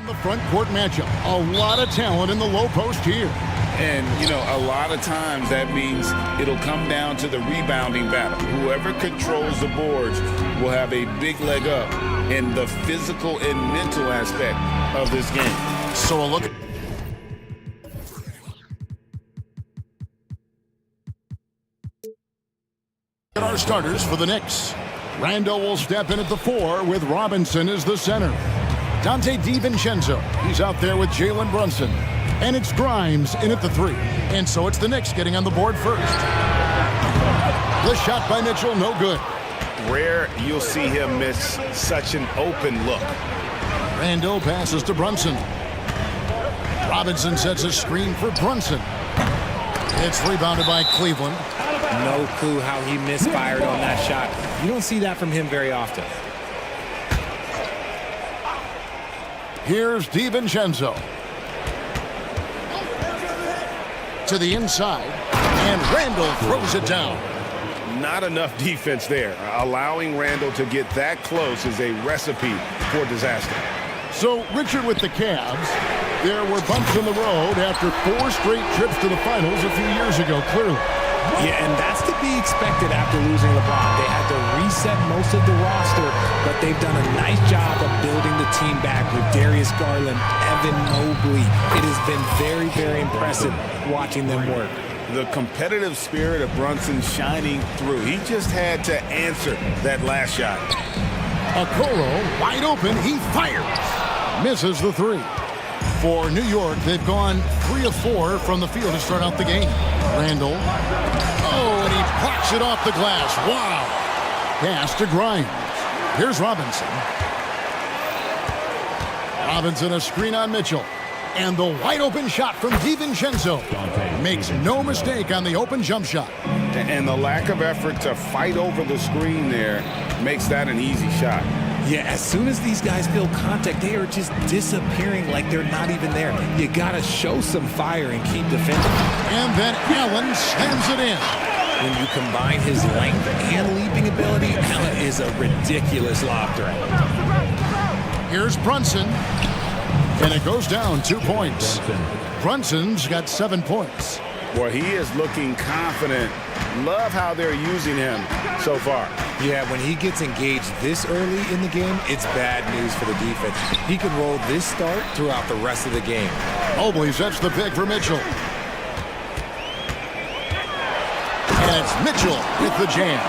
The front court matchup. A lot of talent in the low post here. And, you know, a lot of times that means it'll come down to the rebounding battle. Whoever controls the boards will have a big leg up in the physical and mental aspect of this game. So a look at our starters for the Knicks. Randall will step in at the 4 with Robinson as the center. Dante DiVincenzo, he's out there with Jalen Brunson. And it's Grimes in at the 3. And so it's the Knicks getting on the board first. The shot by Mitchell, no good. Rare you'll see him miss such an open look. Randall passes to Brunson. Robinson sets a screen for Brunson. It's rebounded by Cleveland. No clue how he misfired on that shot. You don't see that from him very often. Here's DiVincenzo. To the inside, and Randall throws it down. Not enough defense there. Allowing Randall to get that close is a recipe for disaster. So, Richard, with the Cavs, there were bumps in the road after 4 straight trips to the finals a few years ago, clearly. Yeah, and that's to be expected after losing LeBron. They had to reset most of the roster, but they've done a nice job of building the team back with Darius Garland, Evan Mobley. It has been very, very impressive watching them work. The competitive spirit of Brunson shining through. He just had to answer that last shot. Okoro, wide open, he fires. Misses the 3. For New York, they've gone 3 of 4 from the field to start out the game. Randall. Oh, and he blocks it off the glass. Wow. Pass to Grimes. Here's Robinson. Robinson, a screen on Mitchell. And the wide open shot from DiVincenzo. Makes no mistake on the open jump shot. And the lack of effort to fight over the screen there makes that an easy shot. Yeah, as soon as these guys feel contact, they are just disappearing like they're not even there. You gotta show some fire and keep defending. And then Allen slams it in. When you combine his length and leaping ability, Allen is a ridiculous lob threat. Here's Brunson. And it goes down 2 points. Brunson's got 7 points. Boy, he is looking confident. Love how they're using him so far. Yeah, when he gets engaged this early in the game, it's bad news for the defense. He could roll this start throughout the rest of the game. Mobley sets the pick for Mitchell. And it's Mitchell with the jam.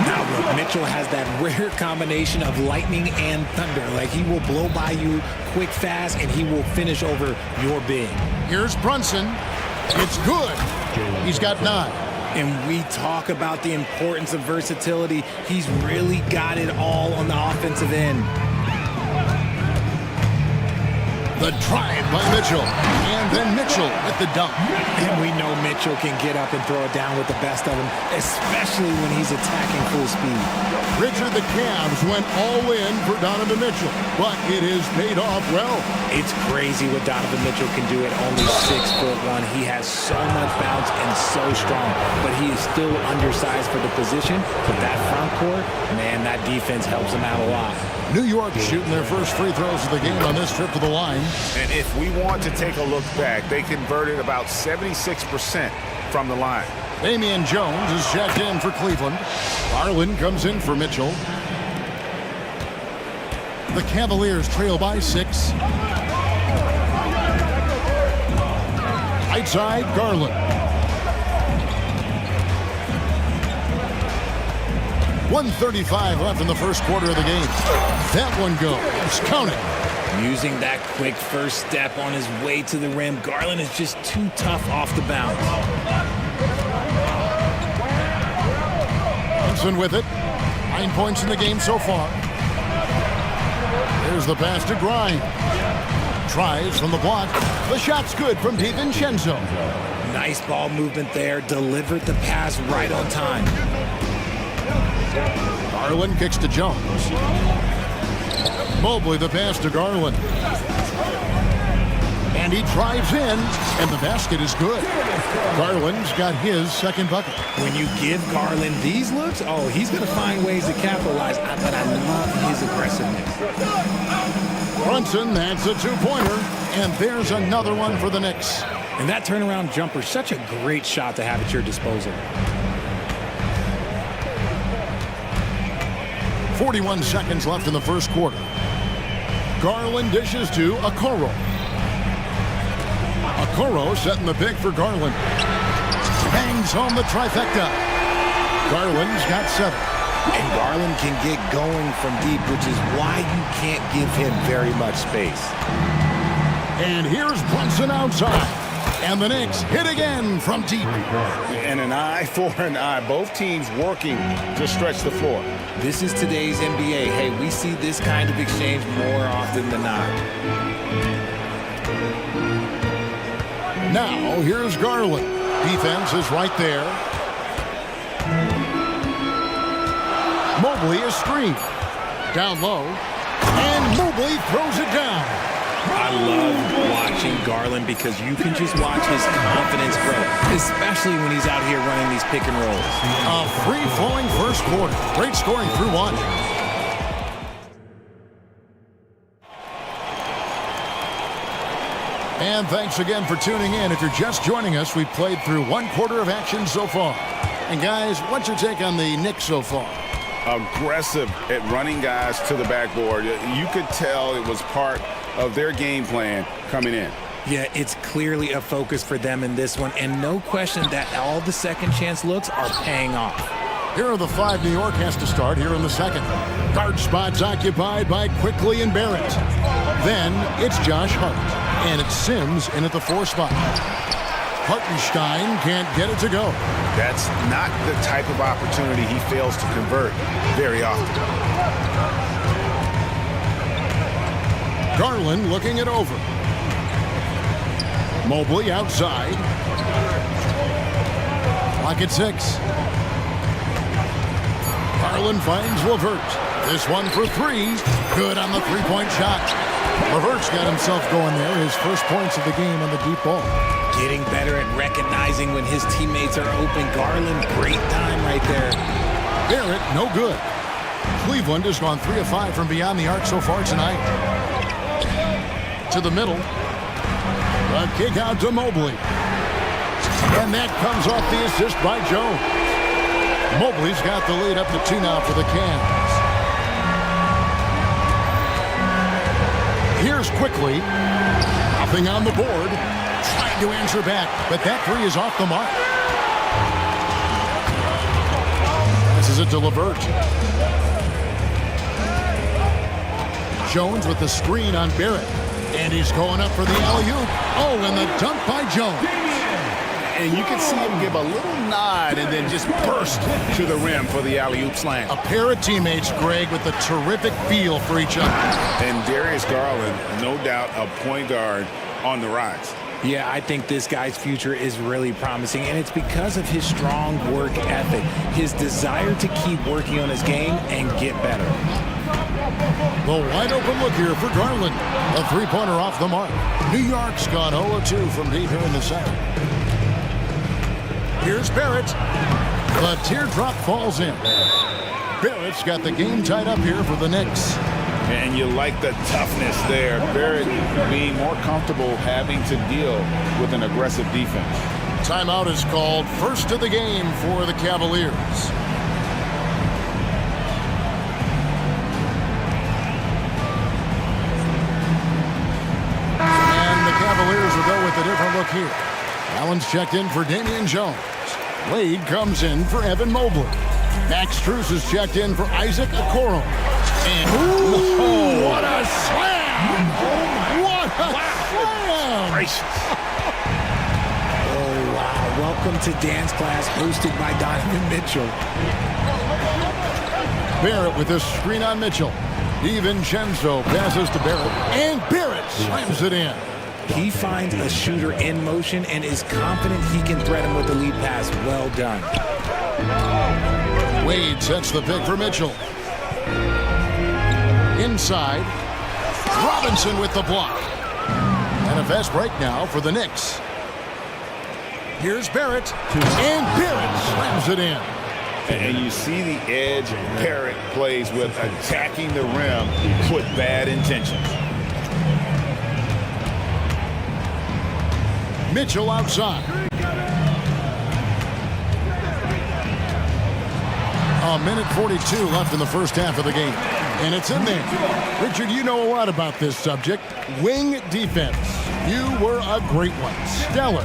Now, look, Mitchell has that rare combination of lightning and thunder. Like, he will blow by you quick, fast, and he will finish over your big. Here's Brunson. It's good. He's got 9. And we talk about the importance of versatility. He's really got it all on the offensive end. The drive by Mitchell. And then Mitchell with the dunk. And we know Mitchell can get up and throw it down with the best of them, especially when he's attacking full speed. Richard, the Cavs went all in for Donovan Mitchell, but it has paid off well. It's crazy what Donovan Mitchell can do at only 6'1". He has so much bounce and so strong, but he is still undersized for the position. But that front court, man, that defense helps him out a lot. New York shooting their first free throws of the game on this trip to the line. And if we want to take a look back, they converted about 76% from the line. Damian Jones is checked in for Cleveland. Garland comes in for Mitchell. The Cavaliers trail by 6. Right side, Garland. 1:35 left in the first quarter of the game. That one goes. Count it. Using that quick first step on his way to the rim, Garland is just too tough off the bounce. Thompson with it. 9 points in the game so far. There's the pass to Grimes. Tries from the block. The shot's good from DiVincenzo. Nice ball movement there. Delivered the pass right on time. Garland kicks to Jones. Mobley the pass to Garland. And he drives in, and the basket is good. Garland's got his second bucket. When you give Garland these looks, oh, he's going to find ways to capitalize. But I love his aggressiveness. Brunson, that's a two-pointer. And there's another one for the Knicks. And that turnaround jumper, such a great shot to have at your disposal. 41 seconds left in the first quarter. Garland dishes to Okoro. Okoro setting the pick for Garland. Bangs home the trifecta. Garland's got 7. And Garland can get going from deep, which is why you can't give him very much space. And here's Brunson outside. And the Knicks hit again from deep. And an eye for an eye. Both teams working to stretch the floor. This is today's NBA. Hey, we see this kind of exchange more often than not. Now, here's Garland. Defense is right there. Mobley is screened. Down low. And Mobley throws it down. I love watching Garland because you can just watch his confidence grow, especially when he's out here running these pick and rolls. A free-flowing first quarter. Great scoring through one. And thanks again for tuning in. If you're just joining us, we've played through one quarter of action so far. And guys, what's your take on the Knicks so far? Aggressive at running guys to the backboard. You could tell it was part of their game plan coming in. Yeah, it's clearly a focus for them in this one, and no question that all the second chance looks are paying off. Here are the 5 New York has to start here in the second. Guard spots occupied by Quickly and Barrett. Then it's Josh Hart, and it's Sims in at the 4 spot. Hartenstein can't get it to go. That's not the type of opportunity he fails to convert very often. Garland looking it over. Mobley outside. Clock at 6. Garland finds Levert. This one for 3. Good on the three-point shot. Levert's got himself going there. His first points of the game on the deep ball. Getting better at recognizing when his teammates are open. Garland, great time right there. Barrett, no good. Cleveland has gone 3 of 5 from beyond the arc so far tonight. To the middle. A kick out to Mobley. And that comes off the assist by Jones. Mobley's got the lead up to 2 now for the Cavs. Here's Quickly. Nothing on the board. Trying to answer back, but that 3 is off the mark. Passes it to Levert. Jones with the screen on Barrett. And he's going up for the alley-oop. Oh, and the dunk by Jones. And you can see him give a little nod and then just burst to the rim for the alley-oop slam. A pair of teammates, Greg, with a terrific feel for each other. And Darius Garland, no doubt a point guard on the rise. Yeah, I think this guy's future is really promising, and it's because of his strong work ethic, his desire to keep working on his game and get better. The wide open look here for Garland. A three-pointer off the mark. New York's gone 0-2 from deep here in the second. Here's Barrett. The teardrop falls in. Barrett's got the game tied up here for the Knicks. And you like the toughness there. Barrett being more comfortable having to deal with an aggressive defense. Timeout is called. First of the game for the Cavaliers. And the Cavaliers will go with a different look here. Allen's checked in for Damian Jones. Wade comes in for Evan Mobley. Max Strus is checked in for Isaac Okoro. And ooh, what a slam! What a slam! Gracious. Oh, wow. Welcome to Dance Class hosted by Donovan Mitchell. Barrett with a screen on Mitchell. DiVincenzo passes to Barrett. And Barrett slams it in. He finds a shooter in motion and is confident he can threat him with the lead pass. Well done. Wade sets the pick for Mitchell. Inside. Robinson with the block. And a fast break now for the Knicks. Here's Barrett. And Barrett slams it in. And you see the edge Barrett plays with, attacking the rim with bad intentions. Mitchell outside. A minute 42 left in the first half of the game. And it's in there. Richard, you know a lot about this subject. Wing defense. You were a great one. Stellar.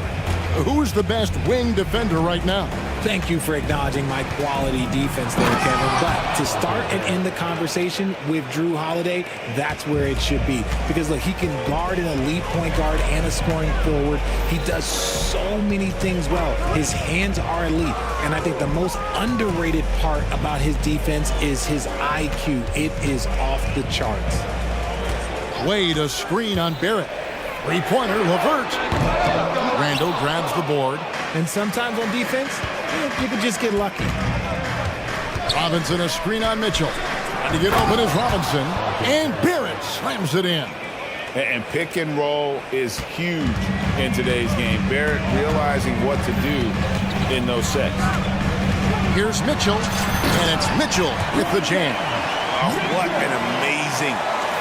Who's the best wing defender right now? Thank you for acknowledging my quality defense there, Kevin. But to start and end the conversation with Drew Holiday, that's where it should be. Because, look, he can guard an elite point guard and a scoring forward. He does so many things well. His hands are elite. And I think the most underrated part about his defense is his IQ. It is off the charts. Wade, a screen on Barrett. Three-pointer, Levert. Randall grabs the board. And sometimes on defense, you can just get lucky. Robinson, a screen on Mitchell. Trying to get open is Robinson. And Barrett slams it in. And pick and roll is huge in today's game. Barrett realizing what to do in those sets. Here's Mitchell. And it's Mitchell with the jam. Oh, what an amazing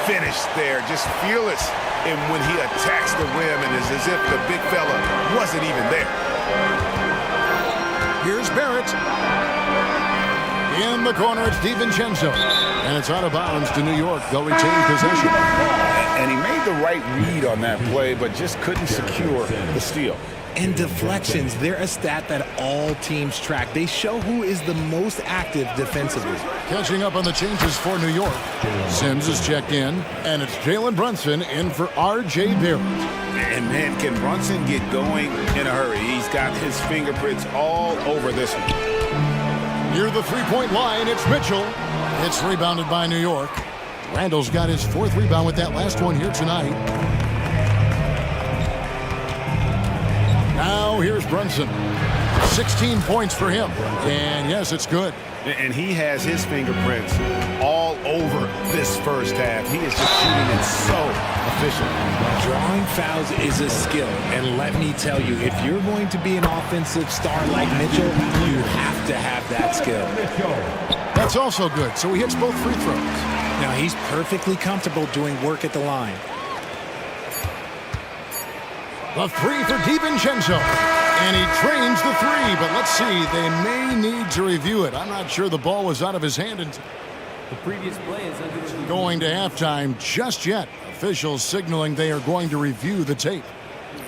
finish there. Just fearless. And when he attacks the rim, and it's as if the big fella wasn't even there. Here's Barrett. In the corner, it's DiVincenzo. And it's out of bounds to New York. They'll retain possession. And he made the right read on that play, but just couldn't secure the steal. And deflections, they're a stat that all teams track. They show who is the most active defensively. Catching up on the changes for New York. Sims is checked in, and it's Jalen Brunson in for R.J. Barrett. And man, can Brunson get going in a hurry? He's got his fingerprints all over this one. Near the three-point line, it's Mitchell. It's rebounded by New York. Randall's got his fourth rebound with that last one here tonight. Now here's Brunson. 16 points for him. And yes, it's good. And he has his fingerprints all over this first half. He is just shooting it so efficient. Drawing fouls is a skill. And let me tell you, if you're going to be an offensive star like Mitchell, you have to have that skill. That's also good. So he hits both free throws. Now he's perfectly comfortable doing work at the line. The three for DiVincenzo. And he trains the three, but let's see. They may need to review it. I'm not sure the ball was out of his hand until the previous play is under review. Going to halftime just yet. Officials signaling they are going to review the tape.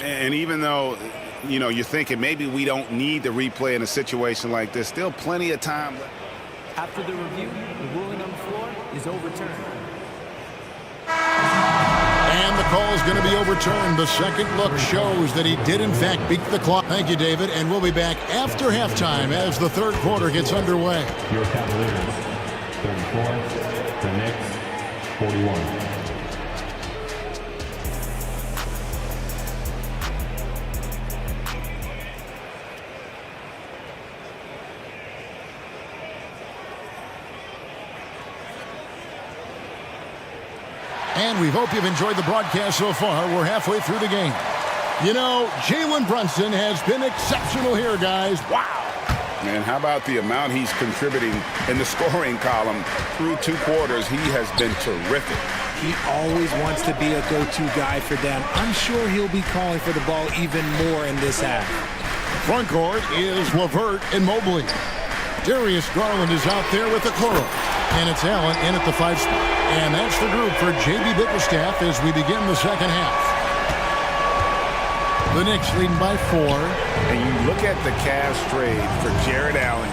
And even though, you know, you're thinking maybe we don't need the replay in a situation like this, still plenty of time. After the review, the ruling on the floor is overturned. And the call is going to be overturned. The second look shows that he did, in fact, beat the clock. Thank you, David. And we'll be back after halftime as the third quarter gets underway. Your Cavaliers, 34. The Knicks, 41. And we hope you've enjoyed the broadcast so far. We're halfway through the game. You know, Jalen Brunson has been exceptional here, guys. Wow. Man, how about the amount he's contributing in the scoring column through two quarters? He has been terrific. He always wants to be a go-to guy for them. I'm sure he'll be calling for the ball even more in this half. Front court is Levert and Mobley. Darius Garland is out there with the Coro. And it's Allen in at the 5 spot. And that's the group for J.B. Bickerstaff as we begin the second half. The Knicks leading by 4. And you look at the Cavs trade for Jared Allen.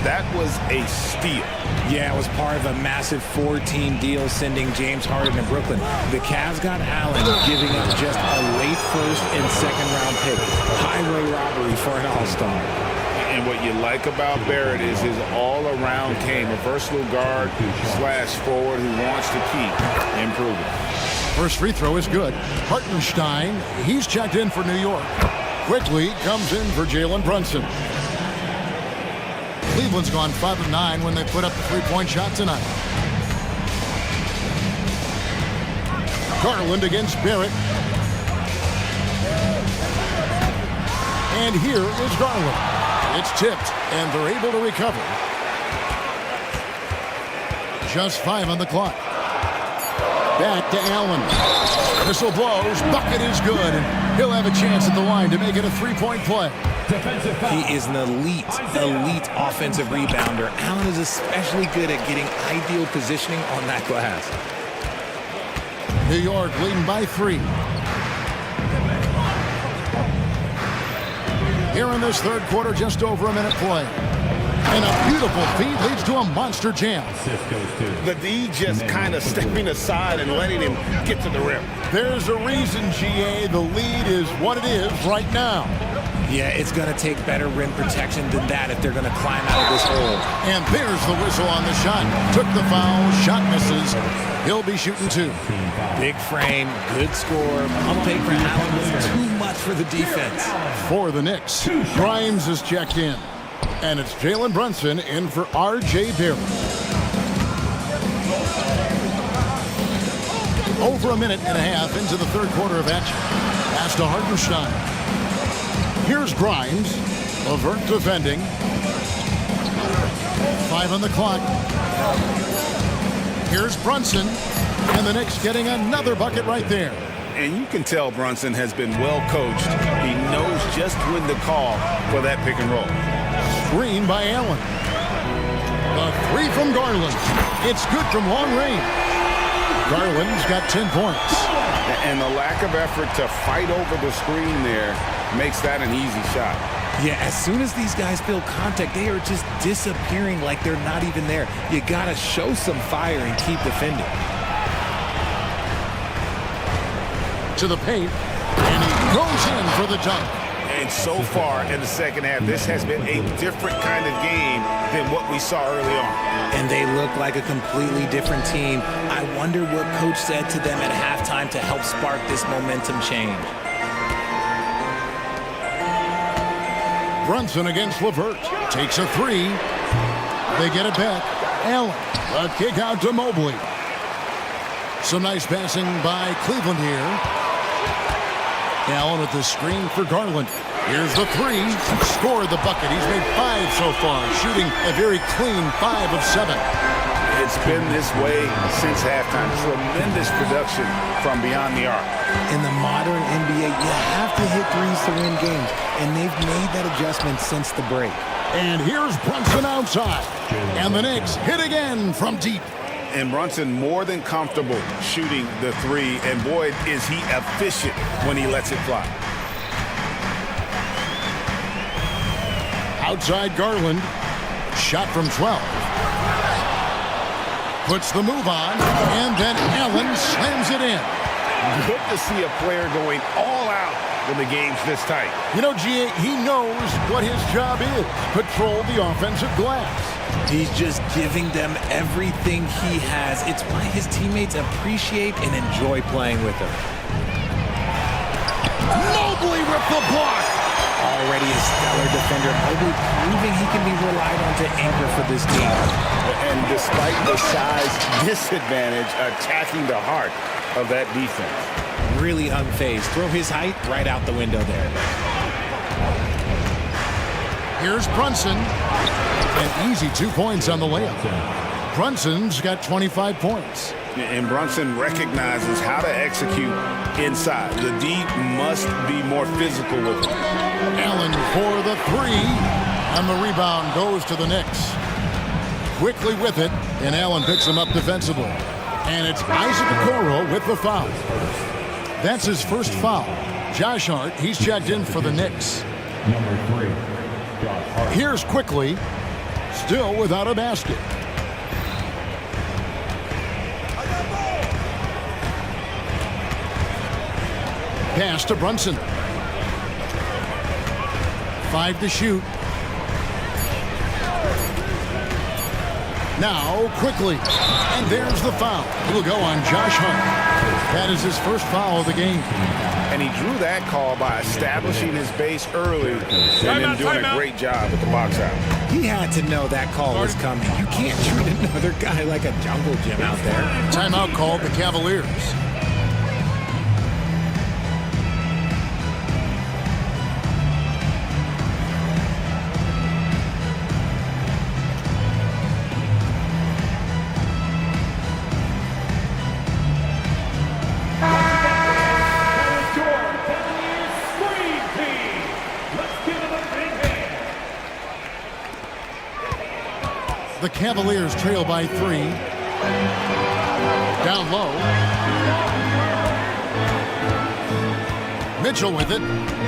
That was a steal. Yeah, it was part of a massive 4-team deal sending James Harden to Brooklyn. The Cavs got Allen, giving up just a late first and second round pick. Highway robbery for an all-star. And what you like about Barrett is his all-around game, a versatile guard / forward who wants to keep improving. First free throw is good. Hartenstein, he's checked in for New York. Quickly comes in for Jalen Brunson. Cleveland's gone 5 of 9 when they put up the three-point shot tonight. Garland against Barrett. And here is Garland. It's tipped, and they're able to recover. Just 5 on the clock. Back to Allen. Whistle blows. Bucket is good. He'll have a chance at the line to make it a three-point play. He is an elite offensive rebounder. Allen is especially good at getting ideal positioning on that glass. New York leading by 3. Here in this third quarter, just over a minute play. And a beautiful feed leads to a monster jam. The D just kind of stepping aside and letting him get to the rim. There's a reason, GA, the lead is what it is right now. Yeah, it's going to take better rim protection than that if they're going to climb out of this hole. And there's the whistle on the shot. Took the foul, shot misses. He'll be shooting 2. Big frame, good score. Pump fake for Allen was too much for the defense. For the Knicks, Grimes is checked in. And it's Jalen Brunson in for R.J. Barrett. Over a minute and a half into the third quarter of action. Pass to Hartenstein. Here's Grimes. Levert defending. 5 on the clock. Here's Brunson. And the Knicks getting another bucket right there. And you can tell Brunson has been well coached. He knows just when to call for that pick and roll. Screen by Allen. The 3 from Garland. It's good from long range. Garland's got 10 points. And the lack of effort to fight over the screen there makes that an easy shot. Yeah, as soon as these guys feel contact, they are just disappearing like they're not even there. You got to show some fire and keep defending. To the paint. And he goes in for the dunk. And so far in the second half, this has been a different kind of game than what we saw early on. And they look like a completely different team. I wonder what coach said to them at halftime to help spark this momentum change. Brunson against Levert. Takes a 3. They get it back. Allen. A kick out to Mobley. Some nice passing by Cleveland here. Allen with the screen for Garland. Here's the 3. Scored the bucket. He's made 5 so far, shooting a very clean 5 of 7. It's been this way since halftime. Tremendous production from beyond the arc. In the modern NBA, you have to hit threes to win games, and they've made that adjustment since the break. And here's Brunson outside. And the Knicks hit again from deep. And Brunson more than comfortable shooting the 3, and boy, is he efficient when he lets it fly. Outside Garland. Shot from 12. Puts the move on, and then Allen slams it in. Good to see a player going all out when the game's this tight. You know, GA, he knows what his job is. Patrol the offensive glass. He's just giving them everything he has. It's why his teammates appreciate and enjoy playing with him. Mobley with the block. Already a stellar defender, Mobley proving he can be relied on to anchor for this team. And despite the size disadvantage, attacking the heart of that defense. Really unfazed. Throw his height right out the window there. Here's Brunson. An easy 2 points on the layup. Brunson's got 25 points. And Brunson recognizes how to execute inside. The D must be more physical with him. Allen for the 3. And the rebound goes to the Knicks. Quickly with it, and Allen picks him up defensively. And it's Isaac Okoro with the foul. That's his first foul. Josh Hart, he's checked in for the Knicks. Number 3, Josh Hart. Here's Quickly, still without a basket. Pass to Brunson. 5 to shoot. Now, Quickly. And there's the foul. It'll go on Josh Hart. That is his first foul of the game. And he drew that call by establishing his base early and then doing a great job at the box out. He had to know that call was coming. You can't treat another guy like a jungle gym out there. Timeout called the Cavaliers. Cavaliers trail by 3. Down low. Mitchell with it.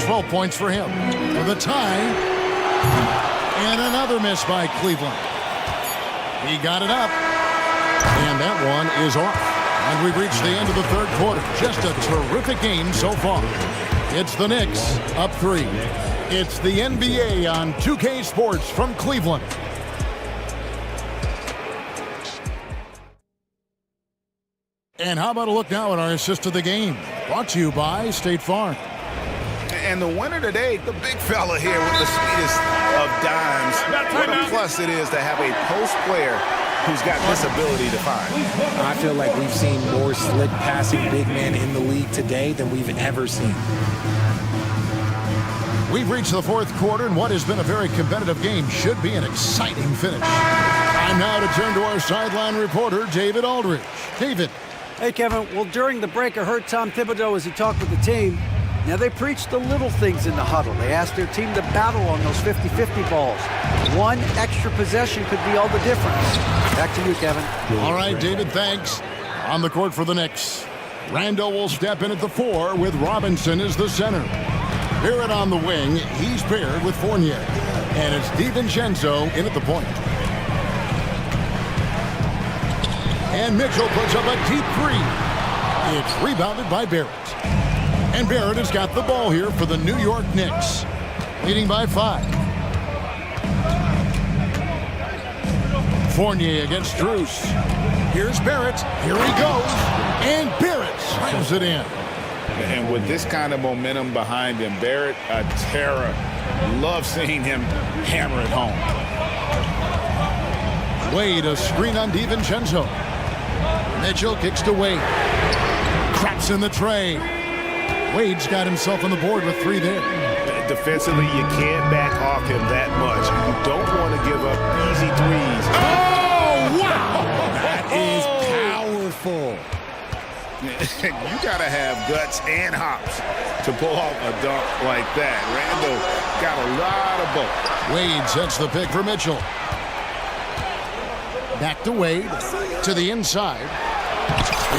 12 points for him. For the tie. And another miss by Cleveland. He got it up. And that one is off. And we've reached the end of the third quarter. Just a terrific game so far. It's the Knicks up 3. It's the NBA on 2K Sports from Cleveland. And how about a look now at our assist of the game? Brought to you by State Farm. And the winner today, the big fella here with the sweetest of dimes. What a plus it is to have a post player who's got this ability to find. I feel like we've seen more slick passing big men in the league today than we've ever seen. We've reached the fourth quarter, and what has been a very competitive game should be an exciting finish. Time now to turn to our sideline reporter, David Aldridge. David. Hey, Kevin. Well, during the break, I heard Tom Thibodeau as he talked with the team. Now, they preached the little things in the huddle. They asked their team to battle on those 50-50 balls. One extra possession could be all the difference. Back to you, Kevin. All right, David, thanks. On the court for the Knicks. Randall will step in at the 4 with Robinson as the center. Barrett on the wing. He's paired with Fournier. And it's DiVincenzo in at the point. And Mitchell puts up a deep 3. It's rebounded by Barrett. And Barrett has got the ball here for the New York Knicks, leading by 5. Fournier against Strus. Here's Barrett. Here he goes. And Barrett slams it in. And with this kind of momentum behind him, Barrett, a terror. Love seeing him hammer it home. Wade, a screen on DiVincenzo. Mitchell kicks to Wade. Craps in the tray. Wade's got himself on the board with 3 there. Defensively, you can't back off him that much. You don't want to give up easy threes. Oh, wow! That is powerful. You got to have guts and hops to pull off a dunk like that. Randall got a lot of both. Wade sets the pick for Mitchell. Back to Wade, to the inside.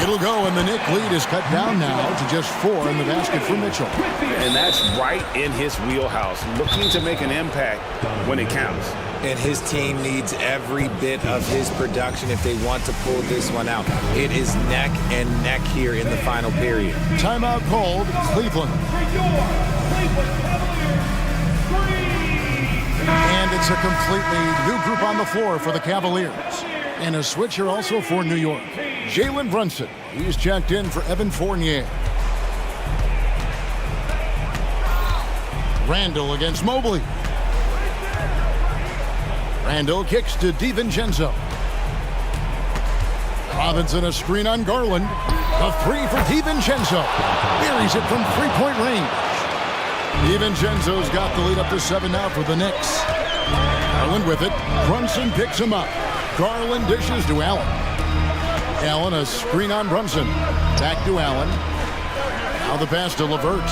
It'll go, and the Knick lead is cut down now to just 4 in the basket for Mitchell. And that's right in his wheelhouse, looking to make an impact when it counts. And his team needs every bit of his production if they want to pull this one out. It is neck and neck here in the final period. Timeout called, Cleveland. And it's a completely new group on the floor for the Cavaliers. And a switcher also for New York. Jalen Brunson. He's checked in for Evan Fournier. Randall against Mobley. Randall kicks to DiVincenzo. Robinson a screen on Garland. A 3 for DiVincenzo. Buries it from 3-point range. DiVincenzo's got the lead up to 7 now for the Knicks. Garland with it. Brunson picks him up. Garland dishes to Allen. Allen a screen on Brunson. Back to Allen. Now the pass to LeVert.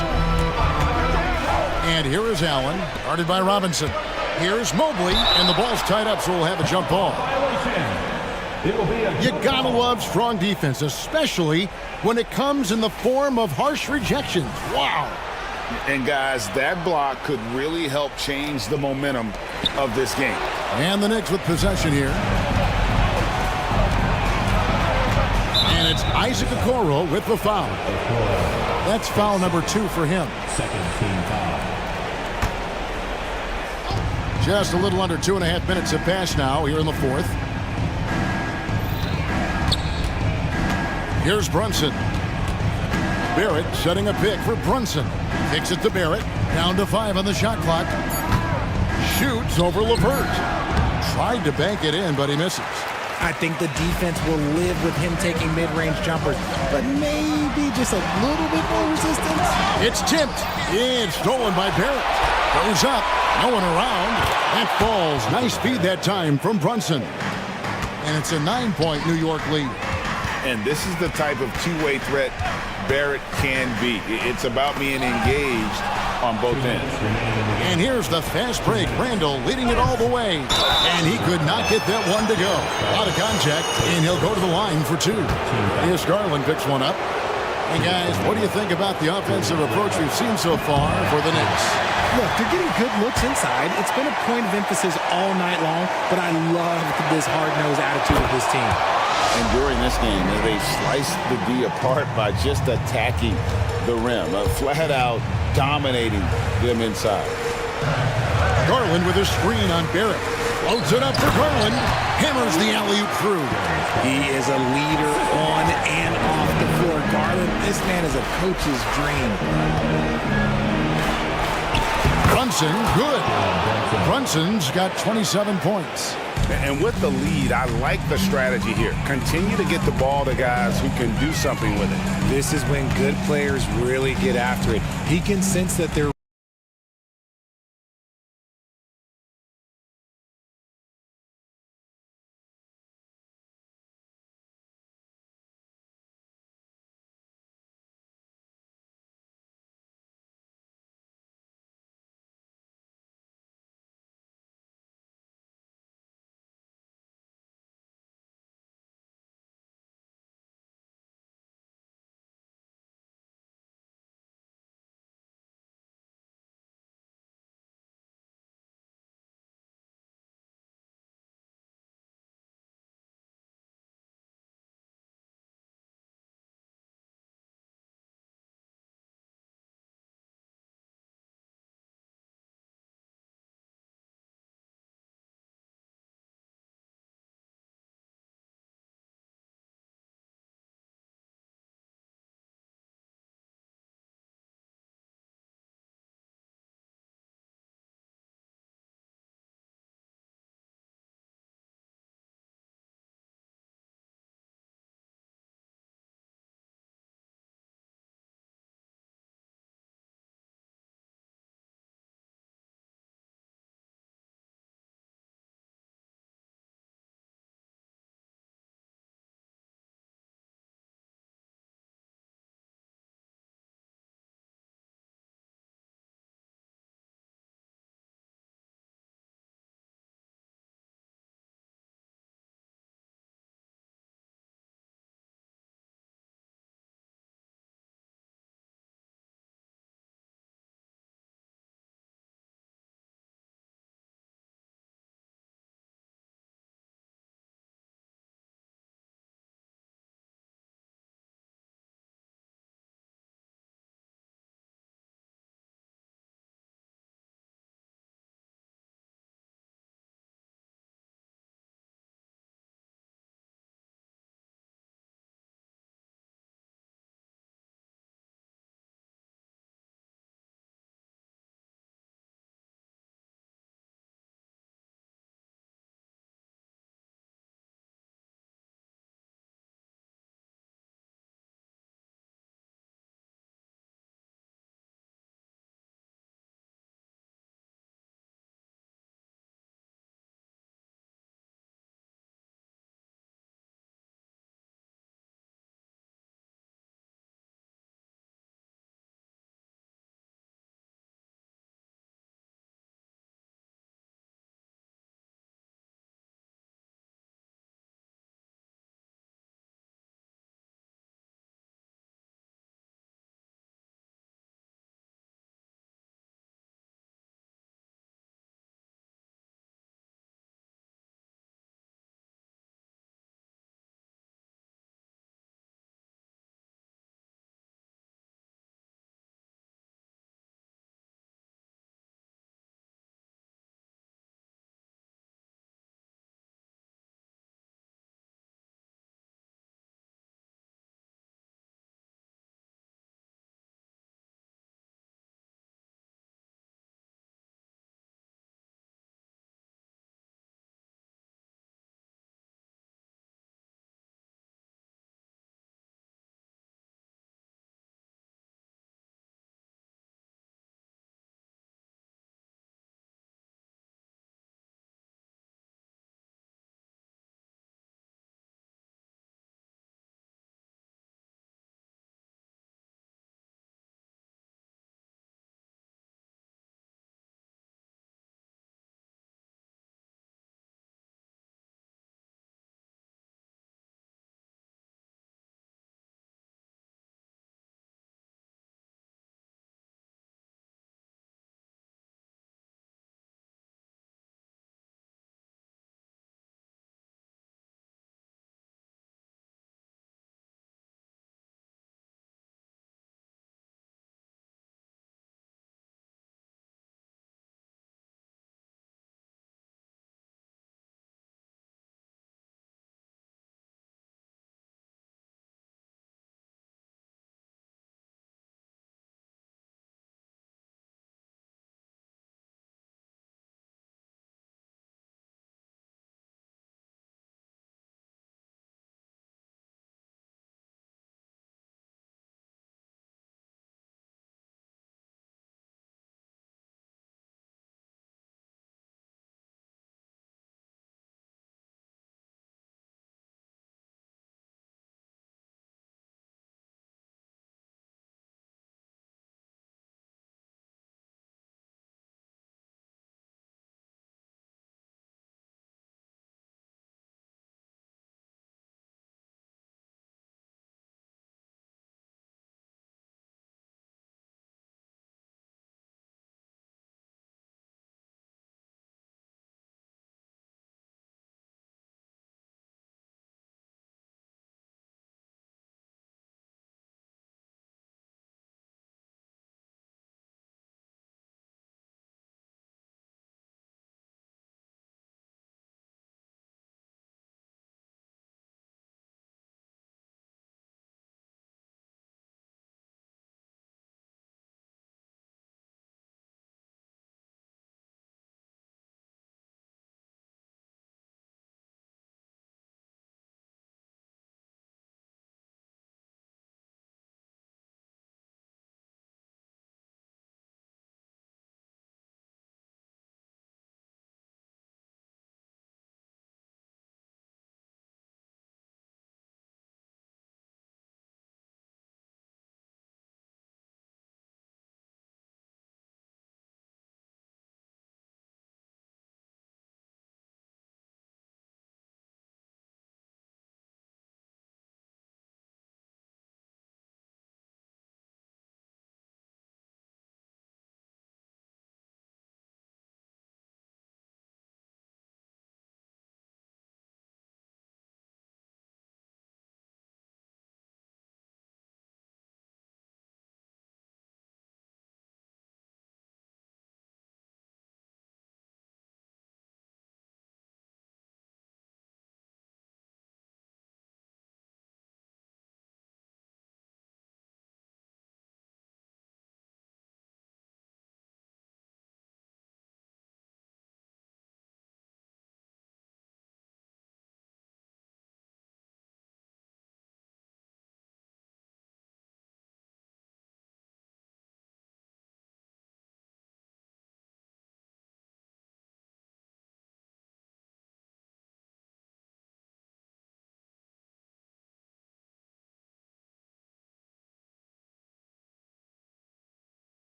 And here is Allen, guarded by Robinson. Here's Mobley, and the ball's tied up, so we'll have a jump ball. You gotta love strong defense, especially when it comes in the form of harsh rejections. Wow. And guys, that block could really help change the momentum of this game. And the Knicks with possession here. And it's Isaac Okoro with the foul. That's foul number 2 for him. Second team foul. Just a little under 2.5 minutes have passed now here in the fourth. Here's Brunson. Barrett setting a pick for Brunson. Kicks it to Barrett. Down to 5 on the shot clock. Shoots over LeVert. Tried to bank it in, but he misses. I think the defense will live with him taking mid-range jumpers, but maybe just a little bit more resistance. It's tipped. It's stolen by Barrett. Goes up. No one around. It falls. Nice speed that time from Brunson. And it's a 9-point New York lead. And this is the type of two-way threat Barrett can be. It's about being engaged on both ends. And here's the fast break. Randall leading it all the way. And he could not get that one to go. Out of contact, and he'll go to the line for two. Here's Garland picks one up. And guys, what do you think about the offensive approach we've seen so far for the Knicks? Look, they're getting good looks inside. It's been a point of emphasis all night long, but I love this hard-nosed attitude of this team. And during this game, they sliced the D apart by just attacking the rim, flat out dominating them inside. Garland with a screen on Barrett. Loads it up for Garland. Hammers the alley-oop through. He is a leader on and off the floor. Garland, this man is a coach's dream. Brunson, good. Brunson's got 27 points. And with the lead, I like the strategy here. Continue to get the ball to guys who can do something with it. This is when good players really get after it. He can sense that they're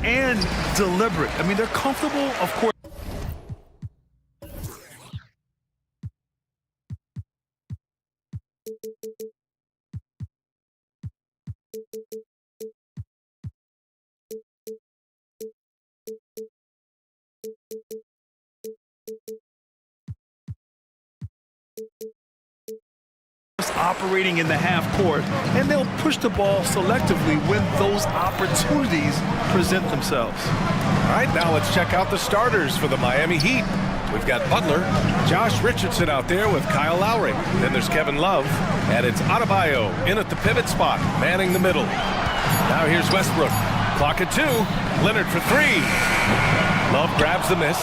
and deliberate. I mean, they're comfortable, of course. Operating in the half court, and they'll push the ball selectively when those opportunities present themselves. All right, now let's check out the starters for the Miami Heat. We've got Butler, Josh Richardson out there with Kyle Lowry. Then there's Kevin Love, and it's Adebayo in at the pivot spot, manning the middle. Now here's Westbrook. Clock at 2. Leonard for 3. Love grabs the miss.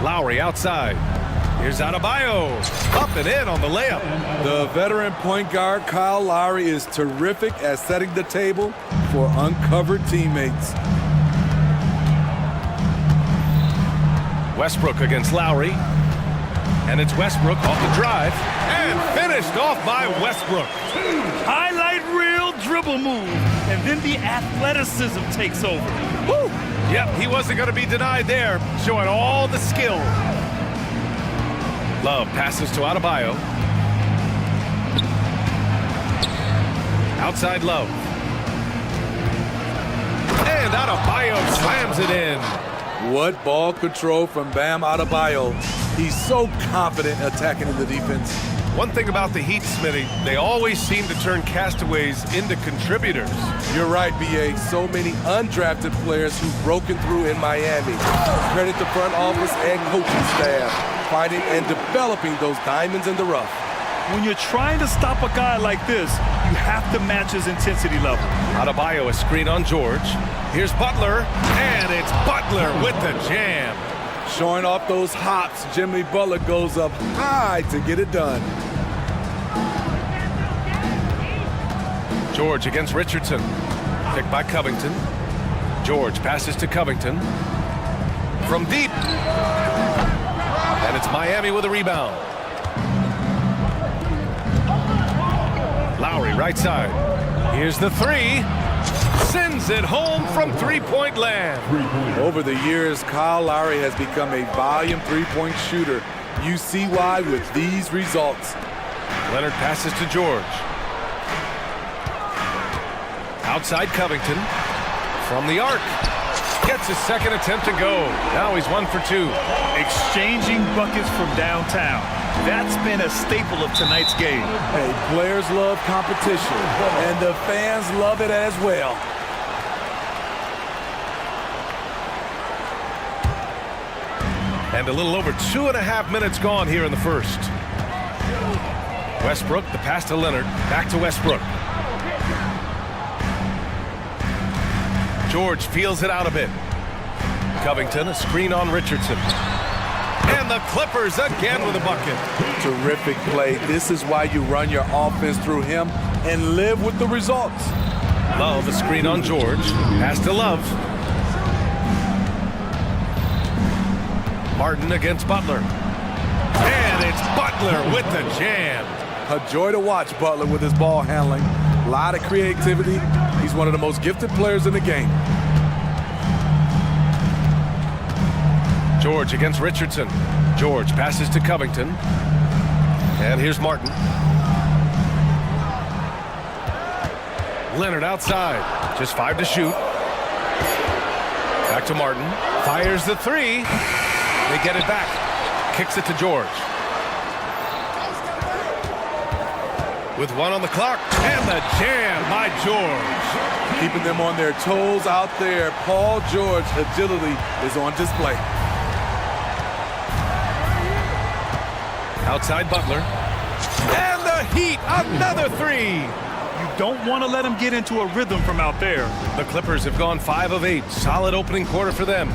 Lowry outside. Here's Adebayo, up and in on the layup. The veteran point guard, Kyle Lowry, is terrific at setting the table for uncovered teammates. Westbrook against Lowry. And it's Westbrook off the drive. And finished off by Westbrook. Highlight reel dribble move, and then the athleticism takes over. Woo! Yep, he wasn't going to be denied there, showing all the skill. Love passes to Adebayo. Outside Love. And Adebayo slams it in. What ball control from Bam Adebayo. He's so confident attacking in the defense. One thing about the Heat, Smitty, they always seem to turn castaways into contributors. You're right, B.A. So many undrafted players who've broken through in Miami. Credit the front office and coaching staff, finding and developing those diamonds in the rough. When you're trying to stop a guy like this, you have to match his intensity level. Adebayo, a screen on George. Here's Butler, and it's Butler with the jam. Showing off those hops, Jimmy Butler goes up high to get it done. George against Richardson. Picked by Covington. George passes to Covington. From deep. And it's Miami with a rebound. Lowry, right side. Here's the 3. Sends it home from three-point land. Over the years, Kyle Lowry has become a volume three-point shooter. You see why with these results. Leonard passes to George. Outside Covington. From the arc. Gets his second attempt to go. Now he's 1 for 2. Exchanging buckets from downtown. That's been a staple of tonight's game. Hey, players love competition, and the fans love it as well. And a little over 2.5 minutes gone here in the first. Westbrook, the pass to Leonard. Back to Westbrook. George feels it out a bit. Covington, a screen on Richardson. And the Clippers again with a bucket. Terrific play. This is why you run your offense through him and live with the results. Love, a screen on George. Pass to Love. Martin against Butler. And it's Butler with the jam. A joy to watch Butler with his ball handling. A lot of creativity. He's one of the most gifted players in the game. George against Richardson. George passes to Covington. And here's Martin. Leonard outside. Just 5 to shoot. Back to Martin. Fires the 3. They get it back. Kicks it to George. With 1 on the clock. And the jam by George. Keeping them on their toes out there. Paul George agility is on display. Outside Butler. And the Heat, another 3. You don't want to let him get into a rhythm from out there. The Clippers have gone 5 of 8. Solid opening quarter for them.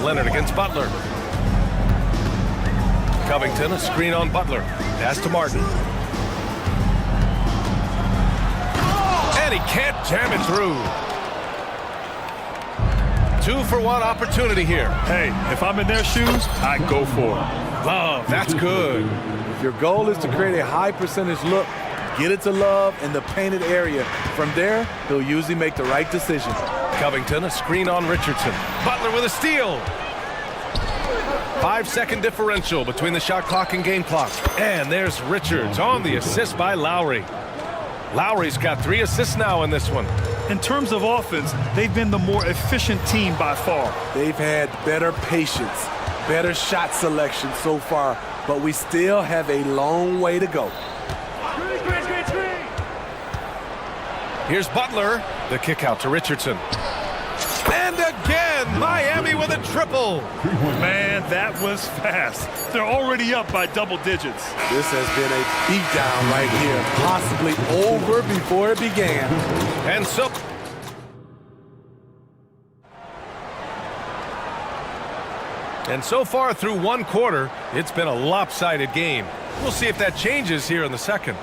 Leonard against Butler. Covington, a screen on Butler. Pass to Martin. And he can't jam it through. 2-for-1 opportunity here. Hey, if I'm in their shoes, I go for it. Love, that's good. If your goal is to create a high percentage look, get it to Love in the painted area. From there, he'll usually make the right decision. Covington, a screen on Richardson. Butler with a steal. 5-second differential between the shot clock and game clock. And there's Richards on the assist by Lowry. Lowry's got 3 assists now in this one. In terms of offense, they've been the more efficient team by far. They've had better patience, better shot selection so far, but we still have a long way to go. Here's Butler. The kick out to Richardson. And again, Miami with a triple. Man, that was fast. They're already up by double digits. This has been a beatdown right here, possibly over before it began. And so far through one quarter, it's been a lopsided game. We'll see if that changes here in the second.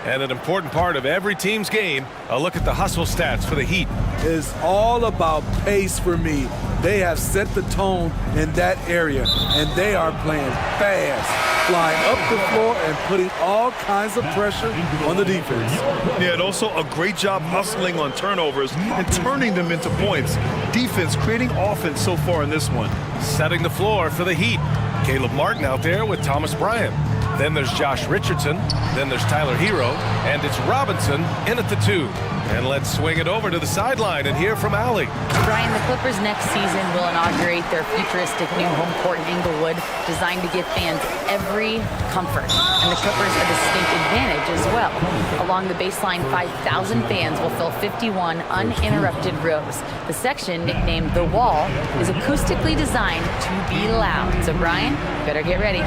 And an important part of every team's game, a look at the hustle stats for the Heat. It's all about pace for me. They have set the tone in that area, and they are playing fast, flying up the floor and putting all kinds of pressure on the defense. Yeah, and also a great job hustling on turnovers and turning them into points. Defense creating offense so far in this one. Setting the floor for the Heat. Caleb Martin out there with Thomas Bryant. Then there's Josh Richardson. Then there's Tyler Hero. And it's Robinson in at the 2. And let's swing it over to the sideline and hear from Allie. Brian, the Clippers next season will inaugurate their futuristic new home court in Inglewood, designed to give fans every comfort. And the Clippers a distinct advantage as well. Along the baseline, 5,000 fans will fill 51 uninterrupted rows. The section, nicknamed The Wall, is acoustically designed to be loud. So, Brian, better get ready.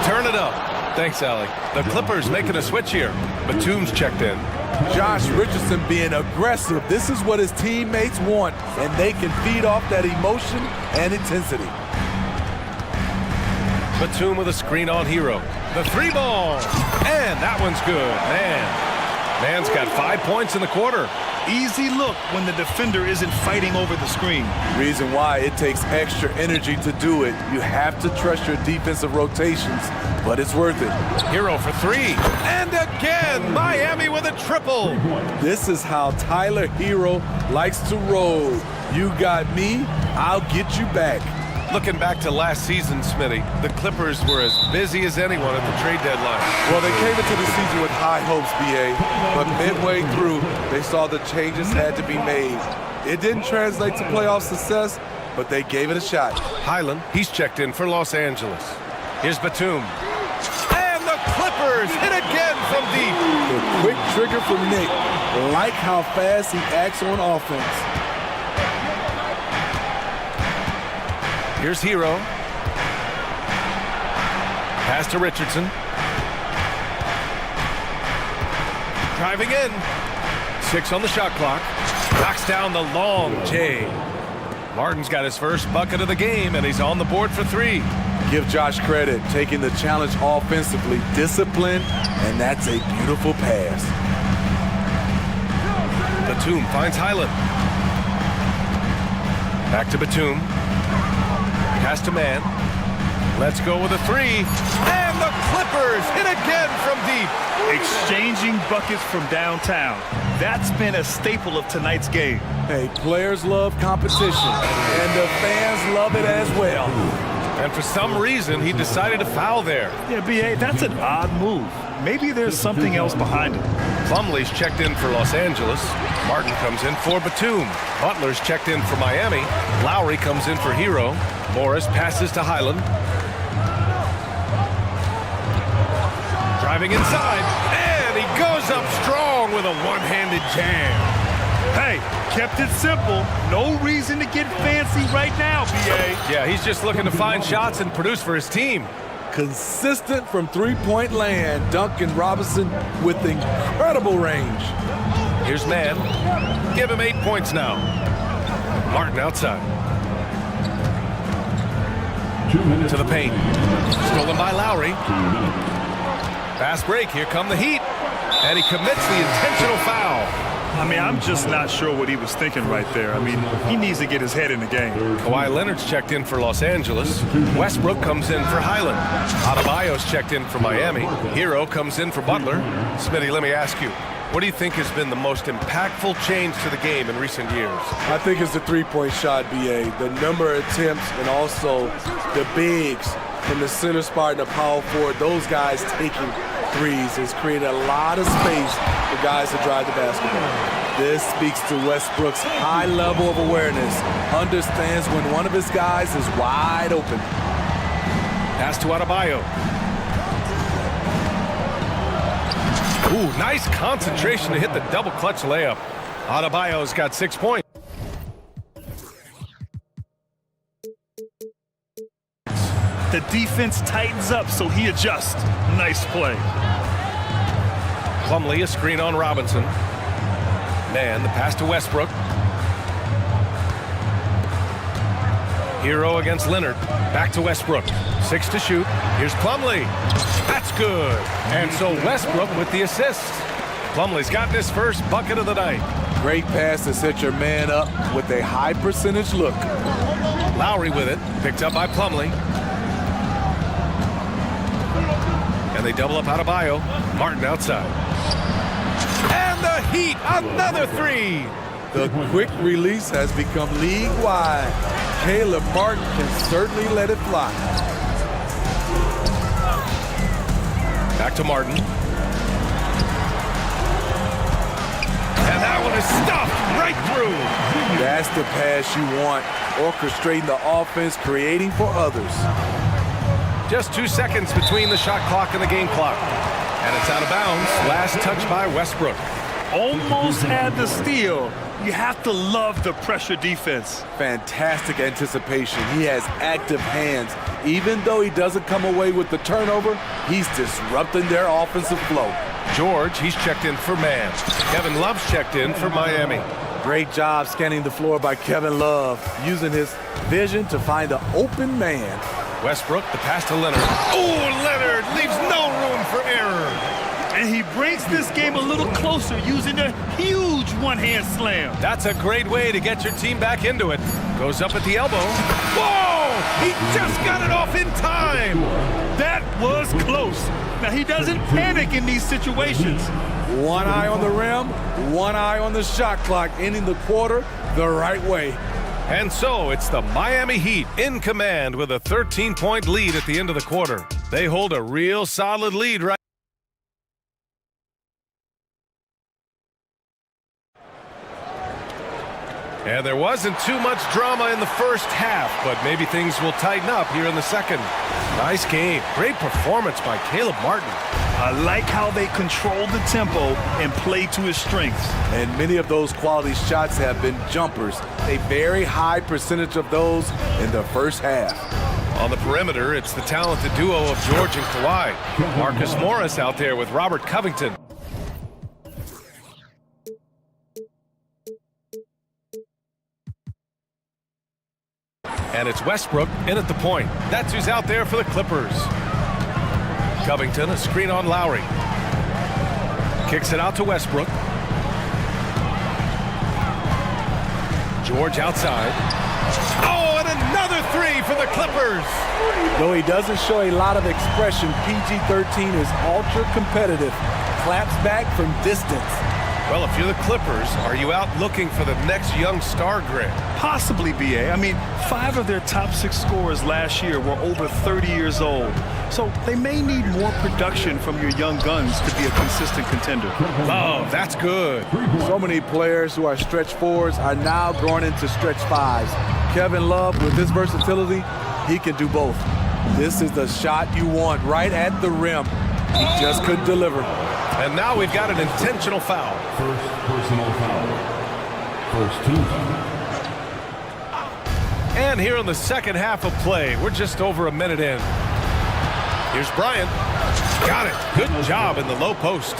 Turn it up. Thanks, Allie. The Clippers making a switch here. Batum's checked in. Josh Richardson being aggressive. This is what his teammates want, and they can feed off that emotion and intensity. Batum with a screen on Hero. The 3 ball. And that one's good. Man's got 5 points in the quarter. Easy look when the defender isn't fighting over the screen. Reason why it takes extra energy to do it. You have to trust your defensive rotations, but it's worth it. Hero for 3. And again, Miami with a triple. This is how Tyler Hero likes to roll. You got me, I'll get you back. Looking back to last season, Smitty, the Clippers were as busy as anyone at the trade deadline. Well, they came into the season with high hopes, BA, but midway through, they saw the changes had to be made. It didn't translate to playoff success, but they gave it a shot. Highland, he's checked in for Los Angeles. Here's Batum. And the Clippers hit again from deep. The quick trigger from Nick. Like how fast he acts on offense. Here's Hero. Pass to Richardson. Driving in. 6 on the shot clock. Knocks down the long J. Martin's got his first bucket of the game, and he's on the board for 3. Give Josh credit, taking the challenge offensively, discipline, and that's a beautiful pass. Batum finds Highland. Back to Batum. Pass to man. Let's go with a 3. And the Clippers hit again from deep. Exchanging buckets from downtown. That's been a staple of tonight's game. Hey, players love competition, and the fans love it as well. And for some reason, he decided to foul there. Yeah, B.A., that's an odd move. Maybe there's something else behind it. Plumlee's checked in for Los Angeles. Martin comes in for Batum. Butler's checked in for Miami. Lowry comes in for Hero. Morris passes to Highland. Driving inside, and he goes up strong with a one-handed jam. Hey, kept it simple. No reason to get fancy right now, B.A. Yeah, he's just looking to find shots and produce for his team. Consistent from three-point land, Duncan Robinson with incredible range. Here's man. Give him 8 points now. Martin outside. To the paint. Stolen by Lowry. Fast break. Here come the Heat. And he commits the intentional foul. I mean, I'm just not sure what he was thinking right there. I mean, he needs to get his head in the game. Kawhi Leonard's checked in for Los Angeles. Westbrook comes in for Highland. Adebayo's checked in for Miami. Hero comes in for Butler. Smitty, let me ask you, what do you think has been the most impactful change to the game in recent years? I think it's the three-point shot, BA. The number of attempts and also the bigs from the center spot and the power forward. Those guys taking threes has created a lot of space for guys to drive the basketball. This speaks to Westbrook's high level of awareness. Understands when one of his guys is wide open. Pass to Adebayo. Ooh, nice concentration to hit the double clutch layup. Adebayo's got 6 points. The defense tightens up, so he adjusts. Nice play. Plumlee, a screen on Robinson. Man, the pass to Westbrook. Hero against Leonard. Back to Westbrook. 6 to shoot. Here's Plumlee. That's good. And so Westbrook with the assist. Plumlee's got his first bucket of the night. Great pass to set your man up with a high percentage look. Lowry with it. Picked up by Plumlee. And they double up Adebayo. Martin outside. And the Heat, another three. The quick release has become league-wide. Caleb Martin can certainly let it fly. Back to Martin. And that one is stuffed right through. That's the pass you want. Orchestrating the offense, creating for others. Just 2 seconds between the shot clock and the game clock. And it's out of bounds. Last touch by Westbrook. Almost had the steal. You have to love the pressure defense. Fantastic anticipation. He has active hands. Even though he doesn't come away with the turnover, he's disrupting their offensive flow. George, he's checked in for man. Kevin Love's checked in for Miami. Great job scanning the floor by Kevin Love, using his vision to find an open man. Westbrook, the pass to Leonard. Oh, Leonard leaves no room for error. And he brings this game a little closer using a huge one-hand slam. That's a great way to get your team back into it. Goes up at the elbow. Whoa! He just got it off in time. That was close. Now, he doesn't panic in these situations. One eye on the rim, one eye on the shot clock, ending the quarter the right way. And so it's the Miami Heat in command with a 13-point lead at the end of the quarter. They hold a real solid lead right. And there wasn't too much drama in the first half, but maybe things will tighten up here in the second. Nice game. Great performance by Caleb Martin. I like how they control the tempo and play to his strengths. And many of those quality shots have been jumpers. A very high percentage of those in the first half. On the perimeter, it's the talented duo of George and Kawhi. Marcus Morris out there with Robert Covington. And it's Westbrook in at the point. That's who's out there for the Clippers. Covington, a screen on Lowry. Kicks it out to Westbrook. George outside. Oh, and another three for the Clippers. Though he doesn't show a lot of expression, PG-13 is ultra competitive. Claps back from distance. Well, if you're the Clippers, are you out looking for the next young star grid? Possibly, BA. I mean, 5 of their top 6 scorers last year were over 30 years old. So they may need more production from your young guns to be a consistent contender. Oh, that's good. So many players who are stretch fours are now growing into stretch fives. Kevin Love, with his versatility, he can do both. This is the shot you want right at the rim. He just couldn't deliver. And now we've got an intentional foul. First personal foul. First team foul. And here in the second half of play, we're just over a minute in. Here's Bryant. Got it. Good job in the low post.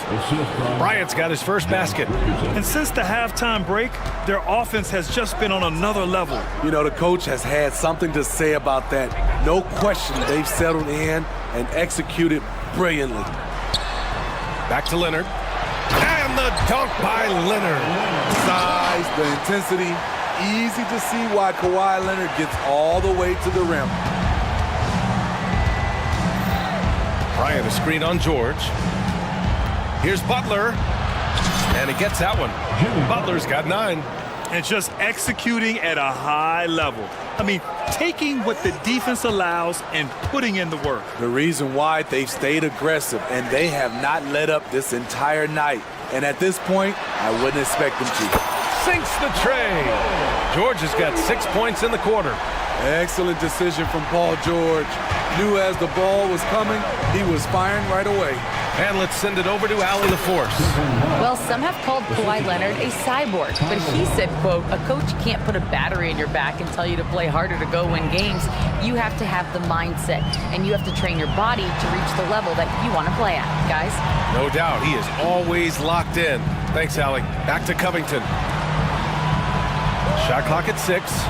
Bryant's got his first basket. And since the halftime break, their offense has just been on another level. You know, the coach has had something to say about that. No question, they've settled in and executed brilliantly. Back to Leonard. And And the dunk by Leonard. Size, the intensity, easy to see why Kawhi Leonard gets all the way to the rim. Bryant, a screen on George. Here's Butler. And he gets that one. Butler's got 9. And just executing at a high level. I mean, taking what the defense allows and putting in the work. The reason why they've stayed aggressive and they have not let up this entire night. And at this point, I wouldn't expect them to. Sinks the tray. George has got 6 points in the quarter. Excellent decision from Paul George. Knew as the ball was coming, he was firing right away. And let's send it over to Allie LaForce. Well, some have called Kawhi Leonard a cyborg, but he said, quote, a coach can't put a battery in your back and tell you to play harder to go win games. You have to have the mindset, and you have to train your body to reach the level that you want to play at, guys. No doubt, he is always locked in. Thanks, Allie. Back to Covington. Shot clock at 6.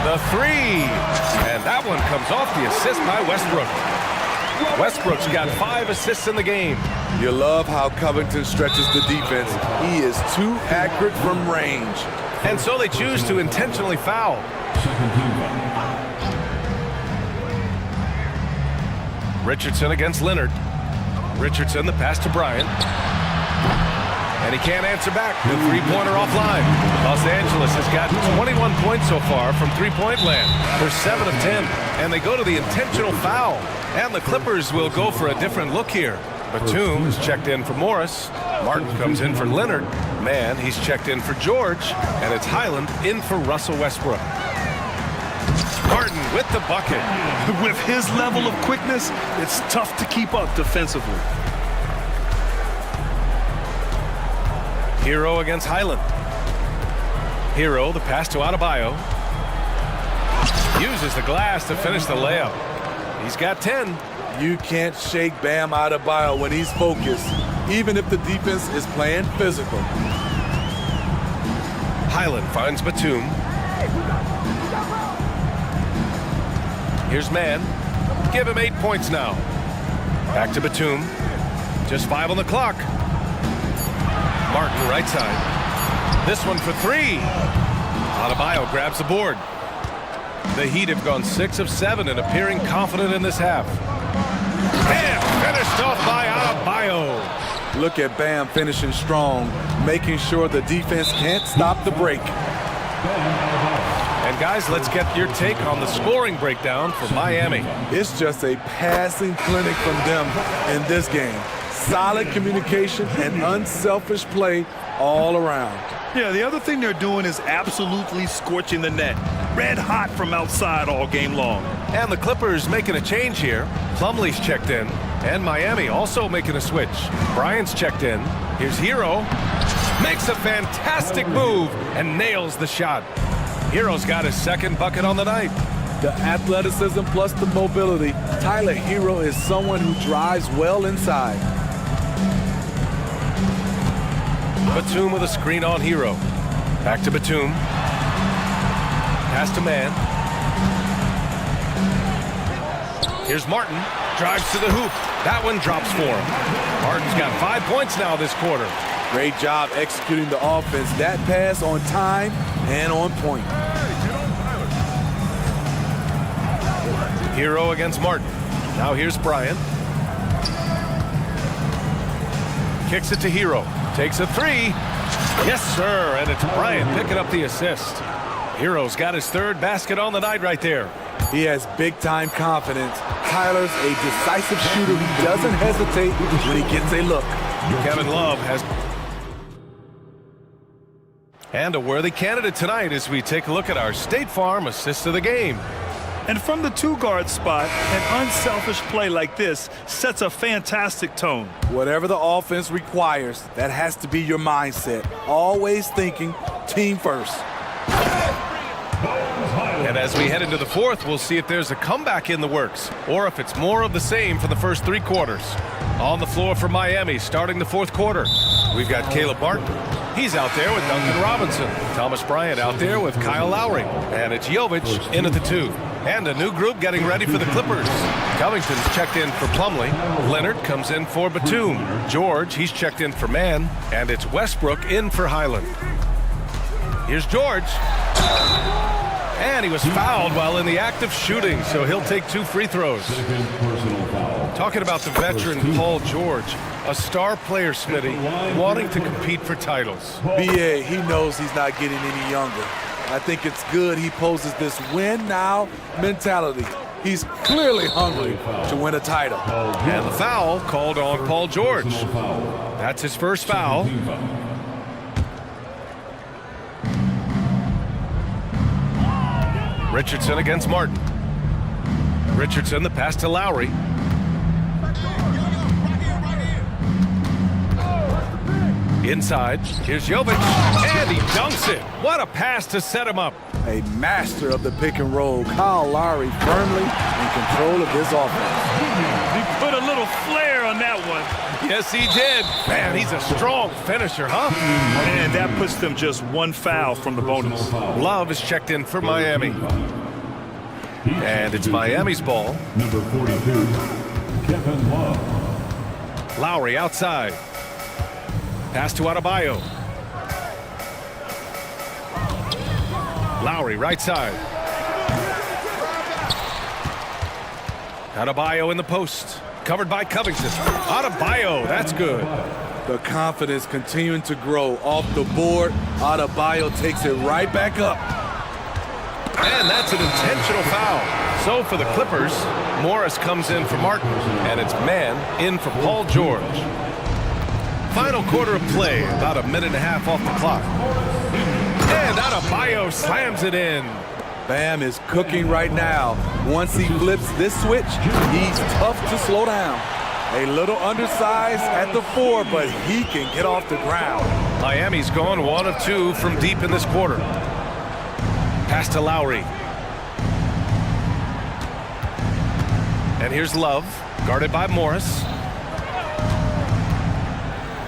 The 3, and that one comes off the assist by Westbrook. Westbrook's got 5 assists in the game. You love how Covington stretches the defense. He is too accurate from range. And so they choose to intentionally foul. Richardson against Leonard. Richardson, the pass to Bryant. And he can't answer back. The three-pointer offline. Los Angeles has got 21 points so far from three-point land. They're 7 of 10. And they go to the intentional foul. And the Clippers will go for a different look here. Batum is checked in for Morris. Martin comes in for Leonard. Mann, he's checked in for George. And it's Highland in for Russell Westbrook. Martin with the bucket. With his level of quickness, it's tough to keep up defensively. Hero against Highland. Hero, the pass to Adebayo. Uses the glass to finish the layup. He's got 10. You can't shake Bam Adebayo when he's focused, even if the defense is playing physical. Highland finds Batum. Here's Mann. Give him 8 points now. Back to Batum. Just 5 on the clock. Martin right side. This one for 3. Adebayo grabs the board. The Heat have gone 6 of 7 and appearing confident in this half. And finished off by Adebayo. Look at Bam finishing strong, making sure the defense can't stop the break. And guys, let's get your take on the scoring breakdown for Miami. It's just a passing clinic from them in this game. Solid communication and unselfish play all around. Yeah, the other thing they're doing is absolutely scorching the net. Red hot from outside all game long. And the Clippers making a change here. Plumlee's checked in. And Miami also making a switch. Bryant's checked in. Here's Hero. Makes a fantastic move and nails the shot. Hero's got his second bucket on the night. The athleticism plus the mobility. Tyler Hero is someone who drives well inside. Batum with a screen on Hero. Back to Batum. Pass to Mann. Here's Martin. Drives to the hoop. That one drops for him. Martin's got 5 points now this quarter. Great job executing the offense. That pass on time and on point. Hero against Martin. Now here's Bryant. Kicks it to Hero. Takes a 3. Yes, sir. And it's Bryant picking up the assist. Hero's got his 3rd basket on the night right there. He has big-time confidence. Tyler's a decisive shooter who doesn't hesitate when he gets a look. Kevin Love has... And a worthy candidate tonight as we take a look at our State Farm assist of the game. And from the 2-guard spot, an unselfish play like this sets a fantastic tone. Whatever the offense requires, that has to be your mindset. Always thinking team first. And as we head into the 4th, we'll see if there's a comeback in the works or if it's more of the same for the first 3 quarters. On the floor for Miami starting the 4th quarter. We've got Caleb Barton. He's out there with Duncan Robinson. Thomas Bryant out there with Kyle Lowry. And it's Jovic in at the 2. And a new group getting ready for the Clippers. Covington's checked in for Plumlee. Leonard comes in for Batum. George, he's checked in for Mann. And it's Westbrook in for Highland. Here's George. And he was fouled while in the act of shooting, so he'll take 2 free throws. Talking about the veteran Paul George, a star player, Smitty, wanting to compete for titles. BA, he knows he's not getting any younger. I think it's good he poses this win now mentality. He's clearly hungry to win a title. And the foul called on Paul George. That's his first foul. Richardson against Martin. Richardson, the pass to Lowry. Inside, here's Jovic, and he dunks it. What a pass to set him up. A master of the pick and roll, Kyle Lowry firmly in control of this offense. He put a little flair on that one. Yes, he did. Man, he's a strong finisher, huh? And that puts them just 1 foul from the bonus. Love is checked in for Miami. And it's Miami's ball. Number 42, Kevin Love. Lowry outside. Pass to Adebayo. Lowry right side. Adebayo in the post. Covered by Covington. Adebayo, that's good. The confidence continuing to grow off the board. Adebayo takes it right back up. And that's an intentional foul. So for the Clippers, Morris comes in for Martin. And it's Mann in for Paul George. Final quarter of play, about a minute and a half off the clock. And Adebayo slams it in. Bam is cooking right now. Once he flips this switch, he's tough to slow down. A little undersized at the 4, but he can get off the ground. Miami's gone 1 of 2 from deep in this quarter. Pass to Lowry. And here's Love, guarded by Morris.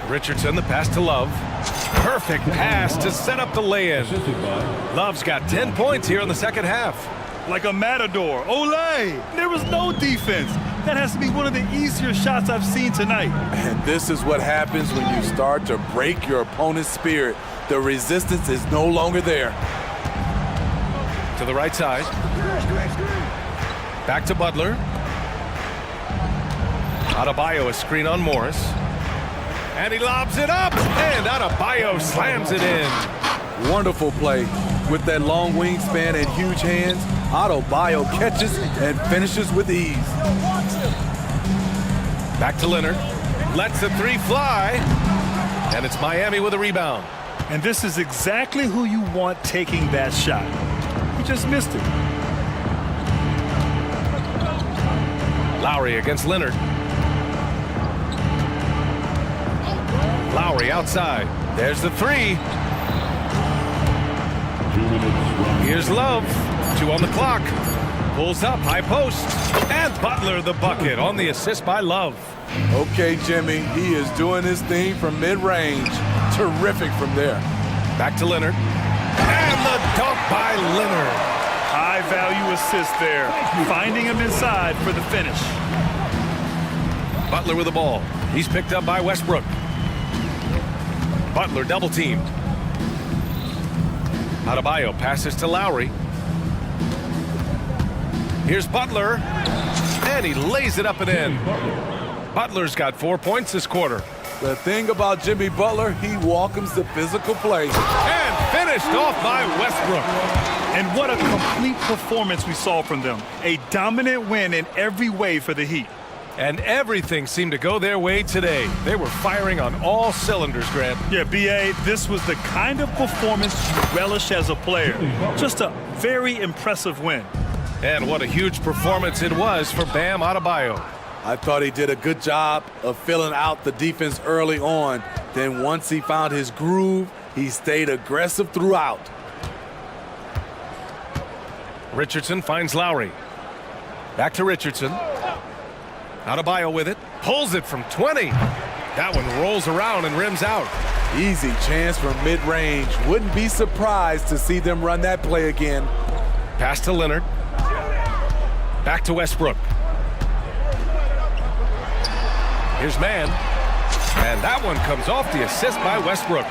Richardson, the pass to Love. Perfect pass to set up the lay-in. Love's got 10 points here in the second half. Like a matador. Olay! There was no defense. That has to be one of the easier shots I've seen tonight. And this is what happens when you start to break your opponent's spirit. The resistance is no longer there. To the right side. Back to Butler. Adebayo, a screen on Morris. And he lobs it up, and Adebayo slams it in. Wonderful play. With that long wingspan and huge hands, Adebayo catches and finishes with ease. Back to Leonard. Lets the 3 fly. And it's Miami with a rebound. And this is exactly who you want taking that shot. He just missed it. Lowry against Leonard. Lowry outside. There's the 3. Here's Love. 2 on the clock. Pulls up, high post. And Butler the bucket on the assist by Love. Okay, Jimmy, he is doing his thing from mid-range. Terrific from there. Back to Leonard. And the dunk by Leonard. High-value assist there. Finding him inside for the finish. Butler with the ball. He's picked up by Westbrook. Butler double teamed. Adebayo passes to Lowry. Here's Butler. And he lays it up and in. Butler's got 4 points this quarter. The thing about Jimmy Butler, he welcomes the physical play. And finished off by Westbrook. And what a complete performance we saw from them. A dominant win in every way for the Heat. And everything seemed to go their way today. They were firing on all cylinders, Grant. Yeah, B.A., this was the kind of performance you relish as a player. Just a very impressive win. And what a huge performance it was for Bam Adebayo. I thought he did a good job of filling out the defense early on. Then once he found his groove, he stayed aggressive throughout. Richardson finds Lowry. Back to Richardson. Adebayo with it. Pulls it from 20. That one rolls around and rims out. Easy chance from mid-range. Wouldn't be surprised to see them run that play again. Pass to Leonard. Back to Westbrook. Here's man. And that one comes off the assist by Westbrook.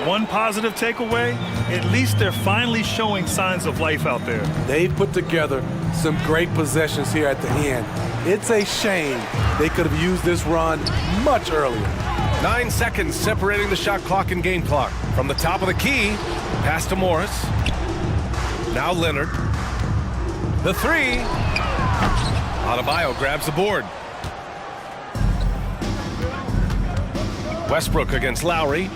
One positive takeaway, at least they're finally showing signs of life out there. They've put together some great possessions here at the end. It's a shame they could have used this run much earlier. 9 seconds separating the shot clock and game clock. From the top of the key, pass to Morris. Now Leonard. The three. Adebayo grabs the board. Westbrook against Lowry.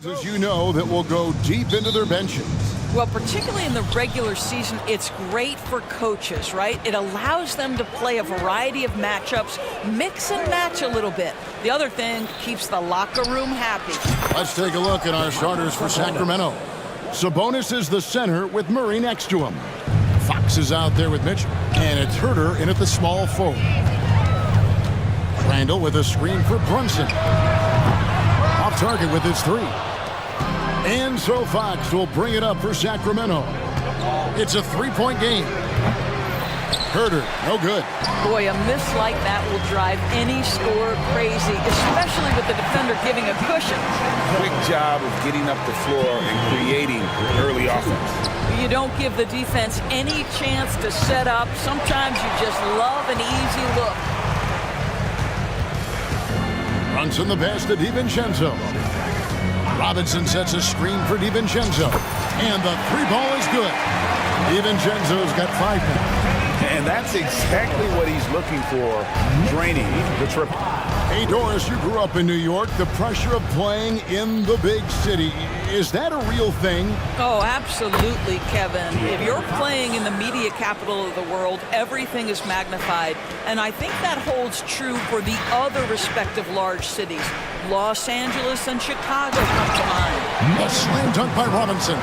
As you know, that will go deep into their benches. Well, particularly in the regular season, it's great for coaches, right? It allows them to play a variety of matchups, mix and match a little bit. The other thing keeps the locker room happy. Let's take a look at our starters for Sacramento. Sabonis is the center with Murray next to him. Fox is out there with Mitchell, and it's Herter in at the small forward. Randall with a screen for Brunson. Off target with his three. And so Fox will bring it up for Sacramento. It's a three-point game. Herter, no good. Boy, a miss like that will drive any scorer crazy, especially with the defender giving a cushion. Quick job of getting up the floor and creating early offense. You don't give the defense any chance to set up. Sometimes you just love an easy look. Brunson the pass to DiVincenzo. Robinson sets a screen for DiVincenzo. And the three ball is good. DiVincenzo's got 5 points. And that's exactly what he's looking for, draining the triple. Hey, Doris, you grew up in New York. The pressure of playing in the big city, is that a real thing? Oh, absolutely, Kevin. If you're playing in the media capital of the world, everything is magnified. And I think that holds true for the other respective large cities. Los Angeles and Chicago come to mind. A slam dunk by Robinson.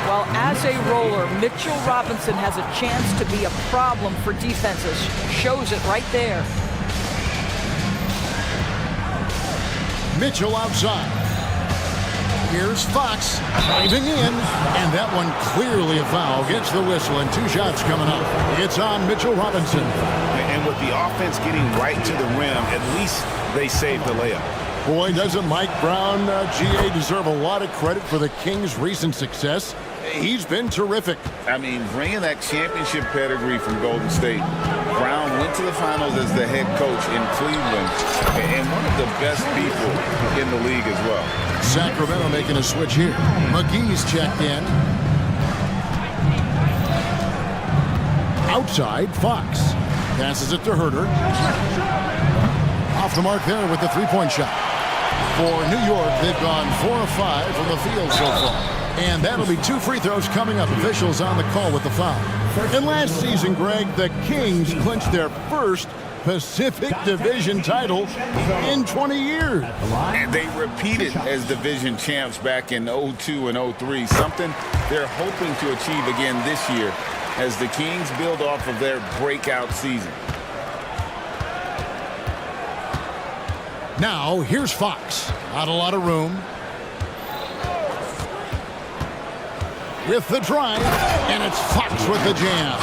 Well, as a roller, Mitchell Robinson has a chance to be a problem for defenses. Shows it right there. Mitchell outside. Here's Fox driving in, and that one clearly a foul. Gets the whistle, and 2 shots coming up. It's on Mitchell Robinson. And with the offense getting right to the rim, at least they saved the layup. Boy, doesn't Mike Brown, GA, deserve a lot of credit for the Kings' recent success. He's been terrific. I mean, bringing that championship pedigree from Golden State. Brown went to the finals as the head coach in Cleveland, and one of the best people in the league as well. Sacramento making a switch here. McGee's checked in. Outside, Fox. Passes it to Herter. Off the mark there with the three-point shot. For New York, they've gone 4 of 5 from the field so far. And that'll be 2 free throws coming up. Officials on the call with the foul. And last season, Greg, the Kings clinched their first Pacific Division title in 20 years. And they repeated as division champs back in 02 and 03, something they're hoping to achieve again this year as the Kings build off of their breakout season. Now, here's Fox. Not a lot of room. With the drive, and it's Fox with the jam.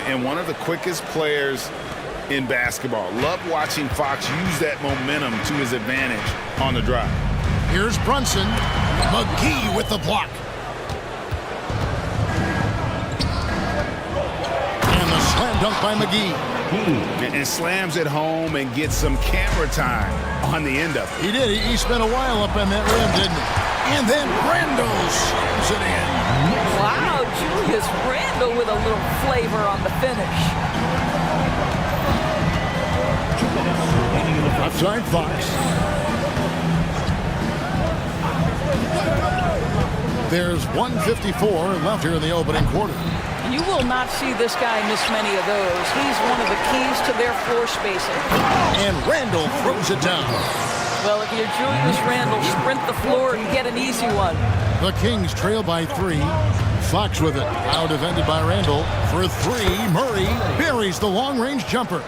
And one of the quickest players in basketball. Love watching Fox use that momentum to his advantage on the drive. Here's Brunson. McGee with the block. And the slam dunk by McGee. And slams it home and gets some camera time on the end of it. He did. He spent a while up in that rim, didn't he? And then Randall slams it in. Wow, Julius Randle with a little flavor on the finish. Outside Fox. There's 1:54 left here in the opening quarter. You will not see this guy miss many of those. He's one of the keys to their floor spacing. And Randall throws it down. Well, if you're Julius Randle, sprint the floor and get an easy one. The Kings trail by 3. Fox with it. Now defended by Randall. For 3, Murray buries the long-range jumper.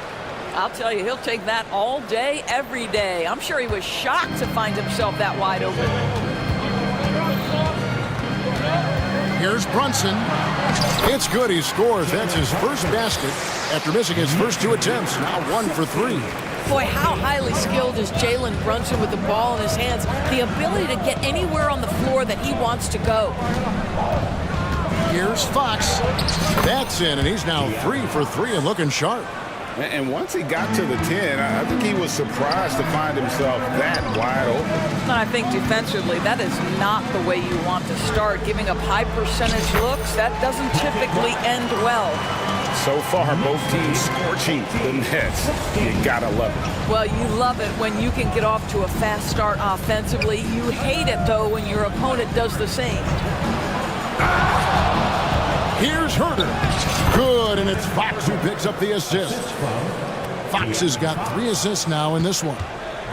I'll tell you, he'll take that all day, every day. I'm sure he was shocked to find himself that wide open. Here's Brunson. It's good. He scores. That's his first basket after missing his first 2 attempts. Now 1 for 3. Boy, how highly skilled is Jalen Brunson with the ball in his hands. The ability to get anywhere on the floor that he wants to go. Here's Fox. That's in, and he's now 3 for 3 and looking sharp. And once he got to the 10, I think he was surprised to find himself that wide open. And I think defensively, that is not the way you want to start. Giving up high percentage looks, that doesn't typically end well. So far, both teams scorching the nets. You gotta love it. Well, you love it when you can get off to a fast start offensively. You hate it, though, when your opponent does the same. Here's Herder. Good, and it's Fox who picks up the assist. Fox has got 3 assists now in this one.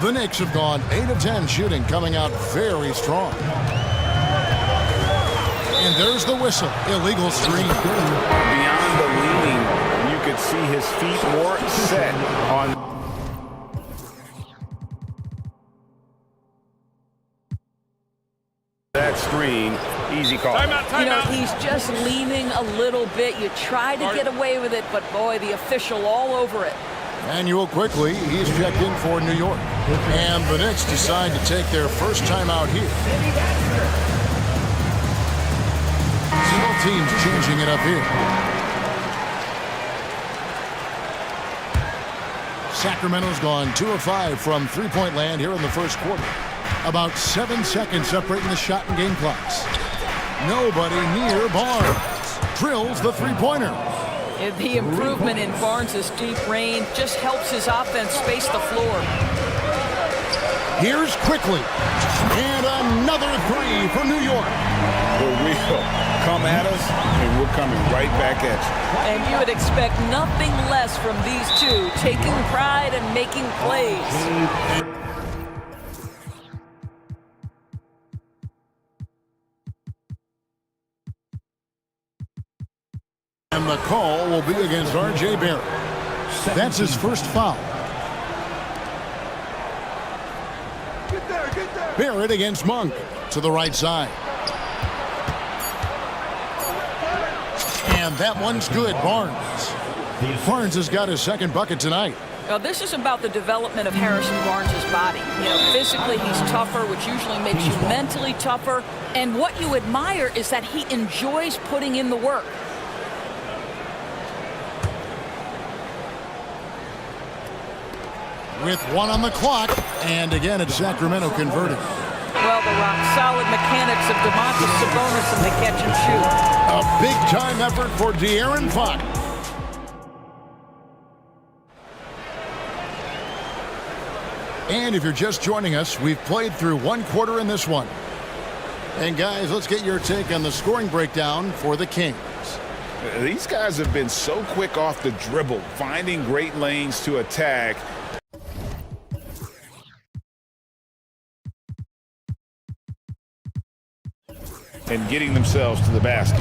The Knicks have gone 8 of 10 shooting, coming out very strong. And there's the whistle. Illegal screen. Beyond the leaning, you could see his feet more set on that screen. Easy call. He's just leaning a little bit. You try to get away with it, but boy, the official all over it. Manuel quickly, he's checked in for New York. And the Knicks decide to take their first time out here. Both teams changing it up here. Sacramento's gone 2 of 5 from three-point land here in the first quarter. About 7 seconds separating the shot and game clocks. Nobody near Barnes. Drills the three-pointer. The improvement in Barnes' deep range just helps his offense space the floor. Here's quickly. And another 3 for New York. For real. Come at us, and we're coming right back at you. And you would expect nothing less from these two, taking pride and making plays. And the call will be against R.J. Barrett. That's his first foul. Barrett against Monk to the right side. And that one's good, Barnes. Barnes has got his second bucket tonight. Now, this is about the development of Harrison Barnes' body. Physically he's tougher, which usually makes you mentally tougher. And what you admire is that he enjoys putting in the work. With 1 on the clock, and again it's Sacramento converting. Well, the rock-solid mechanics of Domantas Sabonis in the catch and shoot. A big-time effort for De'Aaron Fox. And if you're just joining us, we've played through 1 quarter in this one. And guys, let's get your take on the scoring breakdown for the Kings. These guys have been so quick off the dribble, finding great lanes to attack. And getting themselves to the basket.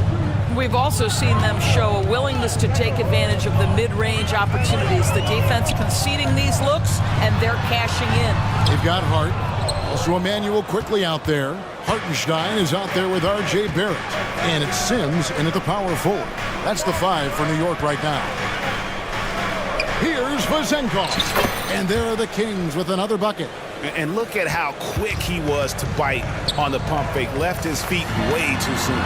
We've also seen them show a willingness to take advantage of the mid-range opportunities. The defense conceding these looks, and they're cashing in. They've got Hart. Also Emmanuel quickly out there. Hartenstein is out there with R.J. Barrett. And it's Sims in at the power forward. That's the 5 for New York right now. Here's Vazenkov. And there are the Kings with another bucket. And look at how quick he was to bite on the pump fake. Left his feet way too soon.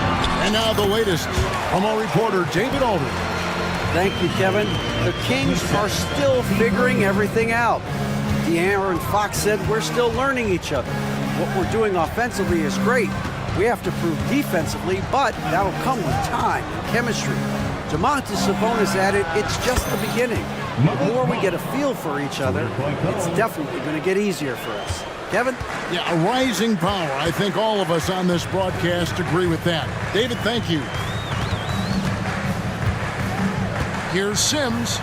And now the latest from our reporter, David Aldridge. Thank you, Kevin. The Kings are still figuring everything out. De'Aaron Fox said we're still learning each other. What we're doing offensively is great. We have to prove defensively, but that'll come with time and chemistry. Domantas Sabonis added, it's just the beginning. The more we get a feel for each other, it's definitely going to get easier for us. Kevin? Yeah, a rising power. I think all of us on this broadcast agree with that. David, thank you. Here's Sims.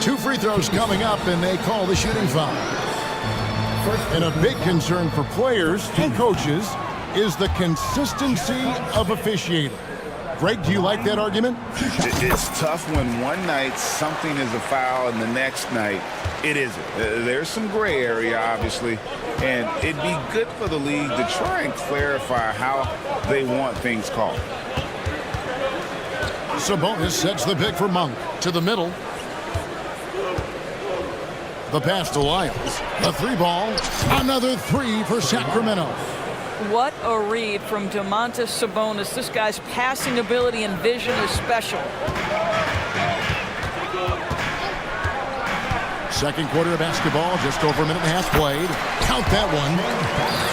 2 free throws coming up, and they call the shooting foul. And a big concern for players and coaches is the consistency of officiating. Greg, do you like that argument? It's tough when one night something is a foul and the next night it isn't. There's some gray area, obviously, and it'd be good for the league to try and clarify how they want things called. Sabonis sets the pick for Monk to the middle. The pass to Lyles. The 3-ball. Another 3 for Sacramento. What a read from Domantas Sabonis. This guy's passing ability and vision is special. Second quarter of basketball, just over a minute and a half played. Count that one.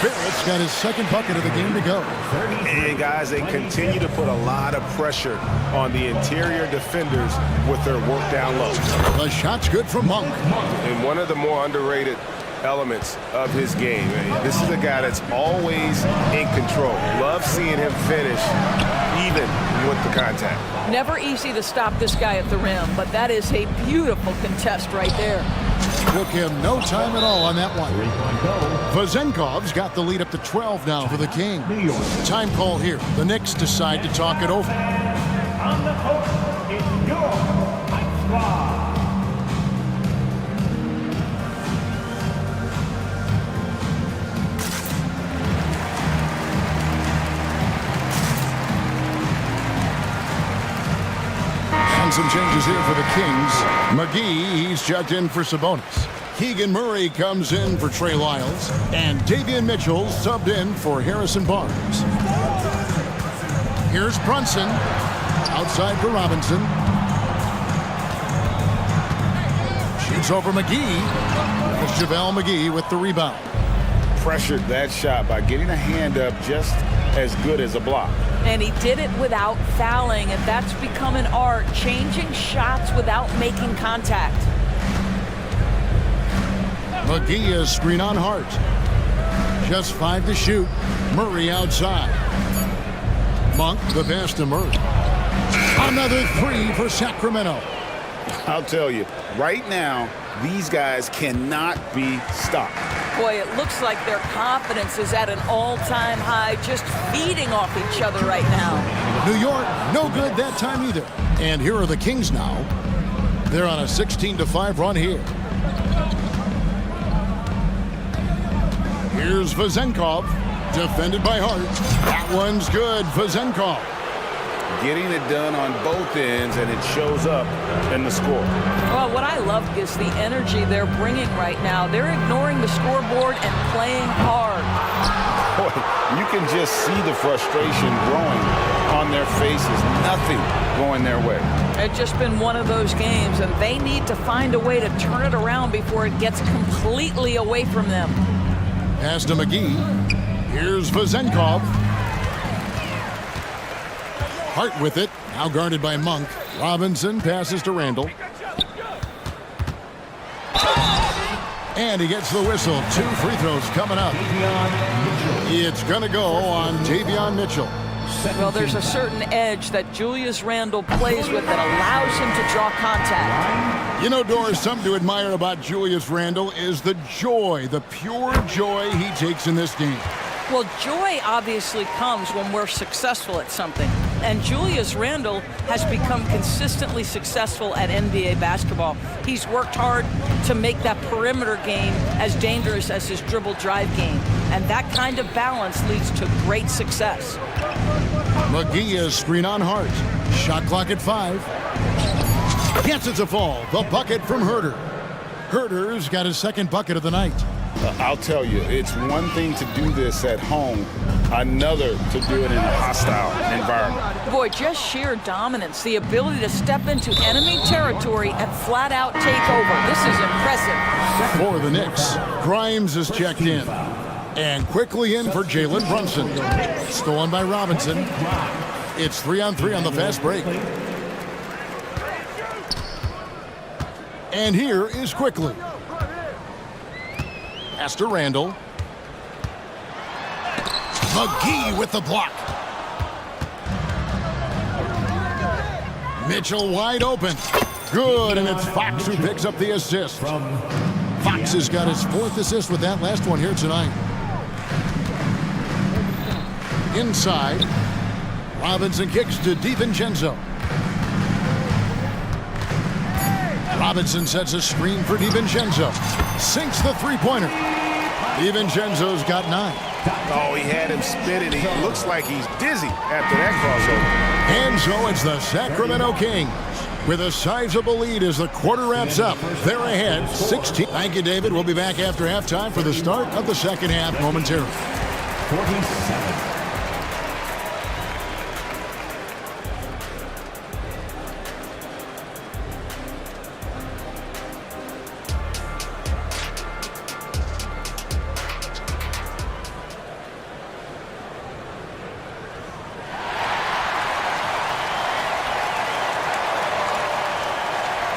Barrett's got his second bucket of the game to go. And guys, they continue to put a lot of pressure on the interior defenders with their work down low. The shot's good from Monk. And one of the more underrated elements of his game. This is a guy that's always in control. Love seeing him finish even with the contact. Never easy to stop this guy at the rim, but that is a beautiful contest right there. Took him no time at all on that one. Vazenkov's got the lead up to 12 now for the King. Time call here. The Knicks decide to talk it over. On the court is your squad. Some changes here for the Kings. McGee, he's checked in for Sabonis. Keegan Murray comes in for Trey Lyles. And Davion Mitchell subbed in for Harrison Barnes. Here's Brunson. Outside for Robinson. Shoots over McGee. It's JaVale McGee with the rebound. Pressured that shot by getting a hand up just as good as a block. And he did it without fouling, and that's become an art, changing shots without making contact. McGee is screen on Hart. Just 5 to shoot. Murray outside. Monk, the pass to Murray. Another 3 for Sacramento. I'll tell you, right now, these guys cannot be stopped. Boy, it looks like their confidence is at an all-time high, just feeding off each other right now. New York, no good that time either. And here are the Kings now. They're on a 16-5 run here. Here's Vazenkov, defended by Hart. That one's good, Vazenkov. Getting it done on both ends, and it shows up in the score. Well, what I love is the energy they're bringing right now. They're ignoring the scoreboard and playing hard. Boy, you can just see the frustration growing on their faces. Nothing going their way. It's just been one of those games, and they need to find a way to turn it around before it gets completely away from them. Pass to McGee. Here's Vazenkov. Hart with it, now guarded by Monk. Robinson passes to Randall. And he gets the whistle. 2 free throws coming up. It's going to go on Davion Mitchell. Well, there's a certain edge that Julius Randle plays with that allows him to draw contact. You know, Doris, something to admire about Julius Randle is the joy, the pure joy he takes in this game. Well, joy obviously comes when we're successful at something. And Julius Randle has become consistently successful at NBA basketball. He's worked hard to make that perimeter game as dangerous as his dribble drive game. And that kind of balance leads to great success. McGee is screen on Hart. Shot clock at 5. Yes, it's a fall. The bucket from Herter. Herter's got his second bucket of the night. I'll tell you, it's one thing to do this at home, another to do it in a hostile environment. Boy, just sheer dominance, the ability to step into enemy territory and flat out take over. This is impressive. For the Knicks, Grimes is checked in. And quickly in for Jalen Brunson. Stolen by Robinson. It's 3-on-3 on the fast break. And here is Quickly. Pass to Randall. McGee with the block. Mitchell wide open. Good, and it's Fox who picks up the assist. Fox has got his 4th assist with that last one here tonight. Inside. Robinson kicks to DiVincenzo. Robinson sets a screen for DiVincenzo. Sinks the three-pointer. DiVincenzo's got 9. Oh, he had him spinning. He looks like he's dizzy after that crossover. And so it's the Sacramento Kings with a sizable lead as the quarter wraps up. They're ahead 16. Thank you, David. We'll be back after halftime for the start of the second half momentarily. 47.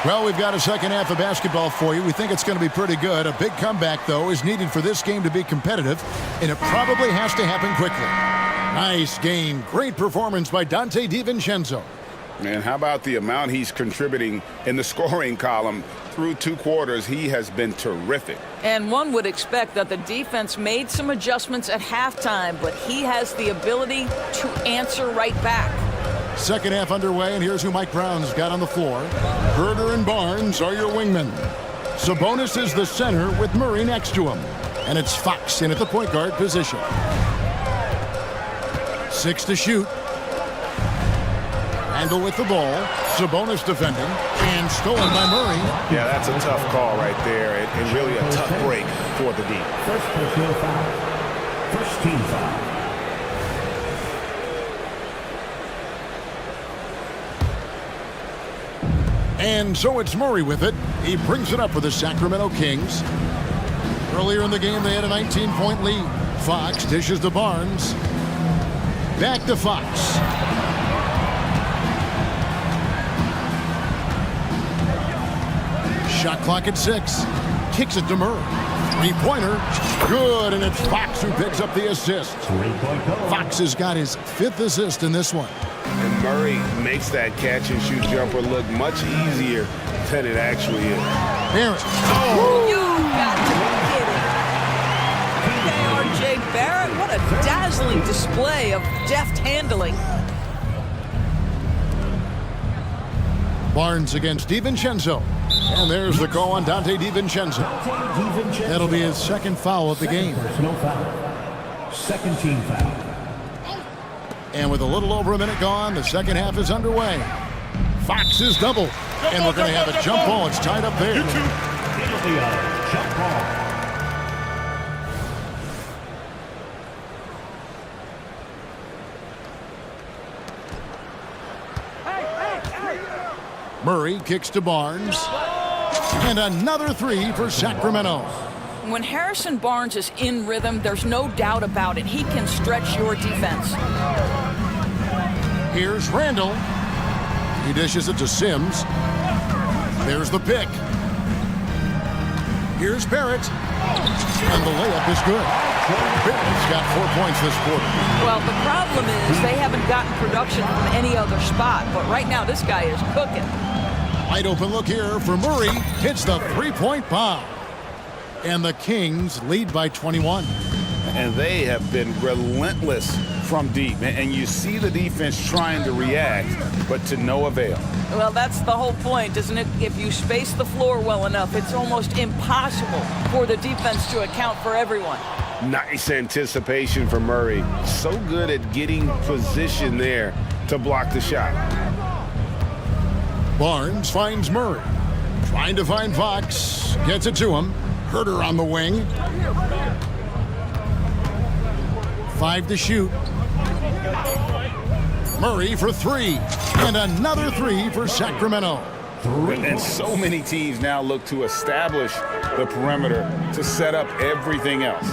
Well, we've got a second half of basketball for you. We think it's going to be pretty good. A big comeback, though, is needed for this game to be competitive, and it probably has to happen quickly. Nice game. Great performance by Dante DiVincenzo. Man, how about the amount he's contributing in the scoring column? Through 2 quarters, he has been terrific. And one would expect that the defense made some adjustments at halftime, but he has the ability to answer right back. Second half underway, and here's who Mike Brown's got on the floor. Herder and Barnes are your wingmen. Sabonis is the center with Murray next to him. And it's Fox in at the point guard position. 6 to shoot. Randall with the ball. Sabonis defending. And stolen by Murray. Yeah, that's a tough call right there, and really a tough break for the D. First personal foul. First team foul. And so it's Murray with it. He brings it up for the Sacramento Kings. Earlier in the game, they had a 19-point lead. Fox dishes to Barnes. Back to Fox. Shot clock at 6. Kicks it to Murray. Three-pointer. Good, and it's Fox who picks up the assist. Fox has got his 5th assist in this one. And Murray makes that catch-and-shoot jumper look much easier than it actually is. Barrett. Oh! You got to be kidding. Okay, R.J. Barrett, what a dazzling display of deft handling. Barnes against DiVincenzo. And there's the call on Dante DiVincenzo. That'll be his 2nd foul of the game. Personal foul. Second team foul. And with a little over a minute gone, the second half is underway. Fox is double. And we're going to have a jump ball. It's tied up there. Jump ball. Murray kicks to Barnes. And another 3 for Sacramento. When Harrison Barnes is in rhythm, there's no doubt about it. He can stretch your defense. Here's Randall. He dishes it to Sims. There's the pick. Here's Barrett. And the layup is good. Barrett's got 4 points this quarter. Well, the problem is they haven't gotten production from any other spot. But right now, this guy is cooking. Wide open look here for Murray. Hits the 3-point bomb. And the Kings lead by 21. And they have been relentless from deep. And you see the defense trying to react, but to no avail. Well, that's the whole point, isn't it? If you space the floor well enough, it's almost impossible for the defense to account for everyone. Nice anticipation for Murray. So good at getting position there to block the shot. Barnes finds Murray. Trying to find Fox. Gets it to him. Herder on the wing. 5 to shoot. Murray for 3. And another 3 for Sacramento. And so many teams now look to establish the perimeter to set up everything else.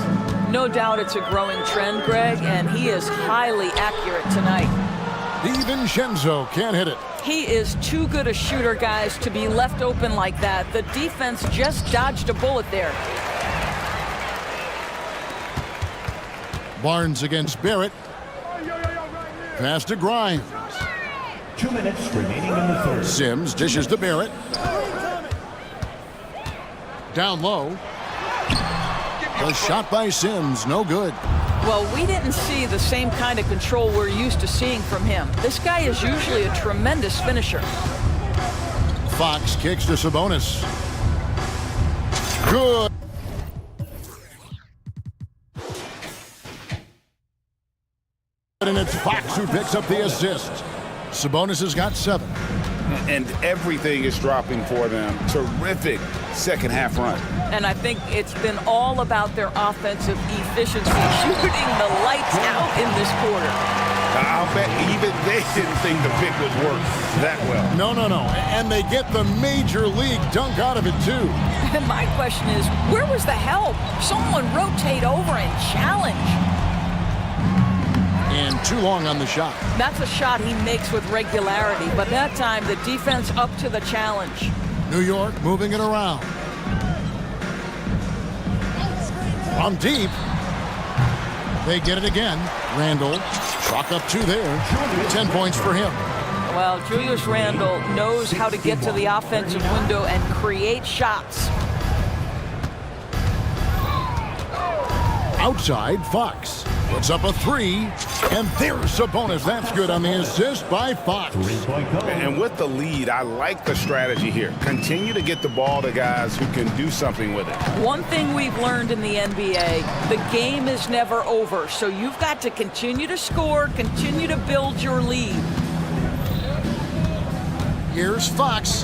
No doubt it's a growing trend, Greg, and he is highly accurate tonight. DiVincenzo can't hit it. He is too good a shooter, guys, to be left open like that. The defense just dodged a bullet there. Barnes against Barrett. Pass to Grimes. 2 minutes remaining in the third. Sims dishes to Barrett. Down low. A shot by Sims, no good. Well, we didn't see the same kind of control we're used to seeing from him. This guy is usually a tremendous finisher. Fox kicks to Sabonis. Good. And it's Fox who picks up the assist. Sabonis has got 7. And everything is dropping for them. Terrific second half run. And I think it's been all about their offensive efficiency, shooting the lights out in this quarter. I'll bet even they didn't think the pick would work that well. No. And they get the major league dunk out of it, too. And my question is, where was the help? Someone rotate over and challenge. And too long on the shot. That's a shot he makes with regularity, but that time the defense up to the challenge. New York moving it around. From deep. They get it again. Randall, chalk up 2 there. 10 points for him. Well, Julius Randle knows how to get to the offensive window and create shots. Outside, Fox puts up a 3, and there's a bonus. That's good on the assist by Fox. And with the lead, I like the strategy here. Continue to get the ball to guys who can do something with it. One thing we've learned in the NBA, the game is never over. So you've got to continue to score, continue to build your lead. Here's Fox.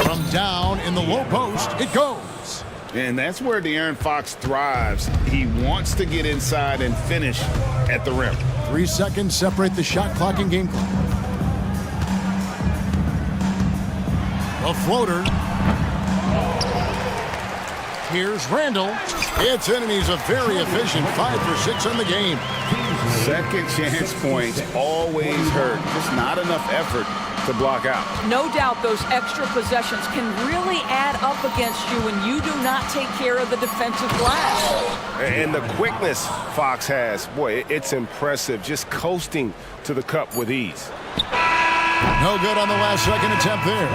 From down in the low post, it goes. And that's where De'Aaron Fox thrives. He wants to get inside and finish at the rim. 3 seconds separate the shot clock and game clock. A floater. Here's Randall. It's in, and he's a very efficient 5 for 6 on the game. Second chance points always hurt. Just not enough effort to block out. No doubt those extra possessions can really add up against you when you do not take care of the defensive glass. And the quickness Fox has, boy, it's impressive. Just coasting to the cup with ease. No good on the last second attempt there.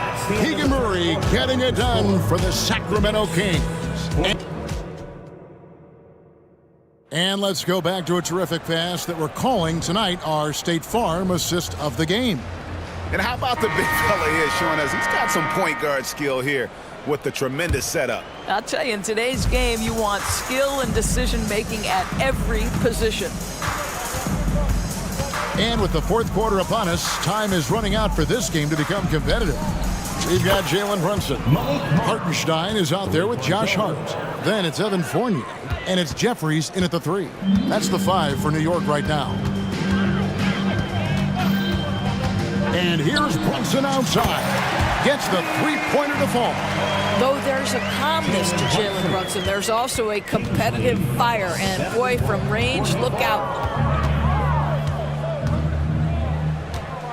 Keegan Murray getting it done for the Sacramento Kings. And let's go back to a terrific pass that we're calling tonight our State Farm assist of the game. And how about the big fella here showing us he's got some point guard skill here with the tremendous setup. I'll tell you, in today's game, you want skill and decision-making at every position. And with the fourth quarter upon us, time is running out for this game to become competitive. We've got Jalen Brunson. Hartenstein is out there with Josh Hart. Then it's Evan Fournier, and it's Jeffries in at the 3. That's the 5 for New York right now. And here's Brunson outside. Gets the 3-pointer to fall. Though there's a calmness to Jalen Brunson, there's also a competitive fire. And boy, from range, look out.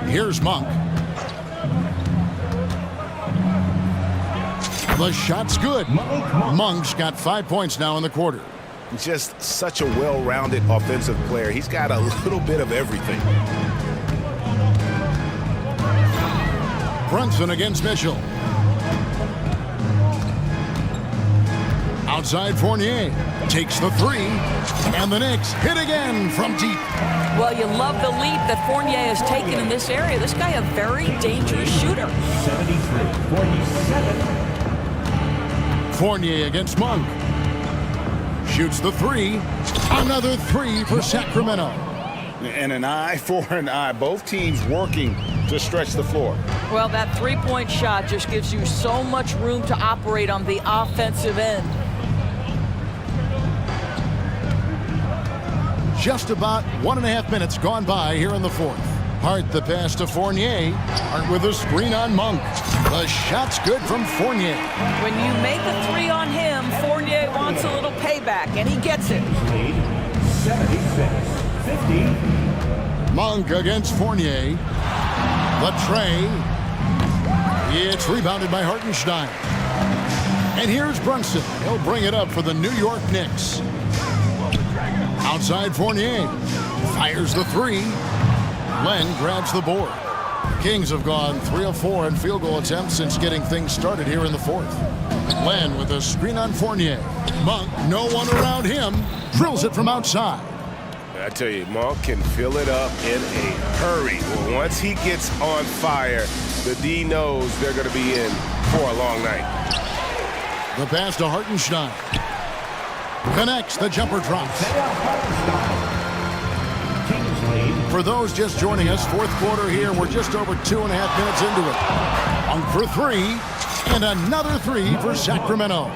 Here's Monk. The shot's good. Monk's got 5 points now in the quarter. Just such a well-rounded offensive player. He's got a little bit of everything. Brunson against Mitchell. Outside Fournier takes the 3, and the Knicks hit again from deep. Well, you love the leap that Fournier has taken in this area. This guy a very dangerous shooter. 73-47. Fournier against Monk. Shoots the 3. Another 3 for Sacramento. And an eye for an eye. Both teams working to stretch the floor. Well, that 3-point shot just gives you so much room to operate on the offensive end. Just about 1.5 minutes gone by here in the fourth. Hart the pass to Fournier. Hart with a screen on Monk. The shot's good from Fournier. When you make a 3 on him, Fournier wants a little payback, and he gets it. 76-50. Monk against Fournier. The tray. It's rebounded by Hartenstein. And here's Brunson. He'll bring it up for the New York Knicks. Outside Fournier. Fires the 3. Len grabs the board. Kings have gone 3 of 4 in field goal attempts since getting things started here in the fourth. Len with a screen on Fournier. Monk, no one around him. Drills it from outside. I tell you, Monk can fill it up in a hurry. Well, once he gets on fire, the D knows they're going to be in for a long night. The pass to Hartenstein. Connects, the jumper drops. For those just joining us, fourth quarter here, we're just over 2.5 minutes into it. Monk for 3, and another 3 for Sacramento.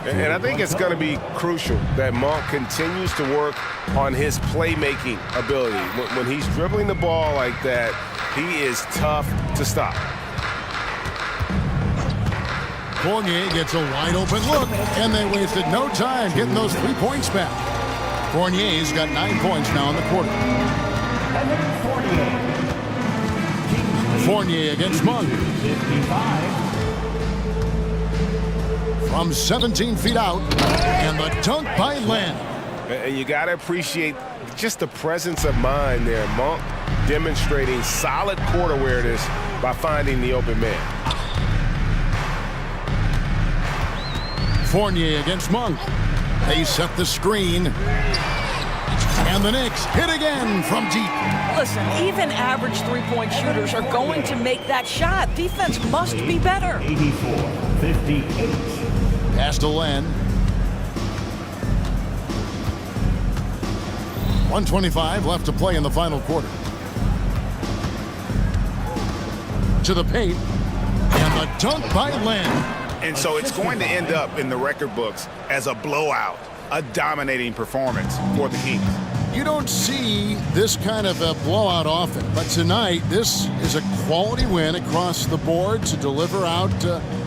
And I think it's going to be crucial that Monk continues to work on his playmaking ability. When he's dribbling the ball like that, he is tough to stop. Fournier gets a wide open look, and they wasted no time getting those 3 points back. Fournier's got 9 points now in the quarter. Fournier against Monk. from 17 feet out, and the dunk by Len. And you got to appreciate just the presence of mind there. Monk demonstrating solid court awareness by finding the open man. Fournier against Monk. They set the screen. And the Knicks hit again from deep. Listen, even average three-point shooters are going to make that shot. Defense must be better. 84-58. Pass to Len. 1:25 left to play in the final quarter. To the paint. And the dunk by Len. And so it's going to end up in the record books as a blowout, a dominating performance for the Kings. You don't see this kind of a blowout often, but tonight this is a quality win across the board to deliver out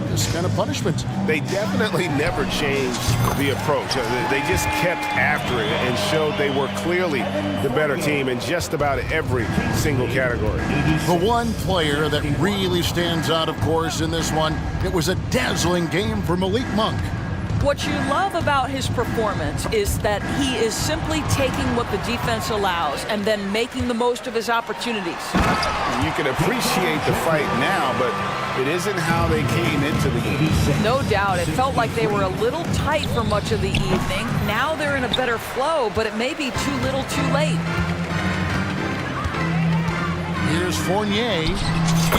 this kind of punishment. They definitely never changed the approach. They just kept after it and showed they were clearly the better team in just about every single category. The one player that really stands out, of course, in this one, it was a dazzling game for Malik Monk. What you love about his performance is that he is simply taking what the defense allows and then making the most of his opportunities. You can appreciate the fight now, but it isn't how they came into the game. No doubt. It felt like they were a little tight for much of the evening. Now they're in a better flow, but it may be too little too late. Here's Fournier.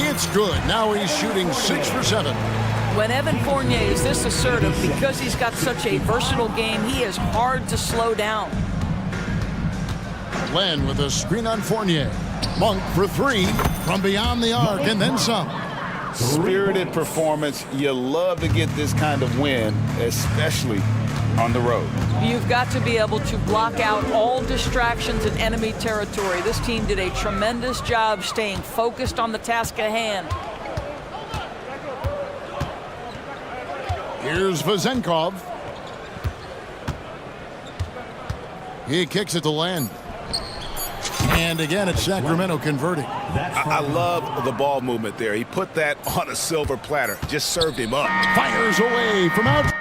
It's good. Now he's shooting 6 for 7. When Evan Fournier is this assertive, because he's got such a versatile game, he is hard to slow down. Len with a screen on Fournier. Monk for 3 from beyond the arc and then some. Spirited performance. You love to get this kind of win, especially on the road. You've got to be able to block out all distractions in enemy territory. This team did a tremendous job staying focused on the task at hand. Here's Vazenkov. He kicks it to Len. And again, it's Sacramento converting. I love the ball movement there. He put that on a silver platter. Just served him up. Fires away from out.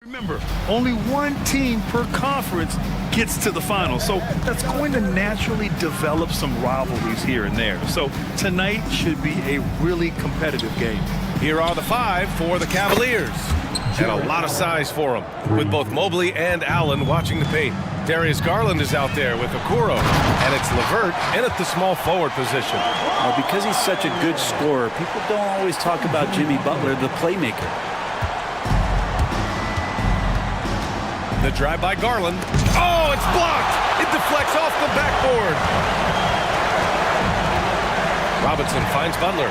Remember, only one team per conference gets to the final, so that's going to naturally develop some rivalries here and there. So tonight should be a really competitive game. Here are the 5 for the Cavaliers. And a lot of size for them, with both Mobley and Allen watching the paint. Darius Garland is out there with Okoro, and it's LeVert in at the small forward position. Well, because he's such a good scorer, people don't always talk about Jimmy Butler, the playmaker. The drive by Garland. Oh, it's blocked! It deflects off the backboard. Robinson finds Butler.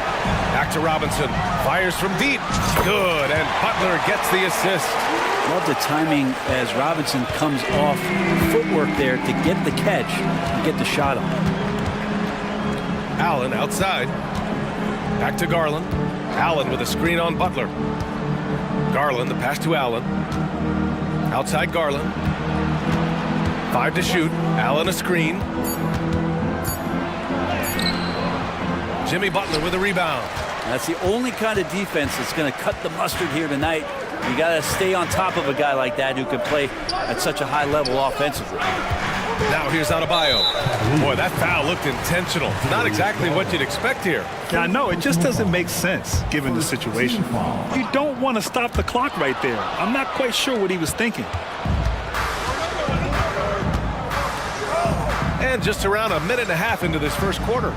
Back to Robinson. Fires from deep. Good, and Butler gets the assist. Love the timing as Robinson comes off footwork there to get the catch and get the shot on. Allen outside. Back to Garland. Allen with a screen on Butler. Garland, the pass to Allen. Outside Garland. 5 to shoot. Allen a screen. Jimmy Butler with a rebound. That's the only kind of defense that's going to cut the mustard here tonight. You got to stay on top of a guy like that who can play at such a high level offensively. Now here's Adebayo. Boy, that foul looked intentional. Not exactly what you'd expect here. Yeah, I know. It just doesn't make sense given the situation. You don't want to stop the clock right there. I'm not quite sure what he was thinking. And just around a minute and a half into this first quarter.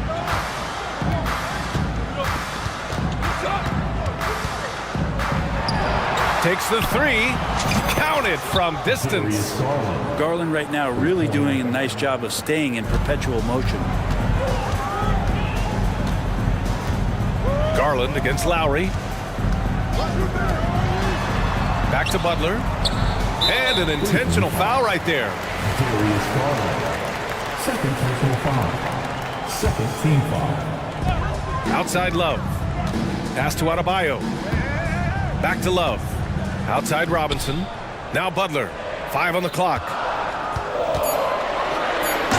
Takes the 3, counted from distance. Garland right now really doing a nice job of staying in perpetual motion. Garland against Lowry. Back to Butler. And an intentional foul right there. Second personal foul. Second team foul. Outside Love. Pass to Adebayo. Back to Love. Outside Robinson. Now Butler. 5 on the clock.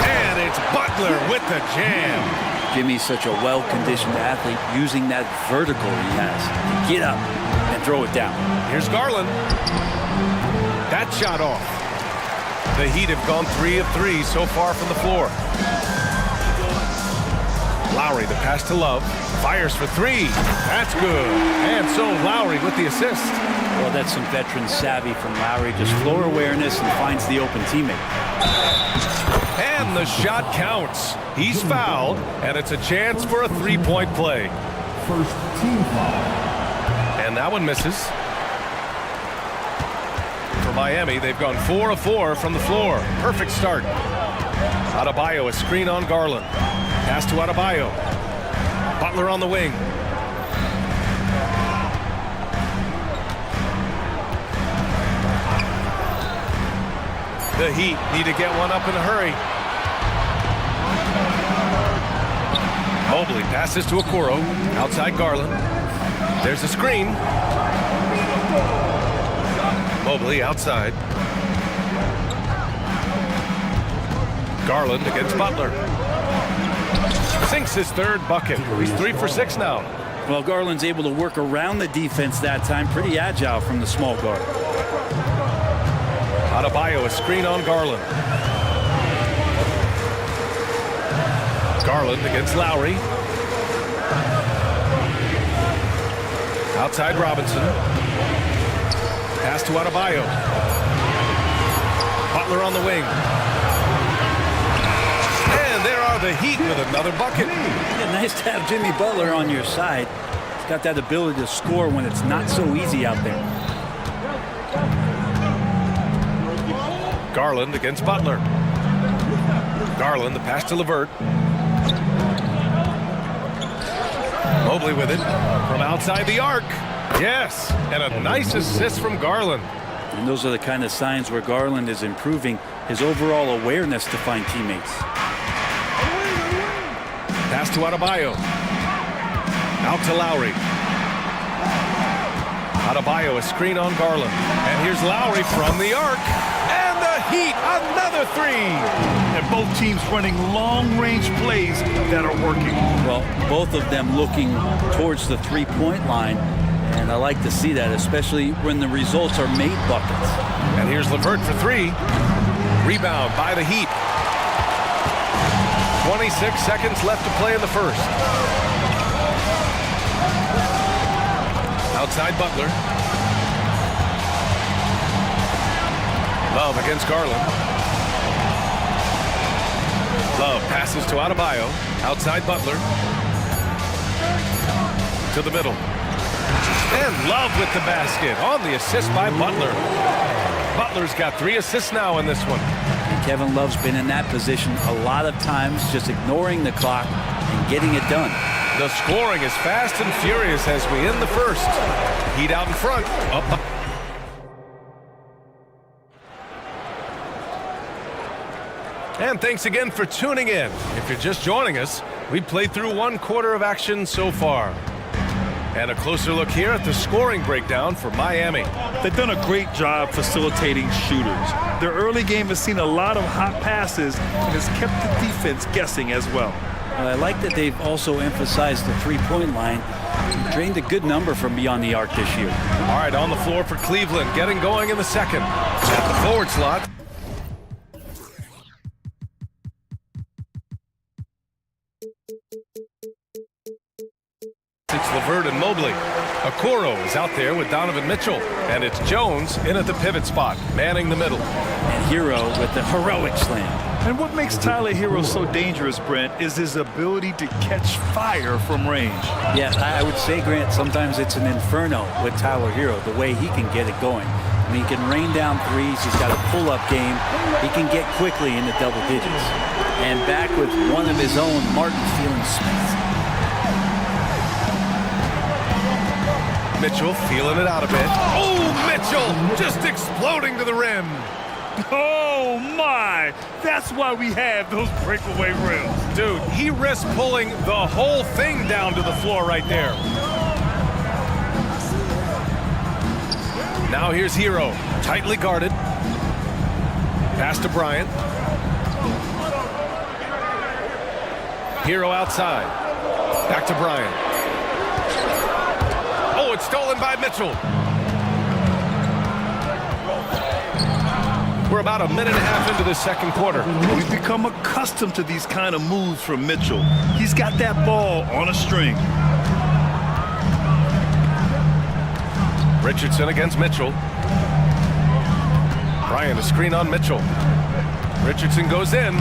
And it's Butler with the jam. Jimmy's such a well-conditioned athlete, using that vertical he has to get up and throw it down. Here's Garland. That shot off. The Heat have gone 3 of 3 so far from the floor. Lowry, the pass to Love. Fires for 3. That's good. And so Lowry with the assist. Well, that's some veteran savvy from Lowry. Just floor awareness and finds the open teammate. And the shot counts. He's fouled, and it's a chance for a 3-point play. First team foul. And that one misses. For Miami, they've gone 4 of 4 from the floor. Perfect start. Adebayo, a screen on Garland. Pass to Adebayo. Butler on the wing. The Heat need to get one up in a hurry. Mobley passes to Okoro. Outside Garland. There's a screen. Mobley outside. Garland against Butler. Sinks his 3rd bucket. He's 3 for 6 now. Well, Garland's able to work around the defense that time. Pretty agile from the small guard. Adebayo, a screen on Garland. Garland against Lowry. Outside Robinson. Pass to Adebayo. Butler on the wing. And there are the Heat with another bucket. Yeah, nice to have Jimmy Butler on your side. He's got that ability to score when it's not so easy out there. Garland against Butler. Garland, the pass to LeVert. Mobley with it from outside the arc. Yes, and a nice assist from Garland. And those are the kind of signs where Garland is improving his overall awareness to find teammates. Pass to Adebayo. Out to Lowry. Adebayo, a screen on Garland. And here's Lowry from the arc. And the Heat, another 3. And both teams running long-range plays that are working. Well, both of them looking towards the 3-point line. And I like to see that, especially when the results are made buckets. And here's LeVert for three. Rebound by the Heat. 26 seconds left to play in the first. Outside Butler. Love against Garland. Love passes to Adebayo. Outside Butler. To the middle. And Love with the basket on the assist by Butler. Butler's got 3 assists now in this one. And Kevin Love's been in that position a lot of times, just ignoring the clock and getting it done. The scoring is fast and furious as we end the first. Heat out in front. Up. And thanks again for tuning in. If you're just joining us, we played through 1 quarter of action so far. And a closer look here at the scoring breakdown for Miami. They've done a great job facilitating shooters. Their early game has seen a lot of hot passes and has kept the defense guessing as well. I like that they've also emphasized the three-point line. Drained a good number from beyond the arc this year. All right, on the floor for Cleveland, getting going in the second. At the forward slot. It's LeVert and Mobley. Okoro is out there with Donovan Mitchell. And it's Jones in at the pivot spot, manning the middle. And Hero with the heroic slam. And what makes Tyler Hero so dangerous, Brent, is his ability to catch fire from range. Yeah, I would say, Grant, sometimes it's an inferno with Tyler Hero, the way he can get it going. I mean, he can rain down threes. He's got a pull-up game. He can get quickly into double digits. And back with one of his own, Martin Feeling-Smith. Mitchell feeling it out a bit. Oh, Mitchell just exploding to the rim. Oh, my! That's why we have those breakaway rims. Dude, he risked pulling the whole thing down to the floor right there. Now here's Hero, tightly guarded. Pass to Bryant. Hero outside. Back to Bryant. Oh, it's stolen by Mitchell. We're about a minute and a half into the second quarter. We've become accustomed to these kind of moves from Mitchell. He's got that ball on a string. Richardson against Mitchell. Bryant, a screen on Mitchell. Richardson goes in.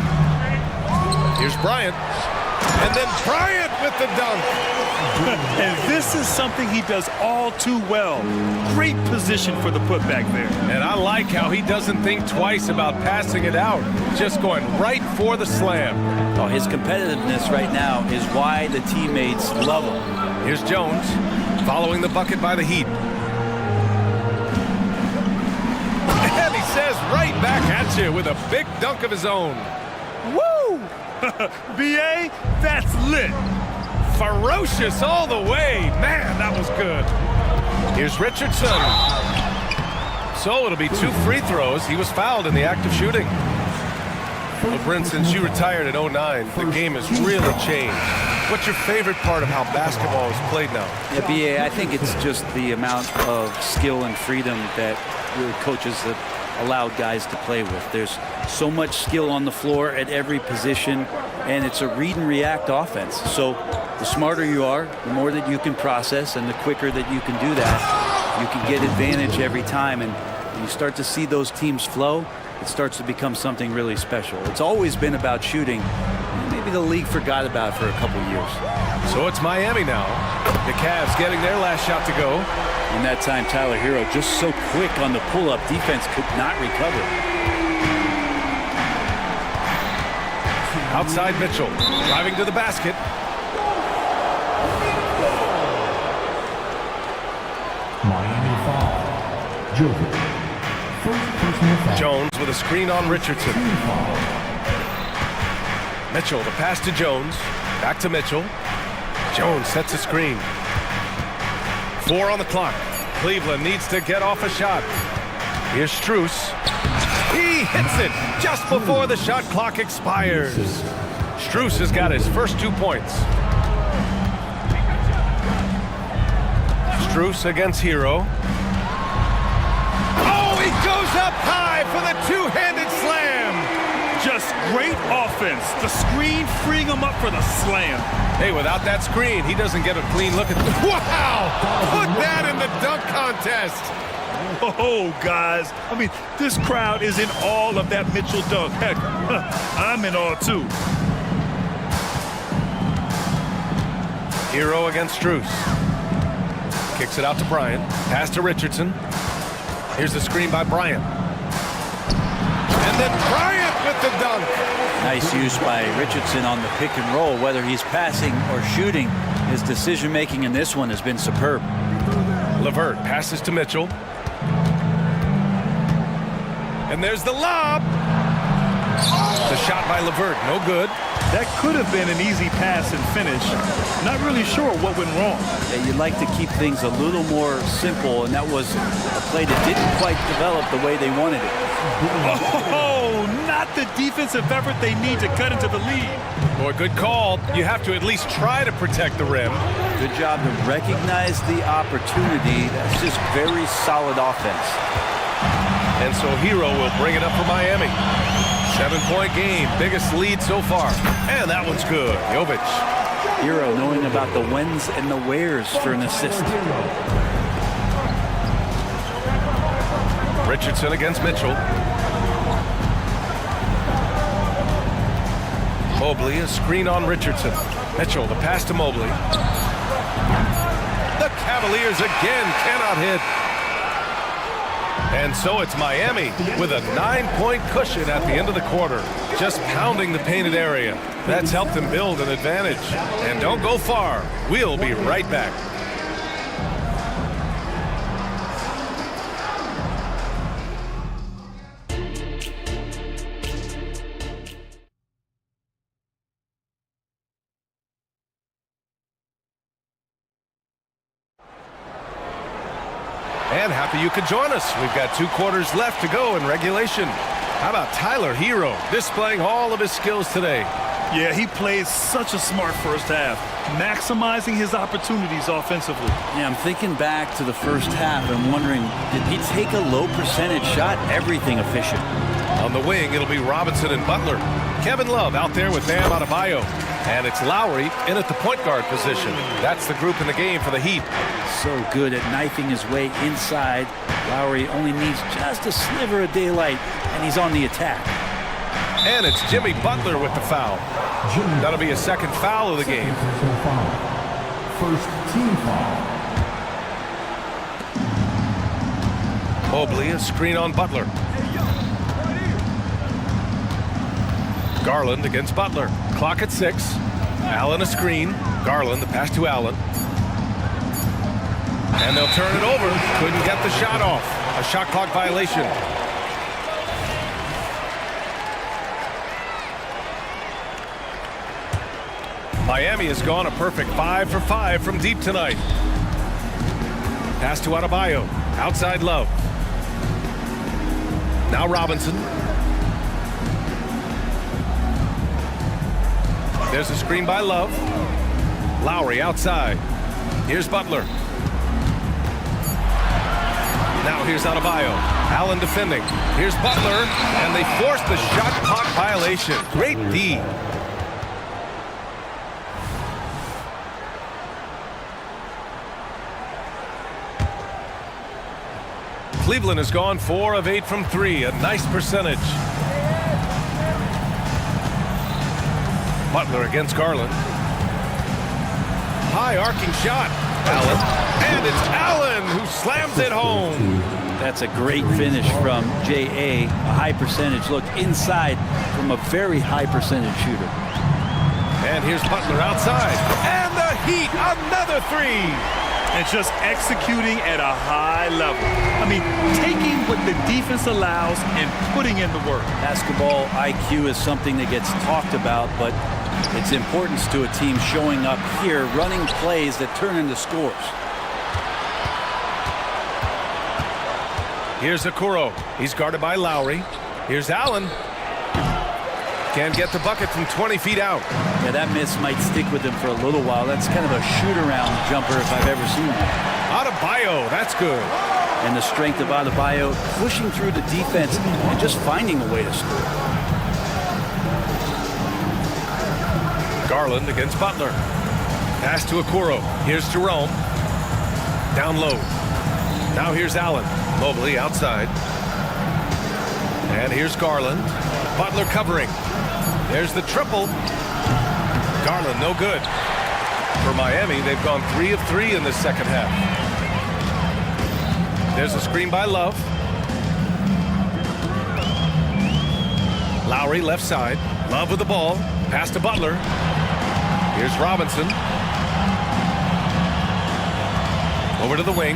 Here's Bryant. And then Bryant with the dunk. And this is something he does all too well. Great position for the putback there. And I like how he doesn't think twice about passing it out. Just going right for the slam. Oh, his competitiveness right now is why the teammates love him. Here's Jones following the bucket by the Heat. And he says right back at you with a big dunk of his own. Woo! B.A., that's lit. Ferocious all the way. Man, that was good. Here's Richardson. So it'll be 2 free throws. He was fouled in the act of shooting. Well, Brent, since you retired at 09, the game has really changed. What's your favorite part of how basketball is played now? Yeah, B.A., I think it's just the amount of skill and freedom that really coaches have allowed guys to play with. There's so much skill on the floor at every position, and it's a read and react offense. So the smarter you are, the more that you can process, and the quicker that you can do that, you can get advantage every time. And when you start to see those teams flow, it starts to become something really special. It's always been about shooting. Maybe the league forgot about it for a couple years. So it's Miami now. The Cavs getting their last shot to go. In that time, Tyler Hero just so quick on the pull-up. Defense could not recover. Outside Mitchell, driving to the basket. Miami foul. Joker. First personal foul. Jones with a screen on Richardson. Mitchell, the pass to Jones. Back to Mitchell. Jones sets a screen. 4 on the clock. Cleveland needs to get off a shot. Here's Strus. He hits it just before the shot clock expires. Strus has got his first 2 points. Strus against Hero. Oh, he goes up high for the two-handed slam. Just great offense. The screen freeing him up for the slam. Hey, without that screen, he doesn't get a clean look at the... Wow! Put that in the dunk contest. Oh, guys. I mean, this crowd is in awe of that Mitchell dunk. Heck, I'm in awe, too. Hero against Strus. Kicks it out to Bryant. Pass to Richardson. Here's the screen by Bryant. And then Bryant with the dunk. Nice use by Richardson on the pick and roll. Whether he's passing or shooting, his decision-making in this one has been superb. LeVert passes to Mitchell. And there's the lob. The shot by LeVert, no good. That could have been an easy pass and finish. Not really sure what went wrong. Yeah, you'd like to keep things a little more simple, and that was a play that didn't quite develop the way they wanted it. Oh, not the defensive effort they need to cut into the lead. Boy, good call. You have to at least try to protect the rim. Good job to recognize the opportunity. That's just very solid offense. And so Hero will bring it up for Miami. 7-point game, biggest lead so far. And that one's good. Jovic. Hero knowing about the whens and the wheres for an assist. Richardson against Mitchell. Mobley, a screen on Richardson. Mitchell, the pass to Mobley. The Cavaliers again cannot hit. And so it's Miami with a 9-point cushion at the end of the quarter. Just pounding the painted area. That's helped them build an advantage. And don't go far. We'll be right back. And happy you could join us. We've got 2 quarters left to go in regulation. How about Tyler Hero displaying all of his skills today? Yeah, he played such a smart first half, maximizing his opportunities offensively. Yeah, I'm thinking back to the first half and wondering, did he take a low percentage shot? Everything efficient. On the wing, it'll be Robinson and Butler. Kevin Love out there with Bam Adebayo. And it's Lowry in at the point guard position. That's the group in the game for the Heat. So good at knifing his way inside. Lowry only needs just a sliver of daylight, and he's on the attack. And it's Jimmy Butler with the foul. That'll be a second foul of the game. First team foul. Mobley, a screen on Butler. Garland against Butler. Clock at 6. Allen a screen. Garland, the pass to Allen. And they'll turn it over. Couldn't get the shot off. A shot clock violation. Miami has gone a perfect 5 for 5 from deep tonight. Pass to Adebayo. Outside Love. Now Robinson. There's a screen by Love. Lowry outside. Here's Butler. Now here's Adebayo. Allen defending. Here's Butler. And they force the shot clock violation. Great D. Cleveland has gone 4 of 8 from 3. A nice percentage. Butler against Garland. High arcing shot. Allen. And it's Allen who slams it home. That's a great finish from J.A. A high percentage look inside from a very high percentage shooter. And here's Butler outside. And the Heat, another 3. And just executing at a high level. I mean, taking what the defense allows and putting in the work. Basketball IQ is something that gets talked about, but its importance to a team showing up here, running plays that turn into scores. Here's Okoro. He's guarded by Lowry. Here's Allen. Can't get the bucket from 20 feet out. Yeah, that miss might stick with him for a little while. That's kind of a shoot-around jumper if I've ever seen one. That's good. And the strength of Adebayo pushing through the defense and just finding a way to score. Garland against Butler. Pass to Okoro. Here's Jerome. Down low. Now here's Allen. Mobley outside. And here's Garland. Butler covering. There's the triple. Garland no good. For Miami, they've gone 3 of 3 in the second half. There's a screen by Love. Lowry left side. Love with the ball. Pass to Butler. Here's Robinson. Over to the wing.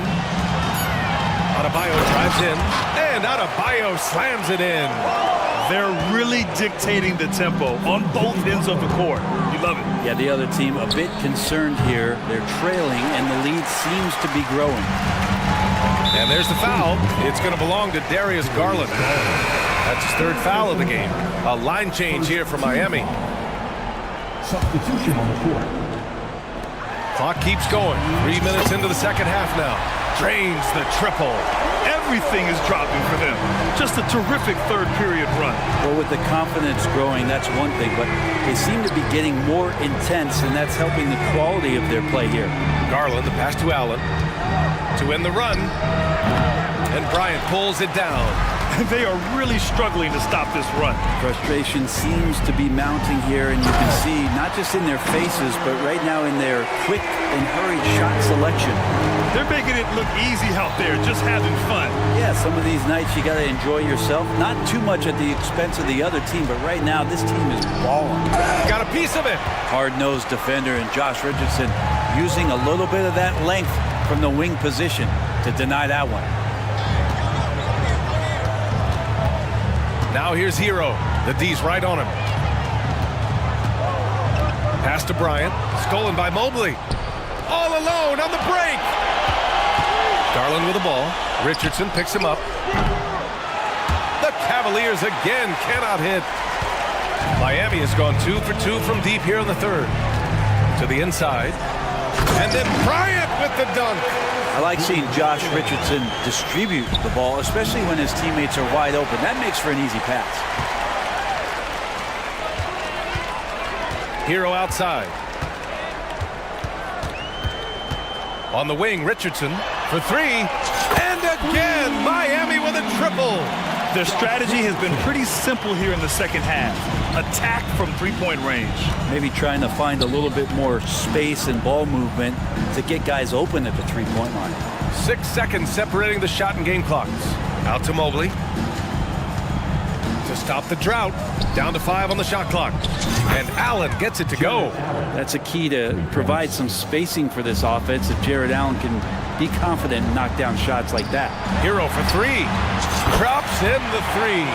Adebayo drives in. And Adebayo slams it in. They're really dictating the tempo on both ends of the court. You love it. Yeah, the other team a bit concerned here. They're trailing, and the lead seems to be growing. And there's the foul. It's going to belong to Darius Garland. That's his third foul of the game. A line change here for Miami. Substitution on the court. Clock keeps going. 3 minutes into the second half now. Drains the triple. Everything is dropping for them. Just a terrific third period run. Well, with the confidence growing, that's one thing, but they seem to be getting more intense, and that's helping the quality of their play here. Garland, the pass to Allen to end the run. And Bryant pulls it down. They are really struggling to stop this run. Frustration seems to be mounting here, and you can see not just in their faces, but right now in their quick and hurried shot selection. They're making it look easy out there, just having fun. Yeah, some of these nights you got to enjoy yourself. Not too much at the expense of the other team, but right now this team is balling. Got a piece of it. Hard-nosed defender and Josh Richardson using a little bit of that length from the wing position to deny that one. Now here's Hero. The D's right on him. Pass to Bryant. Stolen by Mobley. All alone on the break. Garland with the ball. Richardson picks him up. The Cavaliers again cannot hit. Miami has gone 2 for 2 from deep here in the third. To the inside. And then Bryant with the dunk. I like seeing Josh Richardson distribute the ball, especially when his teammates are wide open. That makes for an easy pass. Hero outside. On the wing, Richardson for 3. And again, Miami with a triple. Their strategy has been pretty simple here in the second half. Attack from three-point range. Maybe trying to find a little bit more space and ball movement to get guys open at the three-point line. 6 seconds separating the shot and game clocks. Out to Mobley. To stop the drought. Down to 5 on the shot clock. And Allen gets it to go. That's a key to provide some spacing for this offense if Jared Allen can be confident and knock down shots like that. Hero for 3. Drops in the 3.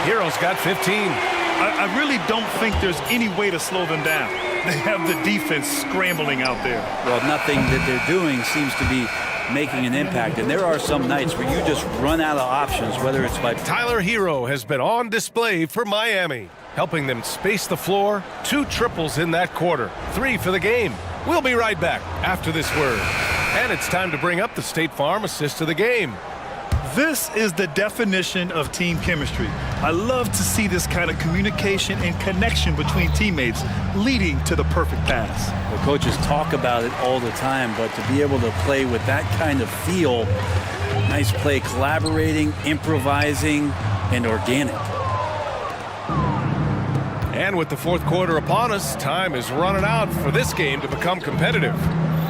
Hero's got 15. I really don't think there's any way to slow them down. They have the defense scrambling out there. Well, nothing that they're doing seems to be making an impact, and there are some nights where you just run out of options, whether it's by... Tyler Hero has been on display for Miami, helping them space the floor. 2 triples in that quarter, 3 for the game. We'll be right back after this word. And it's time to bring up the State Farm assist of the game. This is the definition of team chemistry. I love to see this kind of communication and connection between teammates leading to the perfect pass. The coaches talk about it all the time, but to be able to play with that kind of feel, nice play, collaborating, improvising, and organic. And with the fourth quarter upon us, time is running out for this game to become competitive.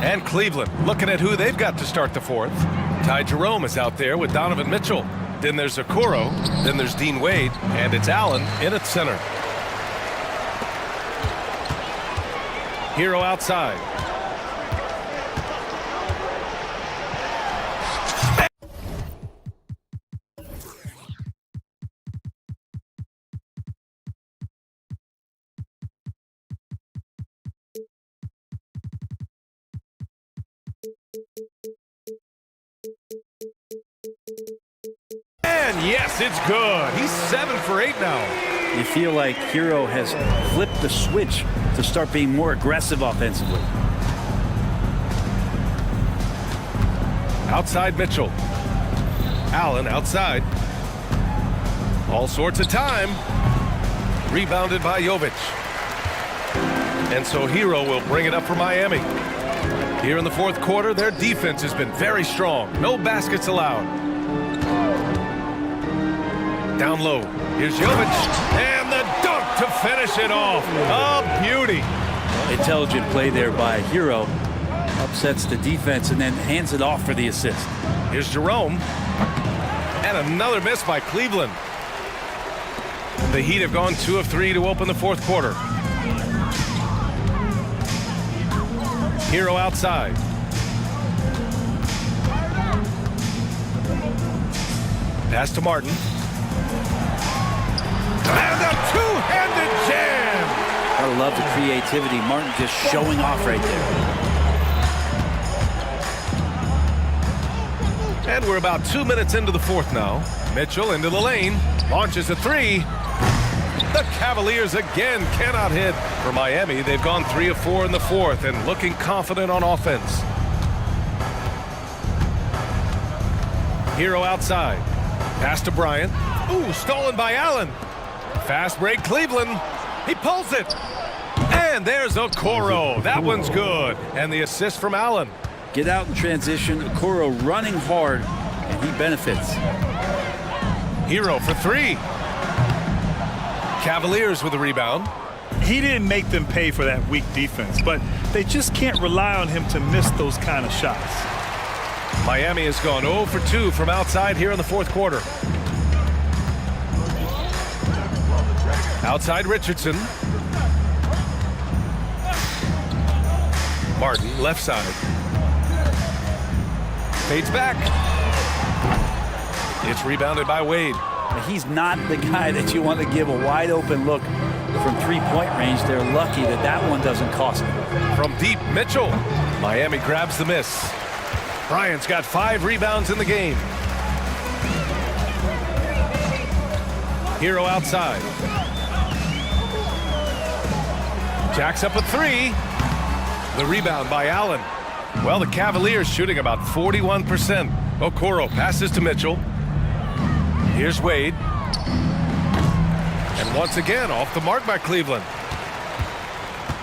And Cleveland looking at who they've got to start the fourth. Ty Jerome is out there with Donovan Mitchell. Then there's Okoro. Then there's Dean Wade. And it's Allen in at center. Hero outside. And yes, it's good. He's 7 for 8 now. You feel like Hero has flipped the switch to start being more aggressive offensively. Outside Mitchell. Allen outside. All sorts of time. Rebounded by Jovic. And so Hero will bring it up for Miami. Here in the fourth quarter, their defense has been very strong. No baskets allowed. Down low. Here's Jovic. And the dunk to finish it off. A beauty. Intelligent play there by Hero. Upsets the defense and then hands it off for the assist. Here's Jerome. And another miss by Cleveland. The Heat have gone 2 of 3 to open the fourth quarter. Hero outside. Pass to Martin. And a two-handed jam! I love the creativity. Martin just showing off right there. And we're about 2 minutes into the fourth now. Mitchell into the lane. Launches a three. The Cavaliers again cannot hit. For Miami, they've gone 3 of 4 in the fourth and looking confident on offense. Hero outside. Pass to Bryant. Ooh, stolen by Allen. Fast break Cleveland. He pulls it. And there's Okoro. That one's good. And the assist from Allen. Get out in transition. Okoro running hard, and he benefits. Hero for three. Cavaliers with a rebound. He didn't make them pay for that weak defense, but they just can't rely on him to miss those kind of shots. Miami has gone 0 for 2 from outside here in the fourth quarter. Outside Richardson. Martin, left side. Fades back. It's rebounded by Wade. He's not the guy that you want to give a wide open look from three-point range. They're lucky that that one doesn't cost them. From deep, Mitchell. Miami grabs the miss. Bryant's got 5 rebounds in the game. Hero outside. Jacks up a three. The rebound by Allen. Well, the Cavaliers shooting about 41%. Okoro passes to Mitchell. Here's Wade. And once again, off the mark by Cleveland.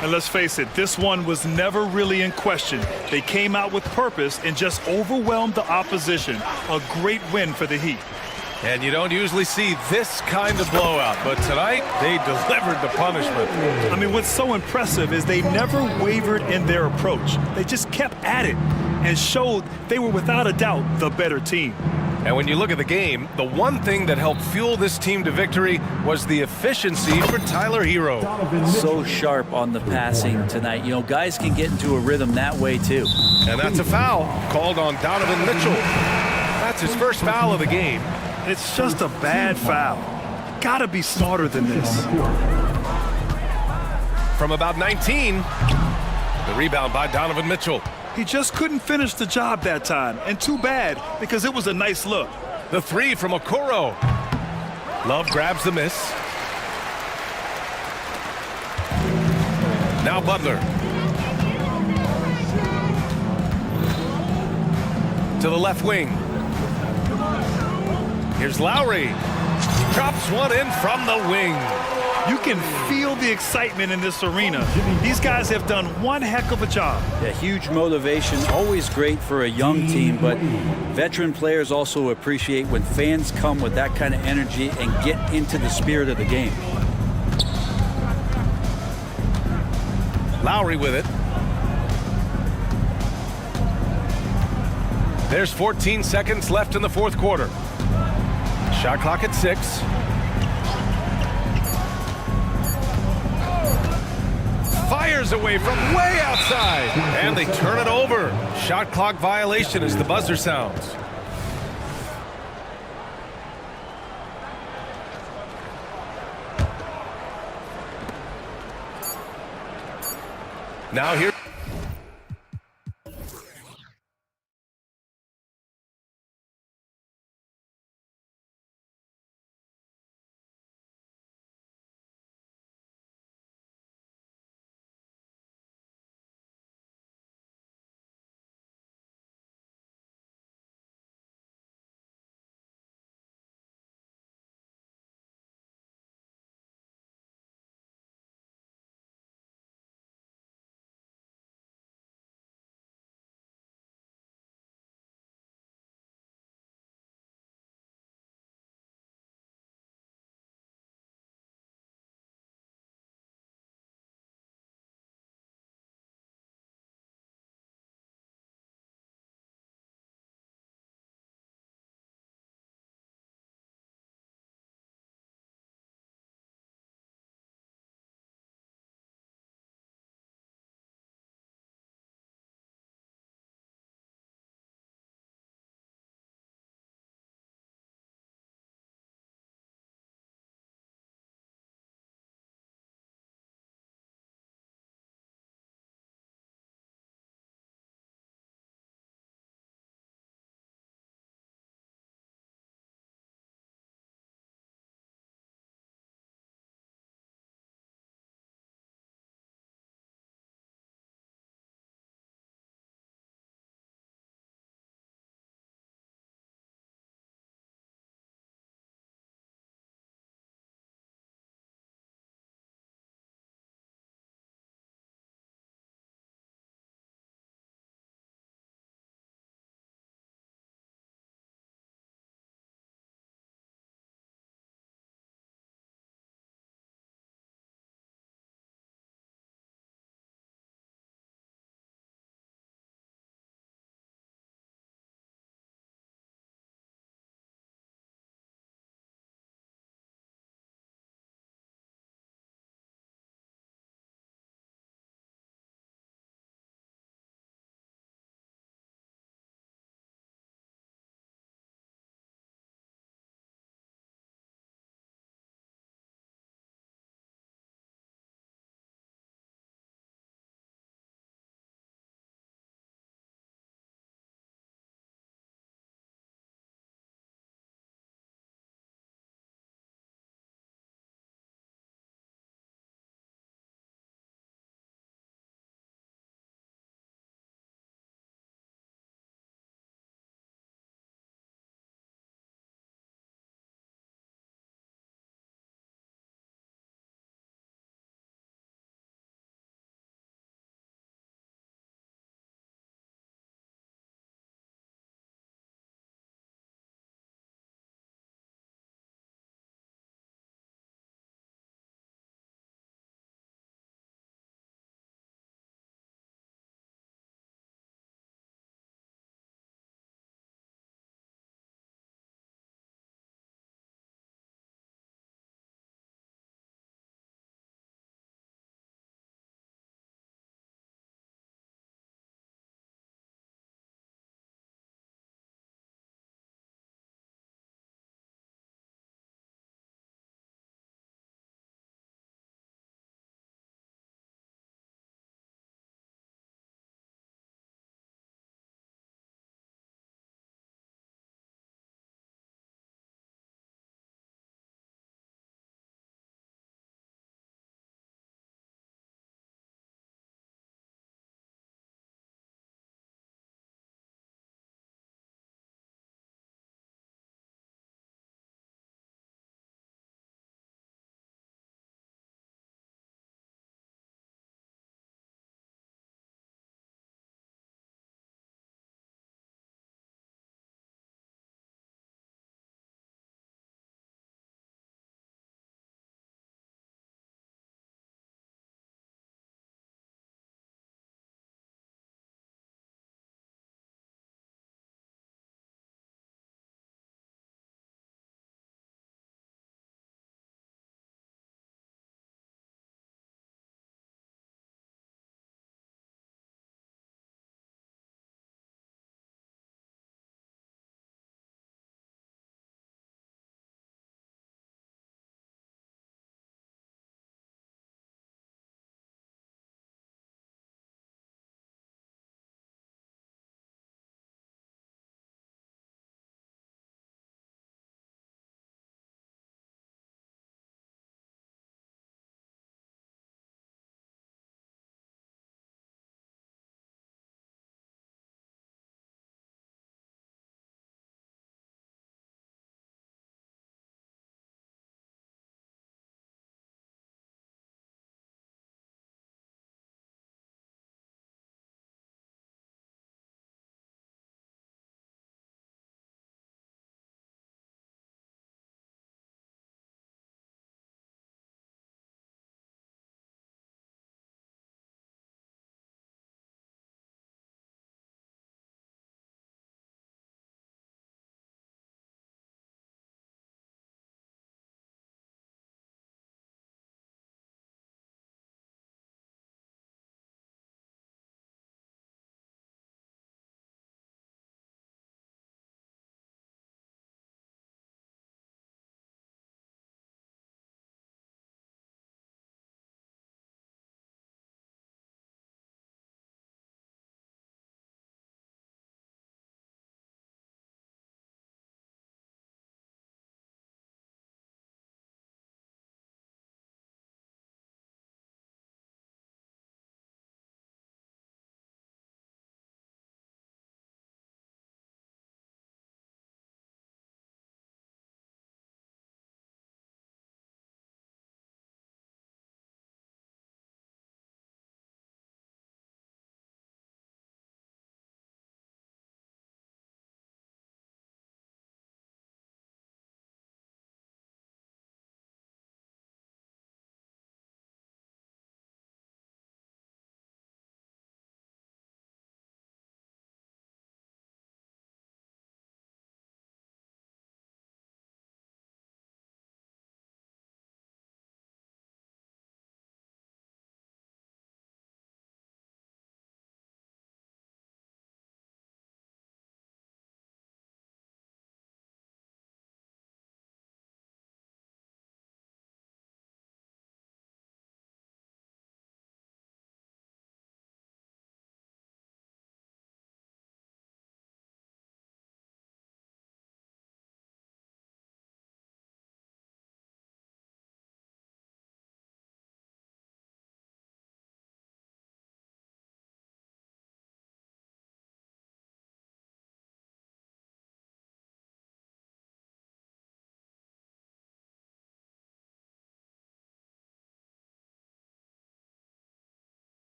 And let's face it, this one was never really in question. They came out with purpose and just overwhelmed the opposition. A great win for the Heat. And you don't usually see this kind of blowout, but tonight they delivered the punishment. I mean, what's so impressive is they never wavered in their approach. They just kept at it and showed they were without a doubt the better team. And when you look at the game, the one thing that helped fuel this team to victory was the efficiency for Tyler Hero. So sharp on the passing tonight. You know, guys can get into a rhythm that way too. And that's a foul called on Donovan Mitchell. That's his first foul of the game. It's just a bad foul. Gotta be smarter than this. From about 19, the rebound by Donovan Mitchell. He just couldn't finish the job that time, and too bad, because it was a nice look. The three from Okoro. Love grabs the miss. Now Butler. To the left wing. Here's Lowry. Drops one in from the wing. You can feel the excitement in this arena. These guys have done one heck of a job. Yeah, huge motivation, always great for a young team, but veteran players also appreciate when fans come with that kind of energy and get into the spirit of the game. Lowry with it. There's 14 seconds left in the fourth quarter. Shot clock at 6. Fires away from way outside. And they turn it over. Shot clock violation as the buzzer sounds. Now here.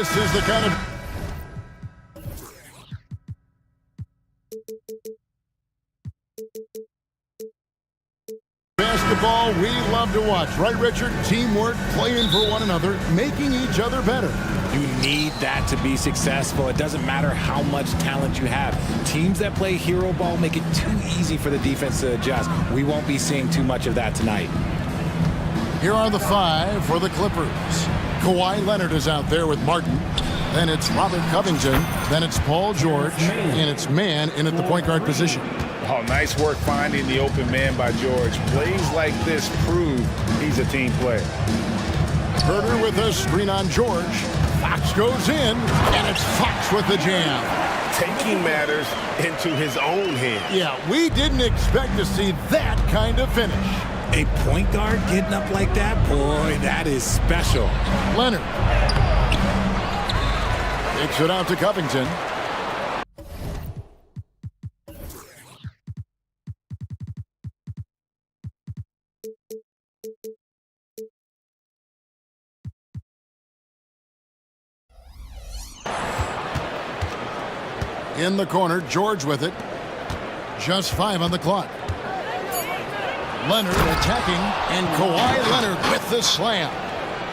This is the kind of basketball we love to watch. Right, Richard? Teamwork, playing for one another, making each other better. You need that to be successful. It doesn't matter how much talent you have. Teams that play hero ball make it too easy for the defense to adjust. We won't be seeing too much of that tonight. Here are the five for the Clippers. Kawhi Leonard is out there with Martin. Then it's Robert Covington. Then it's Paul George. And it's man in at the point guard position. Oh, nice work finding the open man by George. Plays like this prove he's a team player. Herder with a screen on George. Fox goes in, and it's Fox with the jam. Taking matters into his own hands. Yeah, we didn't expect to see that kind of finish. A point guard getting up like that, boy, that is special. Leonard takes it out to Covington. In the corner, George with it. Just 5 on the clock. Leonard attacking, and Kawhi Leonard with the slam.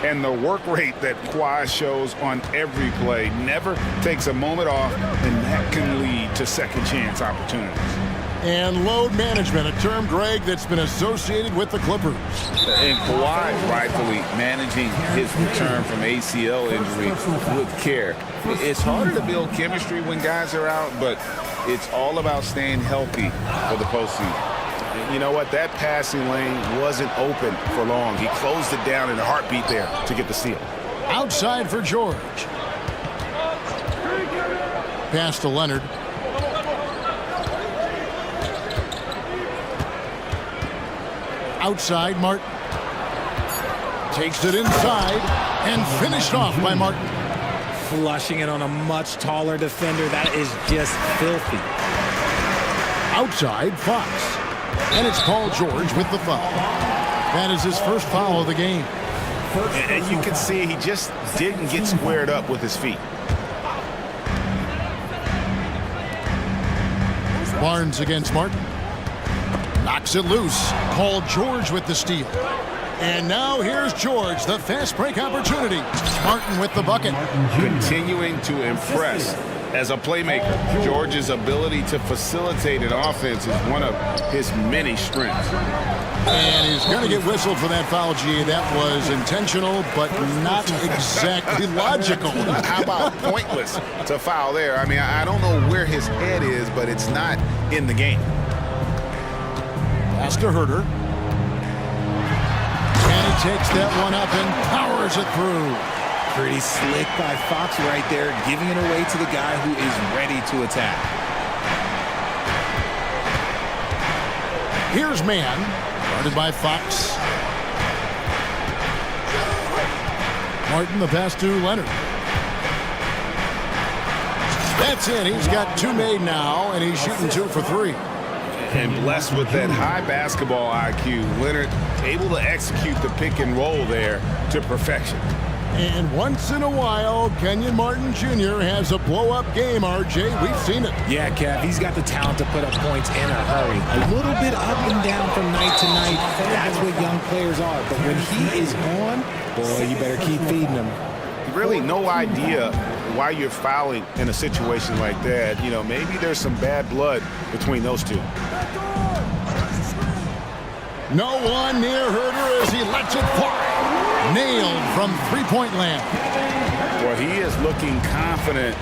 And the work rate that Kawhi shows on every play never takes a moment off, and that can lead to second chance opportunities. And load management, a term, Greg, that's been associated with the Clippers. And Kawhi rightfully managing his return from ACL injury with care. It's harder to build chemistry when guys are out, but it's all about staying healthy for the postseason. You know what? That passing lane wasn't open for long. He closed it down in a heartbeat there to get the steal. Outside for George. Pass to Leonard. Outside, Martin. Takes it inside and finished off by Martin. Flushing it on a much taller defender. That is just filthy. Outside, Fox. And it's Paul George with the foul. That is his first foul of the game. And you can see he just didn't get squared up with his feet. Barnes against Martin. Knocks it loose. Paul George with the steal. And now here's George, the fast break opportunity. Martin with the bucket. Continuing to impress as a playmaker. George's ability to facilitate an offense is one of his many strengths. And he's going to get whistled for that foul, G. That was intentional, but not exactly logical. How about pointless to foul there? I mean, I don't know where his head is, but it's not in the game. Pass to Herder. And he takes that one up and powers it through. Pretty slick by Fox right there, giving it away to the guy who is ready to attack. Here's man, guarded by Fox. Martin, the pass to Leonard. That's it. He's got 2 made now, and he's shooting 2 for 3. And blessed with that high basketball IQ, Leonard able to execute the pick and roll there to perfection. And once in a while, Kenyon Martin Jr. has a blow-up game, RJ. We've seen it. Yeah, Kev, he's got the talent to put up points in a hurry. A little bit up and down from night to night. That's what young players are. But when he is on, boy, you better keep feeding him. Really no idea why you're fouling in a situation like that. You know, maybe there's some bad blood between those two. No one near Herder as he lets it fly. Nailed from three-point land. Well, he is looking confident.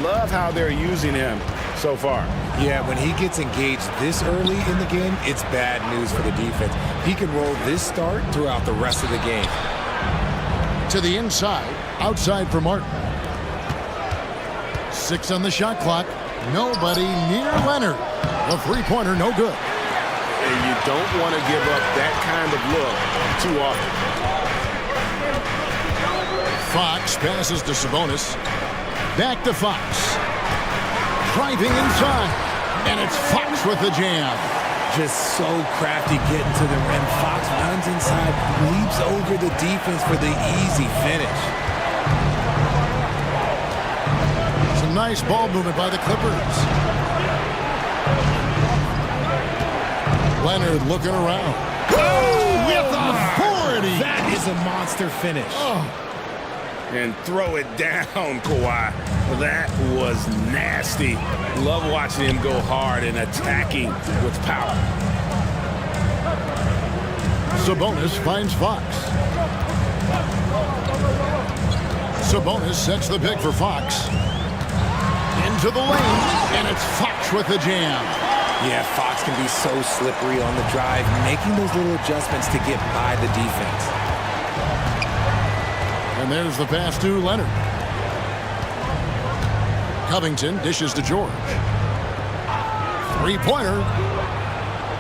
Love how they're using him so far. Yeah, when he gets engaged this early in the game, it's bad news for the defense. He can roll this start throughout the rest of the game. To the inside, outside for Martin. 6 on the shot clock. Nobody near Leonard. The three-pointer, no good. And you don't want to give up that kind of look too often. Fox passes to Sabonis. Back to Fox. Driving inside. And it's Fox with the jam. Just so crafty getting to the rim. Fox runs inside, leaps over the defense for the easy finish. Some nice ball movement by the Clippers. Leonard looking around. Oh, with authority. That is a monster finish. Oh. And throw it down, Kawhi. That was nasty. Love watching him go hard and attacking with power. Sabonis finds Fox. Sabonis sets the pick for Fox. Into the lane, and it's Fox with the jam. Yeah, Fox can be so slippery on the drive, making those little adjustments to get by the defense. And there's the pass to Leonard. Covington dishes to George. Three-pointer.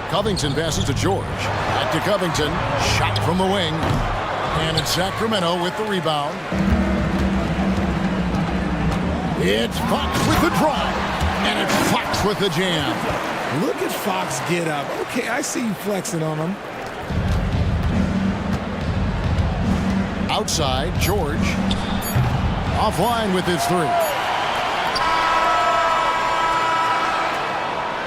Covington passes to George. Back to Covington. Shot from the wing. And it's Sacramento with the rebound. It's Fox with the drive. And it's Fox with the jam. Look at Fox get up. Okay, I see you flexing on him. Outside, George. Offline with his three.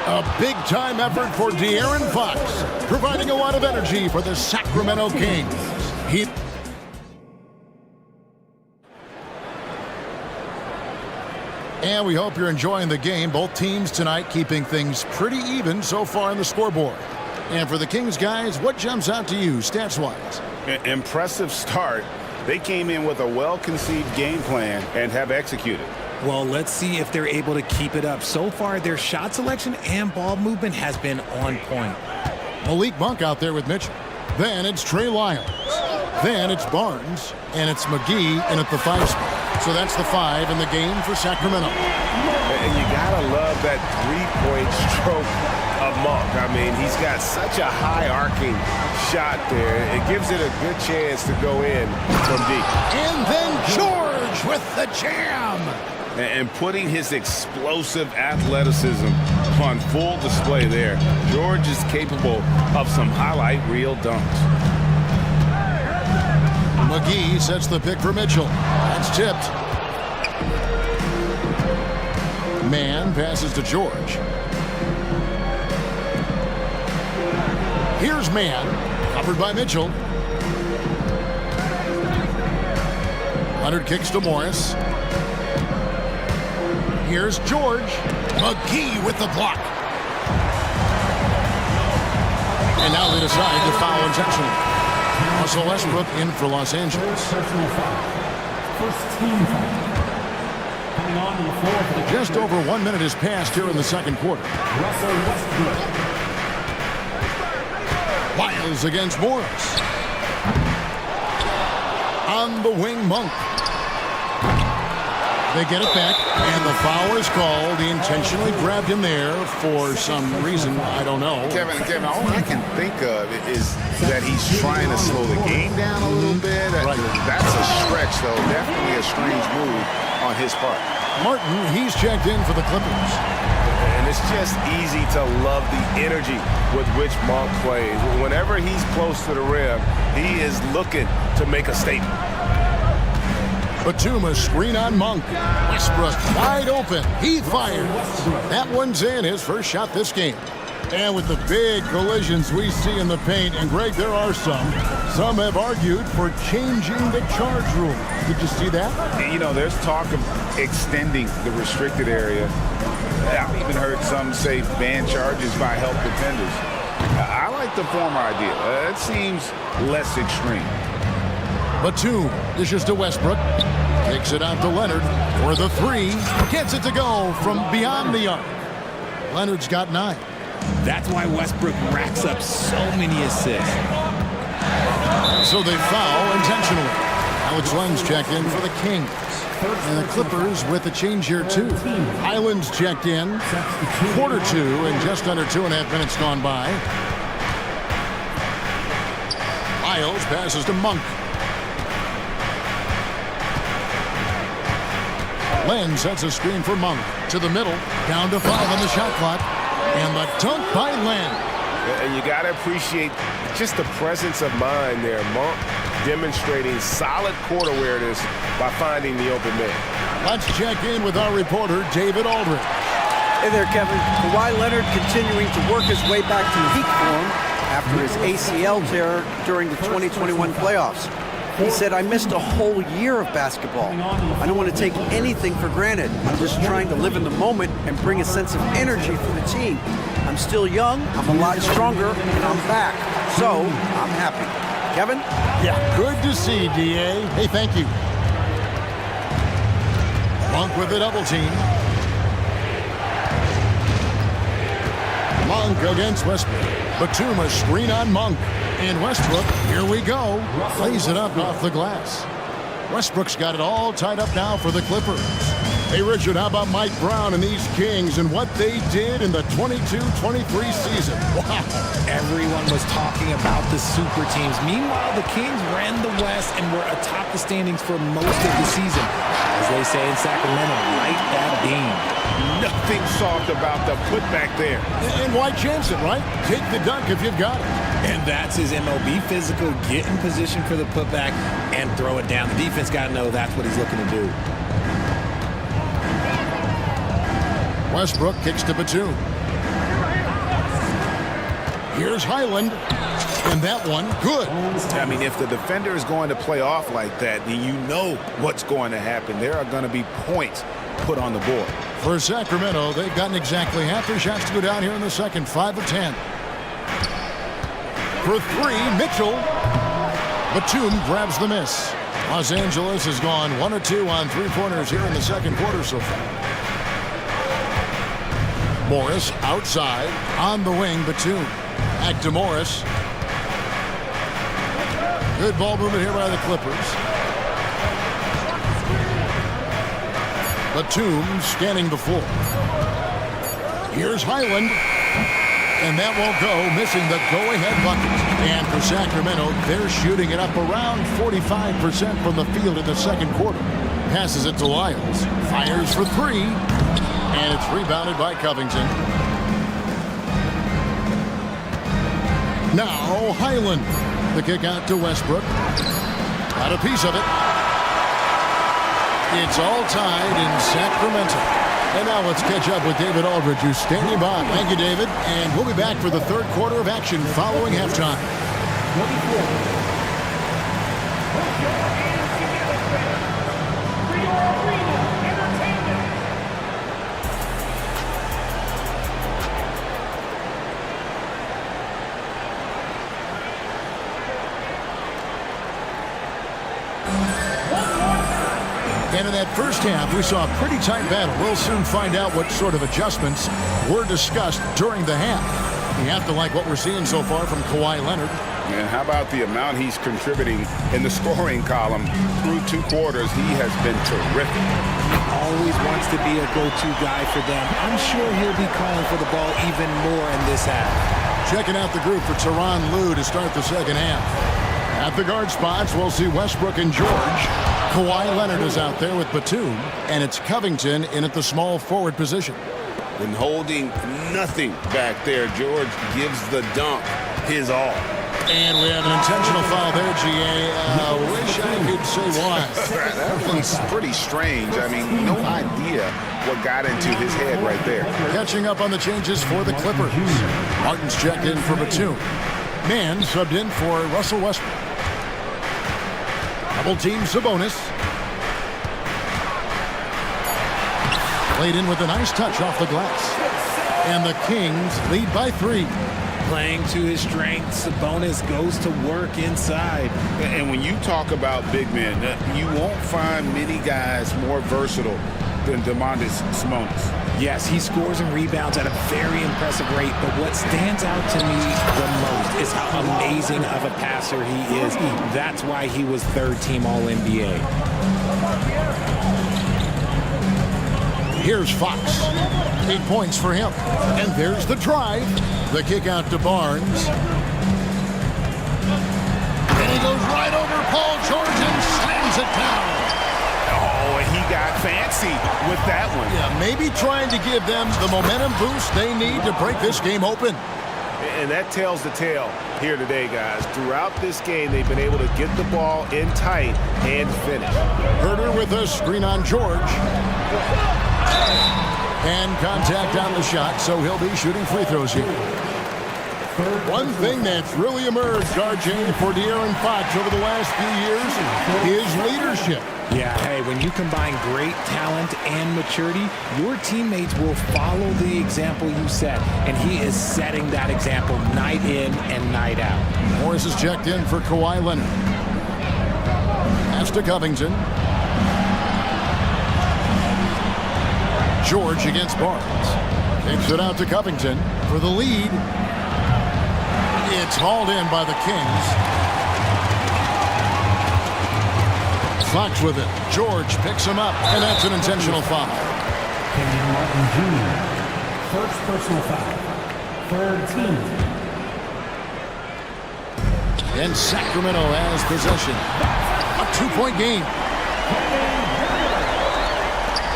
A big-time effort for De'Aaron Fox, providing a lot of energy for the Sacramento Kings. And we hope you're enjoying the game. Both teams tonight keeping things pretty even so far on the scoreboard. And for the Kings guys, what jumps out to you stats-wise? Impressive start. They came in with a well-conceived game plan and have executed. Well, let's see if they're able to keep it up. So far, their shot selection and ball movement has been on point. Malik Monk out there with Mitchell. Then it's Trey Lyles. Then it's Barnes. And it's McGee in at the 5 spot. So that's the 5 in the game for Sacramento. And you gotta love that three-point stroke of Monk. I mean, he's got such a high arcing shot there. It gives it a good chance to go in from deep. And then George with the jam. And putting his explosive athleticism on full display there. George is capable of some highlight reel dunks. McGee sets the pick for Mitchell. That's tipped. Mann passes to George. Here's Mann, covered by Mitchell. Leonard kicks to Morris. Here's George. McGee with the block. And now they decide to foul intentionally. Russell Westbrook in for Los Angeles. First team foul. Coming on to the floor for the Just over 1 minute has passed here in the second quarter. Russell Westbrook. Lyles against Morris. On the wing, Monk. They get it back, and the foul is called. He intentionally grabbed him there for some reason, I don't know. Kevin, all I can think of is that he's trying to slow the game down a little bit. Right. That's a stretch, though. Definitely a strange move on his part. Martin, he's checked in for the Clippers. And it's just easy to love the energy with which Monk plays. Whenever he's close to the rim, he is looking to make a statement. Batum screen on Monk. Westbrook wide open. He fired. That one's in, his first shot this game. And with the big collisions we see in the paint, and Greg, there are some have argued for changing the charge rule. Did you see that? You know, there's talk of extending the restricted area. I've even heard some say ban charges by help defenders. I like the former idea. It seems less extreme. Batum dishes to Westbrook. Takes it out to Leonard for the 3. Gets it to go from beyond the arc. Leonard's got 9. That's why Westbrook racks up so many assists. So they foul intentionally. Alex Len's checked in for the Kings. And the Clippers with a change here too. Highland's checked in. Quarter 2 and just under 2.5 minutes gone by. Lyles passes to Monk. Len sets a screen for Monk. To the middle. Down to 5 on the shot clock. And the dunk by Len. And you got to appreciate just the presence of mind there. Monk demonstrating solid court awareness by finding the open man. Let's check in with our reporter, David Aldridge. Hey there, Kevin. Kawhi Leonard continuing to work his way back to peak form after his ACL tear during the 2021 playoffs. He said, I missed a whole year of basketball. I don't want to take anything for granted. I'm just trying to live in the moment and bring a sense of energy for the team. I'm still young, I'm a lot stronger, and I'm back. So, I'm happy. Kevin? Yeah, good to see, D.A. Hey, thank you. Monk with a double team. Monk against Westbrook. Batum a screen on Monk. And Westbrook, here we go, plays it up off the glass. Westbrook's got it all tied up now for the Clippers. Hey, Richard, how about Mike Brown and these Kings and what they did in the 22-23 season? Wow. Everyone was talking about the super teams. Meanwhile, the Kings ran the West and were atop the standings for most of the season. As they say in Sacramento, light that beam. Nothing soft about the putback there. And why chance it, right? Take the dunk if you've got it. And that's his MO. Be physical, get in position for the putback, and throw it down. The defense got to know that's what he's looking to do. Westbrook kicks to Batum. Here's Highland. And that one, good. I mean, if the defender is going to play off like that, then you know what's going to happen. There are going to be points put on the board. For Sacramento, they've gotten exactly half their shots to go down here in the second, 5 of 10. For three, Mitchell. Batum grabs the miss. Los Angeles has gone 1 or 2 on three-pointers here in the second quarter so far. Morris outside on the wing. Batum back to Morris. Good ball movement here by the Clippers. Batum scanning the floor. Here's Highland. And that won't go, missing the go-ahead bucket. And for Sacramento, they're shooting it up around 45% from the field in the second quarter. Passes it to Lyles. Fires for three. And it's rebounded by Covington. Now Highland. The kick out to Westbrook. Got a piece of it. It's all tied in Sacramento. And now let's catch up with David Aldridge, who's standing by. Thank you, David. And we'll be back for the third quarter of action following halftime. And in that first half, we saw a pretty tight battle. We'll soon find out what sort of adjustments were discussed during the half. You have to like what we're seeing so far from Kawhi Leonard. And how about the amount he's contributing in the scoring column through 2 quarters? He has been terrific. Always wants to be a go-to guy for them. I'm sure he'll be calling for the ball even more in this half. Checking out the group for Tyronn Lue to start the second half. At the guard spots, we'll see Westbrook and George. Kawhi Leonard is out there with Batum, and it's Covington in at the small forward position. And holding nothing back there, George gives the dunk his all. And we have an intentional foul there, G.A. Wish I could say why. That one's pretty strange. I mean, no idea what got into his head right there. Catching up on the changes for the Clippers. Martin's checked in for Batum. Mann subbed in for Russell Westbrook. Double team Sabonis. Played in with a nice touch off the glass. And the Kings lead by 3. Playing to his strengths, Sabonis goes to work inside. And when you talk about big men, you won't find many guys more versatile than Domantas Sabonis. Yes, he scores and rebounds at a very impressive rate, but what stands out to me the most is how amazing of a passer he is. That's why he was third-team All-NBA. Here's Fox. 8 points for him. And there's the drive. The kick out to Barnes. And he goes right over Paul George and slams it down. Oh, and he got fancy with that one. Yeah, maybe trying to give them the momentum boost they need to break this game open. and that tells the tale here today, guys. Throughout this game, they've been able to get the ball in tight and finish. Herder with a screen on George. And contact on the shot, so he'll be shooting free throws here. One thing that's really emerged, RJ, for De'Aaron Fox over the last few years is leadership. Yeah, hey, when you combine great talent and maturity, your teammates will follow the example you set, and he is setting that example night in and night out. Morris is checked in for Kawhi Leonard. Pass to Covington. George against Barnes. Takes it out to Covington for the lead. It's hauled in by the Kings. Fox with it. George picks him up, and that's an intentional foul. Kenyon Martin Jr. First personal foul. Third team. And Sacramento has possession. A two-point game.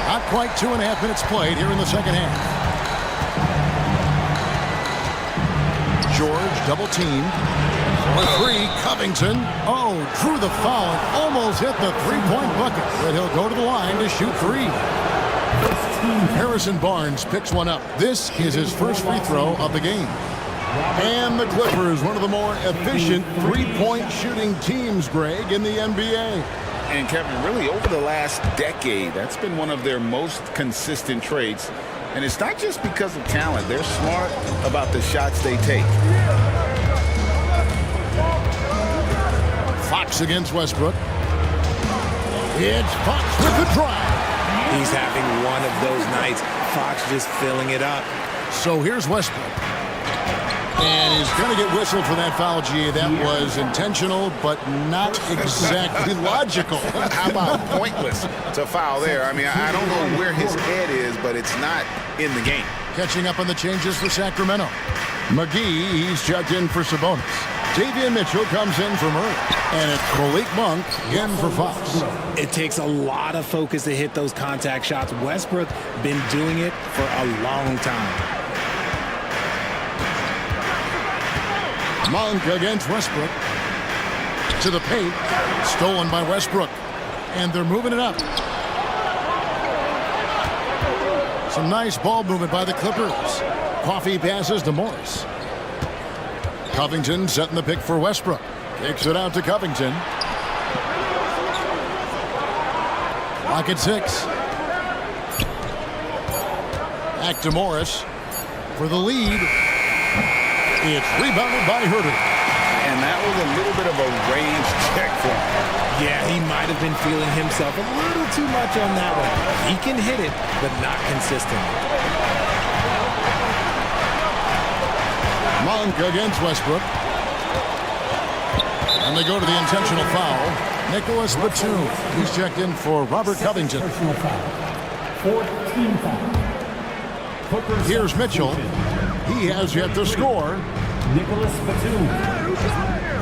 Not quite 2.5 minutes played here in the second half. George double teamed. For three, Covington. Oh, drew the foul and almost hit the three-point bucket. But he'll go to the line to shoot three. Harrison Barnes picks one up. This is his first free throw of the game. And the Clippers, one of the more efficient three-point shooting teams, Greg, in the NBA. And Kevin, really over the last decade, that's been one of their most consistent traits. And it's not just because of talent. They're smart about the shots they take. Fox against Westbrook. It's Fox with the drive. He's having one of those nights. Fox just filling it up. So here's Westbrook. And he's going to get whistled for that foul, G. That was intentional, but not exactly logical. How about pointless to foul there? I mean, I don't know where his head is, but it's not in the game. Catching up on the changes for Sacramento. McGee, he's checked in for Sabonis. Davion Mitchell comes in for Murray. And it's Malik Monk in for Fox. It takes a lot of focus to hit those contact shots. Westbrook been doing it for a long time. Monk against Westbrook. To the paint. Stolen by Westbrook. And they're moving it up. Some nice ball movement by the Clippers. Coffee passes to Morris. Covington setting the pick for Westbrook. Kicks it out to Covington. Clock at 6. Back to Morris for the lead. It's rebounded by Herder. And that was a little bit of a range check for him. Yeah, he might have been feeling himself a little too much on that one. He can hit it, but not consistent. Monk against Westbrook. And they go to the intentional foul. Nicholas Batum. He's checked in for Robert Covington. Personal foul. Fourth team foul. Here's Mitchell. He has yet to score. Nicholas Batum.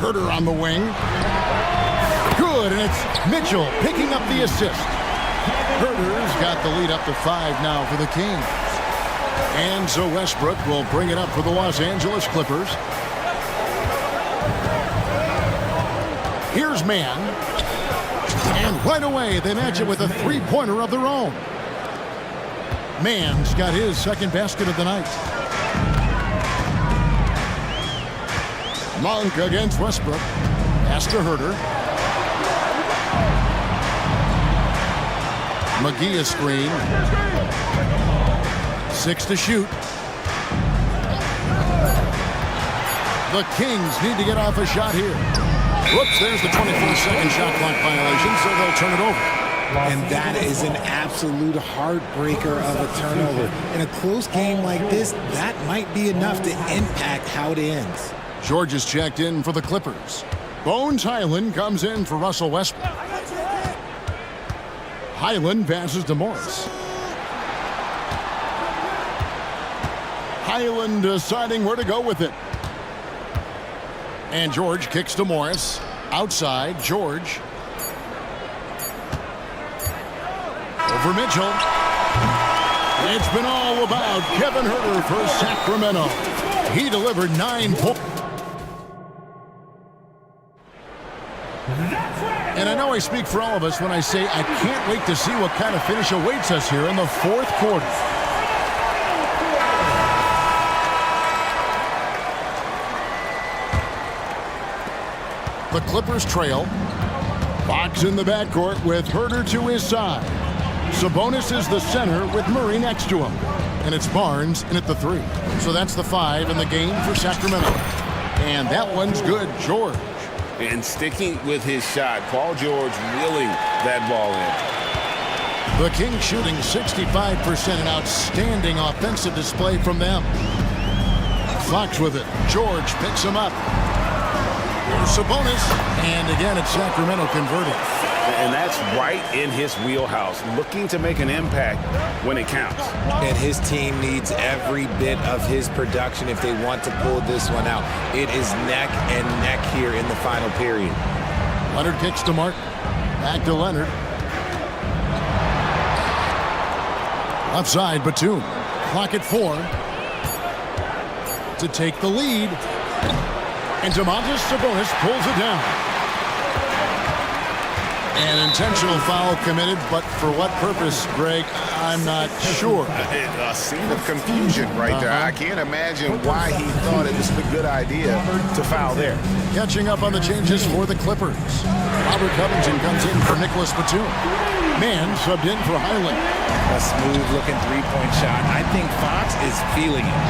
Herder on the wing. Good, and it's Mitchell picking up the assist. Herder's got the lead up to 5 now for the Kings. And so Westbrook will bring it up for the Los Angeles Clippers. Here's Mann. And right away, they match it with a three-pointer of their own. Mann's got his second basket of the night. Monk against Westbrook. Pass to Herder. McGee a screen. 6 to shoot. The Kings need to get off a shot here. Whoops, there's the 24-second shot clock violation, so they'll turn it over. And that is an absolute heartbreaker of a turnover. In a close game like this, that might be enough to impact how it ends. George is checked in for the Clippers. Bones Highland comes in for Russell Westbrook. Highland passes to Morris. Highland deciding where to go with it. And George kicks to Morris. Outside, George. Over Mitchell. It's been all about Kevin Herder for Sacramento. He delivered 9 points. And I know I speak for all of us when I say I can't wait to see what kind of finish awaits us here in the fourth quarter. The Clippers trail. Fox in the backcourt with Herter to his side. Sabonis is the center with Murray next to him. And it's Barnes in at the 3. So that's the 5 in the game for Sacramento. And that one's good, George. And sticking with his shot, Paul George reeling that ball in. The Kings shooting 65%, an outstanding offensive display from them. Fox with it. George picks him up. There's Sabonis. And again, it's Sacramento converting. And that's right in his wheelhouse, looking to make an impact when it counts. And his team needs every bit of his production if they want to pull this one out. It is neck and neck here in the final period. Leonard kicks to Martin. Back to Leonard. Upside, Batum. Clock at 4. To take the lead. And Domantas Sabonis pulls it down. An intentional foul committed, but for what purpose, Greg, I'm not sure. A scene of confusion right there. I can't imagine why he thought it was a good idea to foul there. Catching up on the changes for the Clippers. Robert Covington comes in for Nicholas Batum. Mann subbed in for Highland. A smooth-looking three-point shot. I think Fox is feeling it.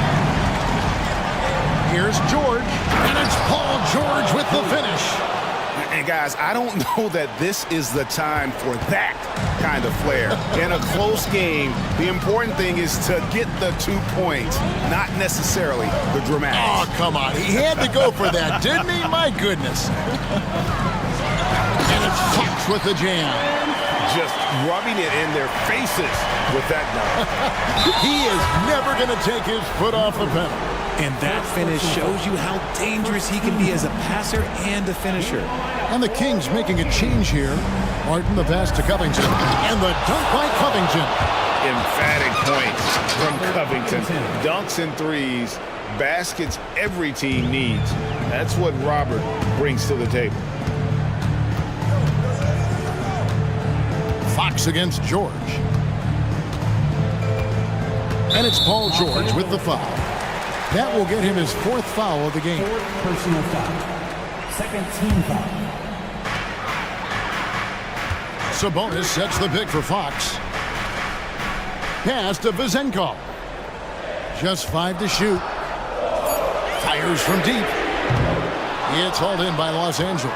Here's George, and it's Paul George with the finish. And guys, I don't know that this is the time for that kind of flair. In a close game, the important thing is to get the 2 points, not necessarily the dramatics. Oh, come on. He had to go for that, didn't he? My goodness. And it's Fox with the jam. Just rubbing it in their faces with that dunk. He is never going to take his foot off the pedal. And that finish shows you how dangerous he can be as a passer and a finisher. And the Kings making a change here. Martin the pass to Covington. And the dunk by Covington. Emphatic points from Covington. Dunks and threes. Baskets every team needs. That's what Robert brings to the table. Fox against George. And it's Paul George with the foul. That will get him his 4th foul of the game. 4th personal foul. 2nd team foul. Sabonis sets the pick for Fox. Pass to Vezenkov. Just 5 to shoot. Fires from deep. It's hauled in by Los Angeles.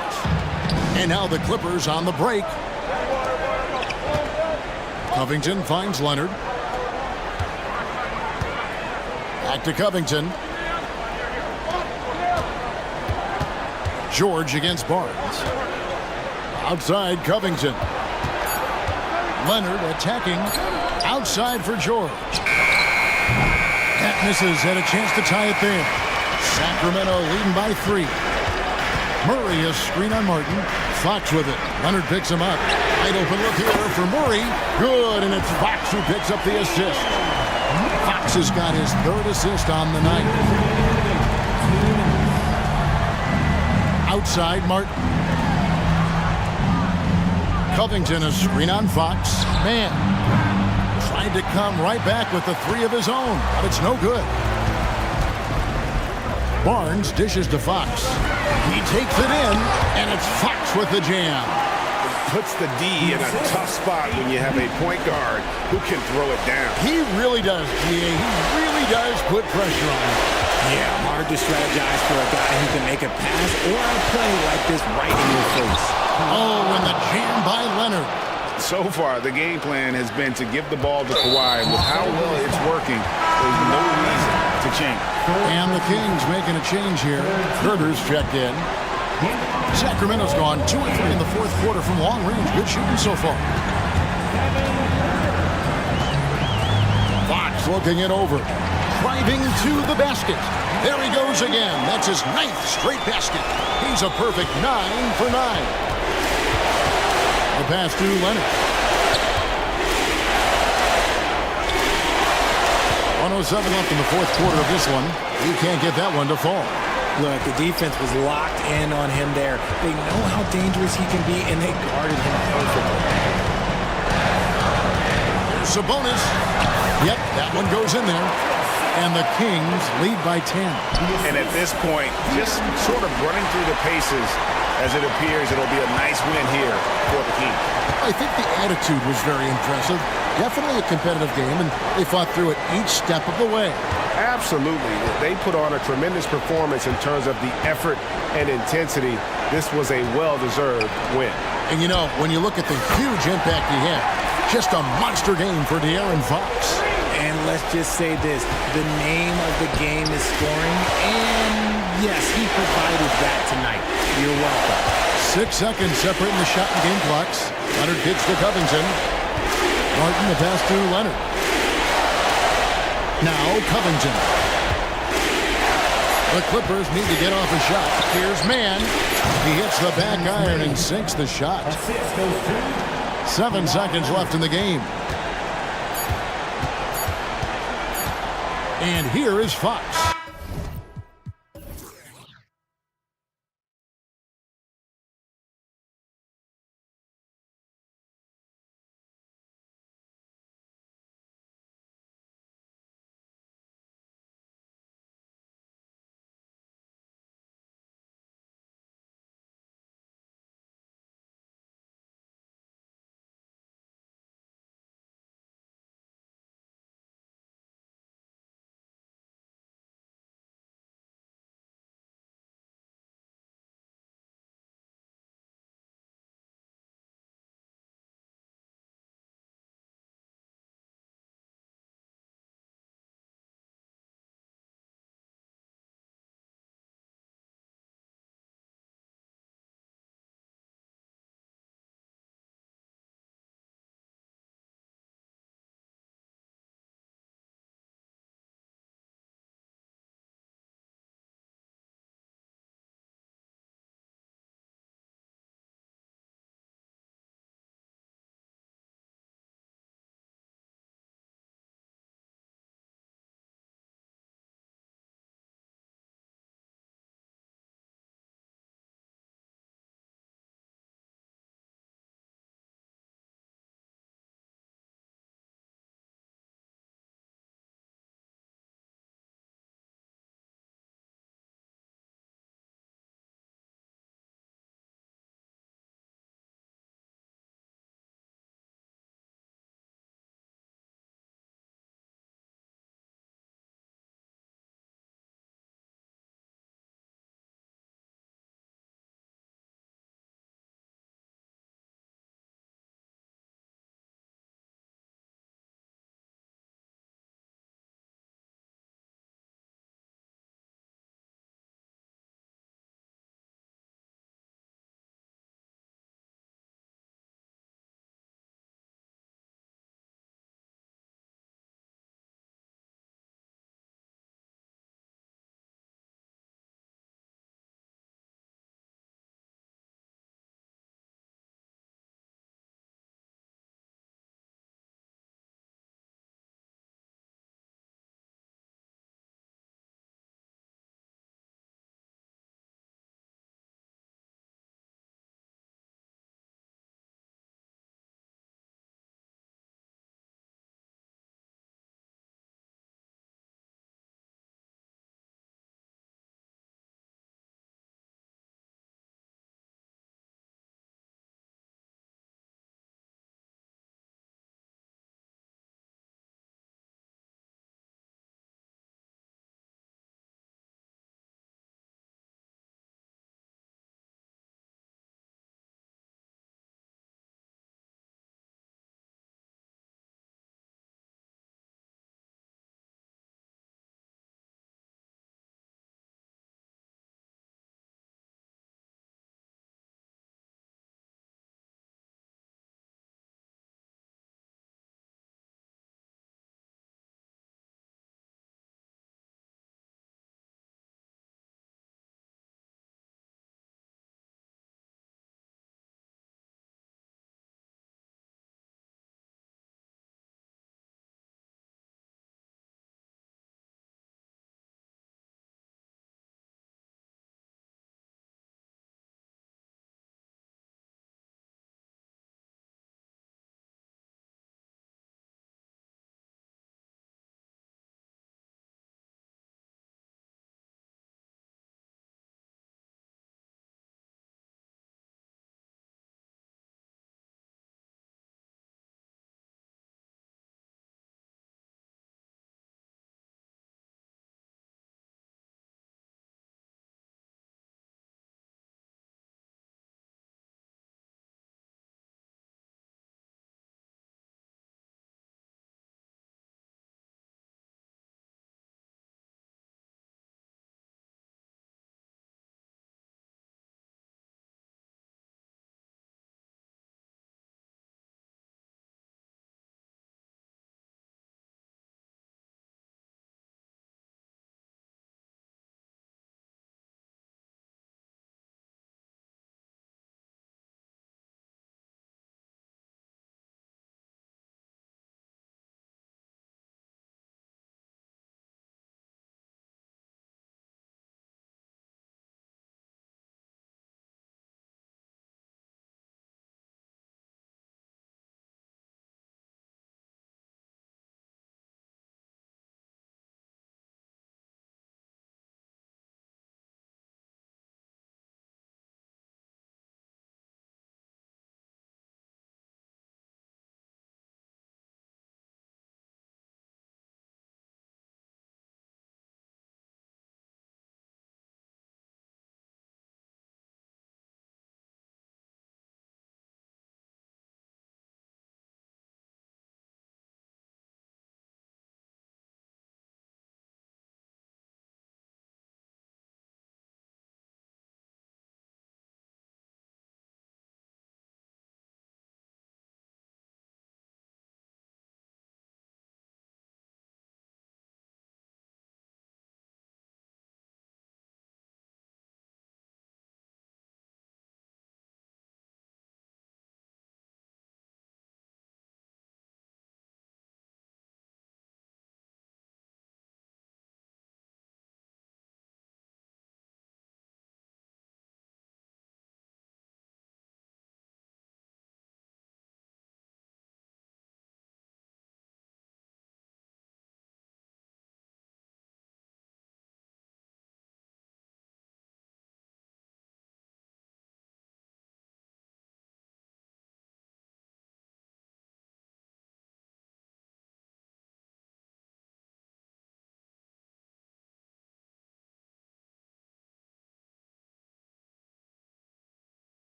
And now the Clippers on the break. Covington finds Leonard. Back to Covington. George against Barnes. Outside Covington. Leonard attacking. Outside for George. That misses, and a chance to tie it there. Sacramento leading by 3. Murray a screen on Martin. Fox with it. Leonard picks him up. Wide open look here for Murray. Good, and it's Fox who picks up the assist. Fox has got his 3rd assist on the night. Outside Martin. Covington a screen on Fox. Man, tried to come right back with the 3 of his own, but it's no good. Barnes dishes to Fox. He takes it in, and it's Fox with the jam. Puts the D in a tough spot when you have a point guard who can throw it down. He really does, GA. He really does put pressure on him. Yeah, hard to strategize for a guy who can make a pass or a play like this right in your face. Oh, and the jam by Leonard. So far, the game plan has been to give the ball to Kawhi. With how well it's working, there's no reason to change. And the Kings making a change here. Herter's checked in. Sacramento's gone 2 of 3 in the 4th quarter from long range. Good shooting so far. Fox looking it over. Driving to the basket. There he goes again. That's his 9th straight basket. He's a perfect 9 for 9. The pass to Leonard. 107 left in the 4th quarter of this one. He can't get that one to fall. Look, the defense was locked in on him there. They know how dangerous he can be, and they guarded him perfectly. There's Sabonis. Yep, that one goes in there. And the Kings lead by 10. And at this point, just sort of running through the paces, as it appears it'll be a nice win here for the Kings. I think the attitude was very impressive. Definitely a competitive game, and they fought through it each step of the way. Absolutely. They put on a tremendous performance in terms of the effort and intensity. This was a well-deserved win. And you know, when you look at the huge impact he had, just a monster game for De'Aaron Fox. And let's just say this, the name of the game is scoring, and yes, he provided that tonight. You're welcome. 6 seconds separating the shot and game clocks. Leonard kicks to Covington. Martin the pass to Leonard. Now Covington. The Clippers need to get off a shot. Here's Mann. He hits the back iron and sinks the shot. 7 seconds left in the game. And here is Fox.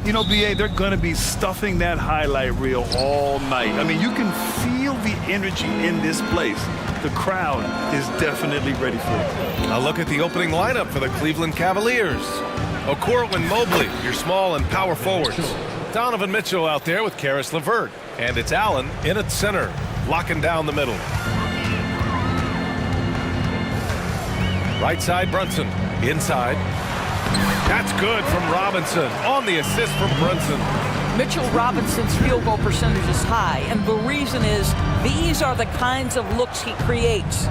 You know, BA, they're going to be stuffing that highlight reel all night. I mean, you can feel the energy in this place. The crowd is definitely ready for it. A look at the opening lineup for the Cleveland Cavaliers. O'Corwin Mobley, your small and power forwards. Donovan Mitchell out there with Karis LeVert. And it's Allen in at center, locking down the middle. Right side, Brunson. Inside. That's good from Robinson. On the assist from Brunson. Mitchell Robinson's field goal percentage is high, and the reason is these are the kinds of looks he creates.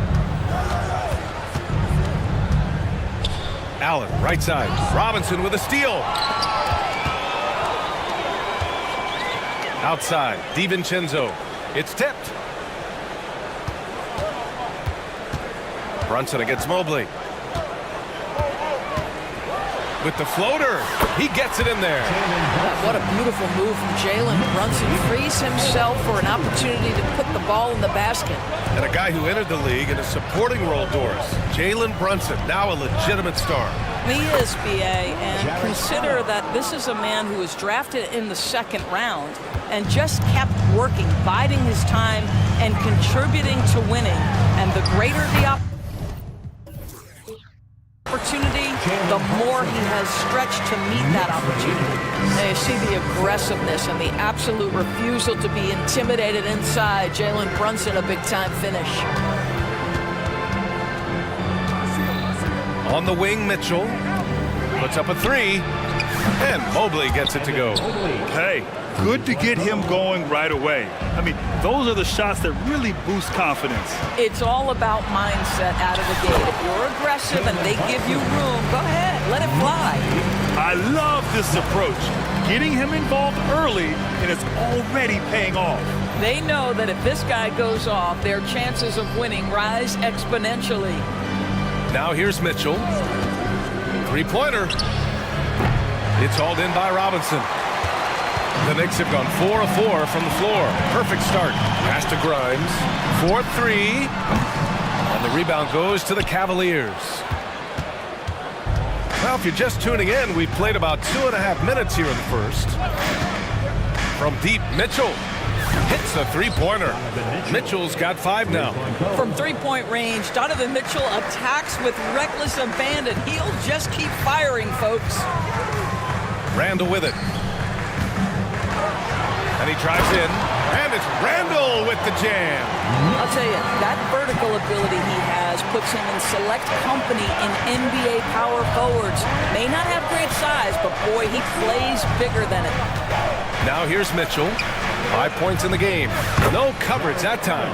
Allen, right side. Robinson with a steal. Outside, DiVincenzo. It's tipped. Brunson against Mobley. With the floater, he gets it in there. What a beautiful move from Jalen Brunson. Frees himself for an opportunity to put the ball in the basket. And a guy who entered the league in a supporting role, Doris. Jalen Brunson, now a legitimate star. He is, BA, and consider that this is a man who was drafted in the second round and just kept working, biding his time and contributing to winning. And the greater the opportunity, the more he has stretched to meet that opportunity. Now you see the aggressiveness and the absolute refusal to be intimidated inside. Jalen Brunson, a big-time finish. On the wing, Mitchell puts up a three, and Mobley gets it to go. Hey, good to get him going right away. I mean, those are the shots that really boost confidence. It's all about mindset out of the gate. If you're aggressive and they give you room, go ahead, let it fly. I love this approach. Getting him involved early, and it's already paying off. They know that if this guy goes off, their chances of winning rise exponentially. Now here's Mitchell. Three-pointer. It's hauled in by Robinson. The Knicks have gone 4 of 4 from the floor. Perfect start. Pass to Grimes. 4-3. And the rebound goes to the Cavaliers. Well, if you're just tuning in, we've played about 2.5 minutes here in the first. From deep, Mitchell hits a three-pointer. Mitchell's got 5 now. From three-point range, Donovan Mitchell attacks with reckless abandon. He'll just keep firing, folks. Randall with it. And he drives in, and it's Randall with the jam. I'll tell you, that vertical ability he has puts him in select company in NBA power forwards. May not have great size, but boy, he plays bigger than it. Now here's Mitchell. 5 points in the game. No coverage that time.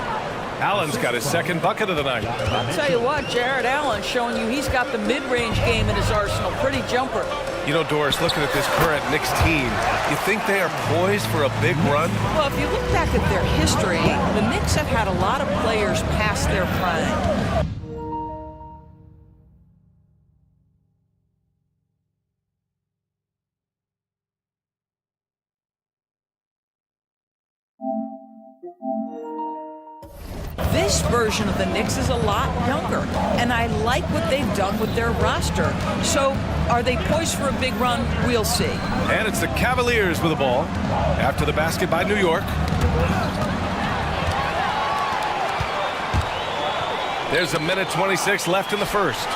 Allen's got his second bucket of the night. I'll tell you what, Jared Allen showing you he's got the mid-range game in his arsenal. Pretty jumper. You know, Doris, looking at this current Knicks team, you think they are poised for a big run? Well, if you look back at their history, the Knicks have had a lot of players past their prime. This version of the Knicks is a lot younger, and I like what they've done with their roster. So, are they poised for a big run? We'll see. And it's the Cavaliers with the ball after the basket by New York. There's a minute 26 left in the first.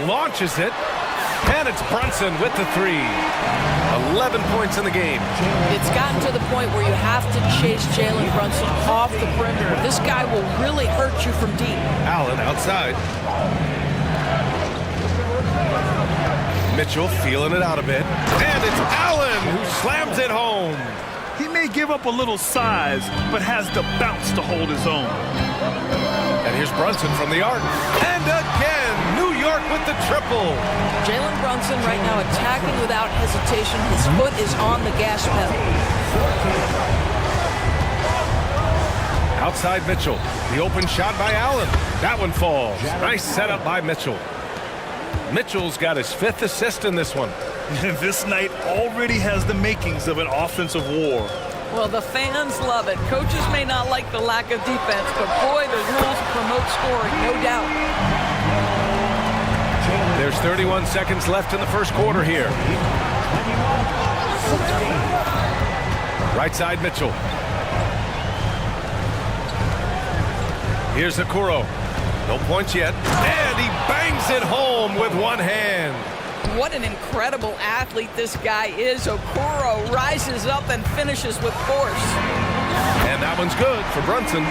Launches it, and it's Brunson with the three. 11 points in the game. It's gotten to the point where you have to chase Jalen Brunson off the perimeter. This guy will really hurt you from deep. Allen outside. Mitchell feeling it out a bit. And it's Allen who slams it home. He may give up a little size, but has the bounce to hold his own. And here's Brunson from the arc. And again, New York with the triple. Jalen Brunson right now attacking without hesitation. His foot is on the gas pedal. Outside Mitchell. The open shot by Allen. That one falls. Nice setup by Mitchell. Mitchell's got his 5th assist in this one. This night already has the makings of an offensive war. Well, the fans love it. Coaches may not like the lack of defense, but boy, the rules promote scoring, no doubt. There's 31 seconds left in the first quarter here. Right side, Mitchell. Here's Okoro. No points yet. And he bangs it home with one hand. What an incredible athlete this guy is. Okoro rises up and finishes with force. And that one's good for Brunson.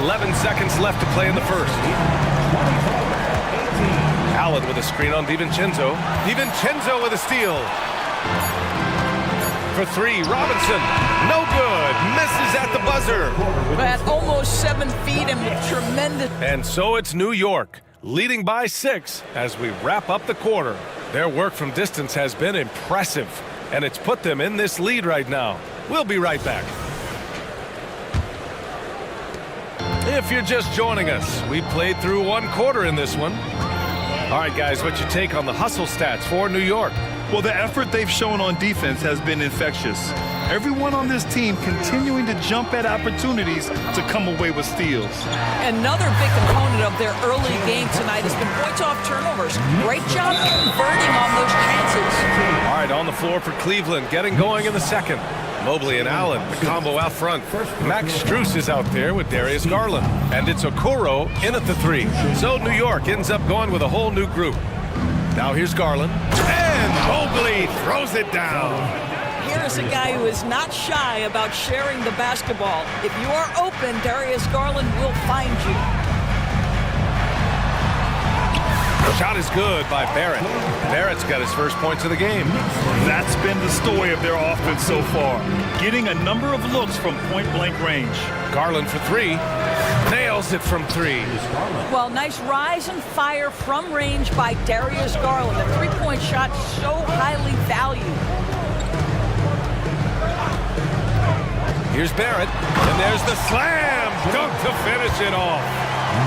11 seconds left to play in the first. Allen with a screen on DiVincenzo. DiVincenzo with a steal. For three, Robinson. No good. Misses at the buzzer. At almost 7 feet and with tremendous... And so it's New York, leading by 6 as we wrap up the quarter. Their work from distance has been impressive, and it's put them in this lead right now. We'll be right back. If you're just joining us, we played through one quarter in this one. All right, guys, what's your take on the hustle stats for New York? Well, the effort they've shown on defense has been infectious. Everyone on this team continuing to jump at opportunities to come away with steals. Another big component of their early game tonight has been points off turnovers. Great job converting on those chances. All right, on the floor for Cleveland, getting going in the second. Mobley and Allen, the combo out front. Max Strus is out there with Darius Garland. And it's Okoro in at the 3. So New York ends up going with a whole new group. Now here's Garland. And Mobley throws it down. Here is a guy who is not shy about sharing the basketball. If you are open, Darius Garland will find you. The shot is good by Barrett. Barrett's got his first points of the game. That's been the story of their offense so far. Getting a number of looks from point-blank range. Garland for 3. Nails it from 3. Well, nice rise and fire from range by Darius Garland. The three-point shot so highly valued. Here's Barrett, and there's the slam dunk to finish it off.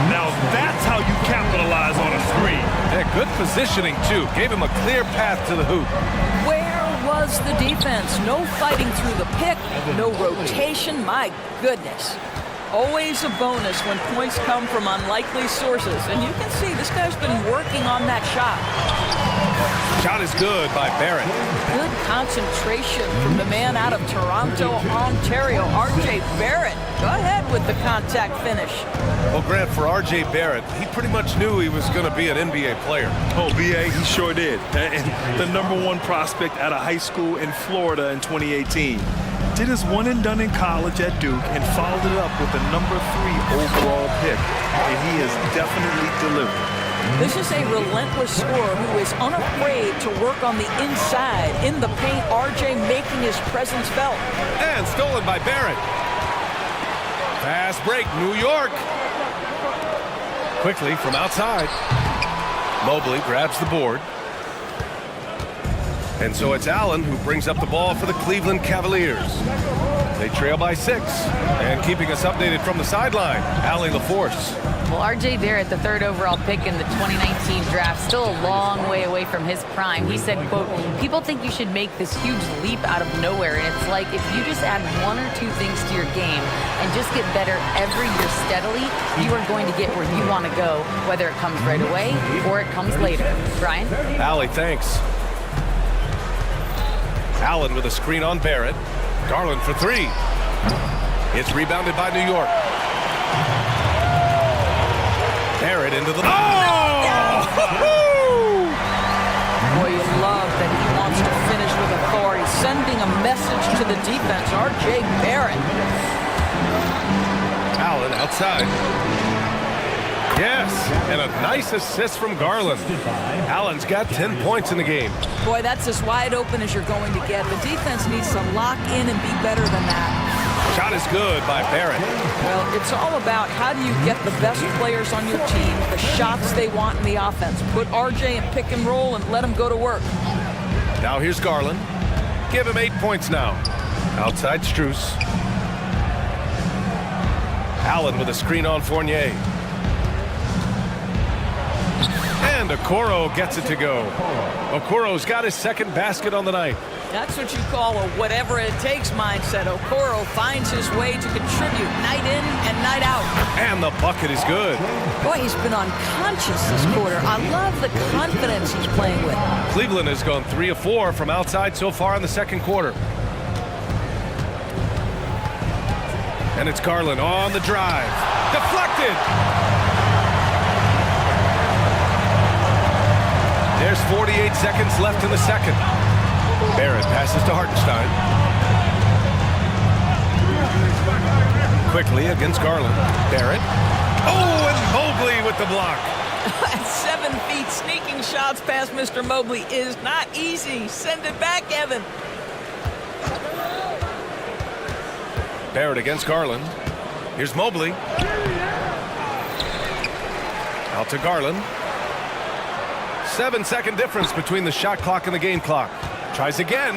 Now that's how you capitalize on a 3. Yeah, good positioning, too. Gave him a clear path to the hoop. Where was the defense? No fighting through the pick, no rotation. My goodness. Always a bonus when points come from unlikely sources. And you can see this guy's been working on that shot. Shot is good by Barrett. Good concentration from the man out of Toronto, Ontario, R.J. Barrett. Go ahead with the contact finish. Well, Grant, for R.J. Barrett, he pretty much knew he was going to be an NBA player. Oh, B.A., he sure did. And the #1 prospect out of high school in Florida in 2018. Did his one and done in college at Duke and followed it up with the #3 overall pick. And he has definitely delivered. This is a relentless scorer who is unafraid to work on the inside. In the paint, RJ making his presence felt. And stolen by Barrett. Fast break, New York. Quickly from outside. Mobley grabs the board. And so it's Allen who brings up the ball for the Cleveland Cavaliers. They trail by 6. And keeping us updated from the sideline, Allie LaForce. Well, R.J. Barrett, the 3rd overall pick in the 2019 draft, still a long way away from his prime. He said, quote, people think you should make this huge leap out of nowhere. And it's like if you just add 1 or 2 things to your game and just get better every year steadily, you are going to get where you want to go, whether it comes right away or it comes later. Brian? Allie, thanks. Allen with a screen on Barrett. Garland for 3. It's rebounded by New York. Barrett into the... Oh! Boy, you love that he wants to finish with authority, sending a message to the defense. R.J. Barrett. Allen outside. Yes, and a nice assist from Garland. Allen's got 10 points in the game. Boy, that's as wide open as you're going to get. The defense needs to lock in and be better than that. Shot is good by Barrett. Well, it's all about how do you get the best players on your team, the shots they want in the offense. Put RJ in pick and roll and let him go to work. Now here's Garland. Give him 8 points now. Outside Strus. Allen with a screen on Fournier. And Okoro gets it to go. Okoro's got his 2nd basket on the night. That's what you call a whatever it takes mindset. Okoro finds his way to contribute night in and night out. And the bucket is good. Boy, he's been unconscious this quarter. I love the confidence he's playing with. Cleveland has gone 3 of 4 from outside so far in the second quarter. And it's Garland on the drive. Deflected! There's 48 seconds left in the second. Barrett passes to Hartenstein. Quickly against Garland. Barrett. Oh, and Mobley with the block. At 7 feet, sneaking shots past Mr. Mobley is not easy. Send it back, Evan. Barrett against Garland. Here's Mobley. Out to Garland. 7-second difference between the shot clock and the game clock. Tries again.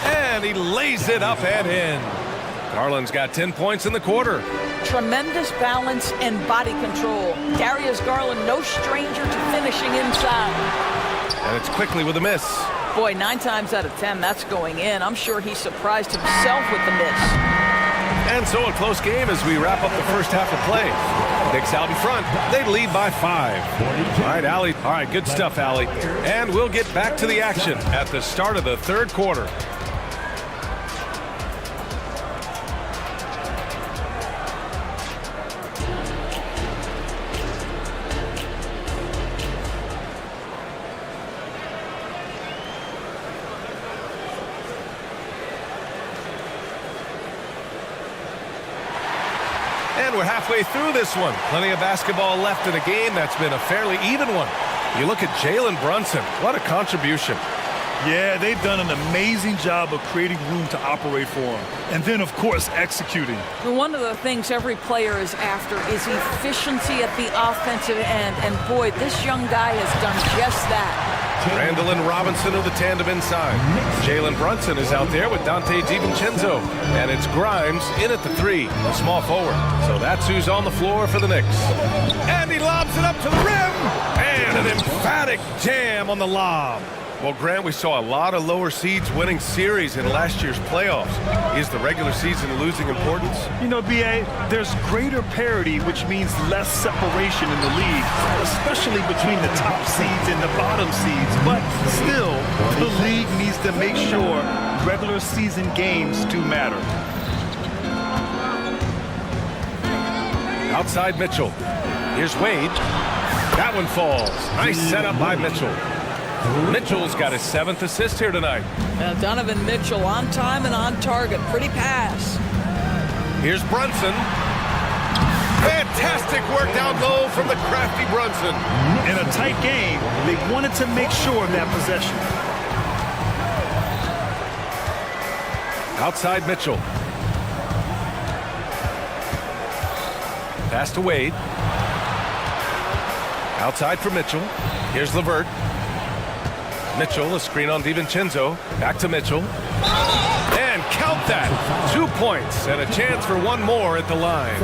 And he lays it up and in. Garland's got 10 points in the quarter. Tremendous balance and body control. Darius Garland, no stranger to finishing inside. And it's quickly with a miss. Boy, 9 times out of 10, that's going in. I'm sure he surprised himself with the miss. And so a close game as we wrap up the first half of play. Knicks out in front. They lead by 5. All right, Allie. All right, good stuff, Allie. And we'll get back to the action at the start of the third quarter. And we're halfway through this one. Plenty of basketball left in a game that's been a fairly even one. You look at Jalen Brunson. What a contribution. Yeah, they've done an amazing job of creating room to operate for him. And then, of course, executing. One of the things every player is after is efficiency at the offensive end. And boy, this young guy has done just that. Randall and Robinson are the tandem inside. Jalen Brunson is out there with Dante DiVincenzo. And it's Grimes in at the 3, the small forward. So that's who's on the floor for the Knicks. And he lobs it up to the rim. And an emphatic jam on the lob. Well, Grant, we saw a lot of lower seeds winning series in last year's playoffs. Is the regular season losing importance? You know, B.A., there's greater parity, which means less separation in the league, especially between the top seeds and the bottom seeds. But still, the league needs to make sure regular season games do matter. Outside Mitchell. Here's Wade. That one falls. Nice setup by Mitchell. Mitchell's got his 7th assist here tonight. Donovan Mitchell on time and on target. Pretty pass. Here's Brunson. Fantastic work down low from the crafty Brunson. In a tight game, they wanted to make sure of that possession. Outside Mitchell. Pass to Wade. Outside for Mitchell. Here's LeVert. Mitchell, a screen on DiVincenzo. Back to Mitchell. And count that. 2 points and a chance for one more at the line.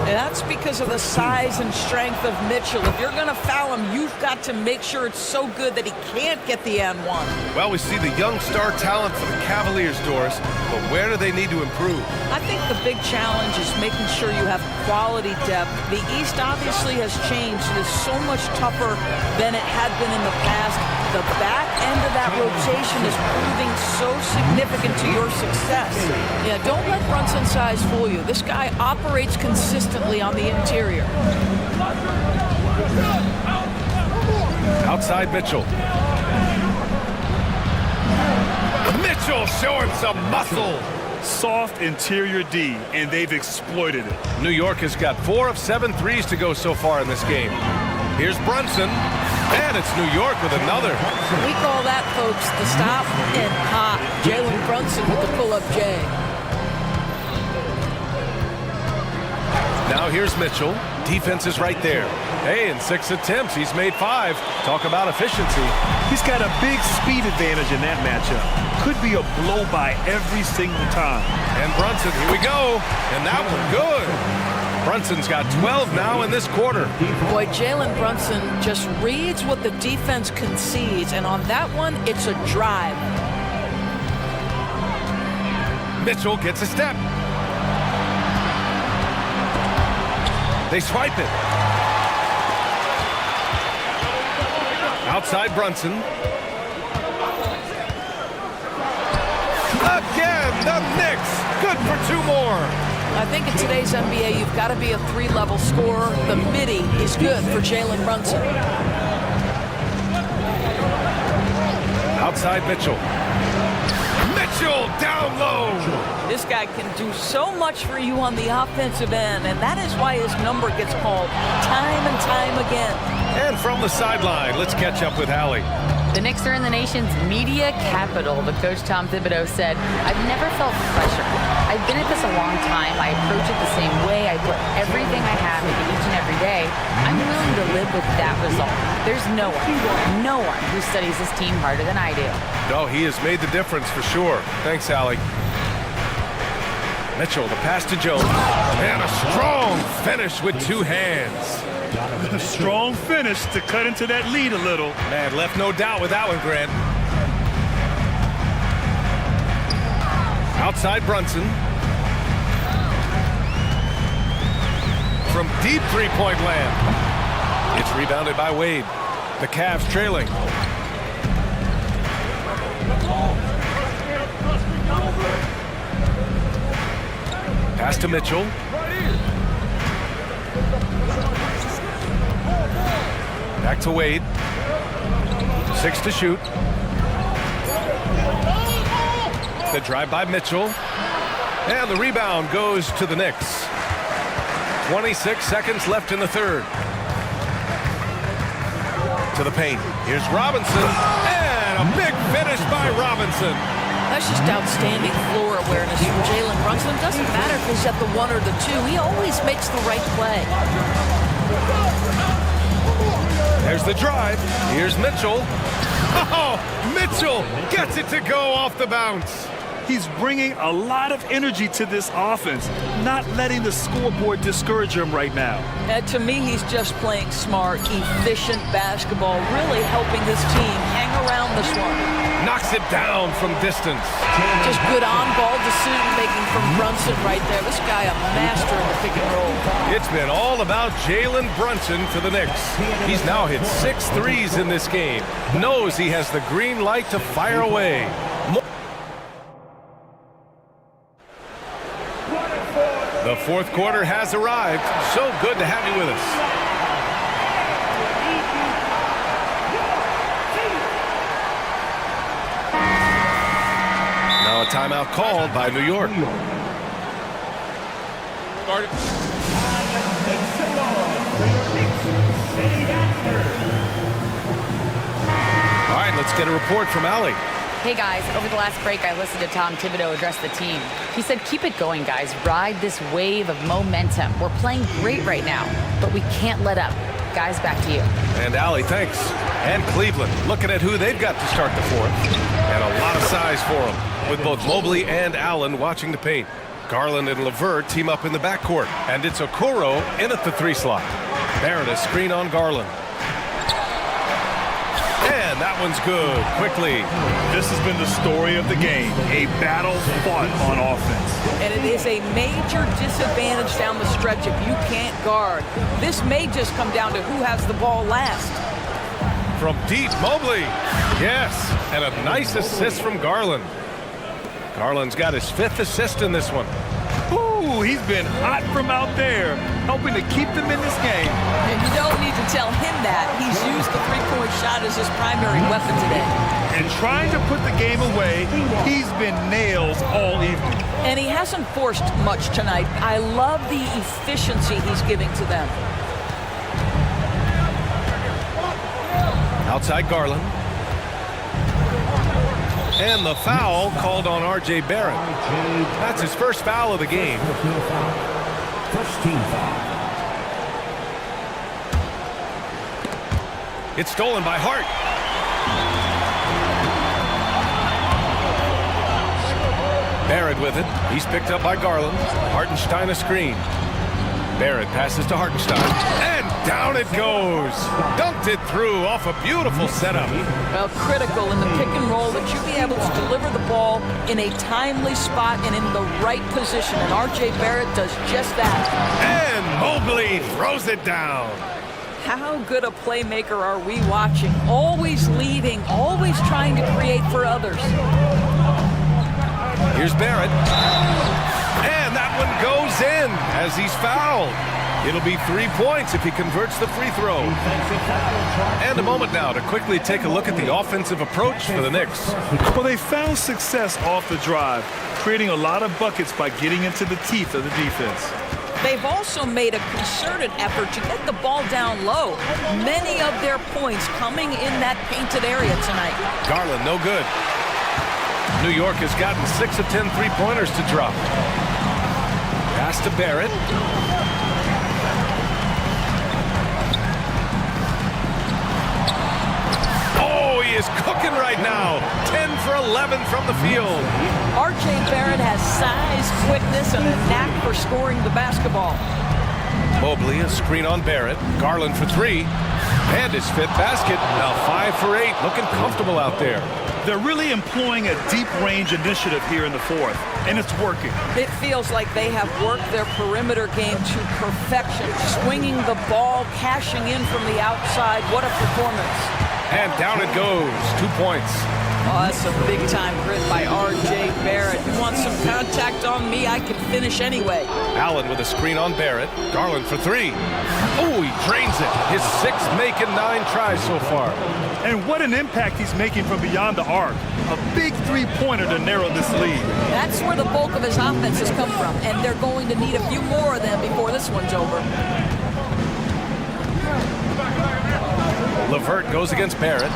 And that's because of the size and strength of Mitchell. If you're going to foul him, you've got to make sure it's so good that he can't get the and one. Well, we see the young star talent for the Cavaliers, Doris, but where do they need to improve? I think the big challenge is making sure you have quality depth. The East obviously has changed. It is so much tougher than it had been in the past. The back end of that rotation is proving so significant to your success. Yeah, don't let Brunson's size fool you. This guy operates consistently on the interior. Outside Mitchell. Mitchell showing some muscle. Soft interior D, and they've exploited it. New York has got 4 of 7 threes to go so far in this game. Here's Brunson. And it's New York with another. We call that, folks, the stop and pop. Jalen Brunson with the pull-up J. Now here's Mitchell. Defense is right there. Hey, in 6 attempts, he's made 5. Talk about efficiency. He's got a big speed advantage in that matchup. Could be a blow-by every single time. And Brunson, here we go. And that one good. Brunson's got 12 now in this quarter. Boy, Jalen Brunson just reads what the defense concedes, and on that one, it's a drive. Mitchell gets a step. They swipe it. Outside Brunson. Again, the Knicks. Good for two more. I think in today's NBA, you've got to be a three-level scorer. The midi is good for Jalen Brunson. Outside Mitchell. Mitchell down low. This guy can do so much for you on the offensive end, and that is why his number gets called time and time again. And from the sideline, let's catch up with Allie. The Knicks are in the nation's media capital, but Coach Tom Thibodeau said, I've never felt pressure. I've been at this a long time. I approach it the same way. I put everything I have into each and every day. I'm willing to live with that result. There's no one who studies this team harder than I do. No, he has made the difference for sure. Thanks, Allie. Mitchell, the pass to Jones. And a strong finish with two hands. A strong finish to cut into that lead a little. Man, left no doubt with that one, Grant. Outside Brunson. From deep three-point land. It's rebounded by Wade. The Cavs trailing. Pass to Mitchell. Back to Wade. 6 to shoot. The drive by Mitchell. And the rebound goes to the Knicks. 26 seconds left in the third. To the paint. Here's Robinson. And a big finish by Robinson. That's just outstanding floor awareness from Jalen Brunson. It doesn't matter if he's at the one or the two. He always makes the right play. There's the drive. Here's Mitchell. Oh, Mitchell gets it to go off the bounce. He's bringing a lot of energy to this offense, not letting the scoreboard discourage him right now. And to me, he's just playing smart, efficient basketball, really helping his team hang around this one. Knocks it down from distance. Just good on-ball decision-making from Brunson right there. This guy a master in the pick and roll. It's been all about Jalen Brunson for the Knicks. He's now hit 6 threes in this game. Knows he has the green light to fire away. The fourth quarter has arrived. So good to have you with us. Now a timeout called by New York. All right, let's get a report from Allie. Hey guys, over the last break, I listened to Tom Thibodeau address the team. He said, keep it going, guys. Ride this wave of momentum. We're playing great right now, but we can't let up. Guys, back to you. And Allie, thanks. And Cleveland, looking at who they've got to start the fourth. And a lot of size for them, with both Mobley and Allen watching the paint. Garland and LeVert team up in the backcourt. And it's Okoro in at the 3 slot. Barrett a screen on Garland. And that one's good, quickly. This has been the story of the game, a battle fought on offense. And it is a major disadvantage down the stretch if you can't guard. This may just come down to who has the ball last. From deep, Mobley. Yes, and a nice assist from Garland. Garland's got his 5th assist in this one. Ooh, he's been hot from out there, helping to keep them in this game. And you don't need to tell him that. He's used the three-point shot as his primary weapon today. And trying to put the game away, he's been nails all evening. And he hasn't forced much tonight. I love the efficiency he's giving to them. Outside Garland. And the foul called on R.J. Barrett. That's his first foul of the game. First team foul. It's stolen by Hart. Barrett with it. He's picked up by Garland. Hartenstein a screen. Barrett passes to Hartenstein. And Down it goes. Dunked it through off a beautiful setup. Well, critical in the pick and roll that you be able to deliver the ball in a timely spot and in the right position. And R.J. Barrett does just that. And Mobley throws it down. How good a playmaker are we watching? Always leading, always trying to create for others. Here's Barrett. And that one goes in as he's fouled. It'll be 3 points if he converts the free throw. And a moment now to quickly take a look at the offensive approach for the Knicks. Well, they found success off the drive, creating a lot of buckets by getting into the teeth of the defense. They've also made a concerted effort to get the ball down low. Many of their points coming in that painted area tonight. Garland, no good. New York has gotten 6 of 10 three-pointers to drop. Pass to Barrett. Oh, he is cooking right now. 10 for 11 from the field. R.J. Barrett has size, quickness, and a knack for scoring the basketball. Mobley, a screen on Barrett. Garland for 3. And his fifth basket. Now 5 for 8. Looking comfortable out there. They're really employing a deep range initiative here in the fourth, and it's working. It feels like they have worked their perimeter game to perfection, swinging the ball, cashing in from the outside. What a performance. And down it goes. 2 points. Oh, that's some big-time grit by R.J. Barrett. You want some contact on me? I can finish anyway. Allen with a screen on Barrett. Garland for 3. Oh, he drains it. His 6th make in 9 tries so far. And what an impact he's making from beyond the arc. A big three-pointer to narrow this lead. That's where the bulk of his offense has come from, and they're going to need a few more of them before this one's over. LeVert goes against Barrett.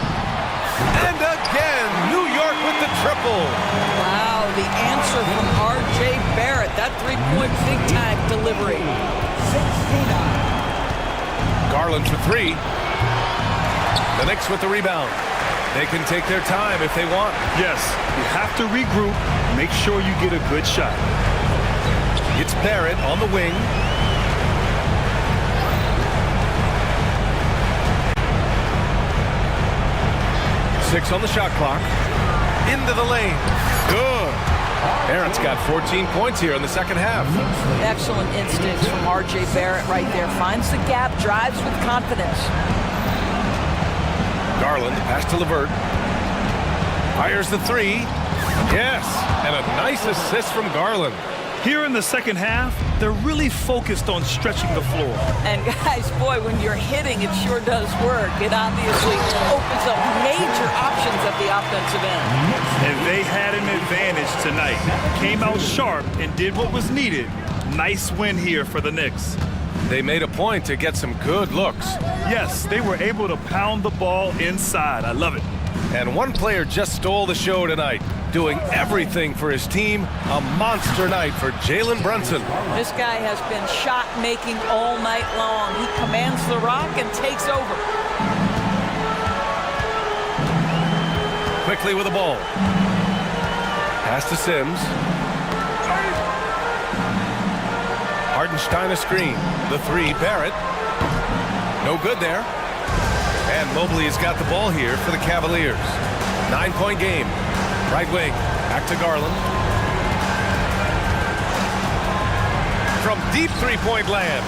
And again, New York with the triple. Wow, the answer from R.J. Barrett. That three-point big-time delivery. Garland for 3. The Knicks with the rebound. They can take their time if they want. Yes, you have to regroup. Make sure you get a good shot. It's Barrett on the wing. Six on the shot clock. Into the lane. Good. Barrett's got 14 points here in the second half. Excellent instincts from R.J. Barrett right there. Finds the gap, drives with confidence. Garland, pass to LeVert. Fires the 3. Yes, and a nice assist from Garland. Here in the second half, they're really focused on stretching the floor. And guys, boy, when you're hitting, it sure does work. It obviously opens up major options at the offensive end. And they had an advantage tonight. Came out sharp and did what was needed. Nice win here for the Knicks. They made a point to get some good looks. Yes, they were able to pound the ball inside. I love it. And one player just stole the show tonight, doing everything for his team. A monster night for Jalen Brunson. This guy has been shot-making all night long. He commands the rock and takes over. Quickly with the ball. Pass to Sims. Hardenstein a screen. The 3, Barrett. No good there. And Mobley has got the ball here for the Cavaliers. 9-point game. Right wing. Back to Garland. From deep three-point land.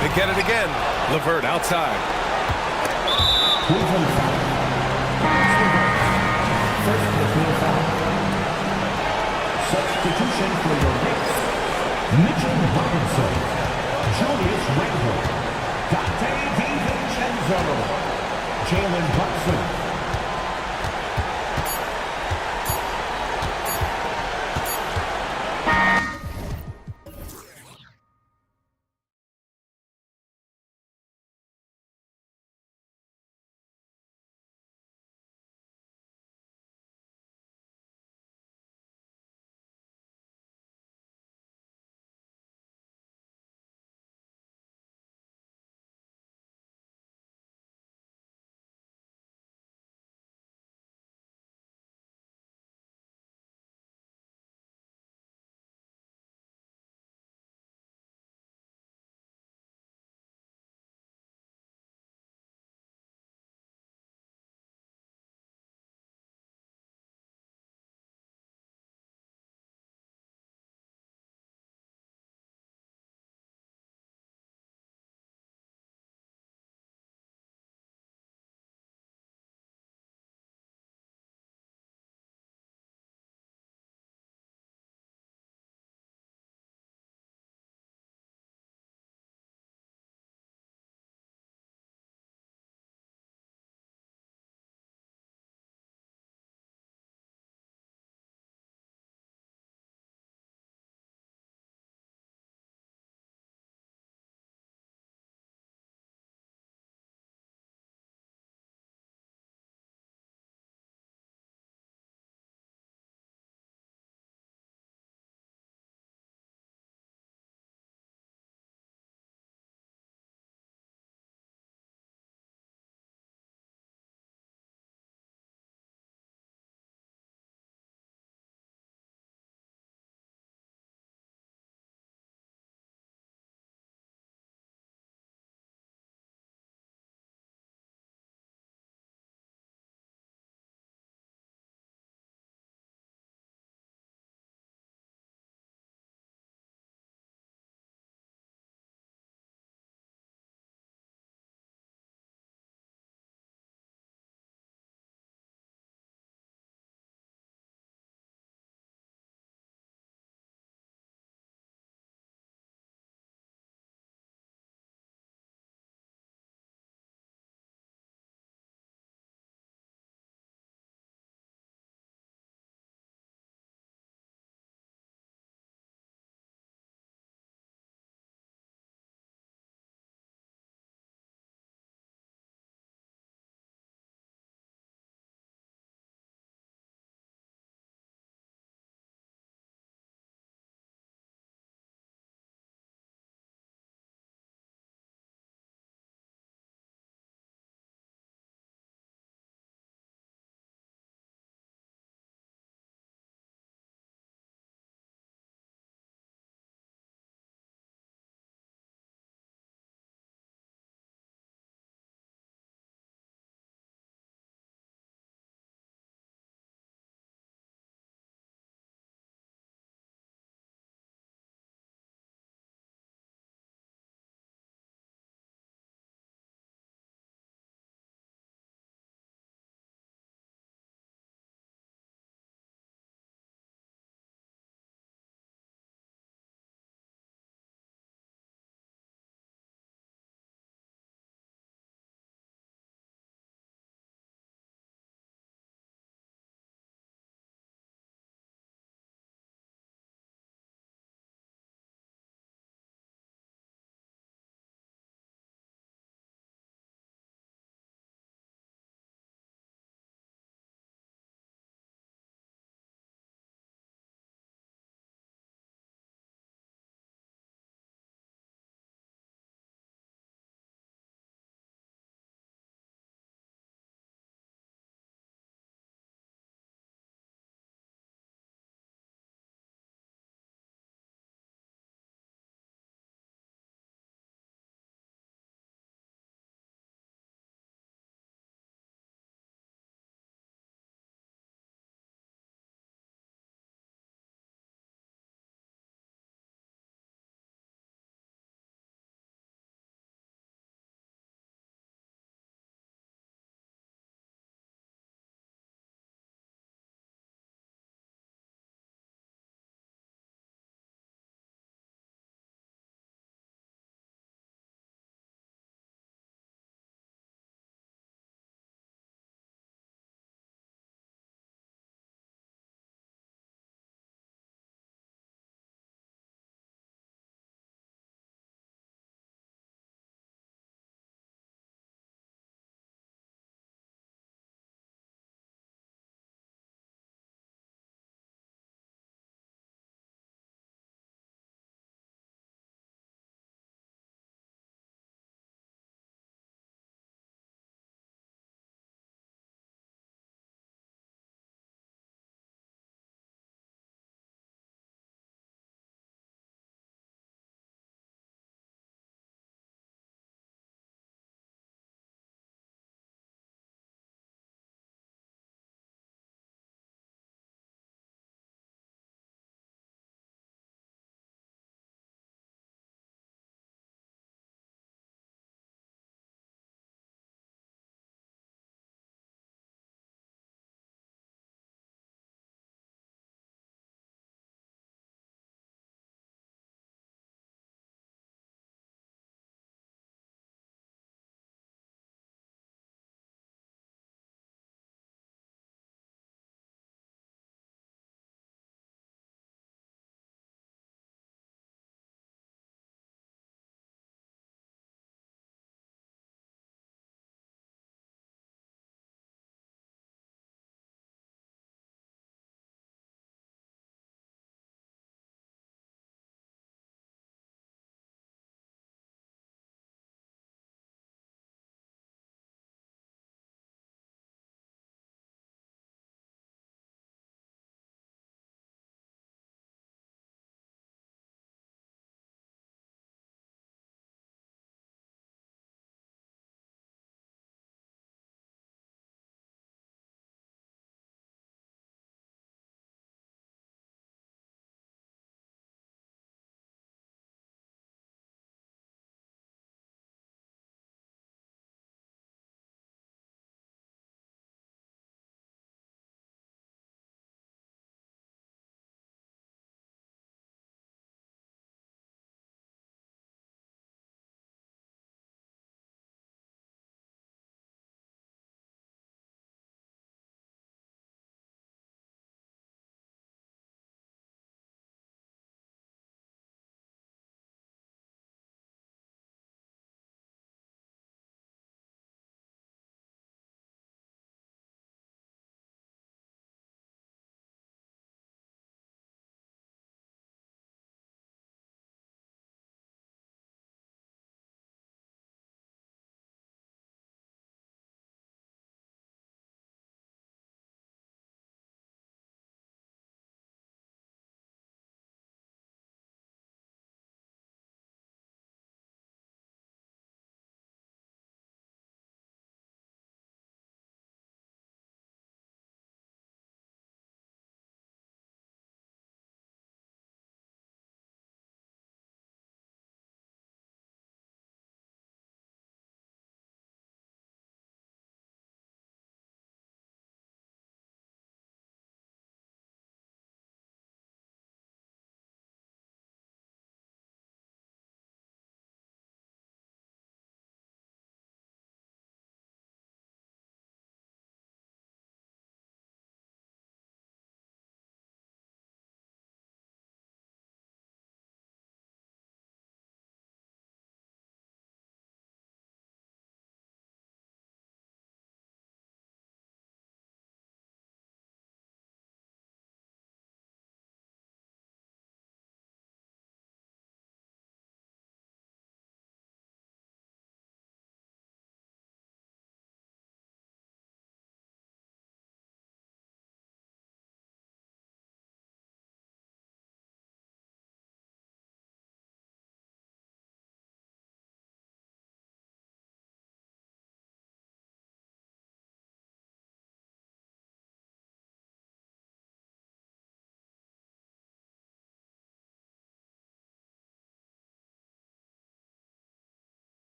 They get it again. LeVert outside. Substitution for your Knicks. Mitchell Robinson, Julius Randle, Dante DiVincenzo, Jalen Brunson,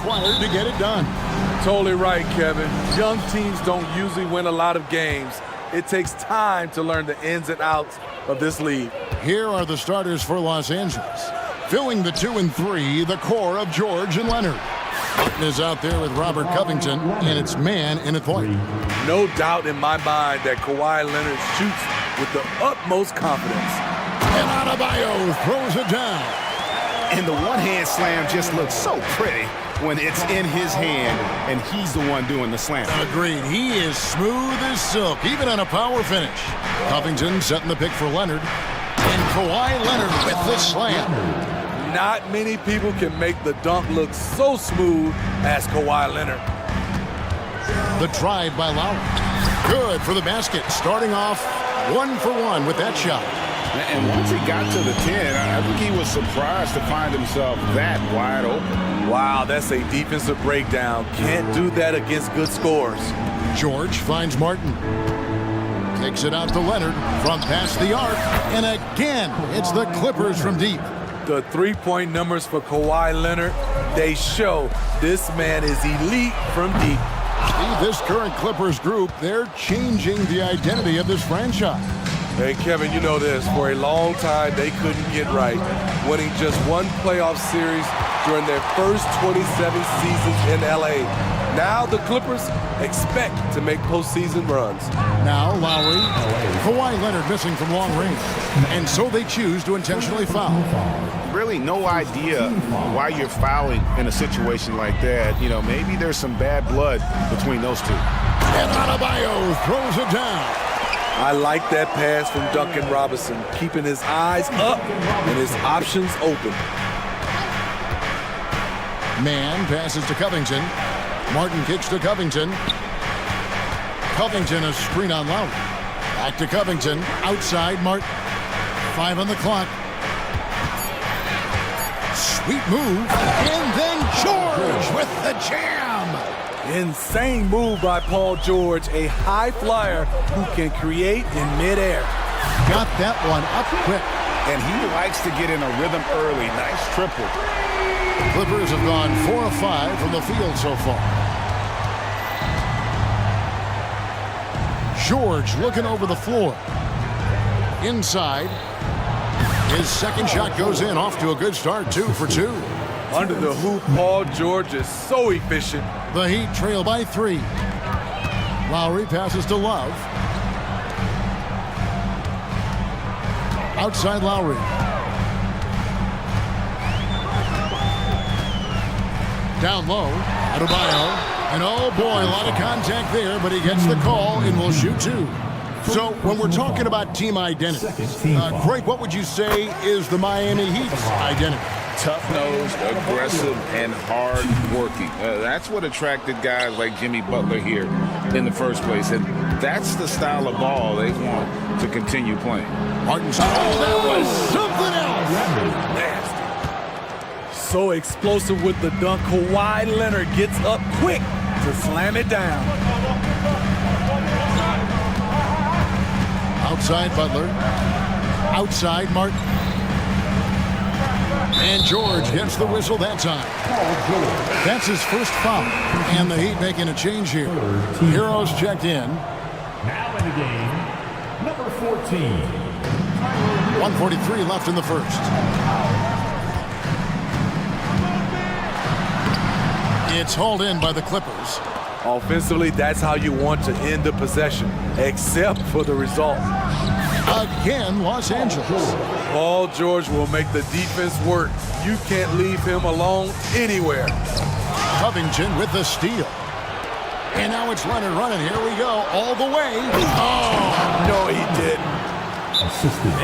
required to get it done. Totally right, Kevin. Young teams don't usually win a lot of games. It takes time to learn the ins and outs of this league. Here are the starters for Los Angeles. Filling the 2 and 3, the core of George and Leonard. Martin is out there with Robert Covington, and it's man in a point. No doubt in my mind that Kawhi Leonard shoots with the utmost confidence. And Adebayo throws it down. And the one-hand slam just looks so pretty when it's in his hand and he's the one doing the slam. Agreed. He is smooth as silk, even on a power finish. Covington setting the pick for Leonard. And Kawhi Leonard with the slam. Not many people can make the dunk look so smooth as Kawhi Leonard. The drive by Lowry. Good for the basket. Starting off 1 for 1 with that shot. And once he got to the 10, I think he was surprised to find himself that wide open. Wow, that's a defensive breakdown. Can't do that against good scores. George finds Martin. Takes it out to Leonard from past the arc. And again, it's the Clippers from deep. The three-point numbers for Kawhi Leonard, they show this man is elite from deep. See, this current Clippers group, they're changing the identity of this franchise. Hey, Kevin, you know this. For a long time, they couldn't get right, winning just one playoff series during their first 27 seasons in L.A. Now the Clippers expect to make postseason runs. Now Lowry, Kawhi Leonard missing from long range, and so they choose to intentionally foul. Really no idea why you're fouling in a situation like that. You know, maybe there's some bad blood between those two. And Adebayo throws it down. I like that pass from Duncan Robinson, keeping his eyes up and his options open. Man passes to Covington. Martin kicks to Covington. Covington a screen on Lowry. Back to Covington. Outside Martin. 5 on the clock. Sweet move. And then George with the jam. Insane move by Paul George, a high flyer who can create in midair. Got that one up quick. And he likes to get in a rhythm early. Nice triple. The Clippers have gone 4 of 5 from the field so far. George looking over the floor. Inside. His second shot goes in, off to a good start, 2 for 2. Under the hoop, Paul George is so efficient. The Heat trail by 3. Lowry passes to Love. Outside Lowry. Down low, Adebayo. And oh boy, a lot of contact there, but he gets the call and will shoot 2. So when we're talking about team identity, Greg, what would you say is the Miami Heat's identity? Tough-nosed, aggressive, and hard-working. That's what attracted guys like Jimmy Butler here in the first place. And that's the style of ball they want to continue playing. Martin's that was something else. Nasty. So explosive with the dunk. Kawhi Leonard gets up quick to slam it down. Outside Butler. Outside Martin. And George gets the whistle that time. That's his first foul. And the Heat making a change here. Heroes checked in. Now in the game, number 14. 1:43 left in the first. It's hauled in by the Clippers. Offensively, that's how you want to end the possession, except for the result. Again, Los Angeles. Paul George will make the defense work. You can't leave him alone anywhere. Covington with the steal. And now it's Leonard running. Here we go, all the way. Oh, no, he didn't.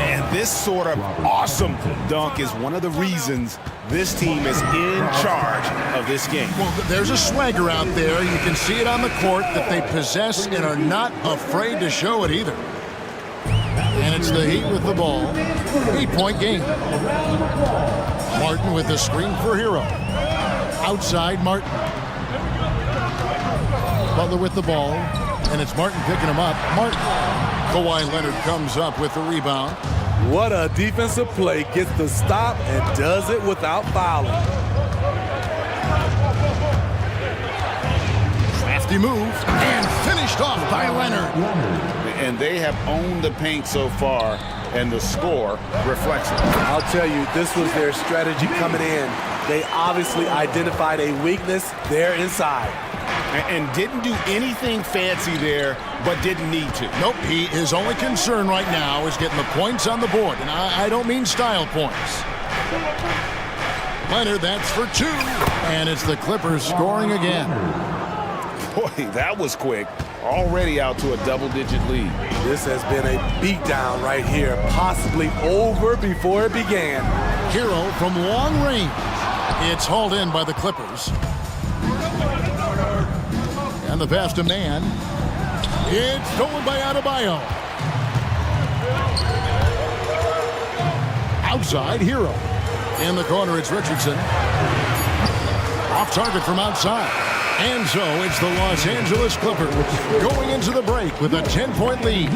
And this sort of awesome dunk is one of the reasons this team is in charge of this game. Well, there's a swagger out there. You can see it on the court that they possess and are not afraid to show it either. And it's the Heat with the ball. 8-point game. Martin with the screen for Hero. Outside Martin. Butler with the ball. And it's Martin picking him up. Martin. Kawhi Leonard comes up with the rebound. What a defensive play. Gets the stop and does it without fouling. Lefty move and finished off by Leonard. And they have owned the paint so far, and the score reflects it. I'll tell you, this was their strategy coming in. They obviously identified a weakness there inside. And didn't do anything fancy there, but didn't need to. Nope, his only concern right now is getting the points on the board. And I don't mean style points. Leonard, that's for 2. And it's the Clippers scoring again. Boy, that was quick. Already out to a double-digit lead. This has been a beatdown right here, possibly over before it began. Hero from long range. It's hauled in by the Clippers. And the pass to man. It's stolen by Adebayo. Outside, Hero. In the corner, it's Richardson. Off target from outside. And so it's the Los Angeles Clippers going into the break with a 10-point lead.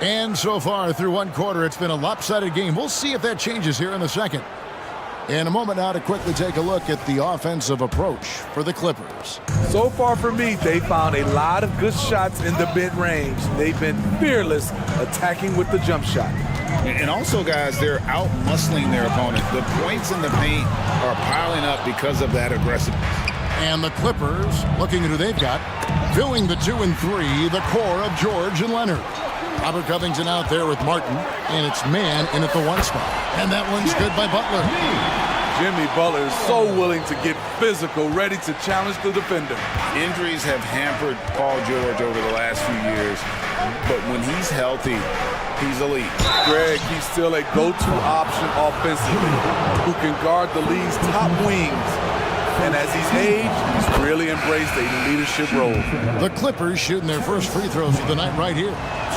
And so far through one quarter, it's been a lopsided game. We'll see if that changes here in the second. In a moment now to quickly take a look at the offensive approach for the Clippers. So far for me, they found a lot of good shots in the mid-range. They've been fearless attacking with the jump shot. And also, guys, they're out-muscling their opponent. The points in the paint are piling up because of that aggressiveness. And the Clippers, looking at who they've got, filling the 2 and 3, the core of George and Leonard. Robert Covington out there with Martin, and it's man in at the 1 spot. And that one's good by Butler. Jimmy Butler is so willing to get physical, ready to challenge the defender. Injuries have hampered Paul George over the last few years, but when he's healthy, he's elite. Greg, he's still a go-to option offensively, who can guard the league's top wings. And as he's aged, he's really embraced a leadership role. The Clippers shooting their first free throws of the night right here.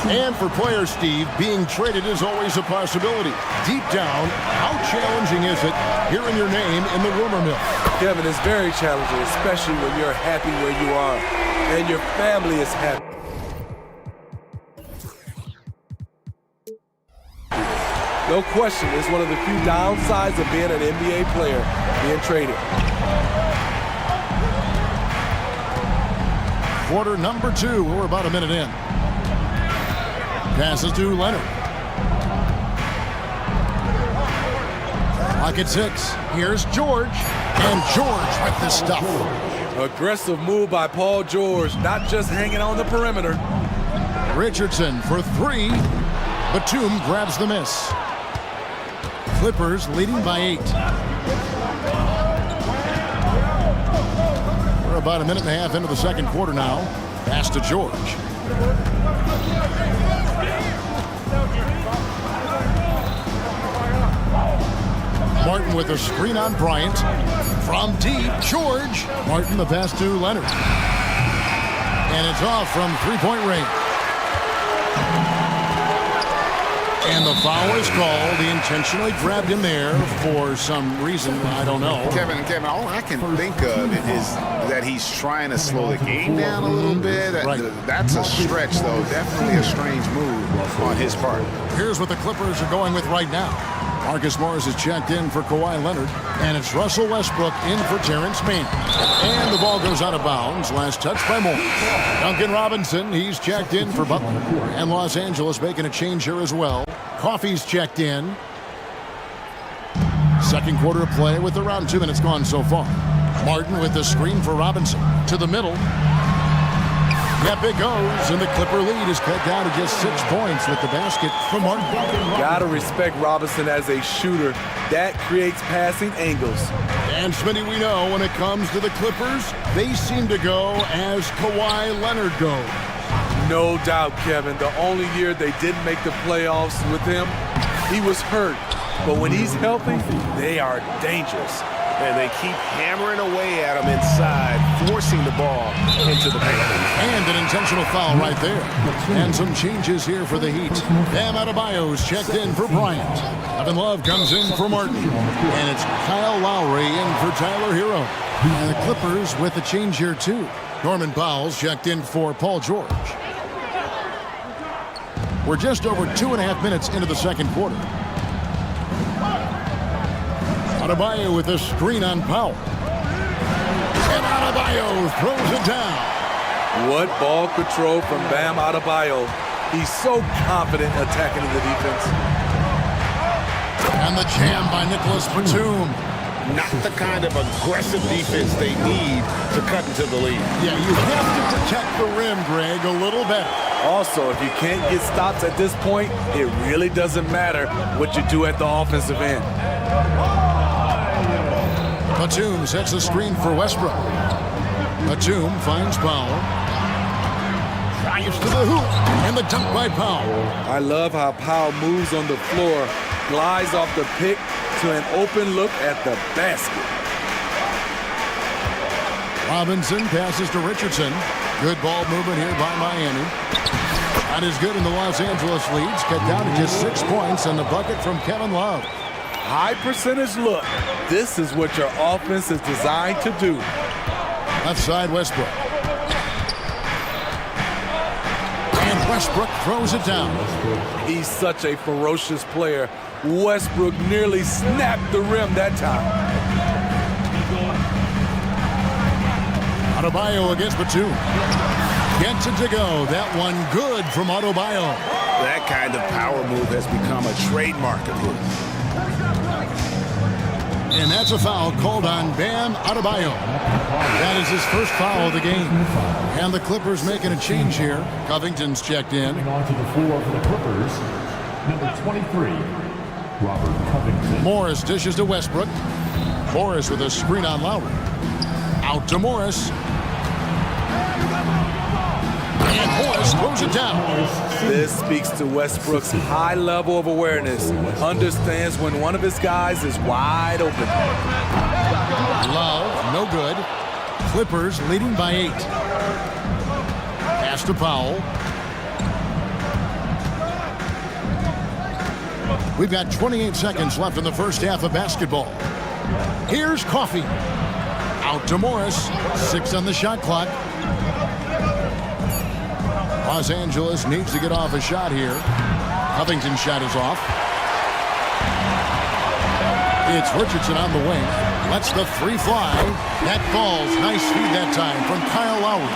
And for player Steve, being traded is always a possibility. Deep down, how challenging is it hearing your name in the rumor mill? Kevin, it's very challenging, especially when you're happy where you are and your family is happy. No question, it's one of the few downsides of being an NBA player, being traded. Quarter number 2, we're about a minute in. Passes to Leonard. Clock at 6. Here's George. And George with the stuff. Aggressive move by Paul George, not just hanging on the perimeter. Richardson for 3. Batum grabs the miss. Clippers leading by 8. We're about a minute and a half into the second quarter now. Pass to George. Martin with a screen on Bryant. From deep, George. Martin the pass to Leonard. And it's off from 3-point range. And the foul is called. He intentionally grabbed him there for some reason. I don't know. Kevin, all I can think of is that he's trying to slow the game down a little bit. Right. That's a stretch, though. Definitely a strange move on his part. Here's what the Clippers are going with right now. Marcus Morris is checked in for Kawhi Leonard. And it's Russell Westbrook in for Terrence Mann. And the ball goes out of bounds. Last touch by Morris. Duncan Robinson, he's checked in for Butler. And Los Angeles making a change here as well. Coffey's checked in. Second quarter of play with around 2 minutes gone so far. Martin with the screen for Robinson. To the middle. Yep, it goes. And the Clipper lead is cut down to just 6 points with the basket from Martin. Gotta respect Robinson as a shooter. That creates passing angles. And Smitty, we know when it comes to the Clippers, they seem to go as Kawhi Leonard goes. No doubt, Kevin. The only year they didn't make the playoffs with him, he was hurt. But when he's healthy, they are dangerous. And they keep hammering away at him inside, forcing the ball into the paint. And an intentional foul right there. And some changes here for the Heat. Bam Adebayo's checked in for Bryant. Kevin Love comes in for Martin. And it's Kyle Lowry in for Tyler Hero. And the Clippers with a change here too. Norman Powell's checked in for Paul George. We're just over 2.5 minutes into the second quarter. Adebayo with a screen on Powell. And Adebayo throws it down. What ball control from Bam Adebayo. He's so confident attacking the defense. And the jam by Nicholas Batum. Not the kind of aggressive defense they need to cut into the lead. Yeah, you have to protect the rim, Greg, a little better. Also, if you can't get stops at this point, it really doesn't matter what you do at the offensive end. Batum sets a screen for Westbrook. Batum finds Powell. Drives to the hoop, and the dunk by Powell. I love how Powell moves on the floor, glides off the pick to an open look at the basket. Robinson passes to Richardson. Good ball movement here by Miami. Not as good in the Los Angeles leads. Cut down to just 6 points and the bucket from Kevin Love. High percentage look. This is what your offense is designed to do. Left side, Westbrook. And Westbrook throws it down. He's such a ferocious player. Westbrook nearly snapped the rim that time. Adebayo against Batum. Gets it to go. That one good from Adebayo. That kind of power move has become a trademark of his. And that's a foul called on Bam Adebayo. That is his first foul of the game. And the Clippers making a change here. Covington's checked in. Coming onto the floor for the Clippers, number 23, Robert Covington. Morris dishes to Westbrook. Morris with a screen on Lowry. Out to Morris. And Morris throws it down. This speaks to Westbrook's high level of awareness. Understands when one of his guys is wide open. Love, no good. Clippers leading by 8. Pass to Powell. We've got 28 seconds left in the first half of basketball. Here's Coffey. Out to Morris. 6 on the shot clock. Los Angeles needs to get off a shot here. Covington's shot is off. It's Richardson on the wing. Lets the 3 fly. That falls. Nice feed that time from Kyle Lowry.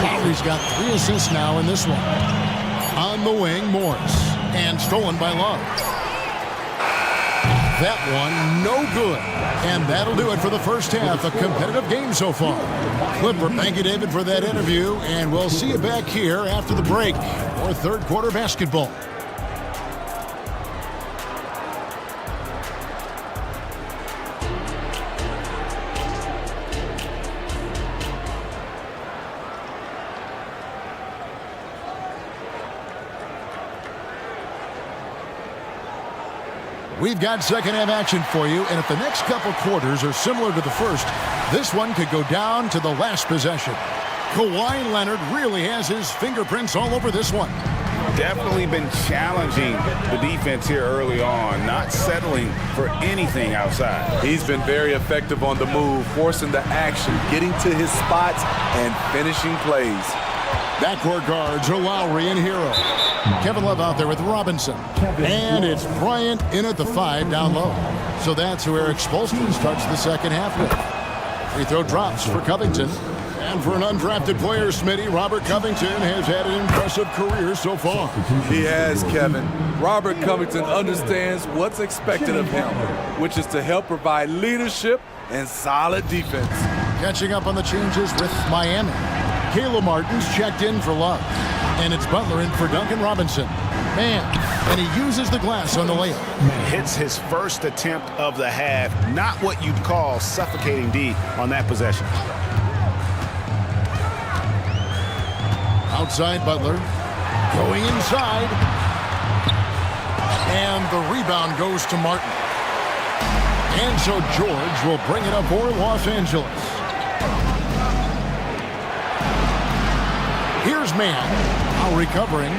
Lowry's got 3 assists now in this one. On the wing, Morris. And stolen by Love. That one, no good. And that'll do it for the first half. A competitive game so far. Clipper, thank you, David, for that interview. And we'll see you back here after the break for third quarter basketball. We've got second half action for you, and if the next couple quarters are similar to the first, this one could go down to the last possession. Kawhi Leonard really has his fingerprints all over this one. Definitely been challenging the defense here early on, not settling for anything outside. He's been very effective on the move, forcing the action, getting to his spots, and finishing plays. Backcourt guards are Lowry and Hero. Kevin Love out there with Robinson. And it's Bryant in at the 5 down low. So that's who Eric Spoelstra starts the second half with. Free throw drops for Covington. And for an undrafted player, Smitty, Robert Covington has had an impressive career so far. He has, Kevin. Robert Covington understands what's expected of him, which is to help provide leadership and solid defense. Catching up on the changes with Miami. Caleb Martin's checked in for Love. And it's Butler in for Duncan Robinson. Man, and he uses the glass on the layup. Hits his first attempt of the half. Not what you'd call suffocating D on that possession. Outside Butler. Going inside. And the rebound goes to Martin. And so George will bring it up for Los Angeles. Here's Mann, now recovering.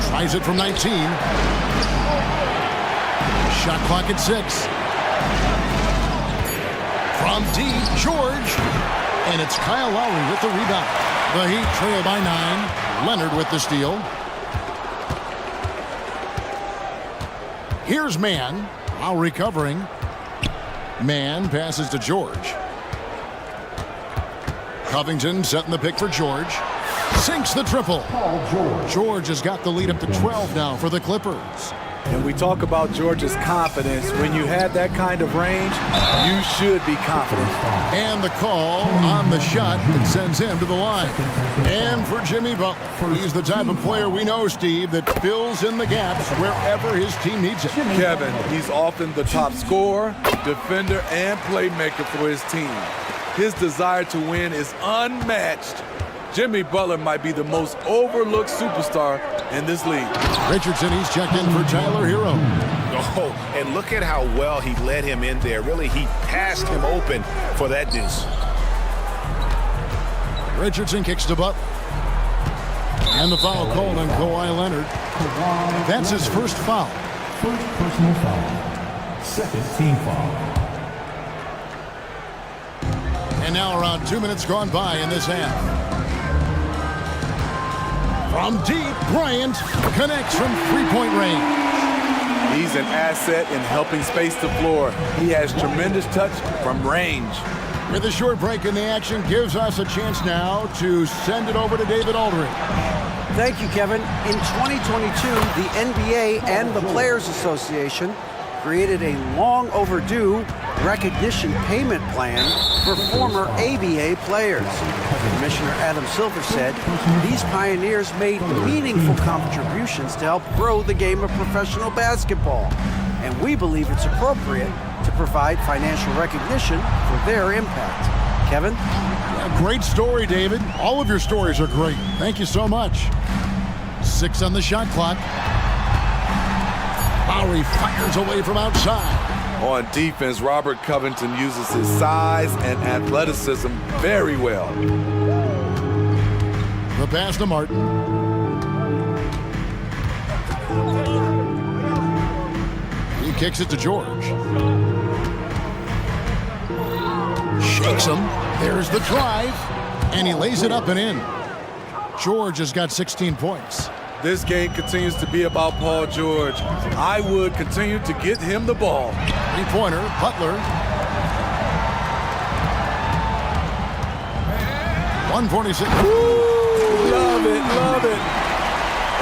Tries it from 19. Shot clock at 6. From deep, George. And it's Kyle Lowry with the rebound. The Heat trail by 9. Leonard with the steal. Here's Mann. Lowry covering. Man passes to George. Covington setting the pick for George. Sinks the triple. George has got the lead up to 12 now for the Clippers. And we talk about George's confidence. When you have that kind of range, you should be confident. And the call on the shot that sends him to the line. And for Jimmy Butler, he's the type of player we know, Steve, that fills in the gaps wherever his team needs it. Kevin, he's often the top scorer, defender, and playmaker for his team. His desire to win is unmatched. Jimmy Butler might be the most overlooked superstar in this league. Richardson, he's checked in for Tyler Hero. Oh, and look at how well he led him in there. Really, he passed him open for that deuce. Richardson kicks to Butler. And the foul called on Kawhi Leonard. That's his first foul. First personal foul. Second team foul. And now around 2 minutes gone by in this half. From deep, Bryant connects from three-point range. He's an asset in helping space the floor. He has tremendous touch from range. With a short break in the action, gives us a chance now to send it over to David Aldridge. Thank you, Kevin. In 2022, the NBA and the Players Association created a long overdue recognition payment plan for former ABA players. Commissioner Adam Silver said these pioneers made meaningful contributions to help grow the game of professional basketball, and we believe it's appropriate to provide financial recognition for their impact. Kevin? Yeah, great story, David. All of your stories are great. Thank you so much. 6 on the shot clock. Lowry fires away from outside. On defense, Robert Covington uses his size and athleticism very well. The pass to Martin. He kicks it to George. Shakes him. There's the drive. And he lays it up and in. George has got 16 points. This game continues to be about Paul George. I would continue to get him the ball. Three-pointer, Butler. 146. Ooh, love it, love it.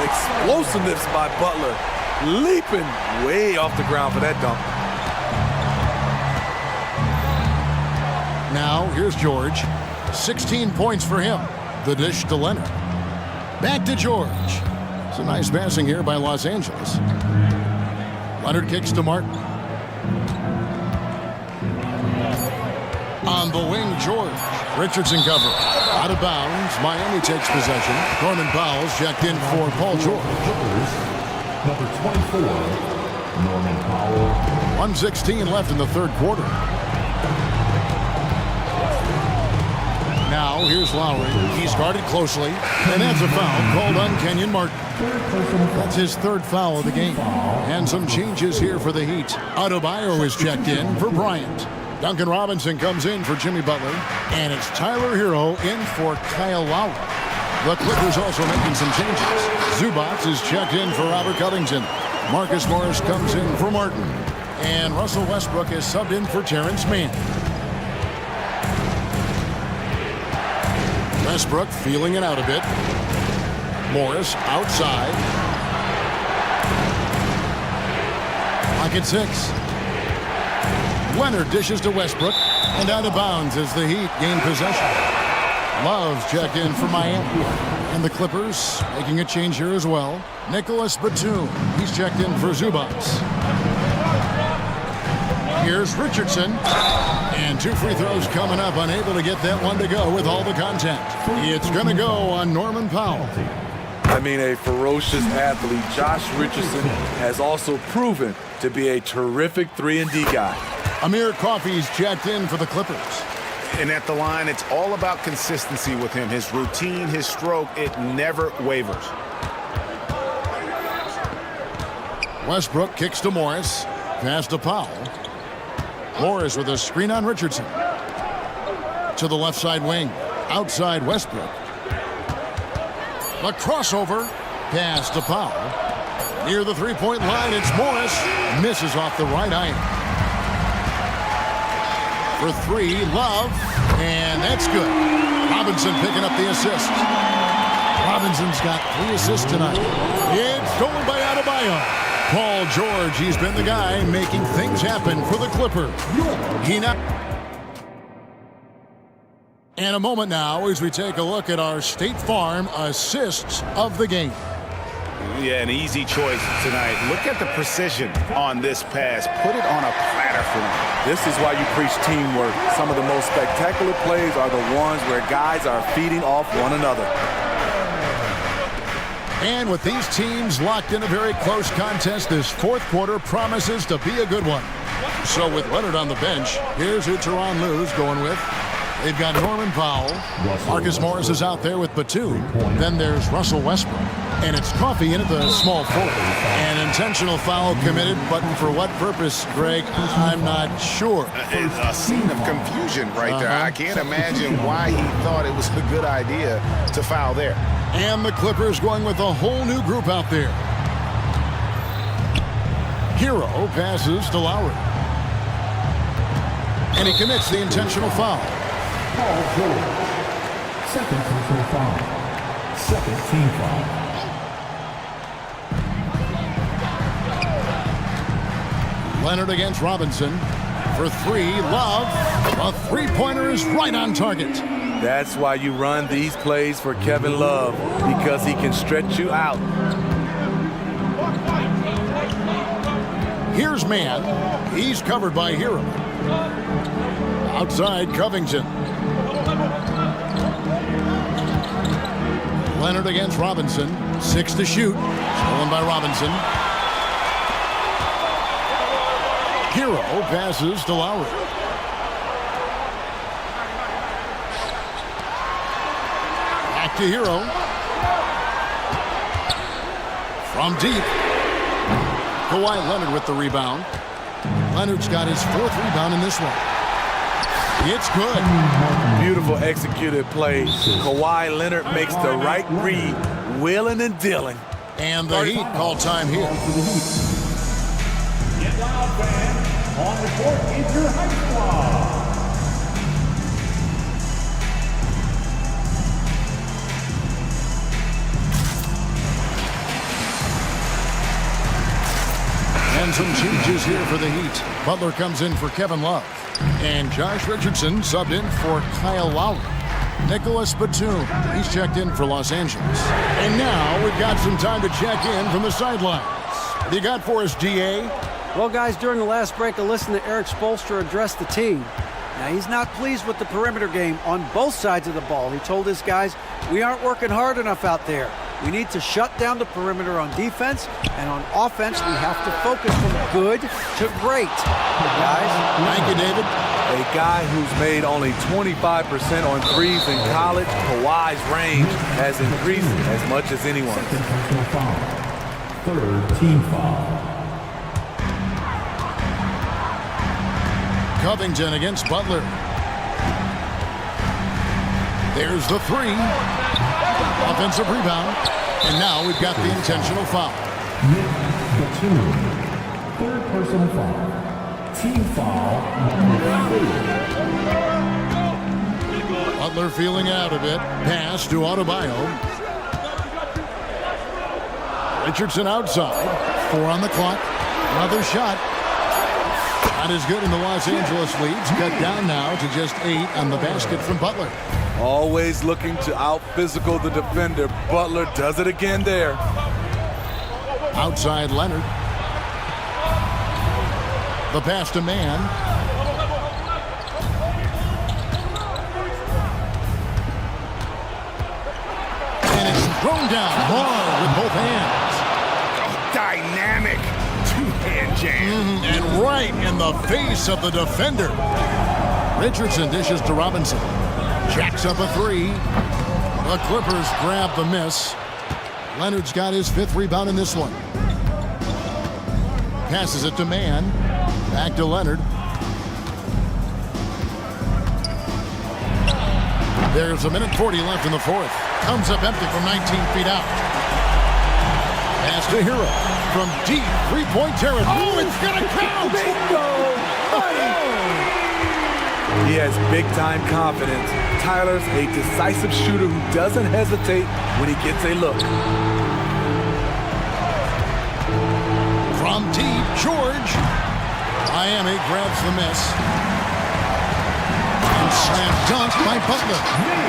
Explosiveness by Butler. Leaping way off the ground for that dunk. Now, here's George. 16 points for him. The dish to Leonard. Back to George. It's a nice passing here by Los Angeles. Leonard kicks to Martin. On the wing, George. Richardson cover. Out of bounds. Miami takes possession. Norman Powell's checked in for Paul George. Number 24, Norman Powell. 1:16 left in the third quarter. Now, here's Lowry. He's guarded closely. And that's a foul called on Kenyon Martin. That's his third foul of the game. And some changes here for the Heat. Adebayo is checked in for Bryant. Duncan Robinson comes in for Jimmy Butler. And it's Tyler Hero in for Kyle Lowry. The Clippers also making some changes. Zubac is checked in for Robert Covington. Marcus Morris comes in for Martin. And Russell Westbrook is subbed in for Terrence Mann. Westbrook feeling it out a bit. Morris outside. Pocket 6. Leonard dishes to Westbrook. And out of bounds as the Heat gain possession. Love's checked in for Miami. And the Clippers making a change here as well. Nicholas Batum. He's checked in for Zubac. Here's Richardson. And 2 free throws coming up. Unable to get that one to go with all the contact. It's going to go on Norman Powell. I mean, a ferocious athlete. Josh Richardson has also proven to be a terrific 3-and-D guy. Amir Coffey's checked in for the Clippers. And at the line, it's all about consistency with him. His routine, his stroke, it never wavers. Westbrook kicks to Morris. Pass to Powell. Morris with a screen on Richardson. To the left side wing. Outside Westbrook. A crossover. Pass to Powell. Near the three-point line, it's Morris. Misses off the right iron. For three, Love. And that's good. Robinson picking up the assist. Robinson's got 3 assists tonight. It's stolen by Adebayo. Paul George, he's been the guy making things happen for the Clippers. And a moment now as we take a look at our State Farm assists of the game. Yeah, an easy choice tonight. Look at the precision on this pass. Put it on a platter for him. This is why you preach teamwork. Some of the most spectacular plays are the ones where guys are feeding off one another. And with these teams locked in a very close contest, this fourth quarter promises to be a good one. So with Leonard on the bench, here's who Tyronn Lue's going with. They've got Norman Powell. Marcus Morris is out there with Batum. Then there's Russell Westbrook. And it's Coffey in at the small forward. An intentional foul committed, but for what purpose, Greg, I'm not sure. A scene of confusion right there. I can't imagine why he thought it was a good idea to foul there. And the Clippers going with a whole new group out there. Hero passes to Lowry. And he commits the intentional foul. Paul George. Second personal foul. Second team foul. Leonard against Robinson. For three, Love. A three-pointer is right on target. That's why you run these plays for Kevin Love, because he can stretch you out. Here's man. He's covered by Hero. Outside, Covington. Leonard against Robinson. 6 to shoot. Stolen by Robinson. Hero passes to Lowry. Back to Hero. From deep. Kawhi Leonard with the rebound. Leonard's got his 4th rebound in this one. It's good. Beautiful executed play. Kawhi Leonard makes the right read, wheeling and dealing. And the Heat call time here. Get loud, fans. On the court is your high squad. And some changes here for the Heat. Butler comes in for Kevin Love. And Josh Richardson subbed in for Kyle Lowry. Nicholas Batum, he's checked in for Los Angeles. And now we've got some time to check in from the sidelines. What do you got for us, DA? Well, guys, during the last break, I listened to Eric Spoelstra address the team. Now, he's not pleased with the perimeter game on both sides of the ball. He told his guys, we aren't working hard enough out there. We need to shut down the perimeter on defense, and on offense, we have to focus from good to great. Guys, thank you, David. A guy who's made only 25% on threes in college, Kawhi's range has increased as much as anyone. Second personal foul. 3rd team foul. Covington against Butler. There's the 3. Offensive rebound. And now we've got the intentional foul. Batum. 3rd personal foul. Team foul number 4. Butler feeling out a bit. Pass to Adebayo. Richardson outside. 4 on the clock. Another shot. Not as good in the Los Angeles leads. Cut down now to just 8 on the basket from Butler. Always looking to out-physical the defender. Butler does it again there. Outside Leonard. The pass to man. And it's thrown down hard with both hands. Dynamic two-hand jam. And right in the face of the defender. Richardson dishes to Robinson. Jacks up a 3. The Clippers grab the miss. Leonard's got his 5th rebound in this one. Passes it to man. Back to Leonard. There's 1:40 left in the 4th. Comes up empty from 19 feet out. Pass to Hero. from deep three-point territory. Oh, it's going to count! Bingo! He has big-time confidence. Tyler's a decisive shooter who doesn't hesitate when he gets a look. From deep, George. Miami grabs the miss. And slam dunk by Butler.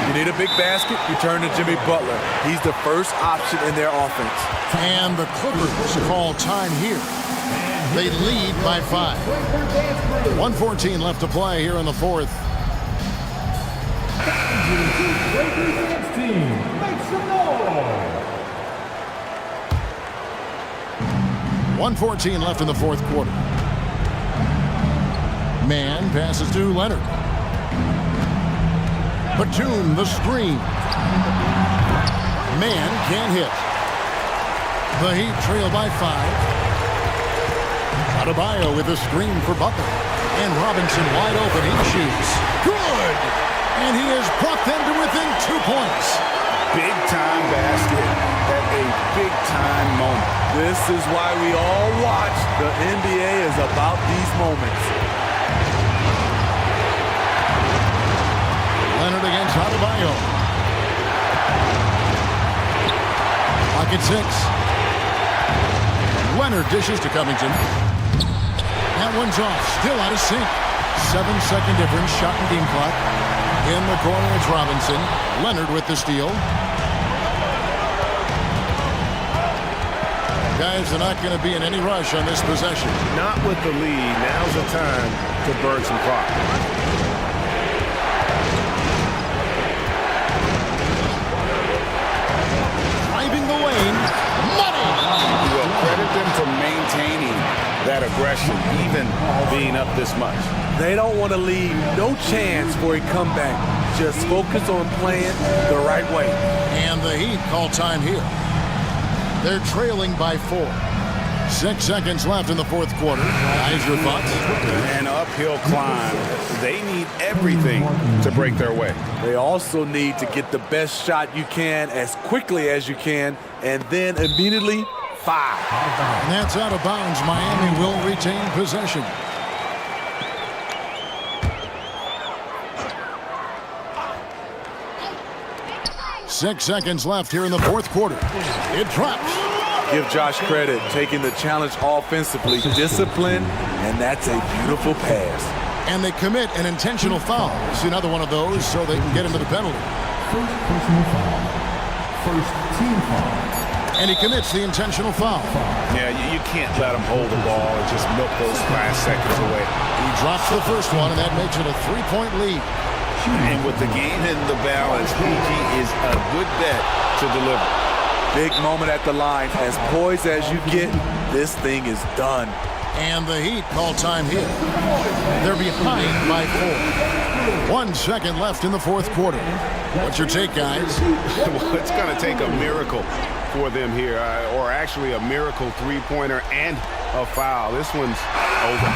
You need a big basket, you turn to Jimmy Butler. He's the first option in their offense. And the Clippers call time here. They lead by 5. 1:14 left to play here in the fourth. 1:14 left in the fourth quarter. Man passes to Leonard. Batum, the screen. Man can't hit. The Heat trail by 5. Adebayo with a screen for Butler. And Robinson wide open. He shoots. Good! And he has brought them to within 2 points. Big-time basket at a big-time moment. This is why we all watch. The NBA is about these moments. Leonard against Adebayo. Pocket 6. Leonard dishes to Covington. That one's off. Still out of sync. 7-second difference. Shot and game clock. In the corner, it's Robinson. Leonard with the steal. Guys, they're not going to be in any rush on this possession. Not with the lead. Now's the time to burn some clock. Driving the lane. Money! Well, credit them for maintaining that aggression, even being up this much. They don't want to leave no chance for a comeback. Just focus on playing the right way. And the Heat call time here. They're trailing by 4. 6 seconds left in the fourth quarter. Guys, your thoughts? An uphill climb. They need everything to break their way. They also need to get the best shot you can as quickly as you can, and then immediately foul. And that's out of bounds. Miami will retain possession. Six seconds left here in the fourth quarter. It drops. Give Josh credit, taking the challenge offensively, discipline, and that's a beautiful pass. And they commit an intentional foul. See another one of those so they can get into the penalty. First personal foul. First team foul. And he commits the intentional foul. Yeah, you can't let him hold the ball and just milk those last seconds away. He drops the first one, and that makes it a 3-point lead. And with the game in the balance, PG is a good bet to deliver. Big moment at the line. As poised as you get, this thing is done. And the Heat call time here. They're behind by 4. 1 second left in the fourth quarter. What's your take, guys? Well, it's going to take a miracle for them here, or actually a miracle three-pointer and a foul. This one's over.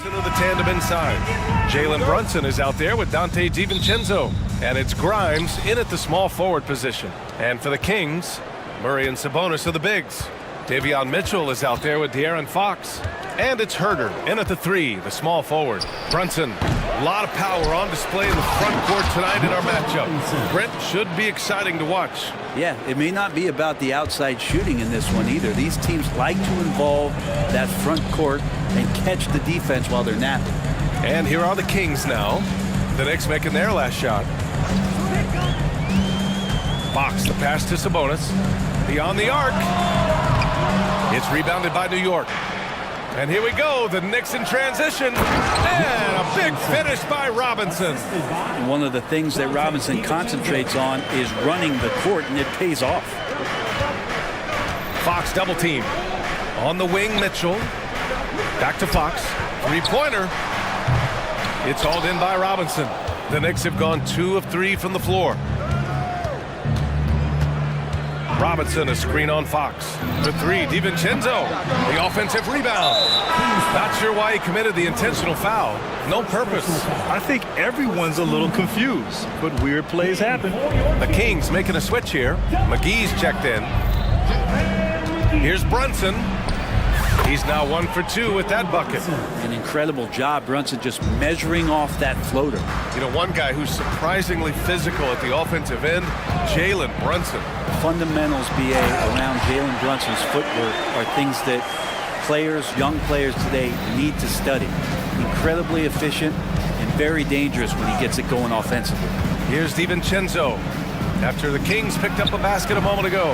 Center of the tandem inside. Jalen Brunson is out there with Dante DiVincenzo. And it's Grimes in at the small forward position. And for the Kings, Murray and Sabonis are the bigs. Davion Mitchell is out there with De'Aaron Fox. And it's Herder in at the 3, the small forward. Brunson, a lot of power on display in the front court tonight in our matchup. Brent, should be exciting to watch. Yeah, it may not be about the outside shooting in this one either. These teams like to involve that front court and catch the defense while they're napping. And here are the Kings now. The Knicks making their last shot. Fox, the pass to Sabonis. Beyond the arc. It's rebounded by New York. And here we go, the Knicks in transition. And a big finish by Robinson. And one of the things that Robinson concentrates on is running the court, and it pays off. Fox double team. On the wing, Mitchell. Back to Fox. Three-pointer. It's hauled in by Robinson. The Knicks have gone 2 of 3 from the floor. Robinson, a screen on Fox. The 3, DiVincenzo. The offensive rebound. Not sure why he committed the intentional foul. No purpose. I think everyone's a little confused, but weird plays happen. The Kings making a switch here. McGee's checked in. Here's Brunson. He's now 1 for 2 with that bucket. An incredible job, Brunson, just measuring off that floater. You know, one guy who's surprisingly physical at the offensive end, Jalen Brunson. Fundamentals, BA, around Jalen Brunson's footwork are things that young players today need to study. Incredibly efficient and very dangerous when he gets it going offensively. Here's DiVincenzo. After the Kings picked up a basket a moment ago.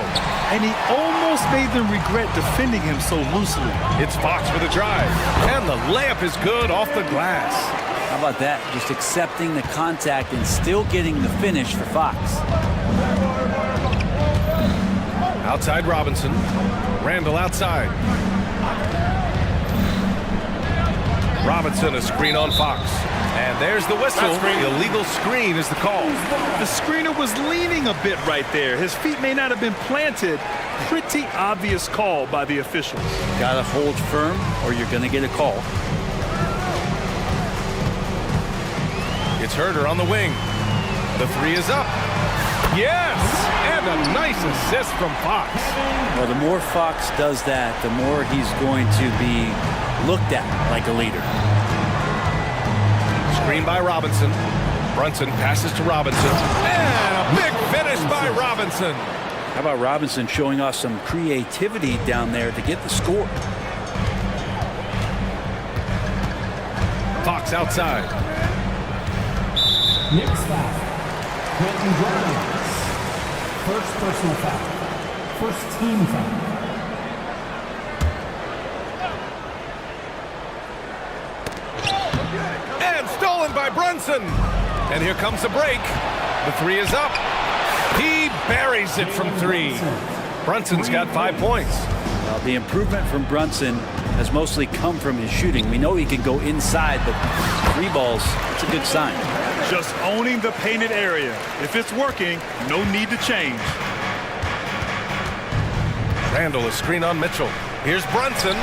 And he almost made them regret defending him so loosely. It's Fox with a drive. And the layup is good off the glass. How about that? Just accepting the contact and still getting the finish for Fox. Outside Robinson. Randall outside. Robinson, a screen on Fox. And there's the whistle. Illegal screen is the call. The screener was leaning a bit right there. His feet may not have been planted. Pretty obvious call by the officials. Gotta hold firm or you're gonna get a call. It's Herder on the wing. The 3 is up. Yes! And a nice assist from Fox. Well, the more Fox does that, the more he's going to be looked at like a leader. Screen by Robinson. Brunson passes to Robinson. And a big finish by Robinson. How about Robinson showing us some creativity down there to get the score? Fox outside. Knicks foul. Quentin Grimes. First personal foul. First team foul. Stolen by Brunson. And here comes the break. The 3 is up. He buries it from 3. Brunson's got 5 points. Well, the improvement from Brunson has mostly come from his shooting. We know he can go inside, but 3 balls, it's a good sign. Just owning the painted area. If it's working, no need to change. Randall, a screen on Mitchell. Here's Brunson.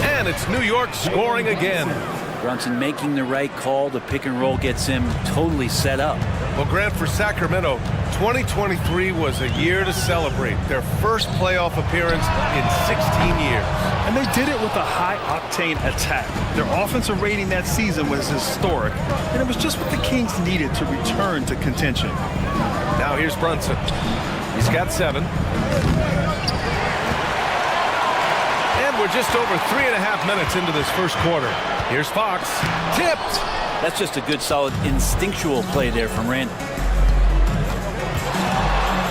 And it's New York scoring again. Brunson making the right call. The pick and roll gets him totally set up. Well, Grant, for Sacramento, 2023 was a year to celebrate. Their first playoff appearance in 16 years. And they did it with a high-octane attack. Their offensive rating that season was historic, and it was just what the Kings needed to return to contention. Now here's Brunson. He's got 7. And we're just over 3.5 minutes into this first quarter. Here's Fox. Tipped. That's just a good, solid, instinctual play there from Randall.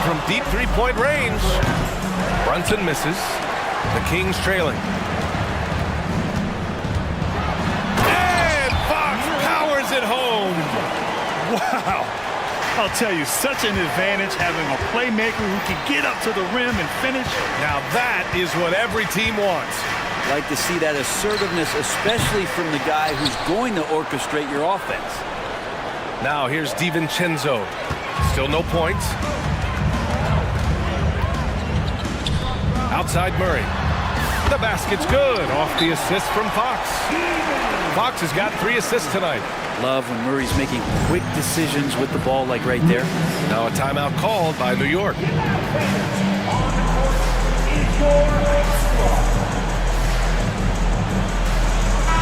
From deep three-point range. Brunson misses. The Kings trailing. And Fox powers it home. Wow. I'll tell you, such an advantage having a playmaker who can get up to the rim and finish. Now that is what every team wants. Like to see that assertiveness, especially from the guy who's going to orchestrate your offense. Now here's DiVincenzo. Still no points. Outside Murray. The basket's good off the assist from Fox. Fox has got 3 assists tonight. Love when Murray's making quick decisions with the ball like right there. Now a timeout called by New York.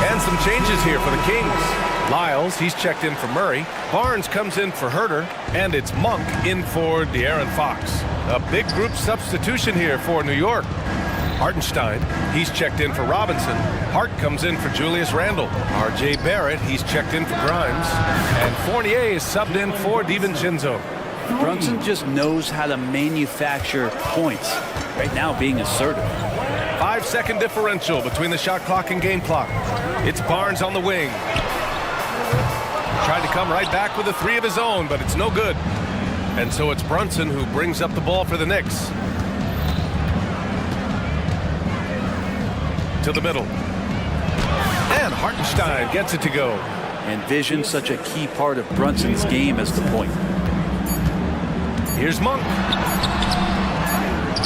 And some changes here for the Kings. Lyles, he's checked in for Murray. Barnes comes in for Herter. And it's Monk in for De'Aaron Fox. A big group substitution here for New York. Hartenstein, he's checked in for Robinson. Hart comes in for Julius Randle. R.J. Barrett, he's checked in for Grimes. And Fournier is subbed in for DiVincenzo. Brunson just knows how to manufacture points. Right now being assertive. 5-second differential between the shot clock and game clock. It's Barnes on the wing. Tried to come right back with a 3 of his own, but it's no good. And so it's Brunson who brings up the ball for the Knicks. To the middle. And Hartenstein gets it to go. And vision, such a key part of Brunson's game as the point. Here's Monk.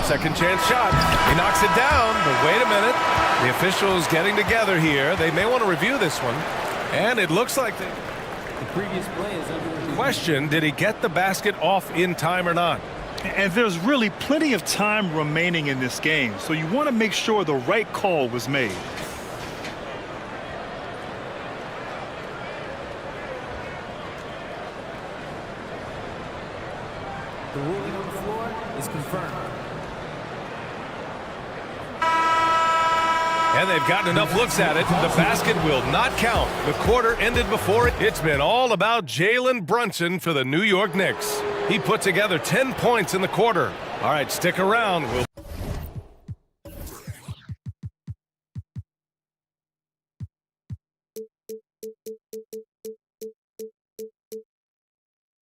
Second chance shot. He knocks it down, but wait a minute. The officials getting together here. They may want to review this one. And it looks like the previous play is under review. Question, did he get the basket off in time or not? And there's really plenty of time remaining in this game, so you want to make sure the right call was made. The ruling on the floor is confirmed. And they've gotten enough looks at it. The basket will not count. The quarter ended before it. It's been all about Jalen Brunson for the New York Knicks. He put together 10 points in the quarter. All right, stick around. We'll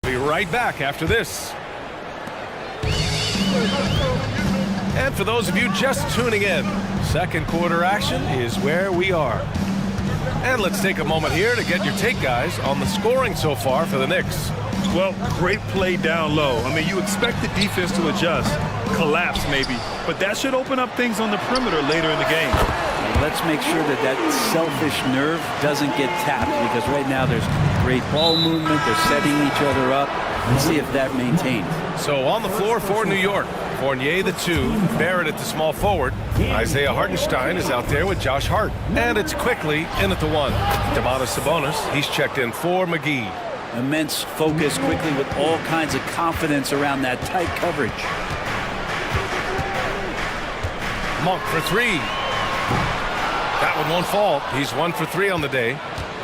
be right back after this. And for those of you just tuning in, second quarter action is where we are. And let's take a moment here to get your take, guys, on the scoring so far for the Knicks. Well, great play down low. I mean, you expect the defense to adjust, collapse maybe, but that should open up things on the perimeter later in the game. Let's make sure that that selfish nerve doesn't get tapped, because right now there's great ball movement. They're setting each other up. Let's see if that maintains. So on the floor for New York, Fournier the 2, Barrett at the small forward. Isaiah Hartenstein is out there with Josh Hart. And it's quickly in at the 1. Domantas Sabonis, he's checked in for McGee. Immense focus, quickly with all kinds of confidence around that tight coverage. Monk for 3. That one won't fall. He's 1 for 3 on the day.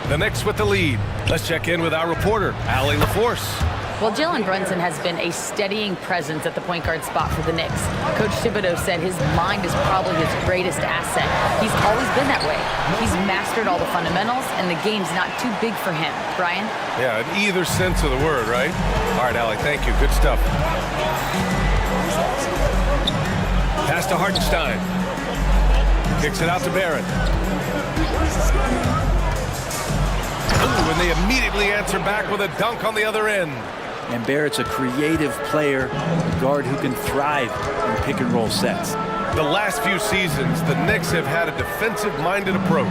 The Knicks with the lead. Let's check in with our reporter, Allie LaForce. Well, Jalen Brunson has been a steadying presence at the point guard spot for the Knicks. Coach Thibodeau said his mind is probably his greatest asset. He's always been that way. He's mastered all the fundamentals, and the game's not too big for him. Brian? Yeah, in either sense of the word, right? All right, Allie, thank you. Good stuff. Pass to Hartenstein. Kicks it out to Barrett. Ooh, and they immediately answer back with a dunk on the other end. And Barrett's a creative player, a guard who can thrive in pick-and-roll sets. The last few seasons, the Knicks have had a defensive-minded approach.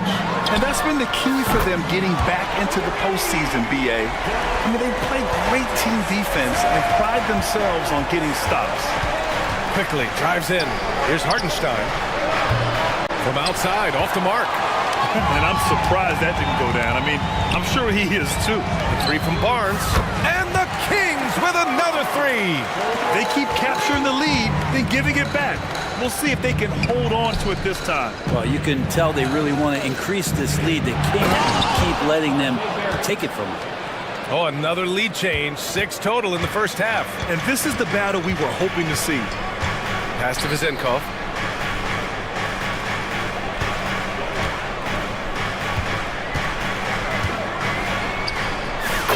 And that's been the key for them getting back into the postseason, B.A. I mean, they play great team defense and pride themselves on getting stops. Quickly drives in. Here's Hartenstein. From outside, off the mark. And I'm surprised that didn't go down. I mean, I'm sure he is too. The 3 from Barnes. And the Kings with another 3. They keep capturing the lead, then giving it back. We'll see if they can hold on to it this time. Well, you can tell they really want to increase this lead. They can't keep letting them take it from them. Oh, another lead change. 6 total in the first half. And this is the battle we were hoping to see. Pass to Vizenkov.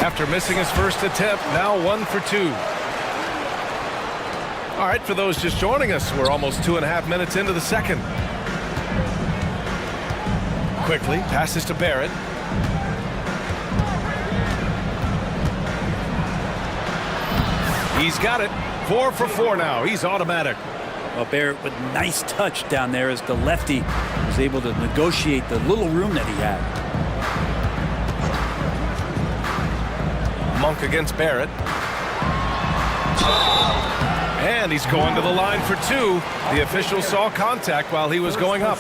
After missing his first attempt, now 1 for 2. All right, for those just joining us, we're almost 2.5 minutes into the second. Quickly, passes to Barrett. He's got it. 4 for 4 now. He's automatic. Barrett with nice touch down there as the lefty was able to negotiate the little room that he had. Monk against Barrett. And he's going to the line for two. The official saw contact while he was going up.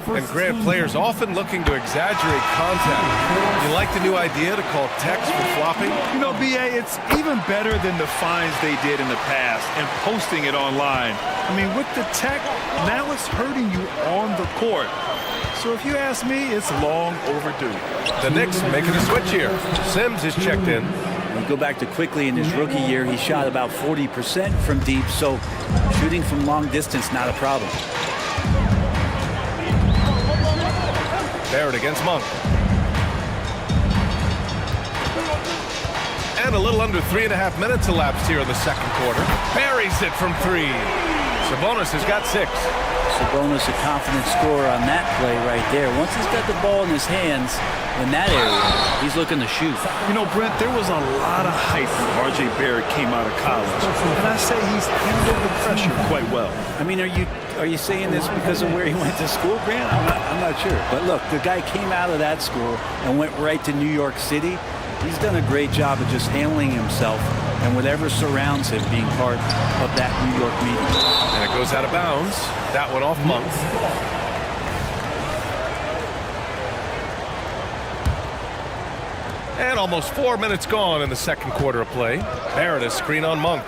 And Grant, players often looking to exaggerate contact. You like the new idea to call text for flopping? You know, BA, it's even better than the fines they did in the past and posting it online. I mean, with the tech, now it's hurting you on the court. So if you ask me, it's long overdue. The Knicks making a switch here. Sims is checked in. We go back to quickly in his rookie year, he shot about 40% from deep, so shooting from long distance, not a problem. Barrett against Monk. And a little under 3.5 minutes elapsed here in the second quarter. Buries it from three. Sabonis has got 6. Sabonis a confident scorer on that play right there. Once he's got the ball in his hands in that area, he's looking to shoot. You know, Brent, there was a lot of hype when R.J. Barrett came out of college. And I say he's handled the pressure quite well. I mean, are you saying this because of where he went to school, Grant? I'm not sure. But look, the guy came out of that school and went right to New York City. He's done a great job of just handling himself and whatever surrounds him being part of that New York meeting. And it goes out of bounds. That one off Monk. And almost 4 minutes gone in the second quarter of play. Barrett a screen on Monk.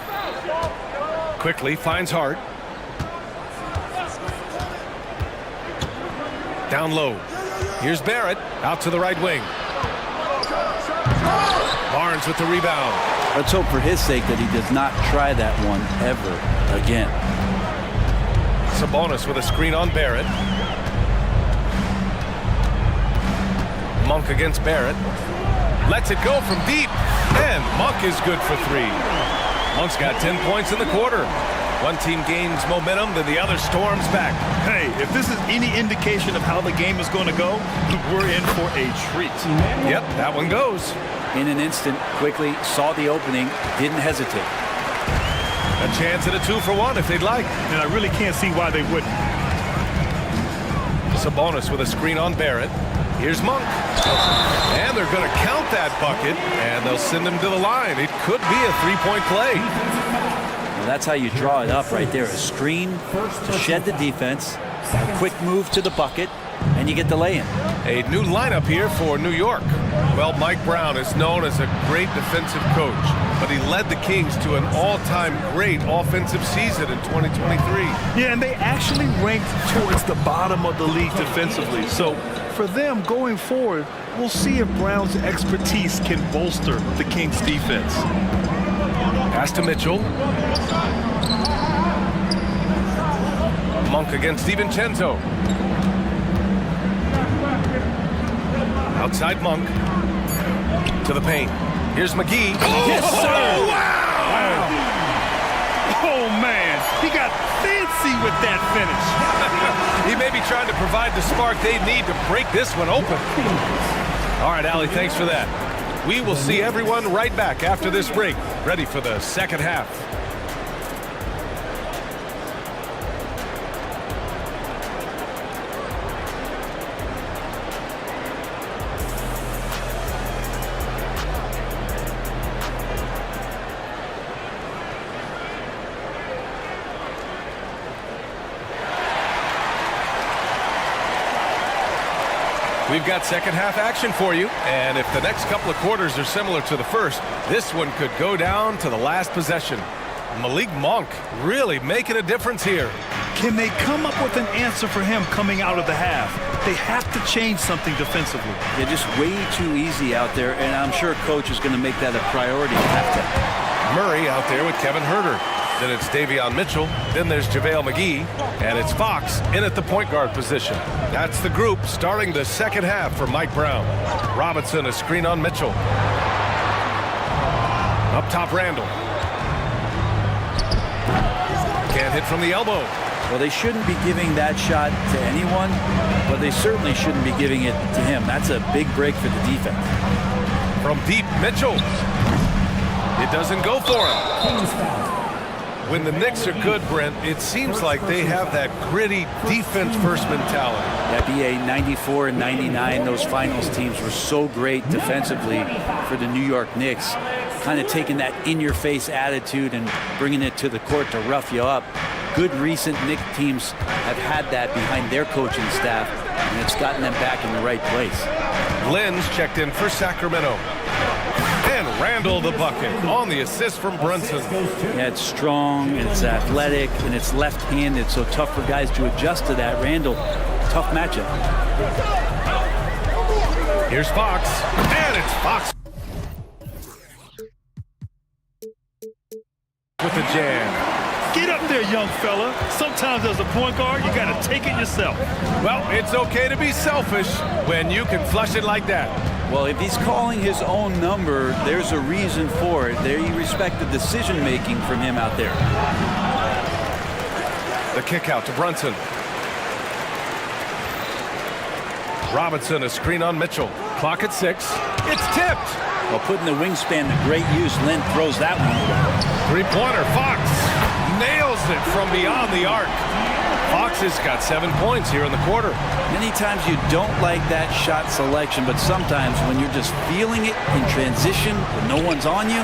Quickly finds Hart. Down low. Here's Barrett out to the right wing. Barnes with the rebound. Let's hope for his sake that he does not try that one ever again. Sabonis with a screen on Barrett. Monk against Barrett. Lets it go from deep. And Monk is good for 3. Monk's got 10 points in the quarter. One team gains momentum, then the other storms back. Hey, if this is any indication of how the game is going to go, we're in for a treat. Yep, that one goes. In an instant, quickly saw the opening, didn't hesitate. A chance at a 2-for-1 if they'd like. And I really can't see why they wouldn't. Sabonis with a screen on Barrett. Here's Monk. And they're going to count that bucket, and they'll send him to the line. It could be a 3-point play. Well, that's how you draw it up right there. A screen to shed the defense, a quick move to the bucket, and you get the lay-in. A new lineup here for New York. Well, Mike Brown is known as a great defensive coach, but he led the Kings to an all-time great offensive season in 2023. Yeah, and they actually ranked towards the bottom of the league defensively. So for them going forward, we'll see if Brown's expertise can bolster the Kings defense. Pass to Mitchell. Monk against DiVincenzo. Outside Monk. To the paint. Here's McGee. Yes, sir! Oh, wow! Oh, man. He got fancy with that finish. He may be trying to provide the spark they need to break this one open. All right, Allie, thanks for that. We will see everyone right back after this break, ready for the second half. We've got second half action for you, and if the next couple of quarters are similar to the first, this one could go down to the last possession. Malik Monk really making a difference here. Can they come up with an answer for him coming out of the half? They have to change something defensively. They're just way too easy out there, and I'm sure coach is going to make that a priority at halftime. Murray out there with Kevin Herter. Then it's Davion Mitchell. Then there's JaVale McGee. And it's Fox in at the point guard position. That's the group starting the second half for Mike Brown. Robinson a screen on Mitchell. Up top Randall. Can't hit from the elbow. Well, they shouldn't be giving that shot to anyone, but they certainly shouldn't be giving it to him. That's a big break for the defense. From deep, Mitchell. It doesn't go for him. when the Knicks are good, Brent, it seems like they have that gritty defense-first mentality. Yeah, BA 94 and 99, those finals teams were so great defensively for the New York Knicks, kind of taking that in-your-face attitude and bringing it to the court to rough you up. Good recent Knicks teams have had that behind their coaching staff, and it's gotten them back in the right place. Lynn's checked in for Sacramento. And Randall the bucket on the assist from Brunson. Yeah, it's strong, and it's athletic, and it's left-handed, so tough for guys to adjust to that. Randall, tough matchup. Here's Fox, and it's Fox with the jam. Get up there, young fella. Sometimes as a point guard, you got to take it yourself. Well, it's okay to be selfish when you can flush it like that. Well, if he's calling his own number, there's a reason for it. There you respect the decision-making from him out there. The kick out to Brunson. Robinson, a screen on Mitchell. Clock at 6. It's tipped. Well, putting the wingspan to great use, Lynn throws that one away. Three-pointer, Fox nails it from beyond the arc. Fox has got 7 points here in the quarter. Many times you don't like that shot selection, but sometimes when you're just feeling it in transition, when no one's on you,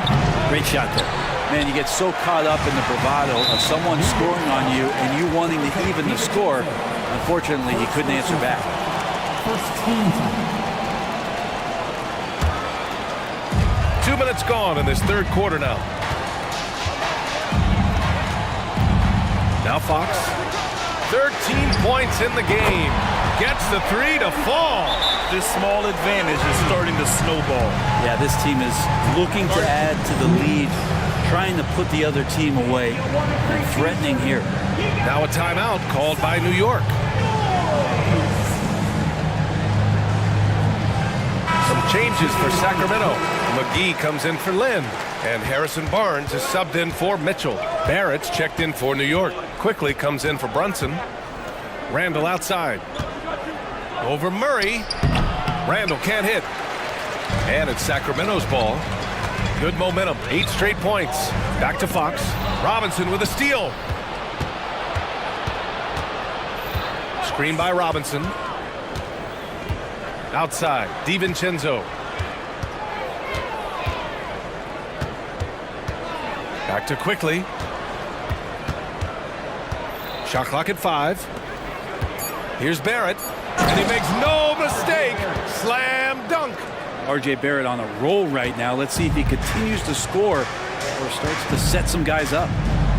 great shot there. Man, you get so caught up in the bravado of someone scoring on you and you wanting to even the score. Unfortunately, he couldn't answer back. First team time. 2 minutes gone in this third quarter now. Now Fox, 13 points in the game. Gets the three to fall. This small advantage is starting to snowball. Yeah, this team is looking to add to the lead, trying to put the other team away, and threatening here. Now a timeout called by New York. Some changes for Sacramento. McGee comes in for Lynn, and Harrison Barnes is subbed in for Mitchell. Barrett's checked in for New York. Quickly comes in for Brunson. Randall outside. Over Murray. Randall can't hit. And it's Sacramento's ball. Good momentum. 8 straight points. Back to Fox. Robinson with a steal. Screen by Robinson. Outside. DiVincenzo. Back to Quickly. Shot clock at 5. Here's Barrett. And he makes no mistake. Slam dunk. RJ Barrett on a roll right now. Let's see if he continues to score or starts to set some guys up.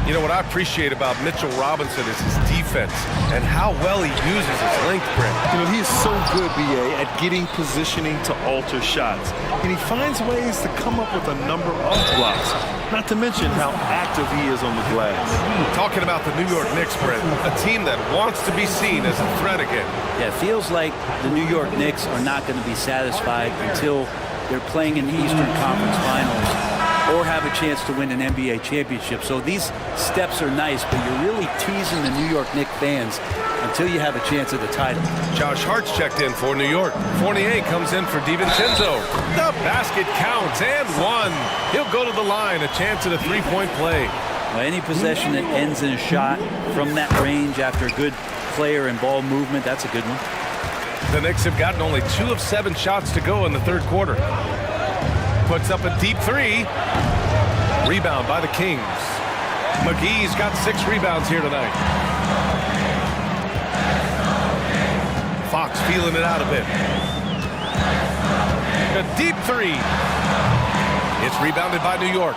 You know what I appreciate about Mitchell Robinson is his defense and how well he uses his length, Brent. You know, he is so good, BA, at getting positioning to alter shots. And he finds ways to come up with a number of blocks. Not to mention how active he is on the glass. Talking about the New York Knicks, Brent, a team that wants to be seen as a threat again. Yeah, it feels like the New York Knicks are not going to be satisfied until they're playing in the Eastern Conference Finals or have a chance to win an NBA championship. So these steps are nice, but you're really teasing the New York Knicks fans until you have a chance at the title. Josh Hart's checked in for New York. Fournier comes in for DiVincenzo. The basket counts and one. He'll go to the line, a chance at a three-point play. Well, any possession that ends in a shot from that range after a good player and ball movement, that's a good one. The Knicks have gotten only 2 of 7 shots to go in the third quarter. Puts up a deep three. Rebound by the Kings. McGee's got 6 rebounds here tonight. Fox feeling it out a bit. A deep three. It's rebounded by New York.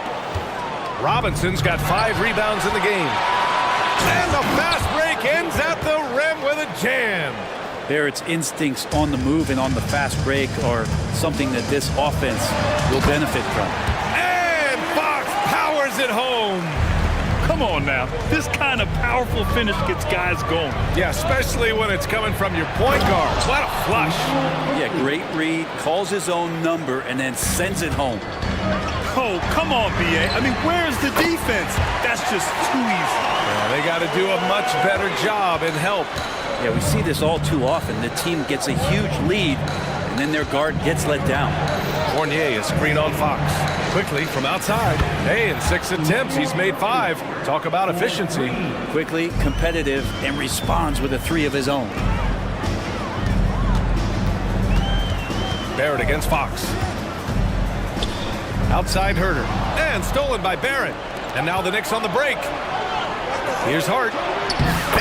Robinson's got 5 rebounds in the game. And the fast break ends at the rim with a jam. Barrett's instincts on the move and on the fast break are something that this offense will benefit from. And Fox powers it home. Come on now. This kind of powerful finish gets guys going. Yeah, especially when it's coming from your point guard. What a flush. Yeah, great read, calls his own number, and then sends it home. Oh, come on, BA. I mean, where's the defense? That's just too easy. Yeah, they got to do a much better job and help. Yeah, we see this all too often. The team gets a huge lead, and then their guard gets let down. Fournier, a screen on Fox. Quickly from outside. Hey, in 6 attempts, he's made 5. Talk about efficiency. Quickly, competitive, and responds with a 3 of his own. Barrett against Fox. Outside Herder. And stolen by Barrett. And now the Knicks on the break. Here's Hart.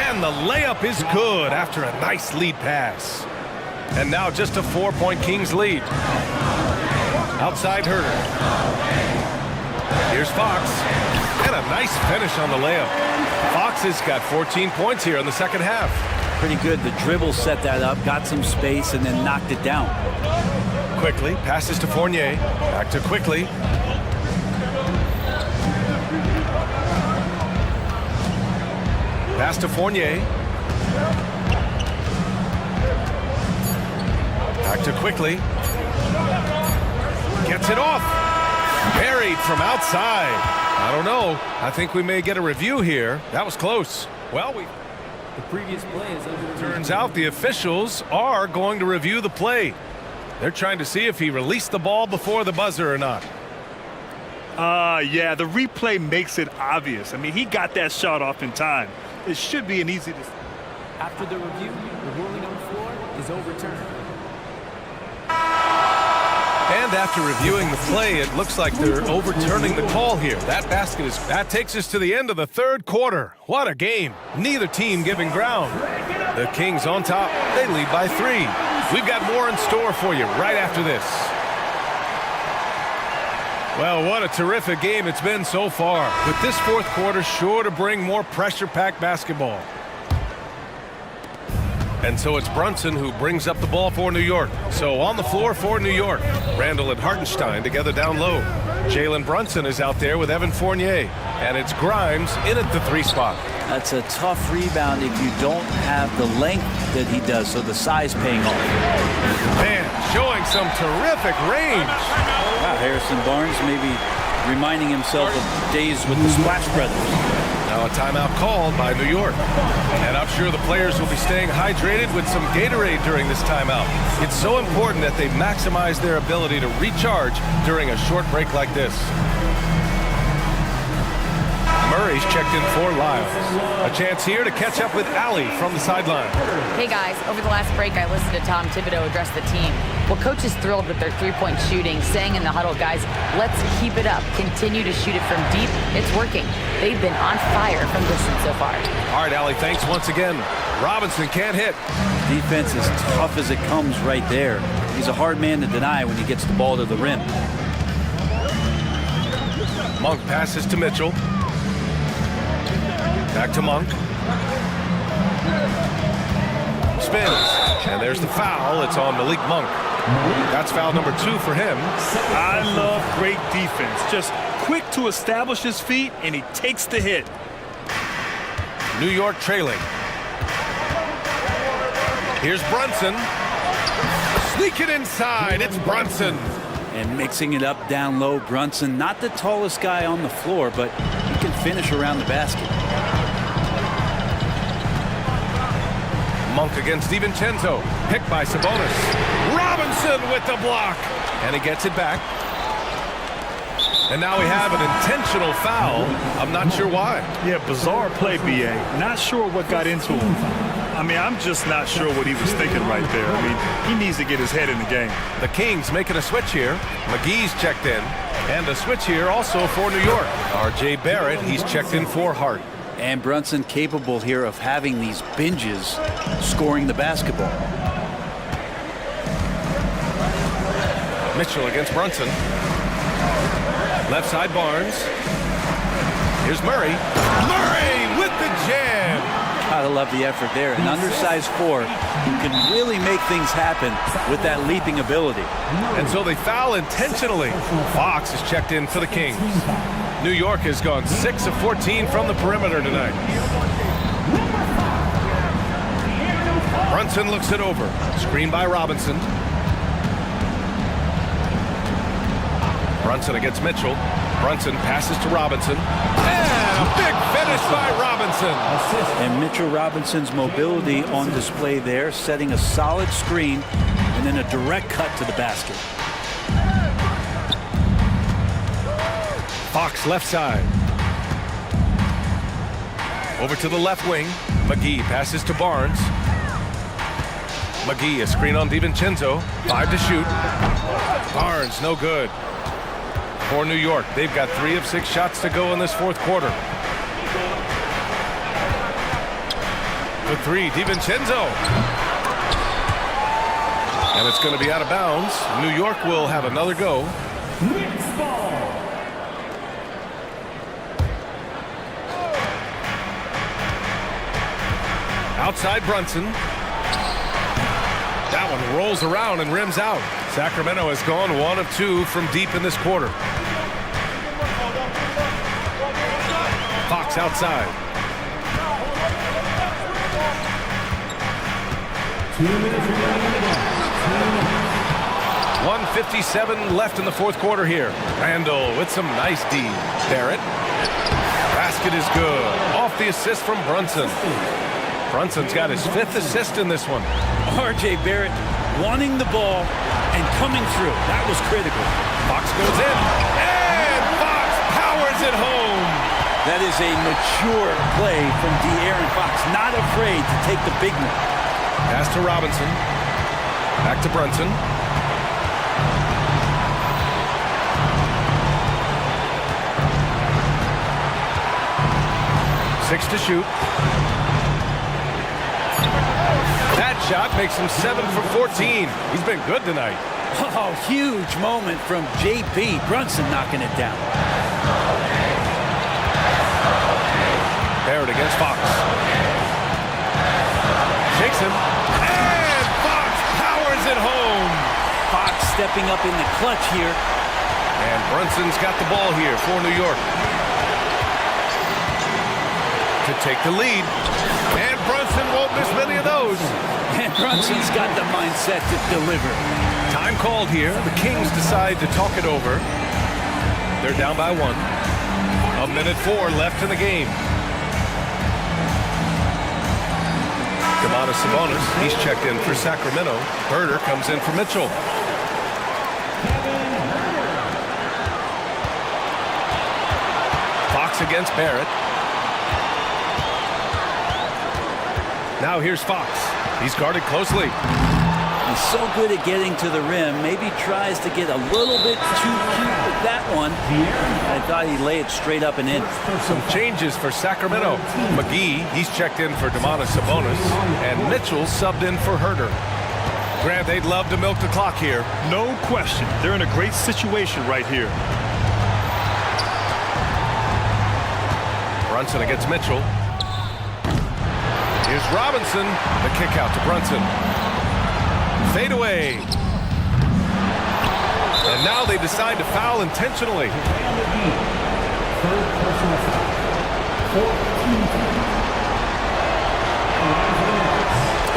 And the layup is good after a nice lead pass. And now just a 4-point Kings lead. Outside Herder. Here's Fox. And a nice finish on the layup. Fox has got 14 points here in the second half. Pretty good. The dribble set that up, got some space, and then knocked it down. Quickly passes to Fournier. Back to Quickly. Pass to Fournier. Back to Quickly. Gets it off. Buried from outside. I don't know. I think we may get a review here. That was close. Well, The previous play is over. turns out the officials are going to review the play. They're trying to see if he released the ball before the buzzer or not. Yeah, the replay makes it obvious. I mean, he got that shot off in time. It should be an easy decision. After the review, the ruling on the floor is overturned. And after reviewing the play, it looks like they're overturning the call here. That takes us to the end of the third quarter. What a game. Neither team giving ground. The Kings on top. They lead by 3. We've got more in store for you right after this. Well, what a terrific game it's been so far. With this fourth quarter sure to bring more pressure-packed basketball. And so it's Brunson who brings up the ball for New York. So on the floor for New York, Randall and Hartenstein together down low. Jalen Brunson is out there with Evan Fournier. And it's Grimes in at the 3 spot. That's a tough rebound if you don't have the length that he does, so the size paying off. Man, showing some terrific range. Wow, Harrison Barnes maybe reminding himself of days with the Splash Brothers. Now a timeout called by New York. And I'm sure the players will be staying hydrated with some Gatorade during this timeout. It's so important that they maximize their ability to recharge during a short break like this. Murray's checked in for Lyles. A chance here to catch up with Allie from the sideline. Hey guys, over the last break I listened to Tom Thibodeau address the team. Well, coach is thrilled with their 3-point shooting, saying in the huddle, guys, let's keep it up. Continue to shoot it from deep. It's working. They've been on fire from distance so far. All right, Allie, thanks once again. Robinson can't hit. Defense is tough as it comes right there. He's a hard man to deny when he gets the ball to the rim. Monk passes to Mitchell. Back to Monk. Spins. And there's the foul. It's on Malik Monk. That's foul number 2 for him. I love great defense. Just quick to establish his feet, and he takes the hit. New York trailing. Here's Brunson. Sneak it inside. It's Brunson. And mixing it up down low, Brunson, not the tallest guy on the floor, but he can finish around the basket. Monk against DiVincenzo. Picked by Sabonis. Robinson with the block. And he gets it back. And now we have an intentional foul. I'm not sure why. Yeah, bizarre play, B.A. Not sure what got into him. I mean, I'm just not sure what he was thinking right there. I mean, he needs to get his head in the game. The Kings making a switch here. McGee's checked in. And a switch here also for New York. R.J. Barrett, he's checked in for Hart. And Brunson capable here of having these binges scoring the basketball. Mitchell against Brunson. Left side Barnes. Here's Murray. Murray with the jam. Gotta love the effort there. An undersized 4 who can really make things happen with that leaping ability. And so they foul intentionally. Fox is checked in for the Kings. New York has gone 6 of 14 from the perimeter tonight. Brunson looks it over. Screen by Robinson. Brunson against Mitchell. Brunson passes to Robinson. And a big finish by Robinson. And Mitchell Robinson's mobility on display there, setting a solid screen and then a direct cut to the basket. Fox left side. Over to the left wing. McGee passes to Barnes. McGee, a screen on DiVincenzo. 5 to shoot. Barnes, no good. For New York, they've got 3 of 6 shots to go in this fourth quarter. For 3, DiVincenzo. And it's going to be out of bounds. New York will have another go. Outside Brunson. That one rolls around and rims out. Sacramento has gone 1 of 2 from deep in this quarter. Fox outside. 1:57 left in the fourth quarter here. Randall with some nice D. Barrett. Basket is good. Off the assist from Brunson. Brunson's got his 5th assist in this one. R.J. Barrett wanting the ball and coming through. That was critical. Fox goes in. And Fox powers it home. That is a mature play from De'Aaron Fox. Not afraid to take the big one. Pass to Robinson. Back to Brunson. Six to shoot. That shot makes him 7 for 14. He's been good tonight. Oh, huge moment from J.B. Brunson knocking it down. Barrett against Fox. Shakes him. And Fox powers it home. Fox stepping up in the clutch here. And Brunson's got the ball here for New York. To take the lead. And Brunson won't miss many of those. And Brunson's got the mindset to deliver. Time called here. The Kings decide to talk it over. They're down by 1. 1:04 left in the game. Sabonis, he's checked in for Sacramento. Herder comes in for Mitchell. Fox against Barrett. Now here's Fox. He's guarded closely. He's so good at getting to the rim. Maybe tries to get a little bit too cute with that one. I thought he'd lay it straight up and in. Some changes for Sacramento. McGee, he's checked in for Sabonis. And Mitchell subbed in for Herder. Grant, they'd love to milk the clock here. No question. They're in a great situation right here. Brunson against Mitchell. Here's Robinson. The kick out to Brunson. Fade away. And now they decide to foul intentionally.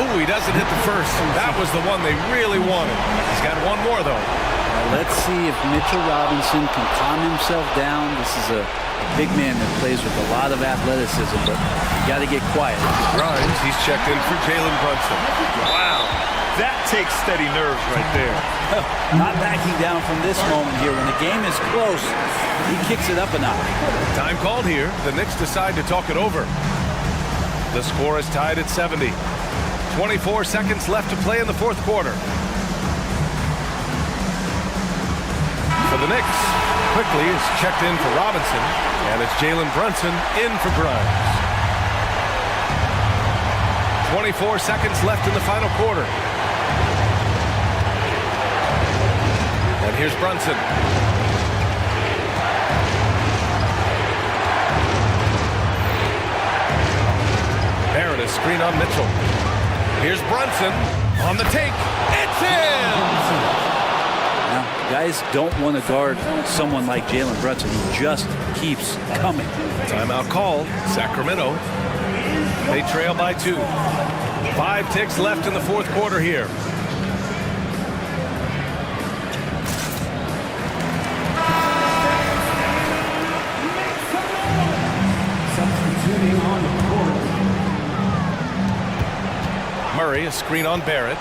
Ooh, he doesn't hit the first. That was the one they really wanted. He's got one more, though. Let's see if Mitchell Robinson can calm himself down. This is a big man that plays with a lot of athleticism, but you got to get quiet. Grimes, he's checked in for Jalen Brunson. Wow. That takes steady nerves right there. Not backing down from this moment here. When the game is close, he kicks it up a notch. Time called here. The Knicks decide to talk it over. The score is tied at 70. 24 seconds left to play in the fourth quarter. For the Knicks, quickly is checked in for Robinson, and it's Jalen Brunson in for Grimes. 24 seconds left in the final quarter. And here's Brunson. Barrett is screen on Mitchell. Here's Brunson on the take. It's in! Now, guys don't want to guard someone like Jalen Brunson. He just keeps coming. Timeout called. Sacramento. They trail by 2. 5 ticks left in the fourth quarter here. Murray, a screen on Barrett.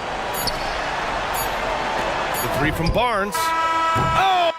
The 3 from Barnes. Oh!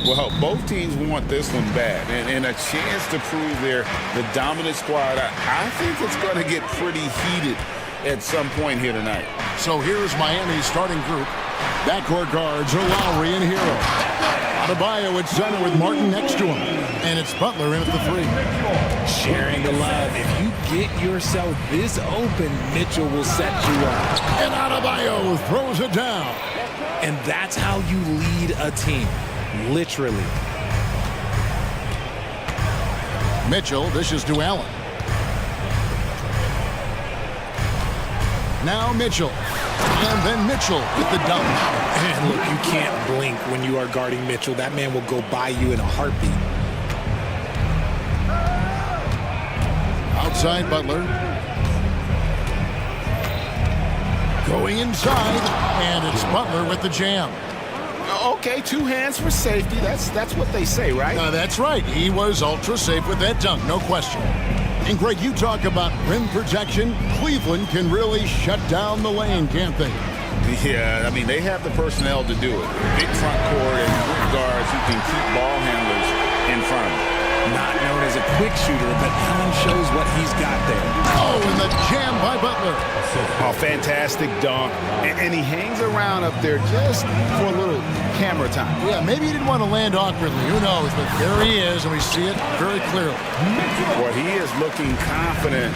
Well, both teams want this one bad, and a chance to prove they're the dominant squad. I think it's going to get pretty heated at some point here tonight. So here's Miami's starting group. Backcourt guards are Lowry and Hero. Adebayo at center with Martin next to him. And it's Butler in at the three. Sharing the love. If you get yourself this open, Mitchell will set you up. And Adebayo throws it down. And that's how you lead a team. Literally. Mitchell dishes to Allen. Now Mitchell. And then Mitchell with the dunk. And look, you can't blink when you are guarding Mitchell. That man will go by you in a heartbeat. Outside Butler. Going inside. And it's Butler with the jam. Okay, 2 hands for safety. That's what they say, right? That's right. He was ultra safe with that dunk, no question. And Greg, you talk about rim protection. Cleveland can really shut down the lane, can't they? Yeah, I mean, they have the personnel to do it. Big front court and good guards who can keep ball handlers in front of them. Not known as a quick shooter, but Allen shows what he's got there. Oh, and the jam by Butler. Oh, fantastic dunk. And he hangs around up there just for a little camera time. Yeah, maybe he didn't want to land awkwardly. Who knows? But there he is, and we see it very clearly. Boy, he is looking confident.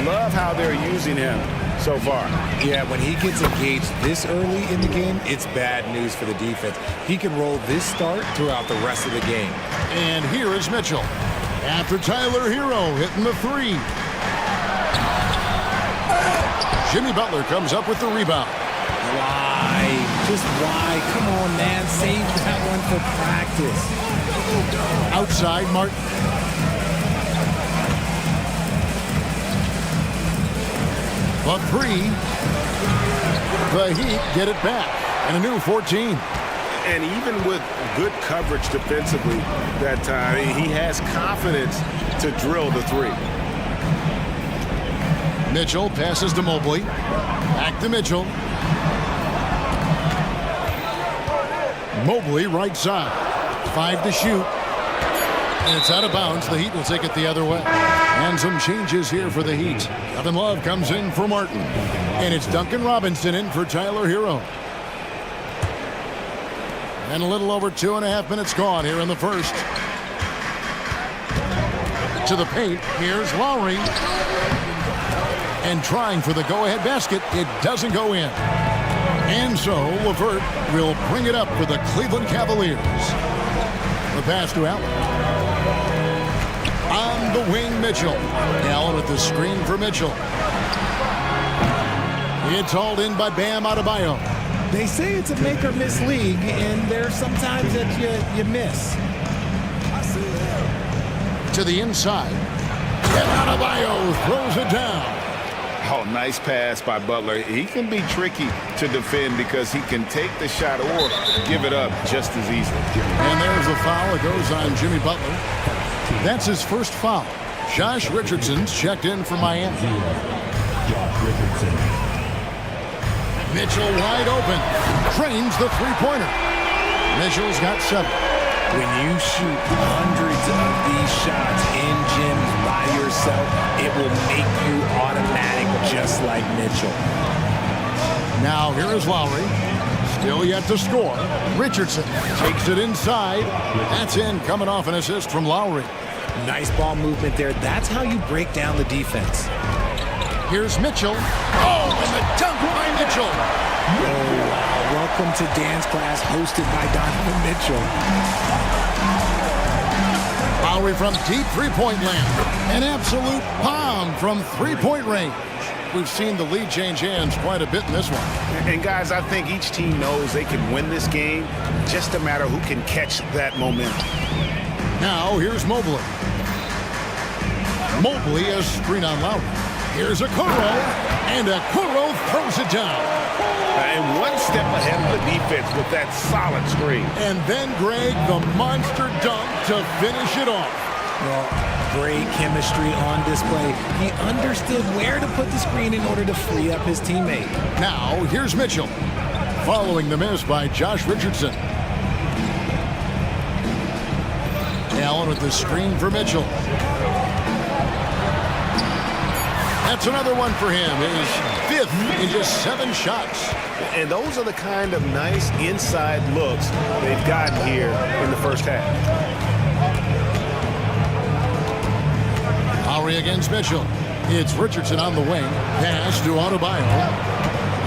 Love how they're using him so far. Yeah, when he gets engaged this early in the game, it's bad news for the defense. He can roll this start throughout the rest of the game. And here is Mitchell. After Tyler Hero hitting the three. Jimmy Butler comes up with the rebound. Why? Just why? Come on, man. Save that one for practice. Outside, Martin. The three. The Heat get it back. And a new 14. And even with good coverage defensively that time, he has confidence to drill the three. Mitchell passes to Mobley. Back to Mitchell. Mobley right side. 5 to shoot. And it's out of bounds. The Heat will take it the other way. And some changes here for the Heat. Kevin Love comes in for Martin. And it's Duncan Robinson in for Tyler Hero. And a little over 2.5 minutes gone here in the first. To the paint. Here's Lowry. And trying for the go-ahead basket. It doesn't go in. And so LeVert will bring it up for the Cleveland Cavaliers. The pass to Allen. On the wing, Mitchell. Allen with the screen for Mitchell. It's hauled in by Bam Adebayo. They say it's a make or miss league, and there's sometimes that you miss. To the inside. And Adebayo throws it down. Oh, nice pass by Butler. He can be tricky to defend because he can take the shot or give it up just as easily. And there's the foul. It goes on Jimmy Butler. That's his first foul. Josh Richardson's checked in for Miami. Josh Richardson. Mitchell wide open. Trains the three-pointer. Mitchell's got 7. When you shoot hundreds of these shots in gyms by yourself, it will make you automatic just like Mitchell. Now here is Lowry. Still yet to score. Richardson takes it inside. That's in, coming off an assist from Lowry. Nice ball movement there. That's how you break down the defense. Here's Mitchell. Oh, and the dunk by Mitchell. Oh, wow. Welcome to dance class hosted by Donovan Mitchell. Lowry from deep three-point land. An absolute bomb from three-point range. We've seen the lead change hands quite a bit in this one. And guys, I think each team knows they can win this game. Just a matter who can catch that momentum. Now here's Mobley. Mobley a screen on Lowry. Here's Okoro, and Okoro throws it down. And one step ahead of the defense with that solid screen. And then Greg, the monster dunk to finish it off. Well, great chemistry on display. He understood where to put the screen in order to free up his teammate. Now, here's Mitchell, following the miss by Josh Richardson. Allen with the screen for Mitchell. That's another one for him. His fifth in just 7 shots. And those are the kind of nice inside looks they've gotten here in the first half. Lowry against Mitchell. It's Richardson on the wing. Pass to Adebayo.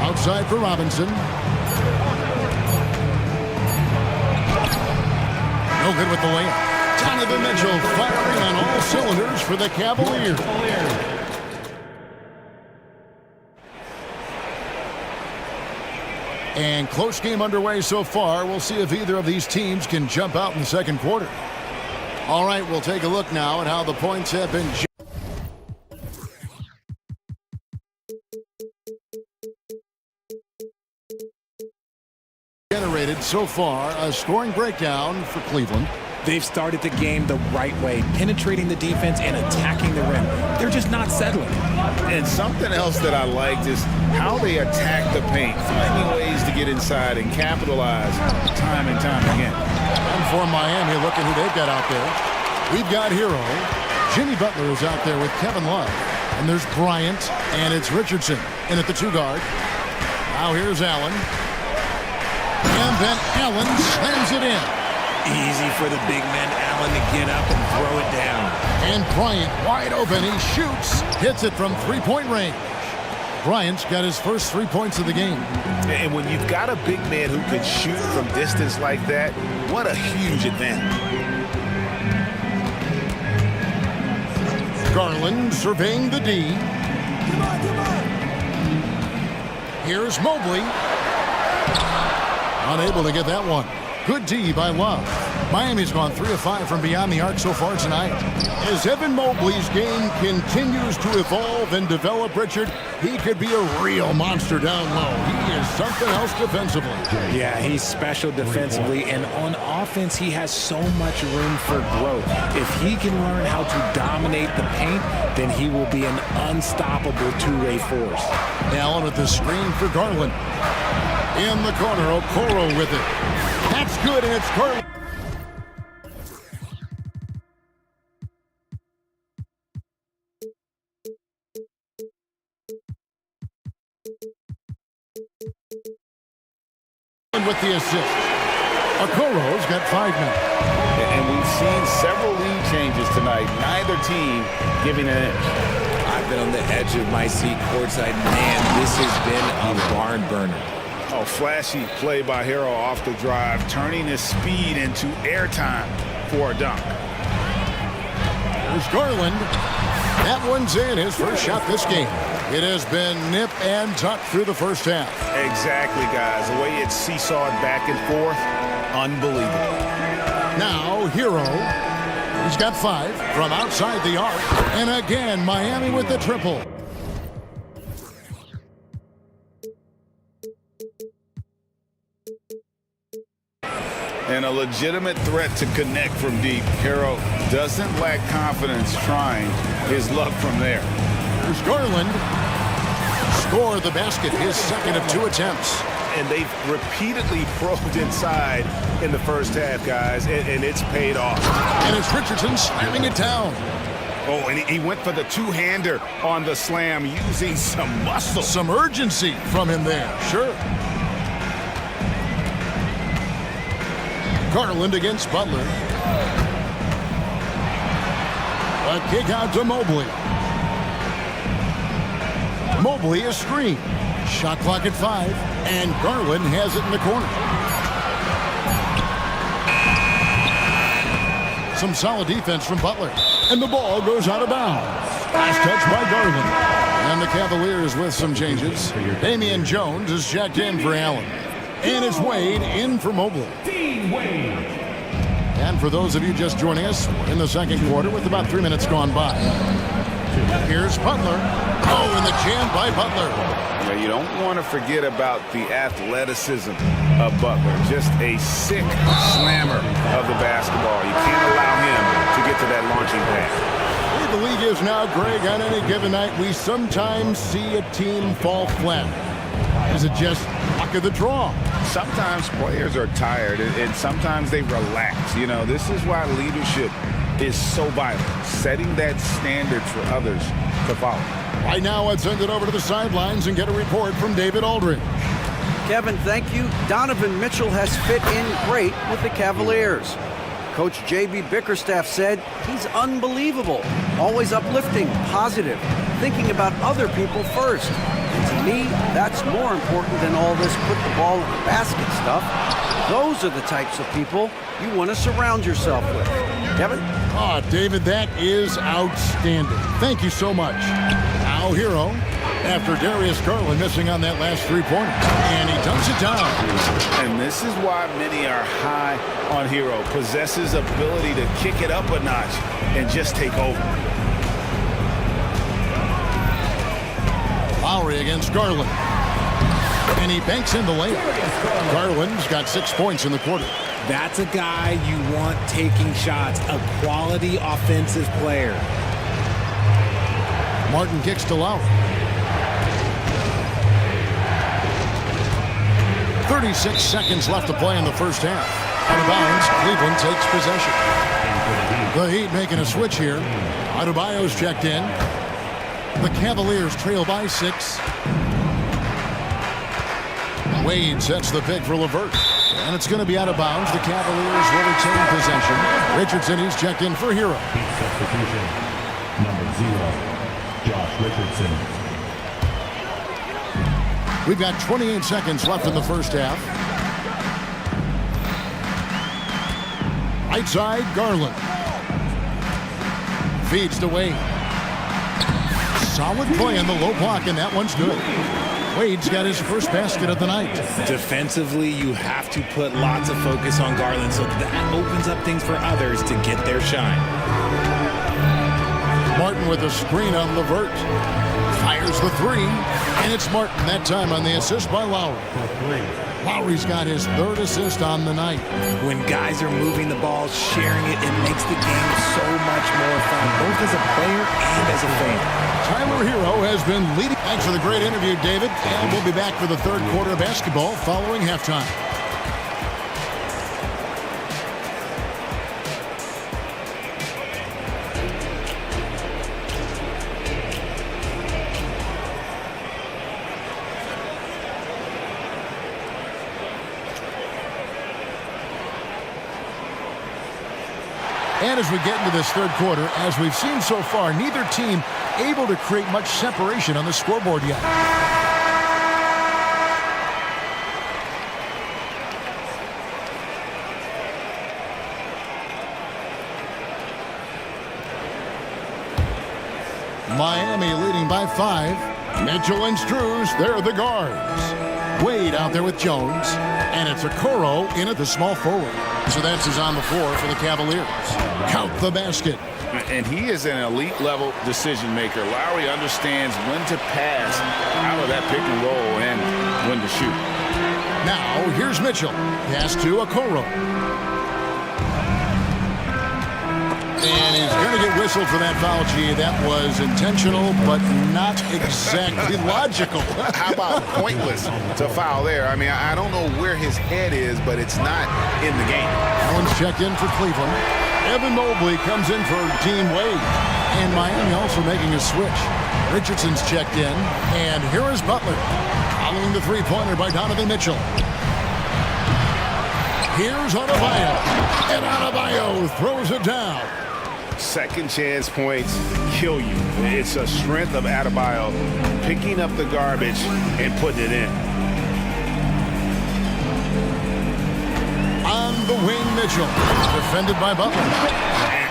Outside for Robinson. No good with the layup. Donovan Mitchell firing on all cylinders for the Cavaliers. And close game underway so far. We'll see if either of these teams can jump out in the second quarter. All right, we'll take a look now at how the points have been generated so far. A scoring breakdown for Cleveland. They've started the game the right way, penetrating the defense and attacking the rim. They're just not settling. And something else that I liked is how they attack the paint, finding ways to get inside and capitalize time and time again. And for Miami, look at who they've got out there. We've got Hero. Jimmy Butler is out there with Kevin Love. And there's Bryant, and it's Richardson in at the 2 guard. Now here's Allen. And then Allen slams it in. Easy for the big man Allen to get up and throw it down. And Bryant wide open. He shoots. Hits it from 3-point range. Bryant's got his first 3 points of the game. And when you've got a big man who can shoot from distance like that, what a huge advantage. Garland surveying the D. Here's Mobley. Unable to get that one. Good D by Love. Miami's gone 3 of 5 from beyond the arc so far tonight. As Evan Mobley's game continues to evolve and develop, Richard, he could be a real monster down low. He is something else defensively. Yeah, he's special defensively, and on offense, he has so much room for growth. If he can learn how to dominate the paint, then he will be an unstoppable two-way force. Allen with the screen for Garland. In the corner, Okoro with it. That's good, and it's Garland. With the assist. Okoro's got 5 minutes. And we've seen several lead changes tonight. Neither team giving an inch. I've been on the edge of my seat courtside. Man, this has been a barn burner. Oh, flashy play by Hero off the drive, turning his speed into airtime for a dunk. There's Garland. That one's in, his first shot this game. It has been nip and tuck through the first half. Exactly, guys. The way it's seesawed back and forth, unbelievable. Now, Hero. He's got 5 from outside the arc. And again, Miami with the triple. And a legitimate threat to connect from deep. Hero doesn't lack confidence trying his luck from there. There's Garland. Score the basket, his second of 2 attempts. And they've repeatedly probed inside in the first half, guys, and it's paid off. And it's Richardson slamming it down. Oh, and he went for the two-hander on the slam, using some muscle. Some urgency from him there, sure. Garland against Butler. A kick out to Mobley. Mobley a screen. Shot clock at 5, and Garland has it in the corner. Some solid defense from Butler, and the ball goes out of bounds. Last touch by Garland. And the Cavaliers with some changes. Damian Jones is checked in for Allen. And it's Wade in for Mobley. And for those of you just joining us, in the second quarter with about 3 minutes gone by. Here's Butler. Oh, and the jam by Butler. Yeah, you don't want to forget about the athleticism of Butler. Just a sick slammer of the basketball. You can't allow him to get to that launching pad. The league is now, Greg, on any given night, we sometimes see a team fall flat. Is it just luck of the draw? sometimes players are tired and sometimes they relax. You know, this is why leadership is so vital, setting that standard for others to follow. Right now, let's send it over to the sidelines and get a report from David Aldridge. Kevin, thank you. Donovan Mitchell has fit in great with the Cavaliers. Coach J.B. Bickerstaff said he's unbelievable, always uplifting, positive, thinking about other people first. And to me, that's more important than all this put the ball in the basket stuff. Those are the types of people you want to surround yourself with. Kevin? Oh, David, that is outstanding. Thank you so much. Now, Hero, after Darius Garland missing on that last three-pointer. And he dumps it down. And this is why many are high on Hero. Possesses ability to kick it up a notch and just take over. Lowry against Garland. And he banks in the layup. Garland's got 6 points in the quarter. That's a guy you want taking shots, a quality offensive player. Martin kicks to Lowry. 36 seconds left to play in the first half. Out of bounds, Cleveland takes possession. The Heat making a switch here. Adebayo's checked in. The Cavaliers trail by 6. Wade sets the pick for LeVert. And it's going to be out of bounds. The Cavaliers will retain possession. Richardson, he's checked in for Hero. Substitution, number 0, Josh Richardson. We've got 28 seconds left in the first half. Right side, Garland. Feeds to Wade. Solid play on the low block, and that one's good. Wade's got his first basket of the night. Defensively, you have to put lots of focus on Garland, so that opens up things for others to get their shine. Martin with a screen on LeVert. Fires the three, and it's Martin that time on the assist by Lowry. Lowry's got his 3rd assist on the night. When guys are moving the ball, sharing it, it makes the game so much more fun, both as a player and as a fan. Tyler Hero has been leading. Thanks for the great interview, David. And we'll be back for the 3rd quarter of basketball following halftime. And as we get into this 3rd quarter, as we've seen so far, neither team able to create much separation on the scoreboard yet. Miami leading by 5. Mitchell and Struz, they're the guards. Wade out there with Jones. And it's Okoro in at the small forward. So that's his on the floor for the Cavaliers. Count the basket. And he is an elite level decision maker. Lowry understands when to pass out of that pick and roll and when to shoot. Now here's Mitchell. Pass to Okoro. And he's going to get whistled for that foul. Gee, that was intentional, but not exactly logical. How about pointless to foul there? I mean, I don't know where his head is, but it's not in the game. Allen's checked in for Cleveland. Evan Mobley comes in for Team Wade. And Miami also making a switch. Richardson's checked in. And here is Butler. Following the three-pointer by Donovan Mitchell. Here's Adebayo. And Adebayo throws it down. Second chance points kill you. It's a strength of Adebayo picking up the garbage and putting it in. On the wing, Mitchell. Defended by Butler.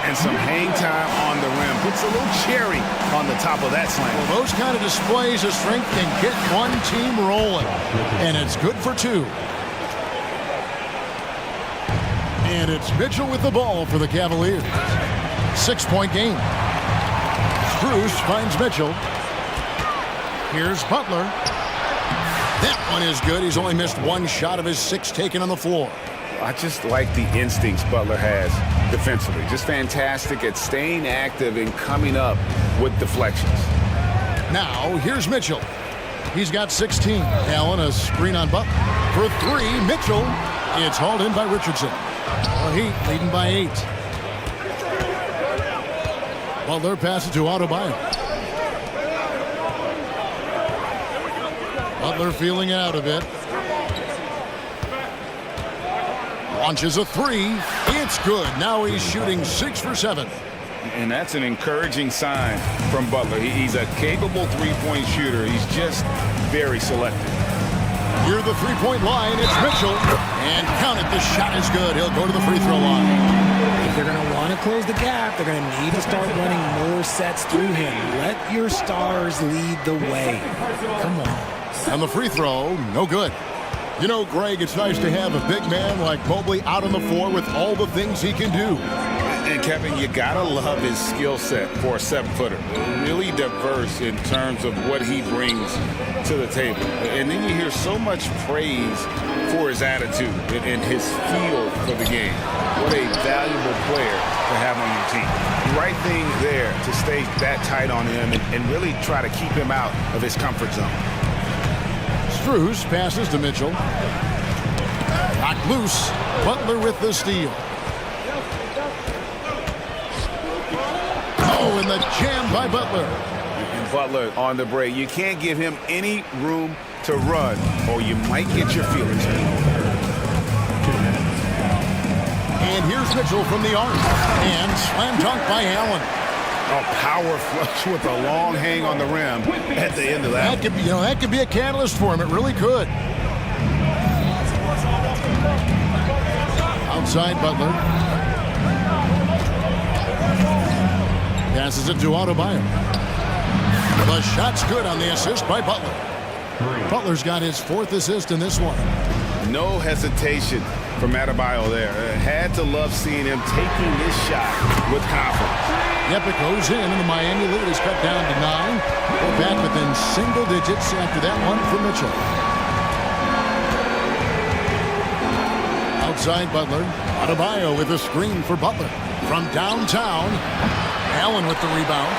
And some hang time on the rim. Puts a little cherry on the top of that slam. Well, those kind of displays of strength can get one team rolling. And it's good for 2. And it's Mitchell with the ball for the Cavaliers. 6-point game. Struz finds Mitchell. Here's Butler. That one is good. He's only missed 1 shot of his 6 taken on the floor. I just like the instincts Butler has defensively. Just fantastic at staying active and coming up with deflections. Now, here's Mitchell. He's got 16. Allen, a screen on Butler. For three, Mitchell. It's hauled in by Richardson. The Heat leading by 8. Butler passes to Adebayo. Butler feeling it out a bit. Launches a three. It's good. Now he's shooting 6 for 7. And that's an encouraging sign from Butler. He's a capable three-point shooter. He's just very selective. Near the three-point line, it's Mitchell. And count it, the shot is good. He'll go to the free throw line. If they're going to want to close the gap, they're going to need to start running more sets through him. Let your stars lead the way. Come on. And the free throw, no good. You know, Greg, it's nice to have a big man like Mobley out on the floor with all the things he can do. And Kevin, you gotta love his skill set for a 7-footer. Really diverse in terms of what he brings to the table. And then you hear so much praise for his attitude and his feel for the game. What a valuable player to have on your team. Right thing there to stay that tight on him and really try to keep him out of his comfort zone. Strus passes to Mitchell. Knocked loose. Butler with the steal. Oh, and the jam by Butler. And Butler on the break. You can't give him any room to run, or you might get your feelings hurt. And here's Mitchell from the arc. And slam dunk by Allen. A power flush with a long hang on the rim at the end of that. That could be a catalyst for him. It really could. Outside Butler. Passes it to Adebayo. The shot's good on the assist by Butler. Butler's got his 4th assist in this one. No hesitation from Adebayo there. Had to love seeing him taking this shot with confidence. Yep, it goes in, and the Miami lead is cut down to 9. We're back within single digits after that one for Mitchell. Outside Butler. Adebayo with a screen for Butler. From downtown, Allen with the rebound.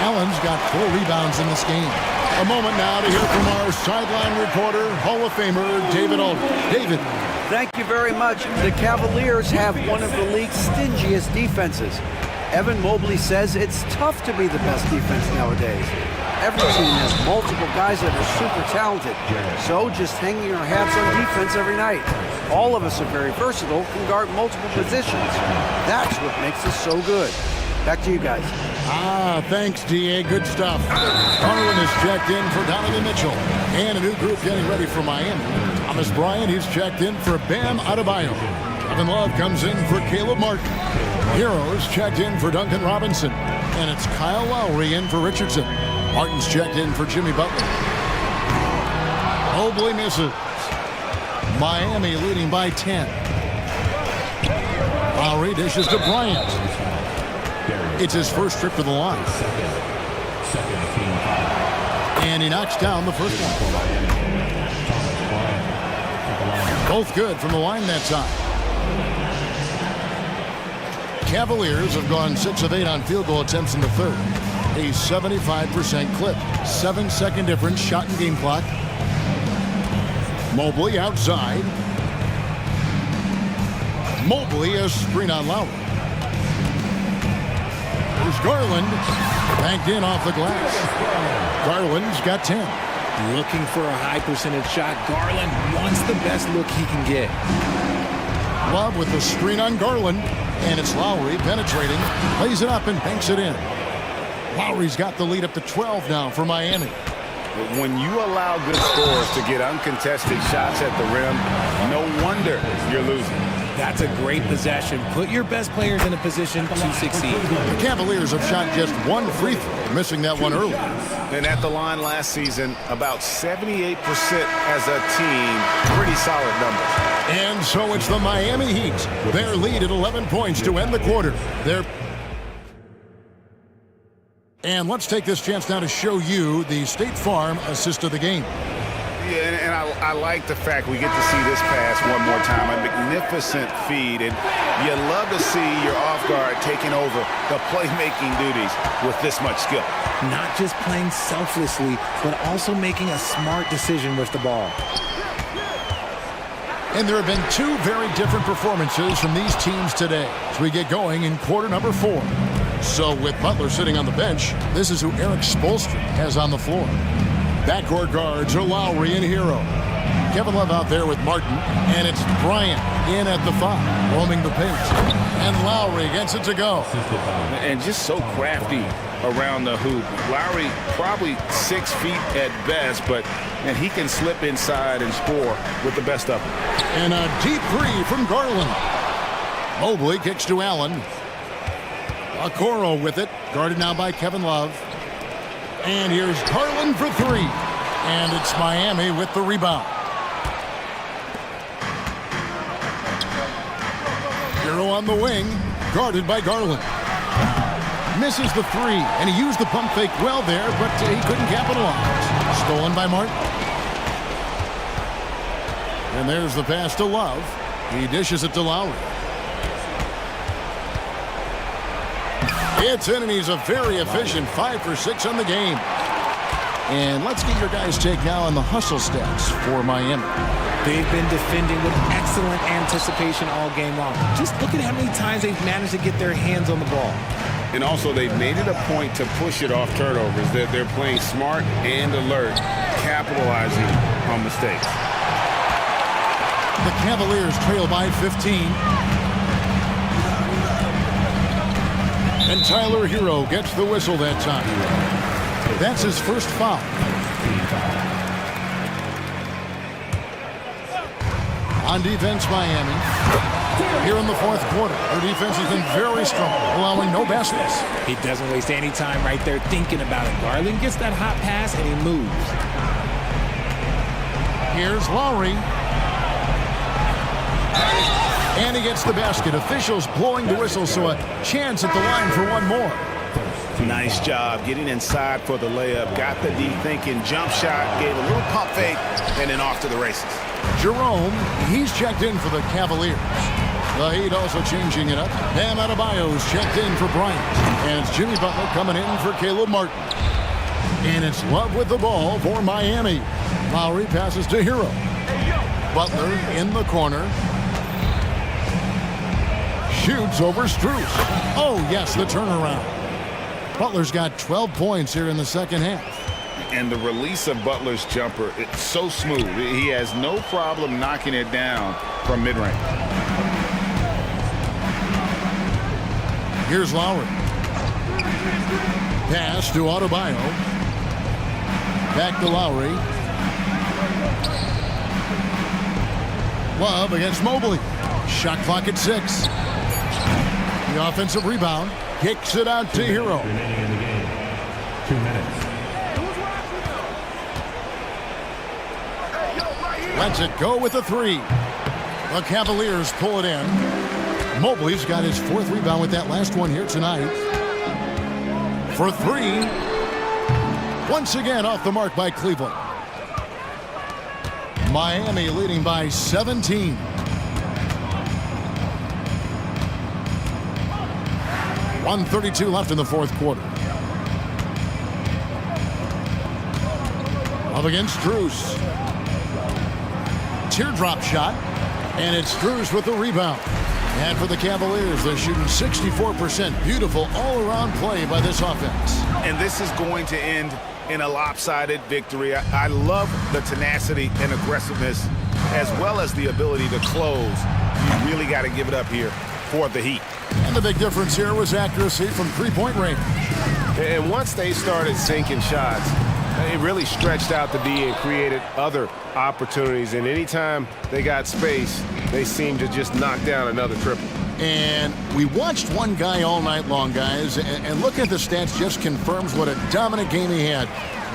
Allen's got 4 rebounds in this game. A moment now to hear from our sideline reporter, Hall of Famer David Aldridge. David. Thank you very much. The Cavaliers have one of the league's stingiest defenses. Evan Mobley says it's tough to be the best defense nowadays. Every team has multiple guys that are super talented. So just hanging our hats on defense every night. All of us are very versatile, can guard multiple positions. That's what makes us so good. Back to you guys. Thanks, D.A. Good stuff. Garland is checked in for Donovan Mitchell. And a new group getting ready for Miami. Thomas Bryant, he's checked in for Bam Adebayo. Kevin Love comes in for Caleb Martin. Heroes checked in for Duncan Robinson. And it's Kyle Lowry in for Richardson. Martin's checked in for Jimmy Butler. Mobley misses. Miami leading by 10. Lowry dishes to Bryant. It's his first trip to the line. And he knocks down the first one. Both good from the line that time. Cavaliers have gone 6 of 8 on field goal attempts in the third. A 75% clip. 7-second difference shot in game clock. Mobley outside. Mobley a screen on Lowry. There's Garland. Banked in off the glass. Garland's got 10. Looking for a high percentage shot. Garland wants the best look he can get. Love with the screen on Garland. And it's Lowry penetrating. Lays it up and banks it in. Lowry's got the lead up to 12 now for Miami. When you allow good scores to get uncontested shots at the rim, no wonder you're losing. That's a great possession. Put your best players in a position to succeed. The Cavaliers have shot just 1 free throw, missing that one early. And at the line last season, about 78% as a team. Pretty solid numbers. And so it's the Miami Heat. Their lead at 11 points to end the quarter. And let's take this chance now to show you the State Farm assist of the game. Yeah, and I like the fact we get to see this pass one more time. A magnificent feed, and you love to see your off guard taking over the playmaking duties with this much skill. Not just playing selflessly, but also making a smart decision with the ball. And there have been two very different performances from these teams today as we get going in quarter number 4. So with Butler sitting on the bench, this is who Eric Spoelstra has on the floor. Backcourt guards are Lowry and Hero. Kevin Love out there with Martin, and it's Bryant in at the 5, roaming the paint. And Lowry gets it to go. And just so crafty around the hoop. Lowry probably 6 feet at best, but and he can slip inside and score with the best of them. And a deep 3 from Garland. Mobley kicks to Allen. Okoro with it, guarded now by Kevin Love. And here's Garland for 3. And it's Miami with the rebound. Hero on the wing, guarded by Garland. Misses the 3, and he used the pump fake well there, but he couldn't capitalize. Stolen by Martin. And there's the pass to Love. He dishes it to Lowry. It's in, and he's a very efficient 5 for 6 on the game. And let's get your guys' take now on the hustle stats for Miami. They've been defending with excellent anticipation all game long. Just look at how many times they've managed to get their hands on the ball. And also, they've made it a point to push it off turnovers. They're playing smart and alert, capitalizing on mistakes. The Cavaliers trail by 15. And Tyler Hero gets the whistle that time. That's his first foul. On defense, Miami. Here in the fourth quarter, their defense has been very strong, allowing no baskets. He doesn't waste any time right there thinking about it. Garland gets that hot pass, and he moves. Here's Lowry. And he gets the basket. Officials blowing the whistle, so a chance at the line for one more. Nice job getting inside for the layup. Got the deep thinking jump shot, gave a little pump fake, and then off to the races. Jerome, he's checked in for the Cavaliers. The Heat also changing it up. Bam Adebayo's checked in for Bryant. And it's Jimmy Butler coming in for Caleb Martin. And it's Love with the ball for Miami. Lowry passes to Hero. Butler in the corner. Shoots over Strus. Oh, yes, the turnaround. Butler's got 12 points here in the second half. And the release of Butler's jumper, it's so smooth. He has no problem knocking it down from mid-range. Here's Lowry. Pass to Adebayo. Back to Lowry. Love against Mobley. Shot clock at 6. The offensive rebound. Kicks it out to Hero. 2 minutes. Lets it go with a 3. The Cavaliers pull it in. Mobley's got his 4th rebound with that last one here tonight. For 3. Once again off the mark by Cleveland. Miami leading by 17. .132 left in the fourth quarter. Up against Strus. Teardrop shot, and it's Strus with the rebound. And for the Cavaliers, they're shooting 64%. Beautiful all-around play by this offense. And this is going to end in a lopsided victory. I love the tenacity and aggressiveness, as well as the ability to close. You really got to give it up here for the Heat. And the big difference here was accuracy from three-point range. And once they started sinking shots, it really stretched out the D and created other opportunities. And anytime they got space, they seemed to just knock down another triple. And we watched one guy all night long, guys, and looking at the stats just confirms what a dominant game he had.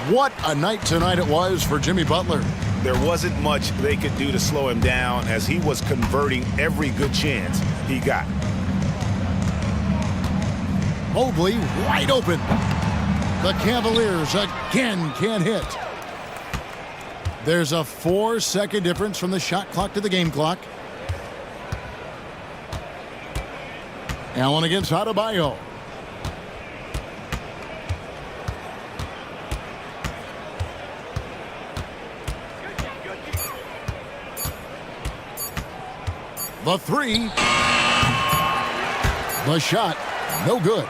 What a night tonight it was for Jimmy Butler. There wasn't much they could do to slow him down as he was converting every good chance he got. Mobley wide open. The Cavaliers again can't hit. There's a 4-second difference from the shot clock to the game clock. Allen against Adebayo. The three. The shot, no good.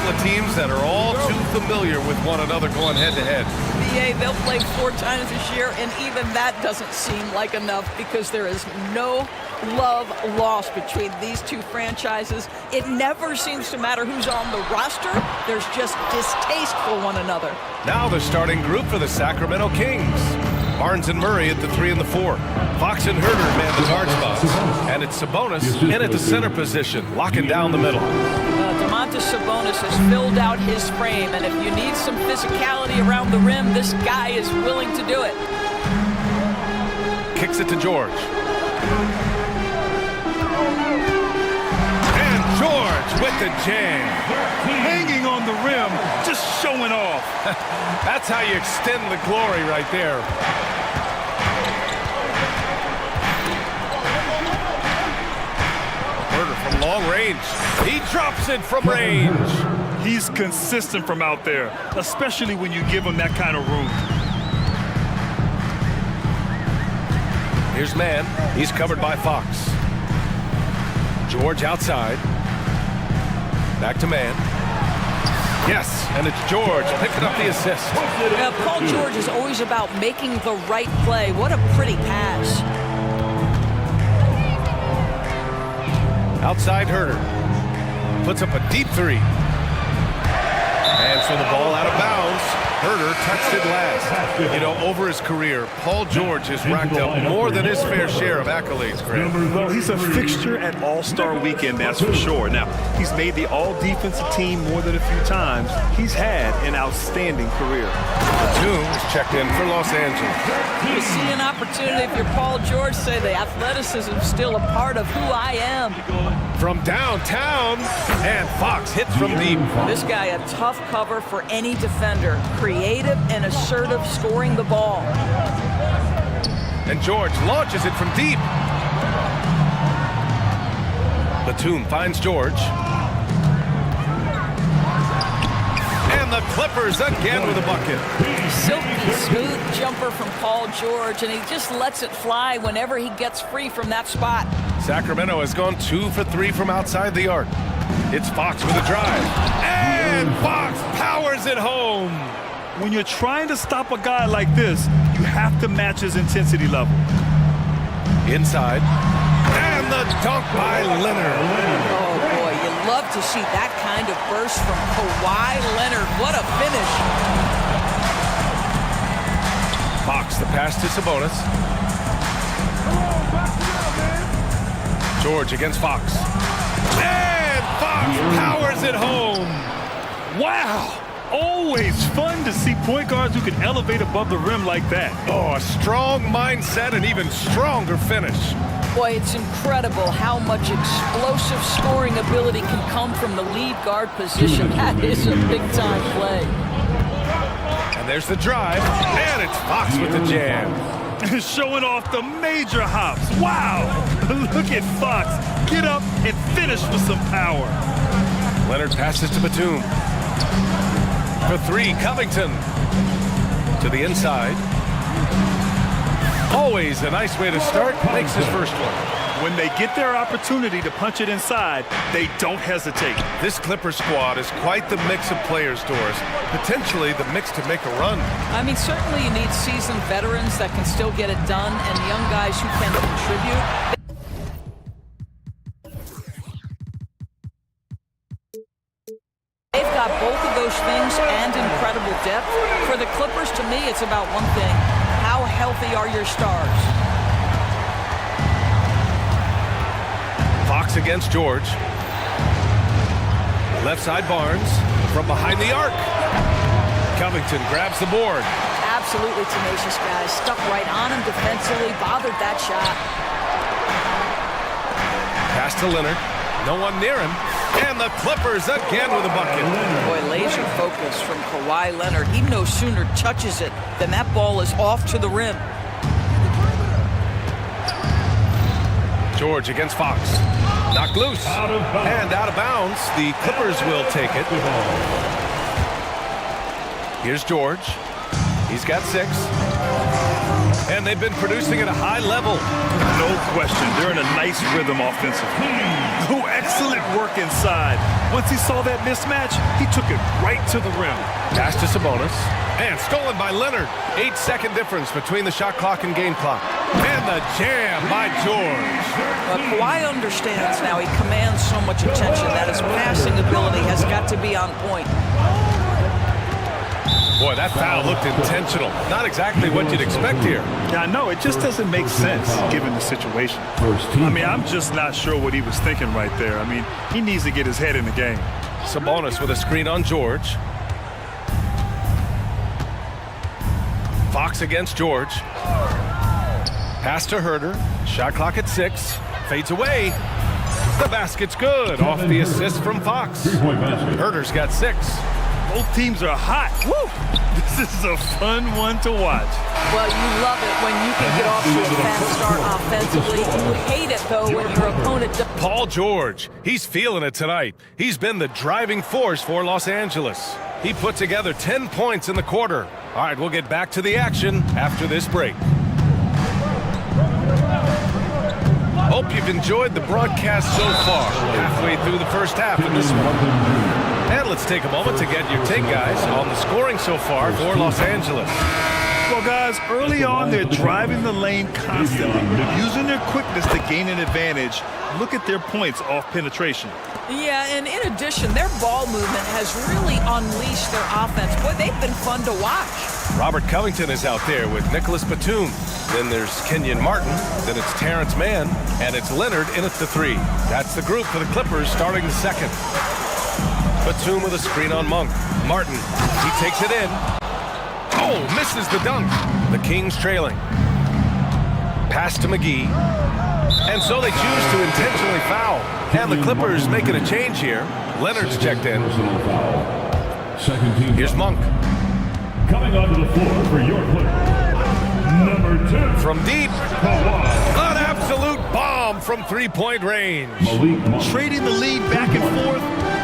couple of teams that are all too familiar with one another going head-to-head. BA, they'll play 4 times this year, and even that doesn't seem like enough because there is no love lost between these two franchises. It never seems to matter who's on the roster. There's just distaste for one another. Now the starting group for the Sacramento Kings. Barnes and Murray at the 3 and the 4. Fox and Herder man the guard spots. And it's Sabonis in at the center position, locking down the middle. Domantas Sabonis has filled out his frame, and if you need some physicality around the rim, this guy is willing to do it. Kicks it to George. And George with the jam. Hanging on the rim, just showing off. That's how you extend the glory right there. Herder from long range. He drops it from range. He's consistent from out there, especially when you give him that kind of room. Here's man. He's covered by Fox. George outside. Back to man. Yes, and it's George picking up the assist. Paul George is always about making the right play. What a pretty pass. Outside Herder. Puts up a deep 3. And so the ball out of bounds. Herder touched it last. You know, over his career, Paul George has racked up more than his fair share of accolades, Greg. Well, he's a fixture at All-Star Weekend, that's for sure. Now, he's made the all-defensive team more than a few times. He's had an outstanding career. Batum is checked in for Los Angeles. You see an opportunity if you're Paul George, say the athleticism is still a part of who I am. From downtown, and Fox hits from deep. This guy a tough cover for any defender. Creative and assertive scoring the ball. And George launches it from deep. Batum finds George. And the Clippers again with a bucket. Silky smooth jumper from Paul George, and he just lets it fly whenever he gets free from that spot. Sacramento has gone 2 for 3 from outside the arc. It's Fox with a drive. And Fox powers it home. When you're trying to stop a guy like this, you have to match his intensity level. Inside. And the dunk by Leonard. Oh, boy, you love to see that kind of burst from Kawhi Leonard. What a finish. Fox, the pass to Sabonis. George against Fox. And Fox powers it home. Wow. Always fun to see point guards who can elevate above the rim like that. Oh, a strong mindset and even stronger finish. Boy, it's incredible how much explosive scoring ability can come from the lead guard position. That is a big-time play. And there's the drive, and it's Fox with the jam. Showing off the major hops. Wow! Look at Fox. Get up and finish with some power. Leonard passes to Batum. For 3, Covington. To the inside. Always a nice way to start. Makes his first one. When they get their opportunity to punch it inside, they don't hesitate. This Clipper squad is quite the mix of players, Doris. Potentially the mix to make a run. I mean, certainly you need seasoned veterans that can still get it done and young guys who can contribute. They've got both of those things and incredible depth. For the Clippers, to me, it's about one thing. How healthy are your stars? Fox against George. Left side Barnes from behind the arc. Covington grabs the board. Absolutely tenacious guys. Stuck right on him defensively. Bothered that shot. Pass to Leonard. No one near him. And the Clippers again with a bucket. Boy, laser focus from Kawhi Leonard. He no sooner touches it than that ball is off to the rim. George against Fox. Knocked loose. And out of bounds. The Clippers will take it. Here's George. He's got 6. And they've been producing at a high level. No question. They're in a nice rhythm offensively. Oh, Excellent work inside. Once he saw that mismatch, he took it right to the rim. Pass to Sabonis. And stolen by Leonard. 8-second difference between the shot clock and game clock. And the jam by George. Kawhi understands now. He commands so much attention that his passing ability has got to be on point. Boy, that foul looked intentional. Not exactly what you'd expect here. Yeah, I know. It just doesn't make sense given the situation. I mean, I'm just not sure what he was thinking right there. I mean, he needs to get his head in the game. Sabonis with a screen on George. Fox against George. Pass to Herter. Shot clock at 6. Fades away. The basket's good. Off the assist from Fox. Herter's got 6. Both teams are hot. Woo! This is a fun one to watch. Well, you love it when you can get off to a fast start offensively. You hate it, though, when your opponent... Paul George, he's feeling it tonight. He's been the driving force for Los Angeles. He put together 10 points in the quarter. All right, we'll get back to the action after this break. Hope you've enjoyed the broadcast so far. Halfway through the first half of this one. And let's take a moment to get your take, guys, on the scoring so far for Los Angeles. Well, guys, early on, they're driving the lane constantly, using their quickness to gain an advantage. Look at their points off penetration. Yeah, and in addition, their ball movement has really unleashed their offense. Boy, they've been fun to watch. Robert Covington is out there with Nicholas Batum. Then there's Kenyon Martin. Then it's Terrence Mann. And it's Leonard in at the 3. That's the group for the Clippers starting the second. Batum with a screen on Monk. Martin, he takes it in. Oh, misses the dunk. The Kings trailing. Pass to McGee. And so they choose to intentionally foul. And the Clippers making a change here. Leonard's checked in. Here's Monk. Coming onto the floor for your player, number 2. From deep. An absolute bomb from three-point range. Trading the lead back and forth.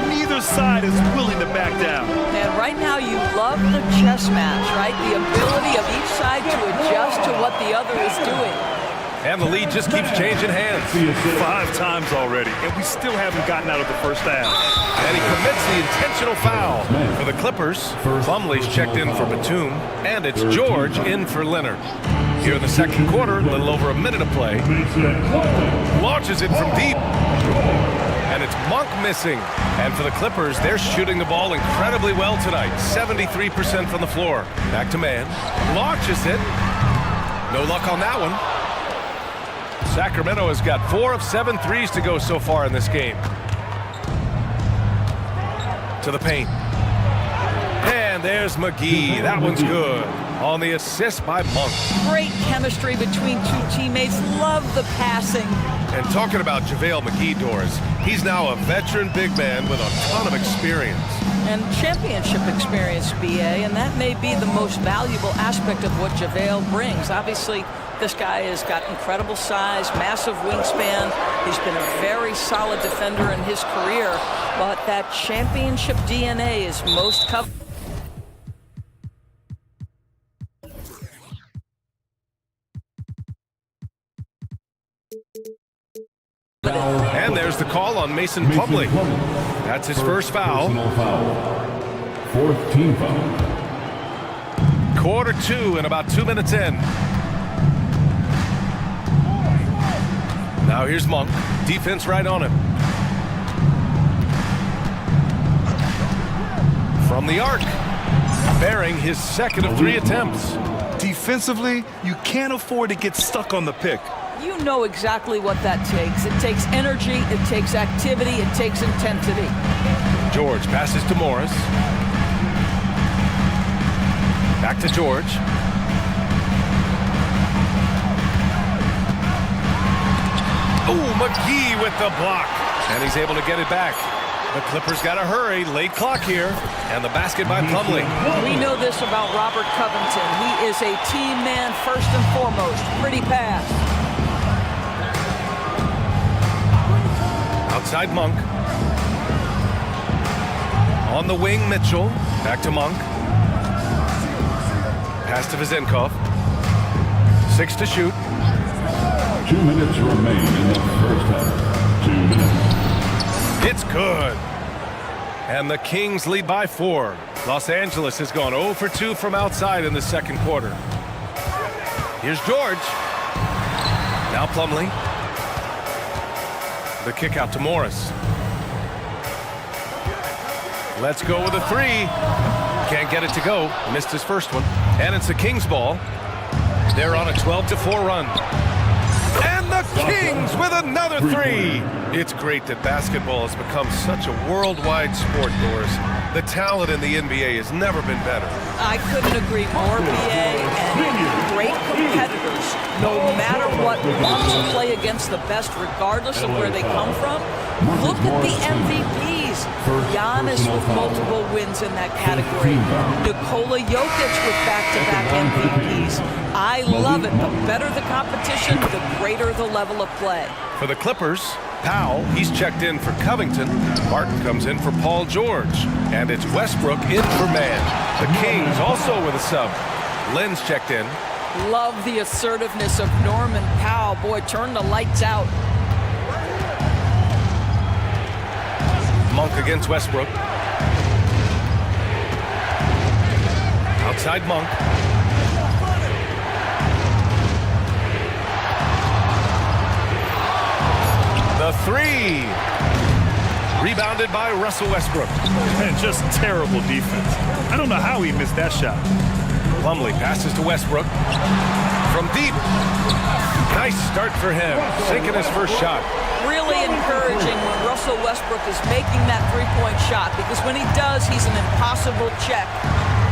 Neither side is willing to back down. And right now you love the chess match, right? The ability of each side to adjust to what the other is doing. And the lead just keeps changing hands. 5 times already, and we still haven't gotten out of the first half. And he commits the intentional foul for the Clippers. Plumlee's checked in for Batum, and it's George in for Leonard. Here in the second quarter, a little over a minute of play. Launches it from deep. And it's Monk missing. And for the Clippers, they're shooting the ball incredibly well tonight. 73% from the floor. Back to Mann. Launches it. No luck on that one. Sacramento has got 4 of 7 threes to go so far in this game. To the paint. And there's McGee. That one's good. On the assist by Monk. Great chemistry between two teammates. Love the passing. And talking about JaVale McGee, Doris, he's now a veteran big man with a ton of experience. And championship experience, BA, and that may be the most valuable aspect of what JaVale brings. Obviously, this guy has got incredible size, massive wingspan. He's been a very solid defender in his career, but that championship DNA is most coveted. And there's the call on Mason Plumlee. That's his first foul. 4th team foul. Quarter 2 and about 2 minutes in. Now here's Monk. Defense right on him. From the arc. Bearing his second of 3 attempts. Defensively, you can't afford to get stuck on the pick. You know exactly what that takes. It takes energy, it takes activity, it takes intensity. George passes to Morris. Back to George. Oh, McGee with the block. And he's able to get it back. The Clippers got to hurry. Late clock here. And the basket by Plumlee. We know this about Robert Covington. He is a team man first and foremost. Pretty pass. Outside Monk. On the wing, Mitchell. Back to Monk. Pass to Vezenkov. 6 to shoot. 2 minutes remain in the first half. 2 minutes. It's good. And the Kings lead by 4. Los Angeles has gone 0 for 2 from outside in the second quarter. Here's George. Now Plumlee. The kick out to Morris. Let's go with a 3. Can't get it to go. Missed his first one. And it's the Kings ball. They're on a 12-4 run. And the Kings with another 3. It's great that basketball has become such a worldwide sport, Doris. The talent in the NBA has never been better. I couldn't agree more, BA, and great competitors, no matter what, want to play against the best regardless of where they come from. Look at the MVPs. Giannis with multiple wins in that category. Nikola Jokic with back-to-back MVPs. I love it. The better the competition, the greater the level of play. For the Clippers, Powell, he's checked in for Covington. Martin comes in for Paul George. And it's Westbrook in for man. The Kings also with a sub. Lynn's checked in. Love the assertiveness of Norman Powell. Boy, turn the lights out. Monk against Westbrook. Outside Monk. The 3. Rebounded by Russell Westbrook. And just terrible defense. I don't know how he missed that shot. Plumlee passes to Westbrook. From deep. Nice start for him. Sinking his first shot. Really encouraging when Russell Westbrook is making that three-point shot, because when he does, he's an impossible check.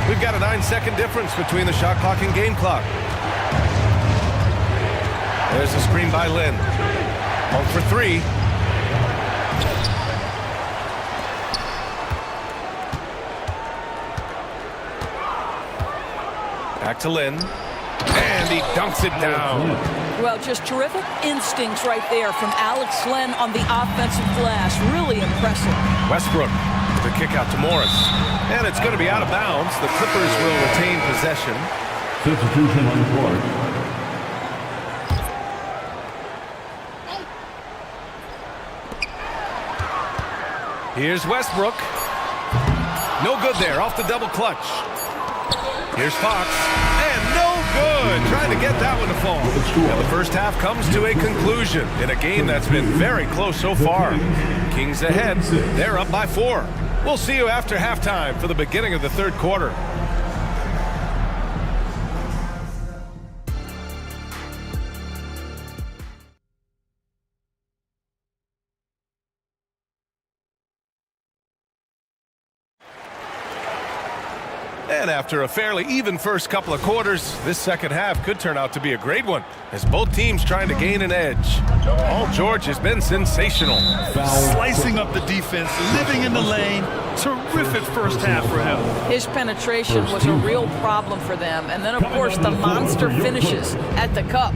We've got a 9-second difference between the shot clock and game clock. There's a screen by Lynn. Monk for 3. Back to Lynn. And he dunks it down. Well, just terrific instincts right there from Alex Len on the offensive glass. Really impressive. Westbrook, the kick out to Morris. And it's going to be out of bounds. The Clippers will retain possession. Substitution on the court. Here's Westbrook. No good there, off the double clutch. Here's Fox. And no good. Trying to get that one to fall. And the first half comes to a conclusion in a game that's been very close so far. Kings ahead. They're up by 4. We'll see you after halftime for the beginning of the third quarter. And after a fairly even first couple of quarters, this second half could turn out to be a great one, as both teams trying to gain an edge. Paul George has been sensational. Slicing up the defense, living in the lane. Terrific first half for him. His penetration was a real problem for them. And then, of course, the monster finishes at the cup.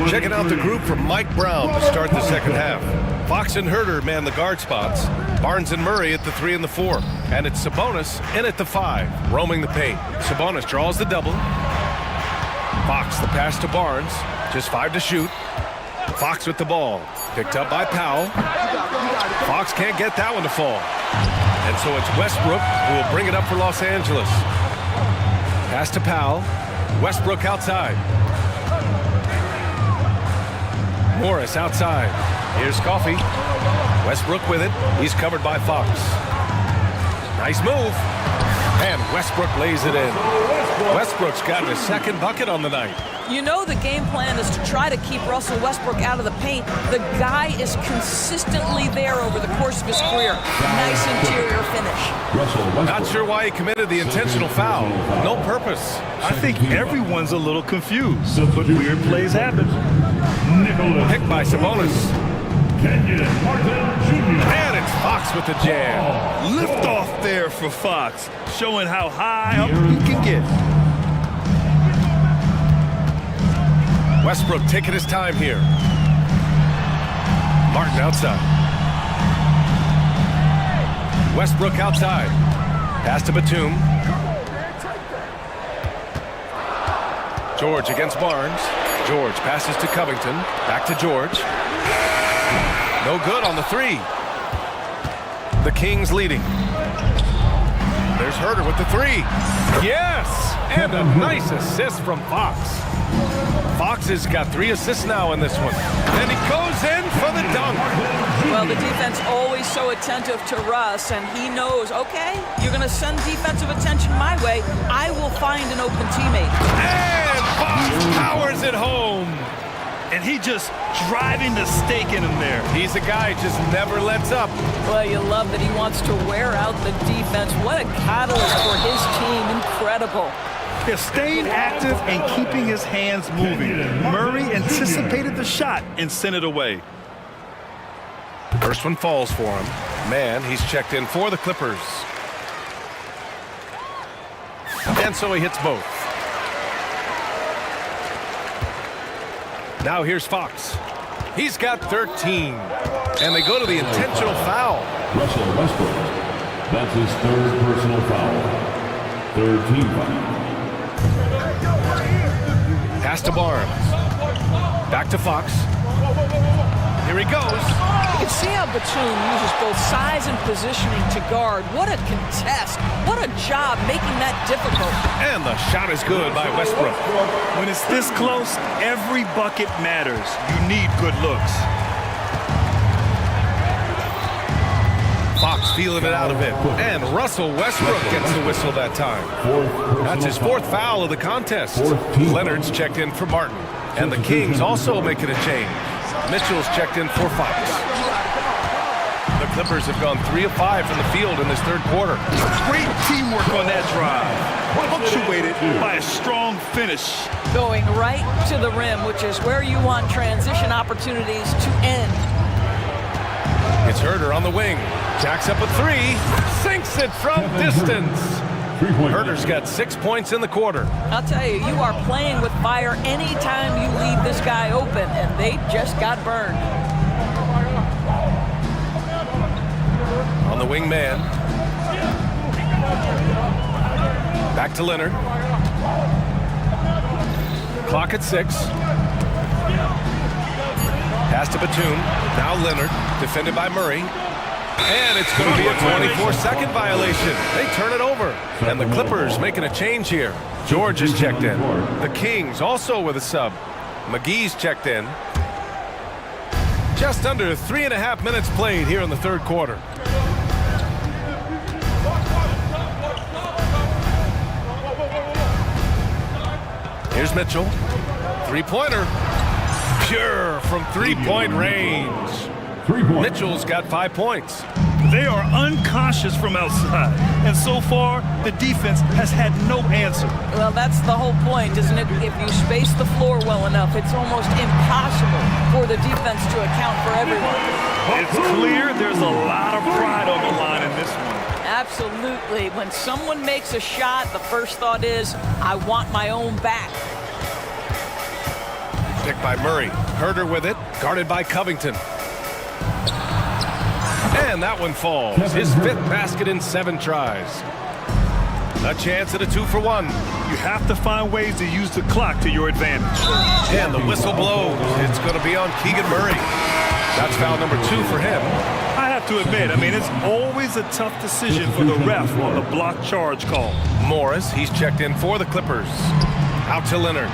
Checking out the group from Mike Brown to start the second half. Fox and Herter man the guard spots. Barnes and Murray at the 3 and the 4. And it's Sabonis in at the 5, roaming the paint. Sabonis draws the double. Fox the pass to Barnes. Just 5 to shoot. Fox with the ball. Picked up by Powell. Fox can't get that one to fall. And so it's Westbrook who will bring it up for Los Angeles. Pass to Powell. Westbrook outside. Morris outside. Here's Coffey. Westbrook with it. He's covered by Fox. Nice move. And Westbrook lays it in. Westbrook's got his second bucket on the night. You know the game plan is to try to keep Russell Westbrook out of the paint. The guy is consistently there over the course of his career. Nice interior finish. Not sure why he committed the intentional foul. No purpose. I think everyone's a little confused, but weird plays happen. Picked by Sabonis. And it's Fox with the jam. Lift off there for Fox, showing how high up he can get. Westbrook taking his time here. Martin outside. Westbrook outside. Pass to Batum. George against Barnes. George passes to Covington. Back to George. No good on the 3. The Kings leading. There's Herder with the three. Yes! And a nice assist from Fox. Fox has got 3 assists now in this one. And he goes in for the dunk. Well, the defense always so attentive to Russ, and he knows, okay, you're going to send defensive attention my way. I will find an open teammate. And Fox powers it home. And he just driving the stake in him there. He's a guy who just never lets up. Well, you love that he wants to wear out the defense. What a catalyst for his team. Incredible. They're staying active and keeping his hands moving. Murray anticipated the shot and sent it away. First one falls for him. Man, he's checked in for the Clippers. And so he hits both. Now here's Fox. He's got 13. And they go to the intentional foul. Russell Westbrook. That's his 3rd personal foul. 3rd team foul. Pass to Barnes. Back to Fox. Here he goes. You can see how Batum uses both size and positioning to guard. What a contest. What a job making that difficult. And the shot is good by Westbrook. When it's this close, every bucket matters. You need good looks. Fox feeling it out of it. And Russell Westbrook gets the whistle that time. That's his 4th foul of the contest. Leonard's checked in for Martin. And the Kings also making a change. Mitchell's checked in for Fox. The Clippers have gone 3 of 5 from the field in this 3rd quarter. Great teamwork on that drive. Punctuated by a strong finish. Going right to the rim, which is where you want transition opportunities to end. It's Herder on the wing. Jacks up a 3. Sinks it from distance. Herder's got 6 points in the quarter. I'll tell you, you are playing with fire anytime you leave this guy open, and they just got burned. On the wing man. Back to Leonard. Clock at 6. Pass to Batum. Now Leonard, defended by Murray. And it's going to be a 24-second violation. They turn it over. And the Clippers making a change here. George is checked in. The Kings also with a sub. McGee's checked in. Just under 3.5 minutes played here in the 3rd quarter. Here's Mitchell. 3-pointer. Pure from 3-point range. Mitchell's got 5 points. They are uncautious from outside, and so far, the defense has had no answer. Well, that's the whole point, isn't it? If you space the floor well enough, it's almost impossible for the defense to account for everyone. It's clear there's a lot of pride on the line in this one. Absolutely. When someone makes a shot, the first thought is, I want my own back. Picked by Murray. Herder with it, guarded by Covington. And that one falls. His 5th basket in 7 tries. A chance at a 2-for-1. You have to find ways to use the clock to your advantage. And the whistle blows. It's going to be on Keegan Murray. That's foul number 2 for him. I have to admit, it's always a tough decision for the ref on the block charge call. Morris, he's checked in for the Clippers. Out to Leonard.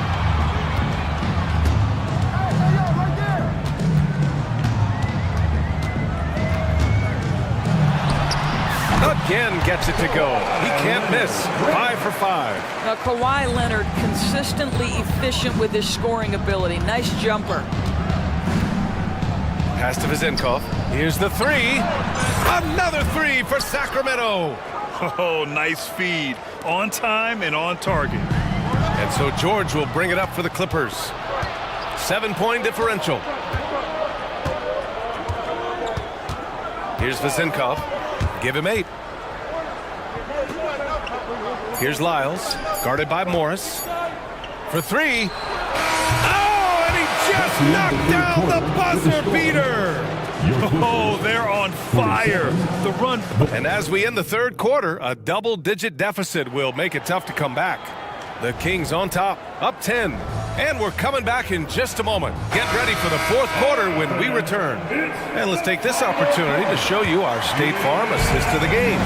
Again gets it to go. He can't miss. 5 for 5. Now, Kawhi Leonard consistently efficient with his scoring ability. Nice jumper. Pass to Vizenkov. Here's the 3. Another 3 for Sacramento. Oh, nice feed. On time and on target. And so George will bring it up for the Clippers. 7-point differential. Here's Vizenkov. Give him 8. Here's Lyles, guarded by Morris. For 3. Oh, and he just knocked down the buzzer beater. Oh, they're on fire. The run. And as we end the 3rd quarter, a double-digit deficit will make it tough to come back. The Kings on top, up 10. And we're coming back in just a moment. Get ready for the fourth quarter when we return. And let's take this opportunity to show you our State Farm assist to the game.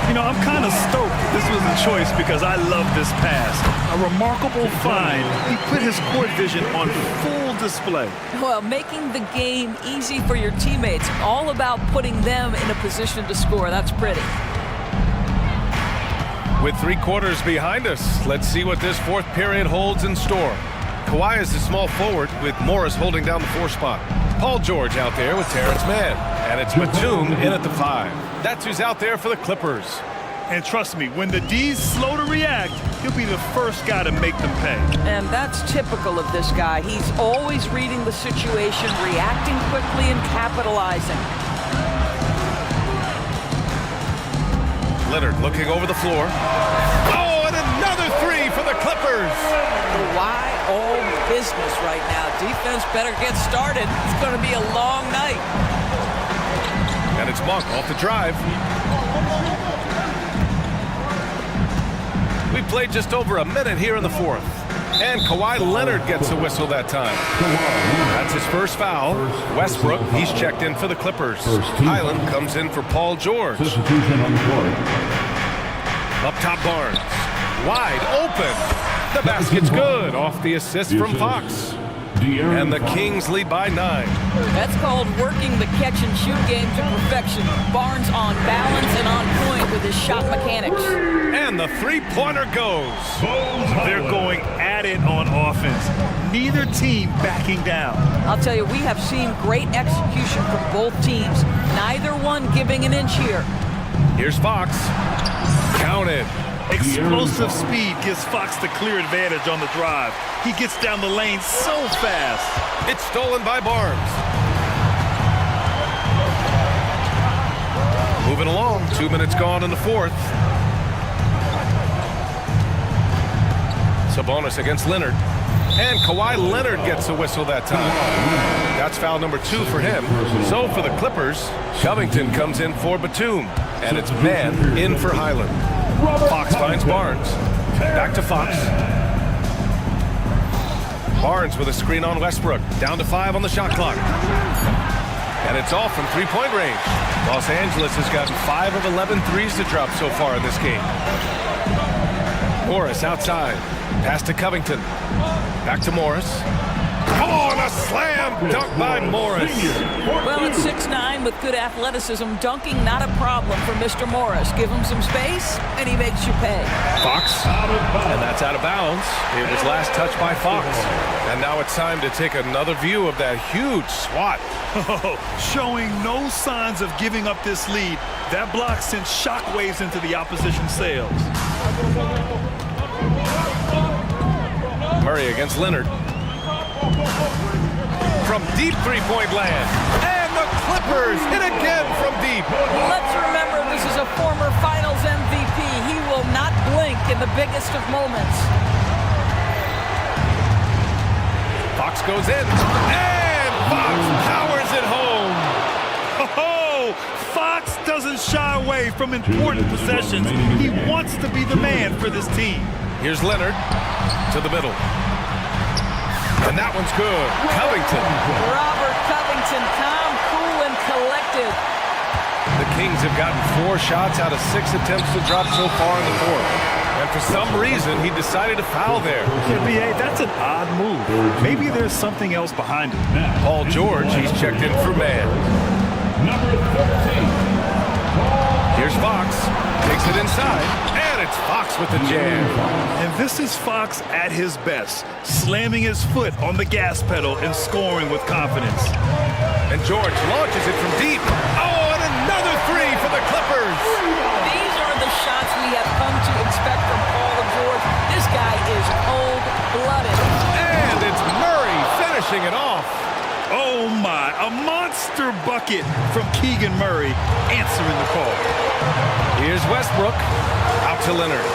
You know, I'm kind of stoked this was a choice because I love this pass. A remarkable find. He put his court vision on full display. Well, making the game easy for your teammates. All about putting them in a position to score. That's pretty. With 3 quarters behind us, let's see what this fourth period holds in store. Kawhi is the small forward with Morris holding down the 4 spot. Paul George out there with Terrence Mann. And it's Batum in at the 5. That's who's out there for the Clippers. And trust me, when the D's slow to react, he'll be the first guy to make them pay. And that's typical of this guy. He's always reading the situation, reacting quickly and capitalizing. Leonard looking over the floor. Oh, and another 3 for the Clippers. Why all business right now? Defense better get started. It's going to be a long night. And it's Monk off the drive. We played just over a minute here in the fourth. And Kawhi Leonard gets a whistle that time. That's his first foul. Westbrook, he's checked in for the Clippers. Highland comes in for Paul George. Up top Barnes. Wide open. The basket's good off the assist from Fox. And the Kings lead by 9. That's called working the catch-and-shoot game to perfection. Barnes on balance and on point with his shot mechanics. And the three-pointer goes. They're going at it on offense. Neither team backing down. I'll tell you, we have seen great execution from both teams. Neither one giving an inch here. Here's Fox. Counted. Explosive speed gives Fox the clear advantage on the drive. He gets down the lane so fast. It's stolen by Barnes. Moving along, 2 minutes gone in the fourth. Sabonis against Leonard. And Kawhi Leonard gets a whistle that time. That's foul number 2 for him. So for the Clippers, Covington comes in for Batum. And it's Mann in for Highland. Fox finds Barnes. Back to Fox. Barnes with a screen on Westbrook. Down to 5 on the shot clock. And it's off from three-point range. Los Angeles has gotten 5 of 11 threes to drop so far in this game. Morris outside. Pass to Covington. Back to Morris. Oh, and a slam dunk by Morris. Well, at 6'9", with good athleticism, dunking not a problem for Mr. Morris. Give him some space, and he makes you pay. Fox, and that's out of bounds. It was last touched by Fox. And now it's time to take another view of that huge swat. Oh, showing no signs of giving up this lead. That block sent shockwaves into the opposition sails. Murray against Leonard. From deep three-point land. And the Clippers hit again from deep. Let's remember this is a former Finals MVP. He will not blink in the biggest of moments. Fox goes in. And Fox powers it home. Oh, Fox doesn't shy away from important possessions. He wants to be the man for this team. Here's Leonard to the middle. And that one's good. Covington. Robert Covington, calm, cool, and collected. The Kings have gotten 4 shots out of 6 attempts to drop so far in the fourth. And for some reason, he decided to foul there. Yeah, B.A., that's an odd move. Maybe there's something else behind it. Paul George, he's checked in for Mann. Number 13. Here's Fox. Takes it inside. And it's Fox with the jam. And this is Fox at his best, slamming his foot on the gas pedal and scoring with confidence. And George launches it from deep. Oh, and another 3 for the Clippers. These are the shots we have come to expect from Paul George. This guy is cold-blooded. And it's Murray finishing it off. Oh my, a monster bucket from Keegan Murray answering the call. Here's Westbrook, out to Leonard.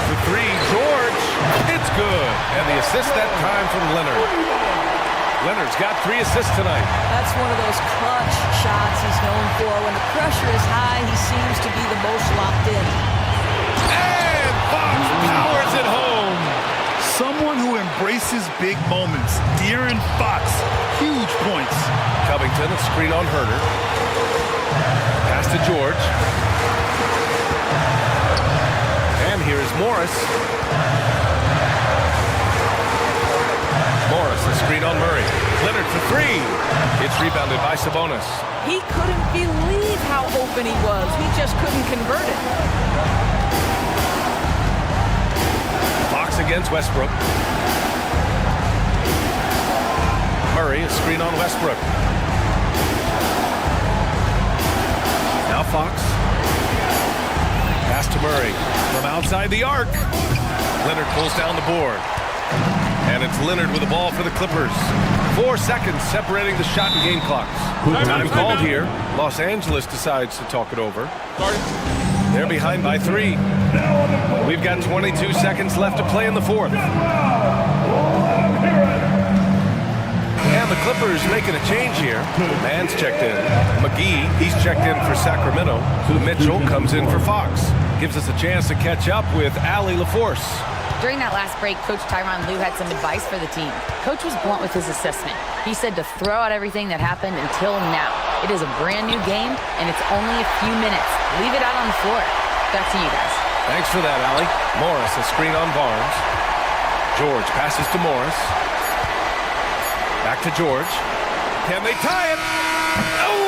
The 3, George, it's good. And the assist that time from Leonard. Leonard's got 3 assists tonight. That's one of those clutch shots he's known for. When the pressure is high, he seems to be the most locked in. And Fox powers it home. Someone his big moments. De'Aaron Fox, huge points. Covington, a screen on Herter. Pass to George. And here is Morris. Morris, a screen on Murray. Leonard for three. It's rebounded by Sabonis. He couldn't believe how open he was. He just couldn't convert it. Fox against Westbrook. Murray, a screen on Westbrook. Now Fox. Pass to Murray from outside the arc. Leonard pulls down the board. And it's Leonard with the ball for the Clippers. 4 seconds separating the shot and game clocks. Time called here. Los Angeles decides to talk it over. They're behind by 3. We've got 22 seconds left to play in the fourth. And the Clippers making a change here. Mann's checked in. McGee, he's checked in for Sacramento. Mitchell comes in for Fox. Gives us a chance to catch up with Allie LaForce. During that last break, Coach Tyronn Lue had some advice for the team. Coach was blunt with his assessment. He said to throw out everything that happened until now. It is a brand new game, and it's only a few minutes. Leave it out on the floor. Back to you guys. Thanks for that, Allie. Morris, a screen on Barnes. George passes to Morris. Back to George. Can they tie it? Oh!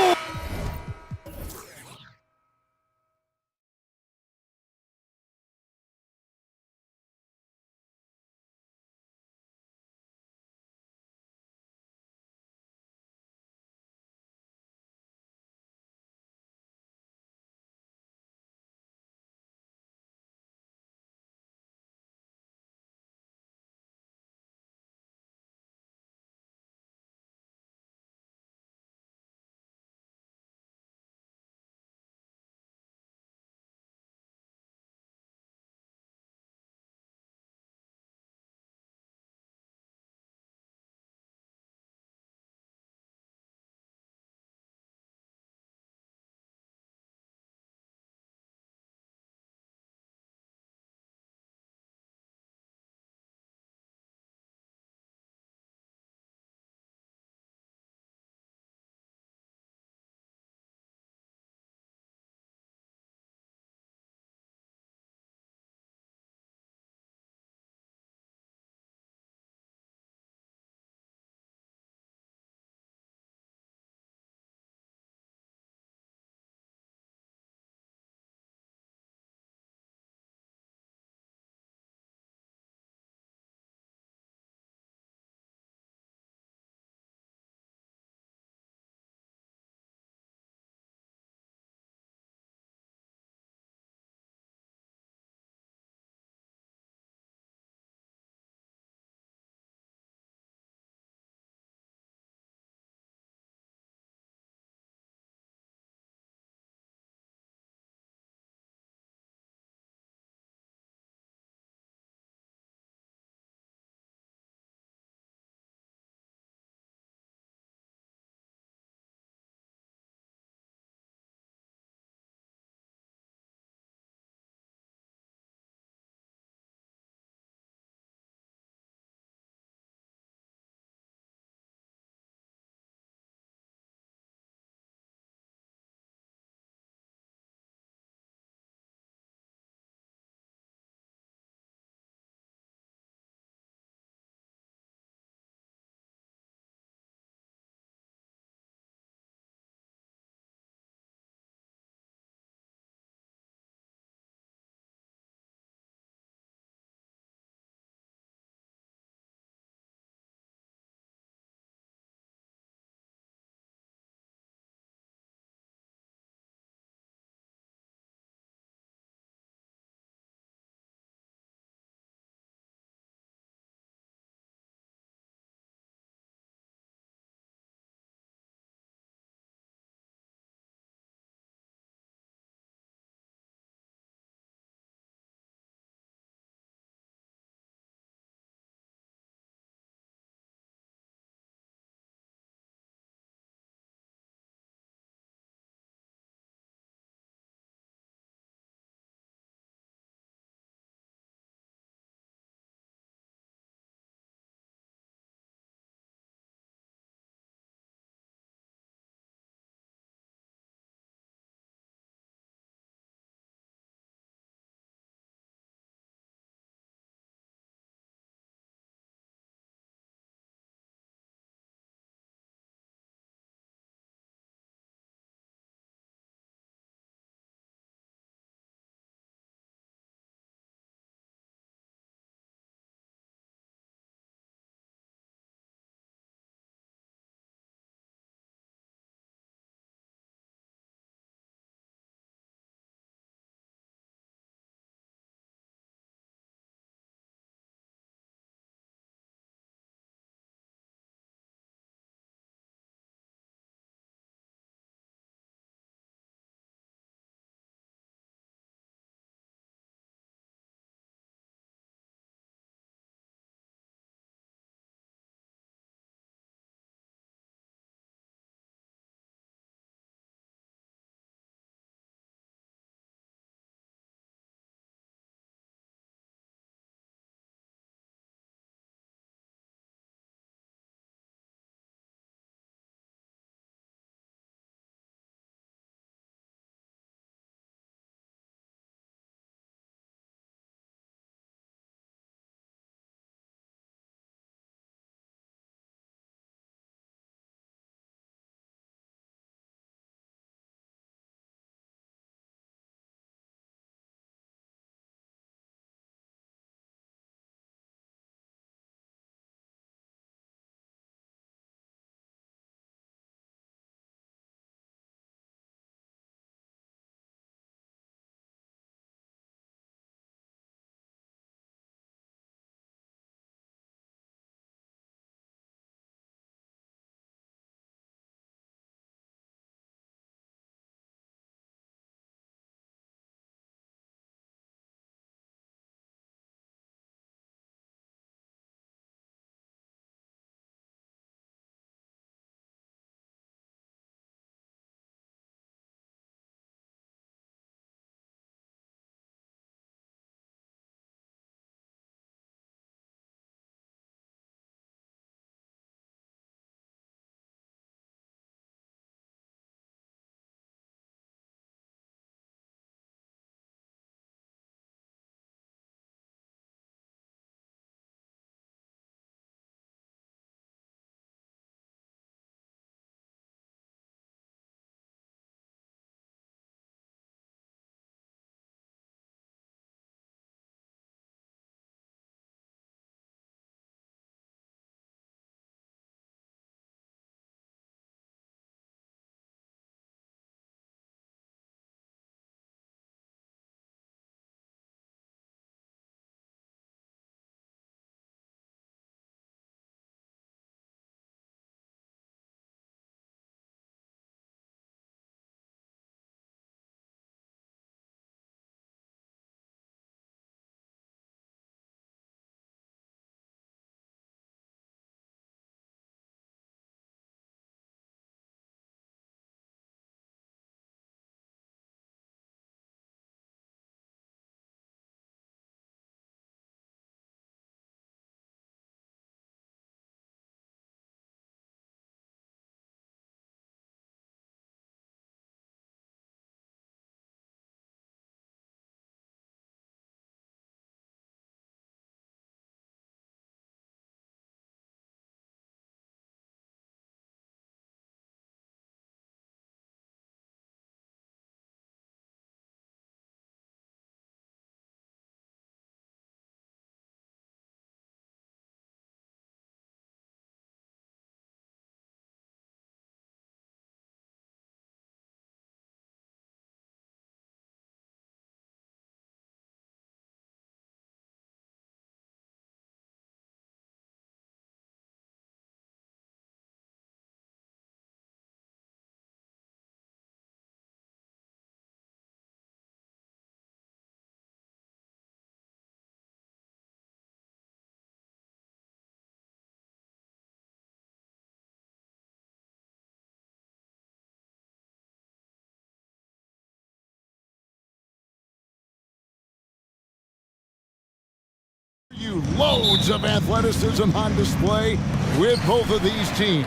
Loads of athleticism on display with both of these teams.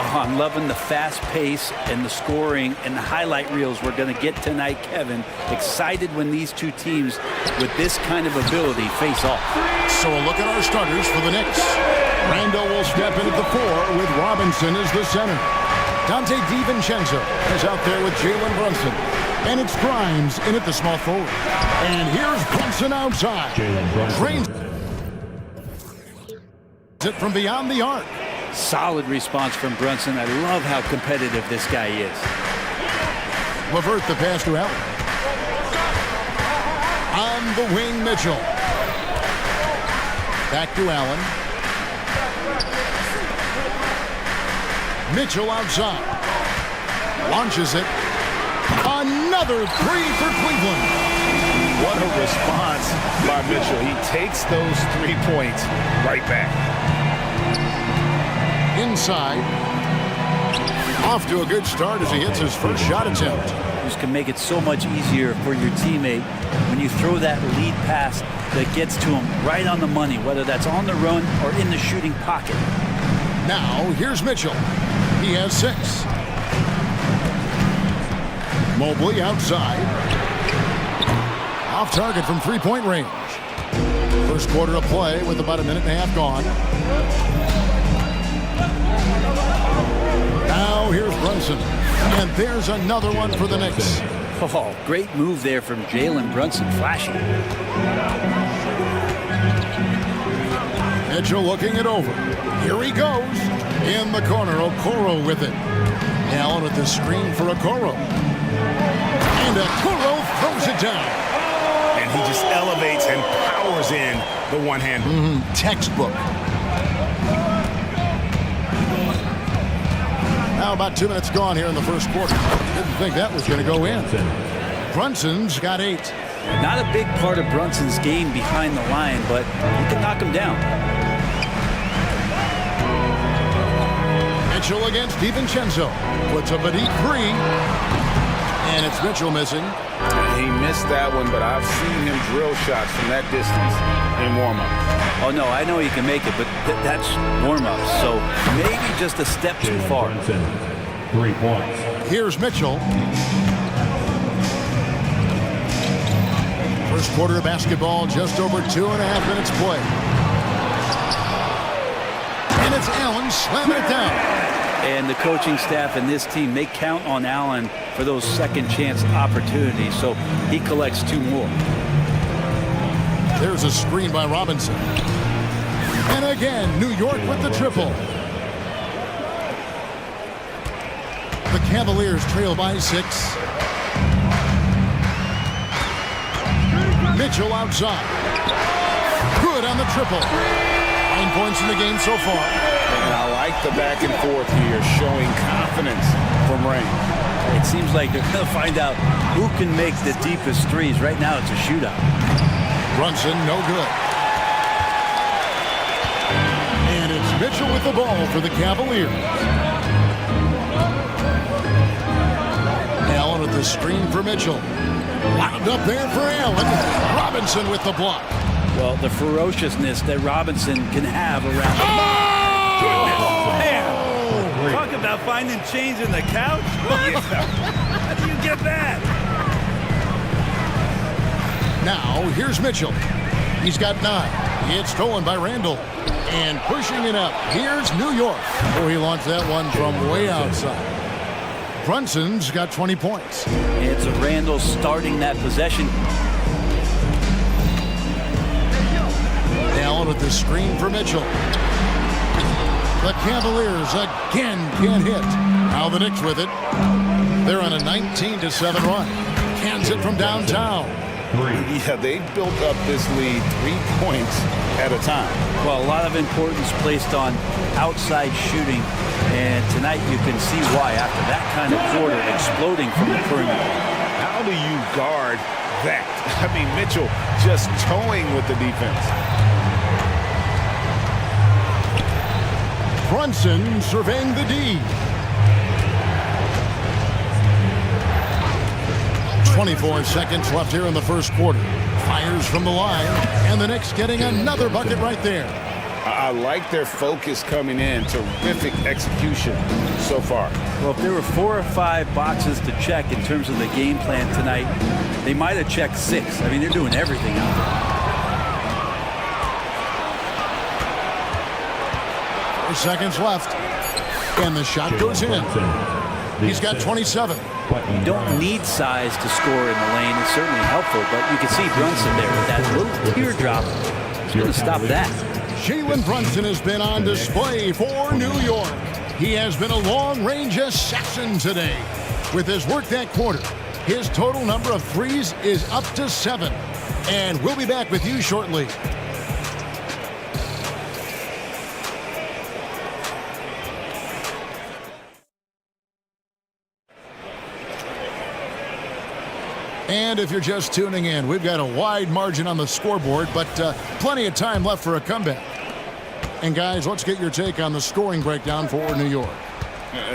Oh, I'm loving the fast pace and the scoring and the highlight reels we're going to get tonight, Kevin. Excited when these two teams with this kind of ability face off. So a look at our starters for the Knicks. Randall will step in at the 4 with Robinson as the center. Dante DiVincenzo is out there with Jalen Brunson. And it's Grimes in at the small forward. And here's Brunson outside. Drains it from beyond the arc. Solid response from Brunson. I love how competitive this guy is. Levert the pass to Allen. On the wing, Mitchell. Back to Allen. Mitchell outside. Launches it. Another three for Cleveland. What a response by Mitchell. He takes those 3 points right back. Inside. Off to a good start as he hits his first shot attempt. This can make it so much easier for your teammate when you throw that lead pass that gets to him right on the money, whether that's on the run or in the shooting pocket. Now, here's Mitchell. He has 6. Mobley outside. Off target from three-point range. First quarter of play with about a minute and a half gone. Now here's Brunson. And there's another one for the Knicks. Oh, great move there from Jalen Brunson, flashing. Mitchell looking it over. Here he goes. In the corner, Okoro with it. Allen with the screen for Okoro. And Okoro throws it down. And he just elevates and powers in the one-hander. Textbook. Now about 2 minutes gone here in the first quarter. Didn't think that was going to go in. Brunson's got 8. Not a big part of Brunson's game behind the line, but he can knock him down. Mitchell against DiVincenzo. Puts up a deep 3. And it's Mitchell missing. He missed that one, but I've seen him drill shots from that distance in warm-up. Oh, no, I know he can make it, but that's warm-up, so maybe just a step too far. 3 points. Here's Mitchell. First quarter of basketball, just over 2.5 minutes play. And it's Allen slamming it down. And the coaching staff and this team, they count on Allen for those second chance opportunities, so he collects 2 more. There's a screen by Robinson. And again, New York with the triple. The Cavaliers trail by 6. Mitchell outside. Good on the triple. 9 points in the game so far. And I like the back and forth here, showing confidence from Rain. It seems like they're going to find out who can make the deepest threes. Right now, it's a shootout. Brunson, no good. And it's Mitchell with the ball for the Cavaliers. Allen with the screen for Mitchell. Wound up there for Allen. Robinson with the block. Well, the ferociousness that Robinson can have around the Man, talk about finding change in the couch. How do you get that? Now, here's Mitchell. He's got 9. It's stolen by Randall. And pushing it up, here's New York. Oh, he launched that one from way outside. Brunson's got 20 points. It's a Randall starting that possession. Allen with the screen for Mitchell. The Cavaliers again can't hit. Now the Knicks with it. They're on a 19-7 run. Cans it from downtown. Yeah, they built up this lead 3 points at a time. Well, a lot of importance placed on outside shooting, and tonight you can see why after that kind of quarter exploding from the perimeter. How do you guard that? I mean, Mitchell just towing with the defense. Brunson surveying the D. 24 seconds left here in the first quarter. Fires from the line, and the Knicks getting another bucket right there. I like their focus coming in. Terrific execution so far. Well, if there were 4 or 5 boxes to check in terms of the game plan tonight, they might have checked 6. I mean, they're doing everything out there. 4 seconds left, and the shot goes in. He's got 27. You don't need size to score in the lane. It's certainly helpful, but you can see Brunson there with that little teardrop. He's going to stop that. Jalen Brunson has been on display for New York. He has been a long-range assassin today. With his work that quarter, his total number of threes is up to 7. And we'll be back with you shortly. And if you're just tuning in, we've got a wide margin on the scoreboard, but plenty of time left for a comeback. And guys, let's get your take on the scoring breakdown for New York.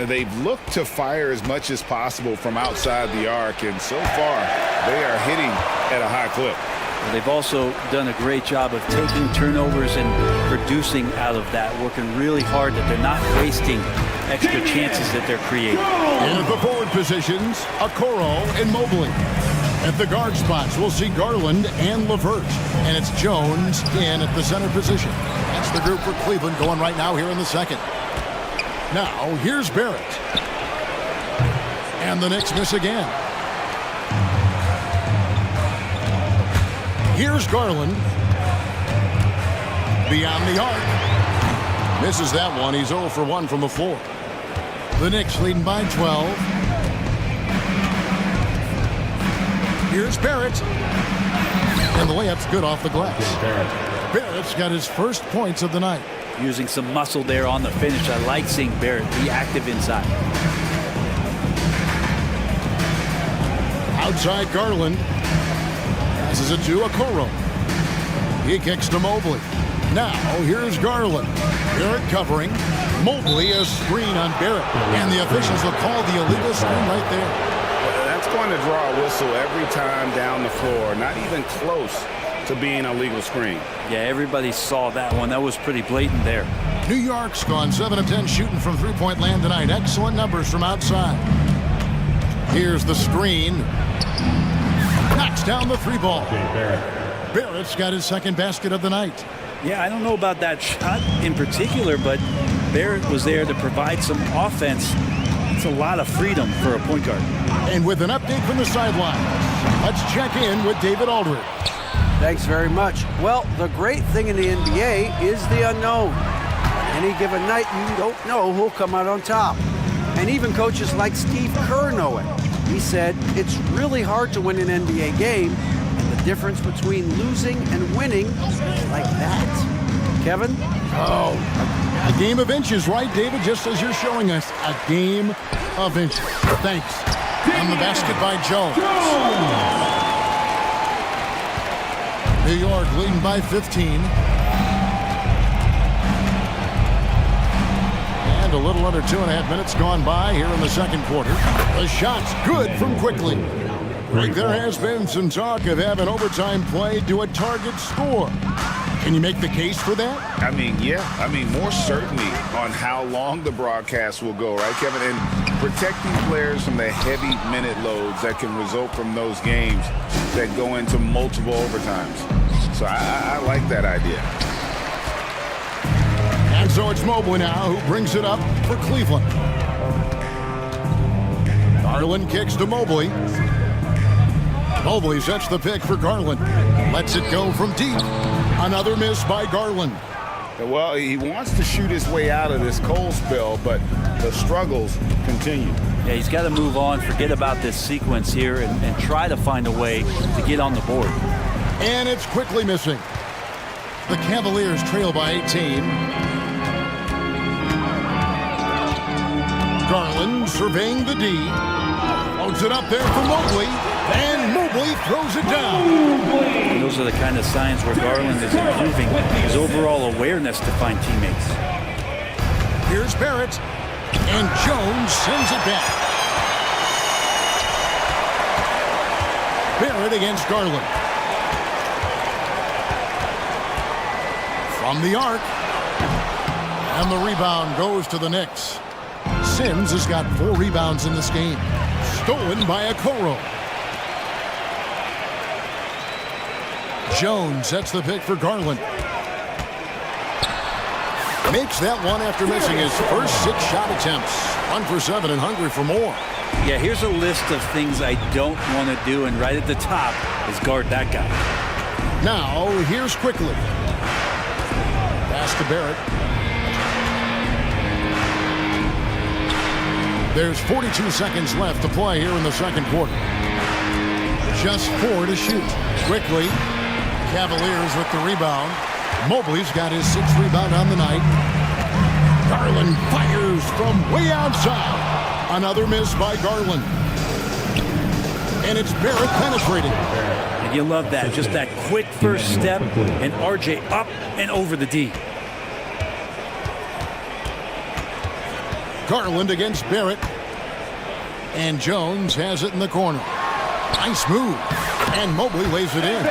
They've looked to fire as much as possible from outside the arc, and so far they are hitting at a high clip. They've also done a great job of taking turnovers and producing out of that, working really hard that they're not wasting extra chances that they're creating. And at the forward positions, Okoro and Mobley. At the guard spots, we'll see Garland and LeVert. And it's Jones in at the center position. That's the group for Cleveland going right now here in the second. Now, here's Barrett. And the Knicks miss again. Here's Garland. Beyond the arc. Misses that one. He's 0 for 1 from the floor. The Knicks leading by 12. Here's Barrett. And the layup's good off the glass. Barrett's got his first points of the night. Using some muscle there on the finish. I like seeing Barrett be active inside. Outside Garland. Passes it to Okoro. He kicks to Mobley. Now here's Garland. Barrett covering. Mobley a screen on Barrett. And the officials will call the illegal screen right there. That's going to draw a whistle every time down the floor. Not even close to being a legal screen. Yeah, everybody saw that one. That was pretty blatant there. New York's gone 7 of 10 shooting from three-point land tonight. Excellent numbers from outside. Here's the screen. Knocks down the 3 ball. Barrett's got his second basket of the night. Yeah, I don't know about that shot in particular, but Barrett was there to provide some offense. It's a lot of freedom for a point guard. And with an update from the sideline, let's check in with David Aldridge. Thanks very much. Well, the great thing in the NBA is the unknown. On any given night, you don't know who'll come out on top. And even coaches like Steve Kerr know it. He said, it's really hard to win an NBA game, and the difference between losing and winning is like that. Kevin? Oh, a game of inches, right, David? Just as you're showing us, a game of inches. Thanks. On the basket by Jones. New York leading by 15. And a little under 2.5 minutes gone by here in the second quarter. The shot's good from quickly. There has been some talk of having overtime played to a target score. Can you make the case for that? I mean, yeah. I mean, more certainty on how long the broadcast will go, right, Kevin? And protecting players from the heavy minute loads that can result from those games that go into multiple overtimes. So I like that idea. And so it's Mobley now who brings it up for Cleveland. Garland kicks to Mobley. Mobley sets the pick for Garland. Lets it go from deep. Another miss by Garland. Well, he wants to shoot his way out of this cold spell, but the struggles continue. Yeah, he's got to move on, forget about this sequence here, and try to find a way to get on the board. And it's quickly missing. The Cavaliers trail by 18. Garland surveying the D. Loads it up there for Mobley. And Mobley throws it down. And those are the kind of signs where Garland is improving his overall awareness to find teammates. Here's Barrett. And Jones sends it back. Barrett against Garland. from the arc. And the rebound goes to the Knicks. Sims has got 4 rebounds in this game. Stolen by Okoro. Jones sets the pick for Garland. Makes that one after missing his first 6 shot attempts. 1 for 7 and hungry for more. Yeah, here's a list of things I don't want to do, and right at the top is guard that guy. Now, here's Quickly. Pass to Barrett. There's 42 seconds left to play here in the second quarter. Just 4 to shoot. Quickly. Cavaliers with the rebound. Mobley's got his 6th rebound on the night. Garland fires from way outside. Another miss by Garland. And it's Barrett penetrating. And you love that. Just that quick first step. And RJ up and over the D. Garland against Barrett. And Jones has it in the corner. Nice move. And Mobley lays it in.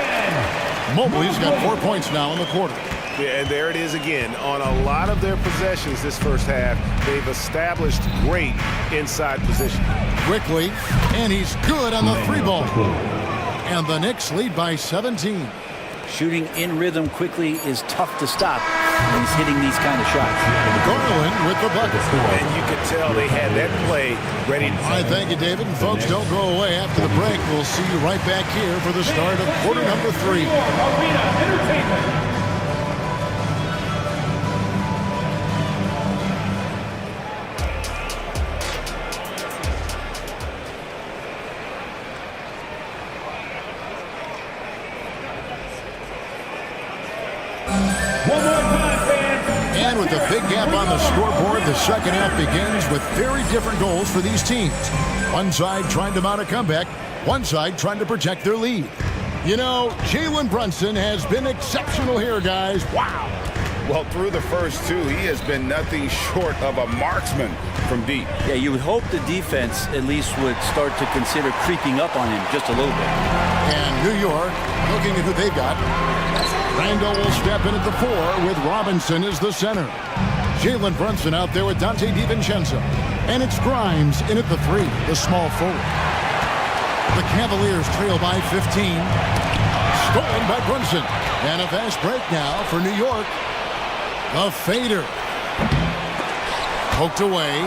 Mobley's got 4 points now in the quarter. Yeah, and there it is again. On a lot of their possessions this first half, they've established great inside position. Quickly, and he's good on the 3-ball. And the Knicks lead by 17. Shooting in rhythm quickly is tough to stop when he's hitting these kind of shots. Garland with the bucket. And you could tell they had that play ready. All right, thank you, David. And folks, don't go away. After the break, we'll see you right back here for the start of quarter number 3. Arena Entertainment. And with a big gap on the scoreboard, the second half begins with very different goals for these teams. One side trying to mount a comeback, one side trying to protect their lead. You know, Jalen Brunson has been exceptional here, guys. Wow. Well, through the first 2, he has been nothing short of a marksman from deep. Yeah, you would hope the defense at least would start to consider creeping up on him just a little bit. And New York, looking at who they've got. Randall will step in at the 4 with Robinson as the center. Jalen Brunson out there with Dante DiVincenzo. And it's Grimes in at the 3, the small forward. The Cavaliers trail by 15. Stolen by Brunson. And a fast break now for New York. The fader. Poked away.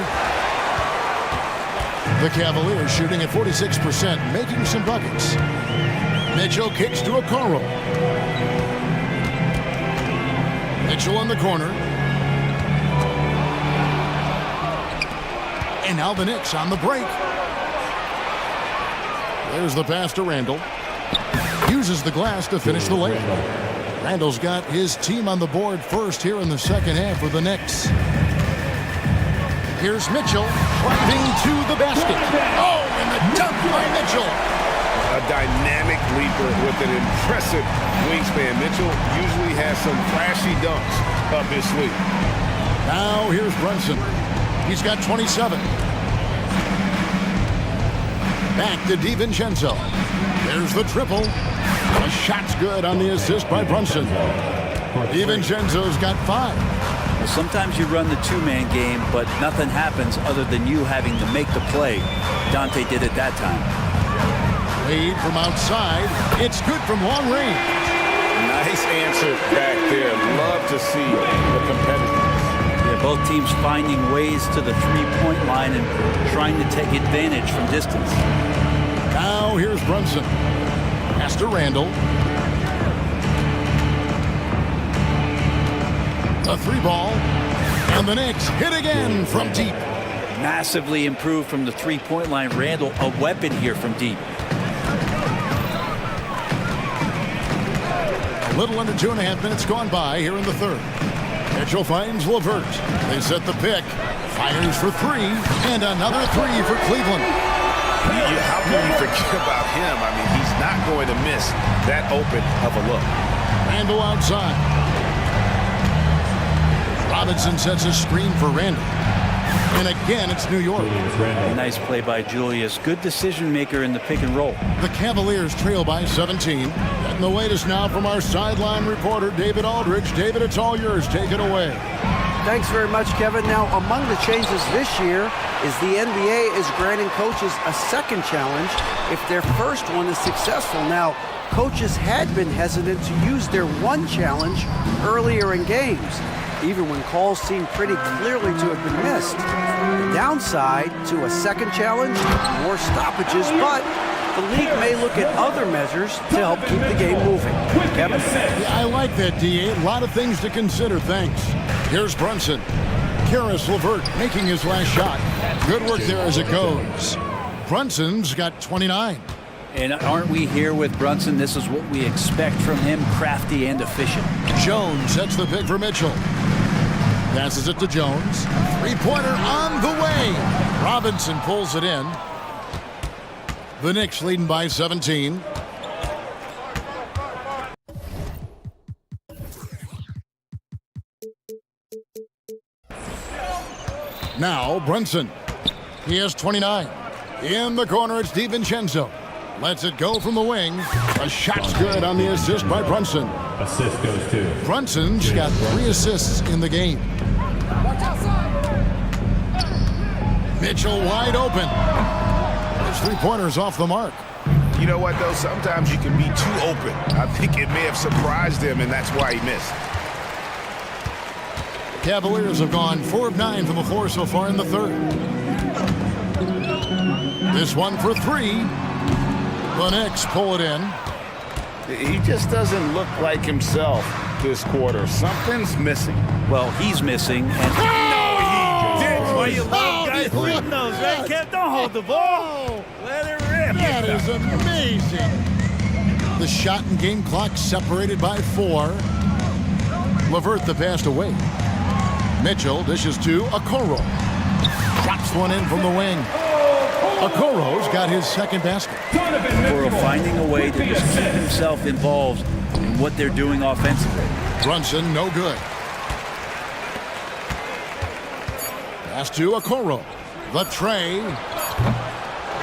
The Cavaliers shooting at 46%, making some buckets. Mitchell kicks to Okoro. Mitchell in the corner. And now the Knicks on the break. There's the pass to Randall. Uses the glass to finish the layup. Randall's got his team on the board first here in the second half for the Knicks. Here's Mitchell driving to the basket. Oh, and the dunk by Mitchell. A dynamic leaper with an impressive wingspan. Mitchell usually has some flashy dunks up his sleeve. Now here's Brunson. He's got 27. Back to DiVincenzo. There's the triple. The shot's good on the assist by Brunson. DiVincenzo's got 5. Well, sometimes you run the 2-man game, but nothing happens other than you having to make the play. Dante did it that time. Lead from outside. It's good from long range. Nice answer back there. Love to see the competitiveness. Yeah, both teams finding ways to the 3-point line and trying to take advantage from distance. Now here's Brunson. Pass to Randall. The 3-ball. And the Knicks hit again from deep. Massively improved from the 3-point line. Randall, a weapon here from deep. A little under 2.5 minutes gone by here in the third. Mitchell finds LeVert. They set the pick. Fires for 3. And another 3 for Cleveland. How can you forget about him? I mean, he's not going to miss that open of a look. Randall outside. Robinson sets a screen for Randall. And again, it's New York. Nice play by Julius. Good decision maker in the pick and roll. The Cavaliers trail by 17. And the latest now from our sideline reporter, David Aldridge. David, it's all yours. Take it away. Thanks very much, Kevin. Now, among the changes this year is the NBA is granting coaches a second challenge if their first one is successful. Now, coaches had been hesitant to use their one challenge earlier in games, even when calls seemed pretty clearly to have been missed. The downside to a second challenge, more stoppages, but the league may look at other measures to help keep the game moving. Kevin? Yeah, I like that, D.A. A lot of things to consider. Thanks. Here's Brunson. Karis LeVert making his last shot. Good work there as it goes. Brunson's got 29. And aren't we here with Brunson? This is what we expect from him, crafty and efficient. Jones sets the pick for Mitchell. Passes it to Jones. Three-pointer on the way. Robinson pulls it in. The Knicks leading by 17. Now Brunson. He has 29. In the corner, it's DiVincenzo. Lets it go from the wing. A shot's good on the assist by Brunson. Assist goes to Brunson's got 3 assists in the game. Mitchell wide open. His three-pointer's off the mark. You know what, though? Sometimes you can be too open. I think it may have surprised him, and that's why he missed. Cavaliers have gone 4 of 9 from the floor so far in the third. This one for 3. The Knicks pull it in. He just doesn't look like himself this quarter. Something's missing. Well, he's missing. And no, he didn't. Well, you love guys reading those, right, Kev? Don't hold the ball. Let it rip. That is amazing. The shot and game clock separated by 4. LeVert the pass away. Mitchell dishes to Okoro. Drops one in from the wing. Okoro's got his second basket. Okoro finding a way to just keep himself involved in what they're doing offensively. Brunson, no good. Pass to Okoro. The tray.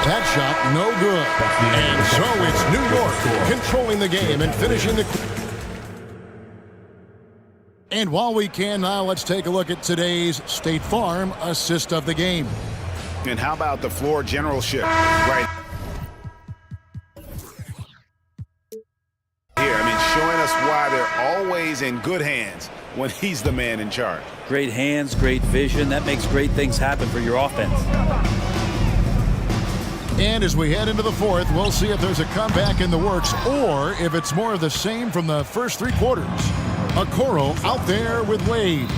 That shot, no good. And so it's New York controlling the game and finishing the... And while we can now, let's take a look at today's State Farm assist of the game. And how about the floor generalship right here? I mean, showing us why they're always in good hands when he's the man in charge. Great hands, great vision. That makes great things happen for your offense. And as we head into the fourth, we'll see if there's a comeback in the works or if it's more of the same from the first 3 quarters. Okoro out there with Wade.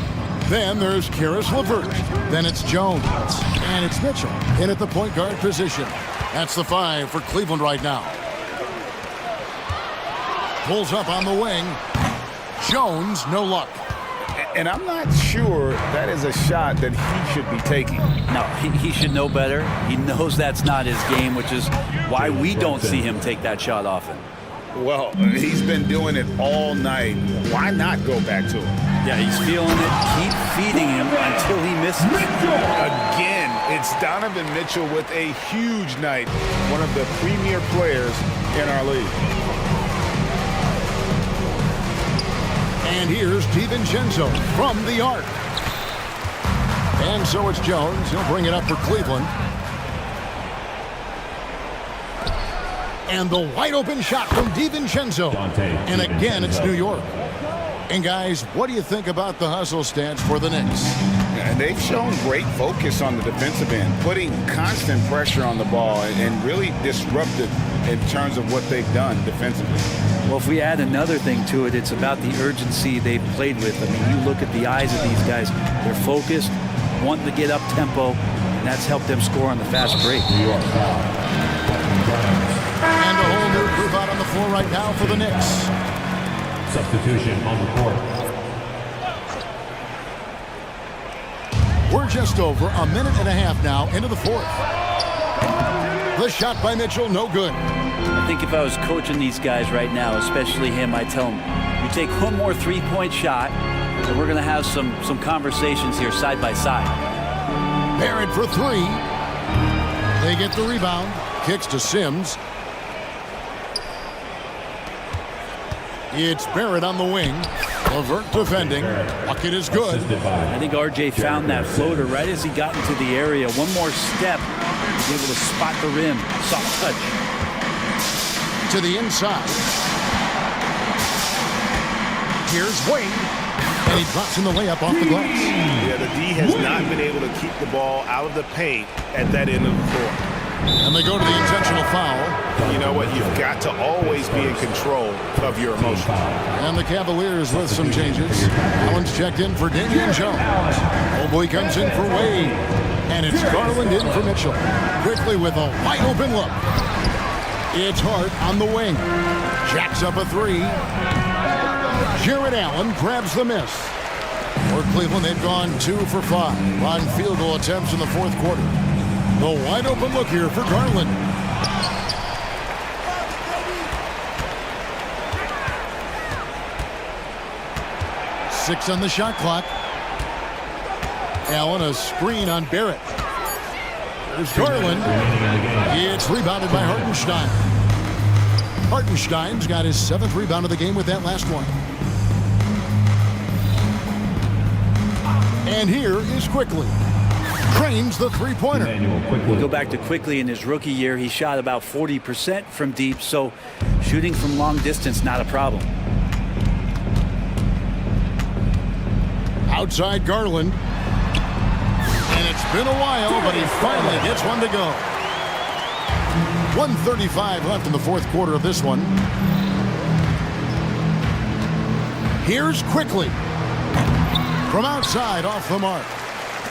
Then there's Karis LeVert. Then it's Jones. And it's Mitchell in at the point guard position. That's the 5 for Cleveland right now. Pulls up on the wing. Jones, no luck. And I'm not sure that is a shot that he should be taking. No, he should know better. He knows that's not his game, which is why we don't see him take that shot often. Well, he's been doing it all night. Why not go back to him? Yeah, he's feeling it. Keep feeding him until he misses. Again, it's Donovan Mitchell with a huge night. One of the premier players in our league. And here's DiVincenzo from the arc. And so it's Jones. He'll bring it up for Cleveland. And the wide open shot from DiVincenzo. And again, it's New York. And guys, what do you think about the hustle stats for the Knicks? And they've shown great focus on the defensive end, putting constant pressure on the ball and really disrupted in terms of what they've done defensively. Well, if we add another thing to it, it's about the urgency they've played with. I mean, you look at the eyes of these guys. They're focused, wanting to get up tempo, and that's helped them score on the fast break. And a whole new group out on the floor right now for the Knicks. Substitution on the court. We're just over a minute and a half now into the fourth. The shot by Mitchell, no good. I think if I was coaching these guys right now, especially him, I'd tell him, you take one more three-point shot, and we're going to have some conversations here side by side. Barrett for three. They get the rebound. Kicks to Sims. It's Barrett on the wing. Levert defending. Bucket is good. I think RJ found that floater right as he got into the area. One more step. He's able to spot the rim. Soft touch. To the inside. Here's Wade. And he drops in the layup off the glass. Yeah, the D has not been able to keep the ball out of the paint at that end of the floor. And they go to the intentional foul. You know what? You've got to always be in control of your emotions. And the Cavaliers with some changes. Allen's checked in for Damian Jones. Oldboy comes in for Wade. And it's Garland in for Mitchell. Quickly with a wide open look. It's Hart on the wing. Jacks up a three. Jared Allen grabs the miss. For Cleveland, they've gone 2 for 5 on field goal attempts in the fourth quarter. The wide open look here for Garland. Six on the shot clock. Allen, a screen on Barrett. There's Garland. It's rebounded by Hartenstein. Hartenstein's got his 7th rebound of the game with that last one. And here is Quickly. Drains the three-pointer. We go back to Quickly in his rookie year. He shot about 40% from deep, so shooting from long distance, not a problem. Outside Garland. And it's been a while, but he finally gets one to go. 1:35 left in the fourth quarter of this one. Here's Quickly. From outside, off the mark.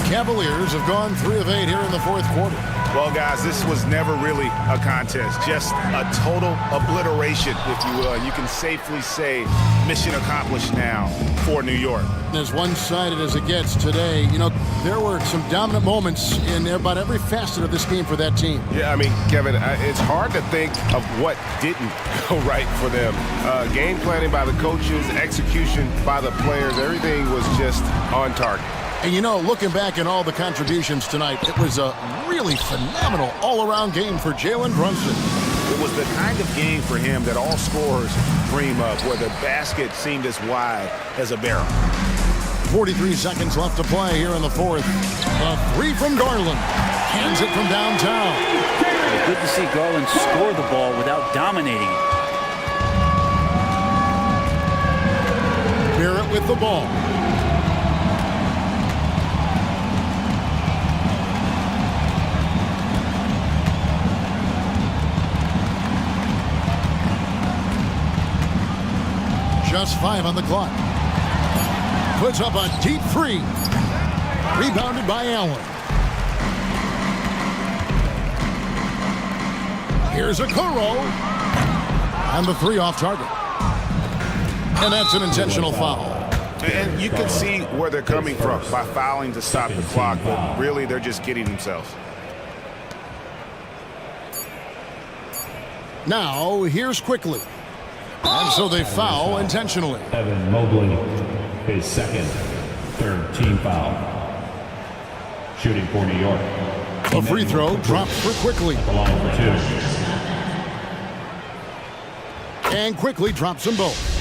Cavaliers have gone 3 of 8 here in the fourth quarter. Well, guys, this was never really a contest. Just a total obliteration, if you will. And you can safely say mission accomplished now for New York. As one-sided as it gets today, you know, there were some dominant moments in about every facet of this game for that team. Yeah, I mean, Kevin, it's hard to think of what didn't go right for them. Game planning by the coaches, execution by the players, everything was just on target. And you know, looking back at all the contributions tonight, it was a really phenomenal all-around game for Jalen Brunson. It was the kind of game for him that all scorers dream of, where the basket seemed as wide as a barrel. 43 seconds left to play here in the fourth. A three from Garland. Hands it from downtown. It's good to see Garland score the ball without dominating it. Barrett with the ball. Just 5 on the clock. Puts up a deep three. Rebounded by Allen. Here's a Kuro. And the 3 off target. And that's an intentional foul. And you can see where they're coming from by fouling to stop the clock, but really they're just kidding themselves. Now, here's Quickly. And so they foul intentionally. Evan Mobley, his second, third team foul. Shooting for New York. A free throw drops for Quickly. At the line for 2. And Quickly drops them both.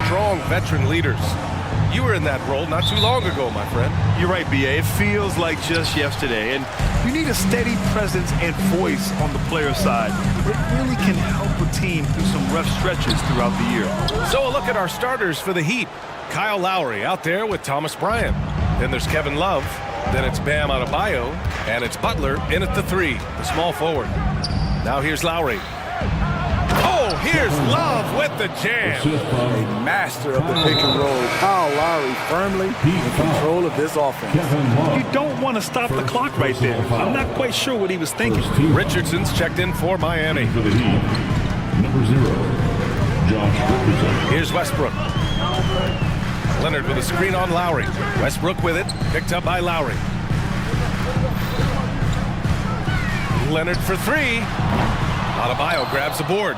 Strong veteran leaders. You were in that role not too long ago, my friend. You're right, B.A. It feels like just yesterday. And you need a steady presence and voice on the player side. It really can help a team through some rough stretches throughout the year. So a look at our starters for the Heat. Kyle Lowry out there with Thomas Bryant. Then there's Kevin Love. Then it's Bam Adebayo. And it's Butler in at the 3, the small forward. Now here's Lowry. Oh, here's Love with the jam. A master of the pick and roll. Kyle Lowry firmly in control of this offense. You don't want to stop the clock right there. I'm not quite sure what he was thinking. Richardson's checked in for Miami. For the Heat, number 0, Josh Richardson. Here's Westbrook. Leonard with a screen on Lowry. Westbrook with it, picked up by Lowry. Leonard for 3. Adebayo grabs the board.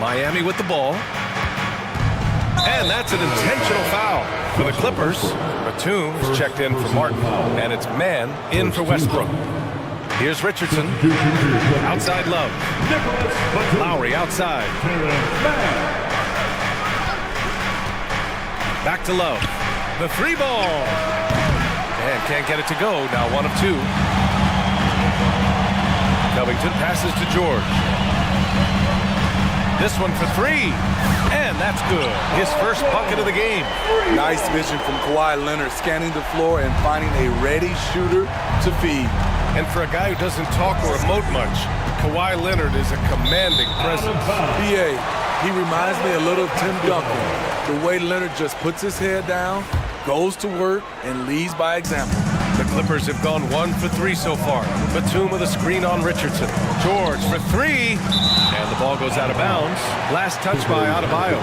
Miami with the ball. And that's an intentional foul for the Clippers. Batum's checked in for Martin. And it's man in for Westbrook. Here's Richardson. Outside Love. Lowry outside. Back to Love. The 3 ball. And can't get it to go. Now 1 of 2. Covington passes to George. This one for 3. And that's good. His first bucket of the game. Nice vision from Kawhi Leonard, scanning the floor and finding a ready shooter to feed. And for a guy who doesn't talk or emote much, Kawhi Leonard is a commanding presence. BA, he reminds me a little of Tim Duncan. The way Leonard just puts his head down, goes to work, and leads by example. The Clippers have gone 1 for 3 so far. Batum with a screen on Richardson. George for 3. And the ball goes out of bounds. Last touch by Adebayo.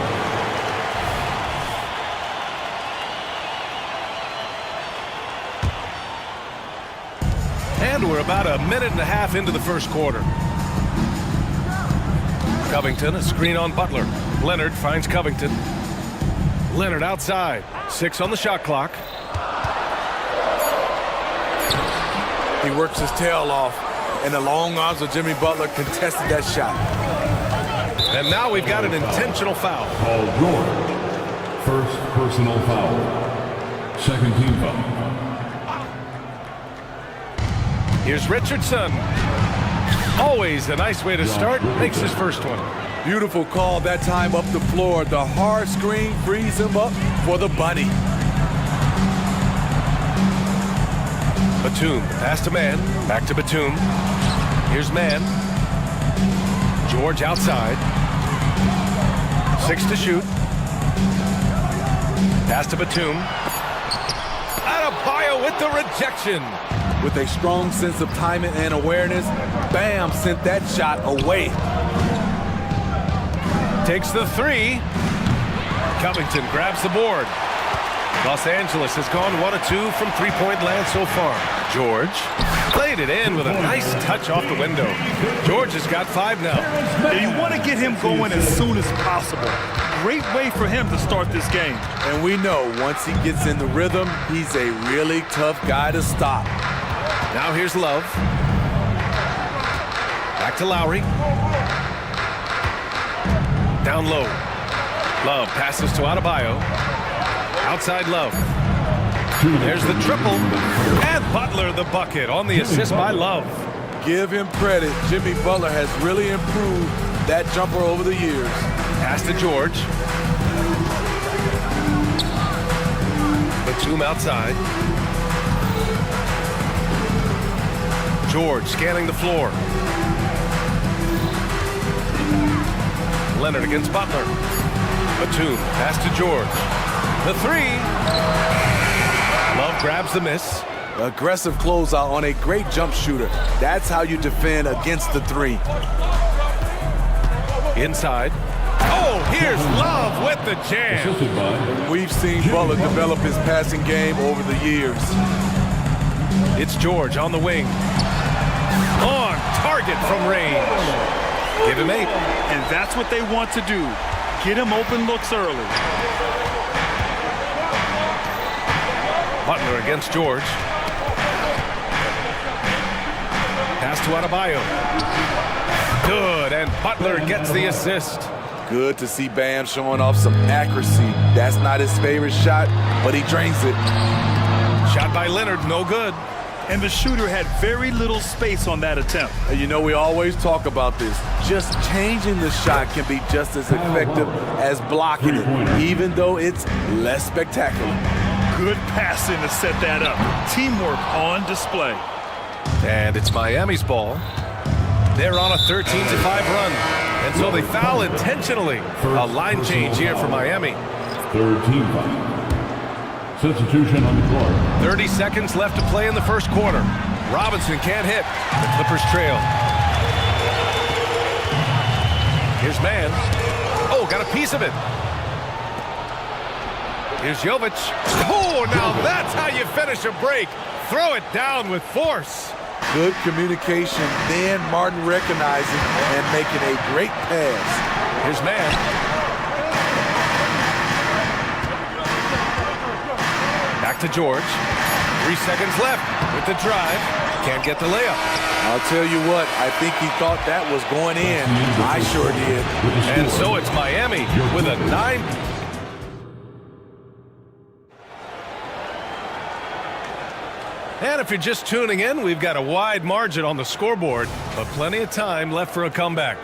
And we're about a minute and a half into the first quarter. Covington, a screen on Butler. Leonard finds Covington. Leonard outside. 6 on the shot clock. He works his tail off, and the long arms of Jimmy Butler contested that shot. And now we've got an intentional foul. Paul George, first personal foul. Second team foul. Here's Richardson. Always a nice way to start. Makes his first one. Beautiful call that time up the floor. The hard screen frees him up for the bunny. Batum, pass to man, back to Batum. Here's man. George outside. 6 to shoot. Pass to Batum. Adebayo with the rejection. With a strong sense of timing and awareness, Bam sent that shot away. Takes the 3. Covington grabs the board. Los Angeles has gone 1 of 2 from 3-point land so far. George played it in with a nice touch off the window. George has got 5 now. And you want to get him going as soon as possible. Great way for him to start this game. And we know once he gets in the rhythm, he's a really tough guy to stop. Now here's Love. Back to Lowry. Down low. Love passes to Adebayo. Outside Love. There's the triple. And Butler the bucket on the assist by Love. Give him credit. Jimmy Butler has really improved that jumper over the years. Pass to George. Batum outside. George scanning the floor. Leonard against Butler. Batum, pass to George. The 3. Love grabs the miss. Aggressive closeout on a great jump shooter. That's how you defend against the 3. Inside. Oh, here's Love with the jam. We've seen Butler develop his passing game over the years. It's George on the wing. On target from range. Give him 8. And that's what they want to do. Get him open looks early. Butler against George. Pass to Adebayo. Good, and Butler gets the assist. Good to see Bam showing off some accuracy. That's not his favorite shot, but he drains it. Shot by Leonard, no good. And the shooter had very little space on that attempt. And you know, we always talk about this. Just changing the shot can be just as effective as blocking it, even though it's less spectacular. Good passing to set that up. Teamwork on display. And it's Miami's ball. They're on a 13-5 run. And so they foul intentionally. A line change here for Miami. Third team foul. Substitution on the court. 30 seconds left to play in the first quarter. Robinson can't hit. The Clippers trail. Here's Mann. Oh, got a piece of it. Here's Jovic. Oh, now that's how you finish a break. Throw it down with force. Good communication, then Martin recognizing and making a great pass. Here's Mann. Back to George. 3 seconds left with the drive. Can't get the layup. I'll tell you what, I think he thought that was going in. I sure did. And so it's Miami with a 9. And if you're just tuning in, we've got a wide margin on the scoreboard, but plenty of time left for a comeback.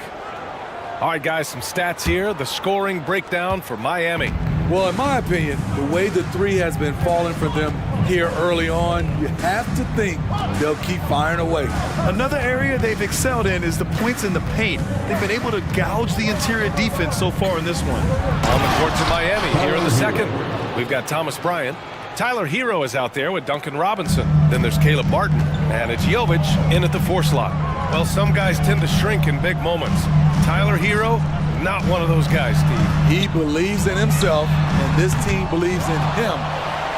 All right, guys, some stats here. The scoring breakdown for Miami. Well, in my opinion, the way the three has been falling for them here early on, you have to think they'll keep firing away. Another area they've excelled in is the points in the paint. They've been able to gouge the interior defense so far in this one. On the court to Miami here in the second. We've got Thomas Bryant. Tyler Hero is out there with Duncan Robinson. Then there's Caleb Martin. And it's Jovic in at the 4 slot. Well, some guys tend to shrink in big moments. Tyler Hero, not one of those guys, Steve. He believes in himself, and this team believes in him.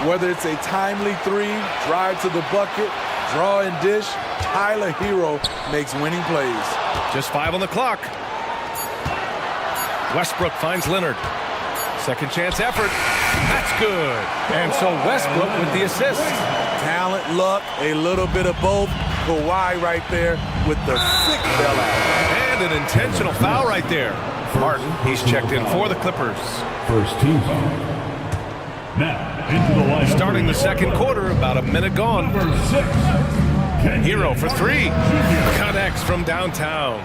Whether it's a timely 3, drive to the bucket, draw and dish, Tyler Hero makes winning plays. Just 5 on the clock. Westbrook finds Leonard. Second chance effort. That's good. And so Westbrook with the assist. Talent, luck, a little bit of both. Kawhi right there with the sick bailout. And an intentional foul right there. Martin, he's checked in for the Clippers. First team foul. Now, into the lineup. Starting the second quarter, about a minute gone. Number 6. Hero for 3. Connects from downtown.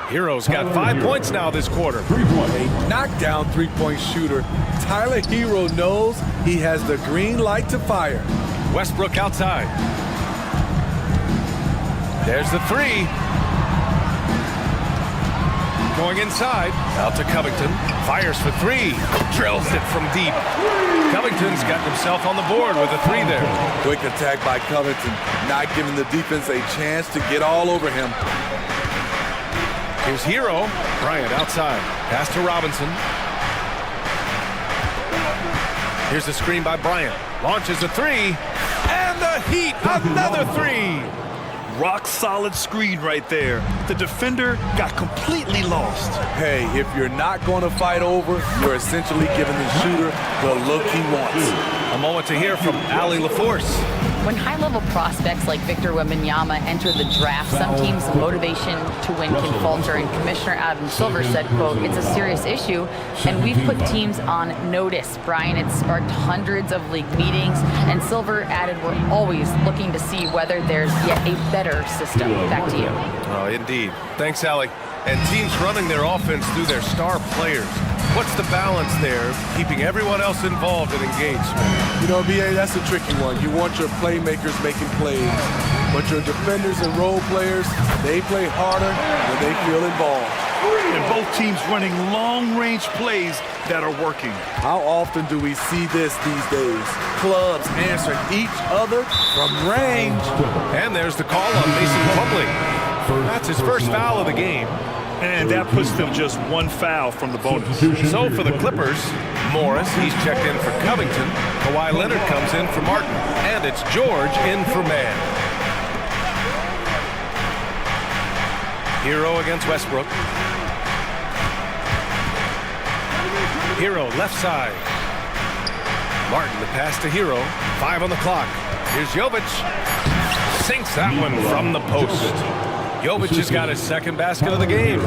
Hero's got 5 points now this quarter. A knockdown three-point shooter. Tyler Hero knows he has the green light to fire. Westbrook outside. There's the 3. Going inside. Out to Covington. Fires for 3. Drills it from deep. Covington's got himself on the board with a 3 there. Quick attack by Covington. Not giving the defense a chance to get all over him. Here's Hero. Bryant outside. Pass to Robinson. Here's the screen by Bryant. Launches a 3. And the Heat, another 3. Rock solid screen right there. The defender got completely lost. Hey, if you're not going to fight over, you're essentially giving the shooter the look he wants. A moment to hear from Allie LaForce. When high-level prospects like Victor Wembanyama enter the draft, some teams' motivation to win can falter, and Commissioner Adam Silver said, quote, "It's a serious issue, and we've put teams on notice." Brian, it sparked hundreds of league meetings, and Silver added, "We're always looking to see whether there's yet a better system." Back to you. Oh, indeed. Thanks, Allie. And teams running their offense through their star players. What's the balance there, keeping everyone else involved and engaged? You know, BA, that's a tricky one. You want your playmakers making plays, but your defenders and role players, they play harder when they feel involved. And both teams running long-range plays that are working. How often do we see this these days? Clubs answering each other from range. And there's the call on Mason Plumlee. That's his first foul of the game. And that puts them just 1 foul from the bonus. So for the Clippers, Morris, he's checked in for Covington. Kawhi Leonard comes in for Martin. And it's George in for Mann. Hero against Westbrook. Hero left side. Martin the pass to Hero. 5 on the clock. Here's Jovic. Sinks that one from the post. Jovic has got his second basket of the game.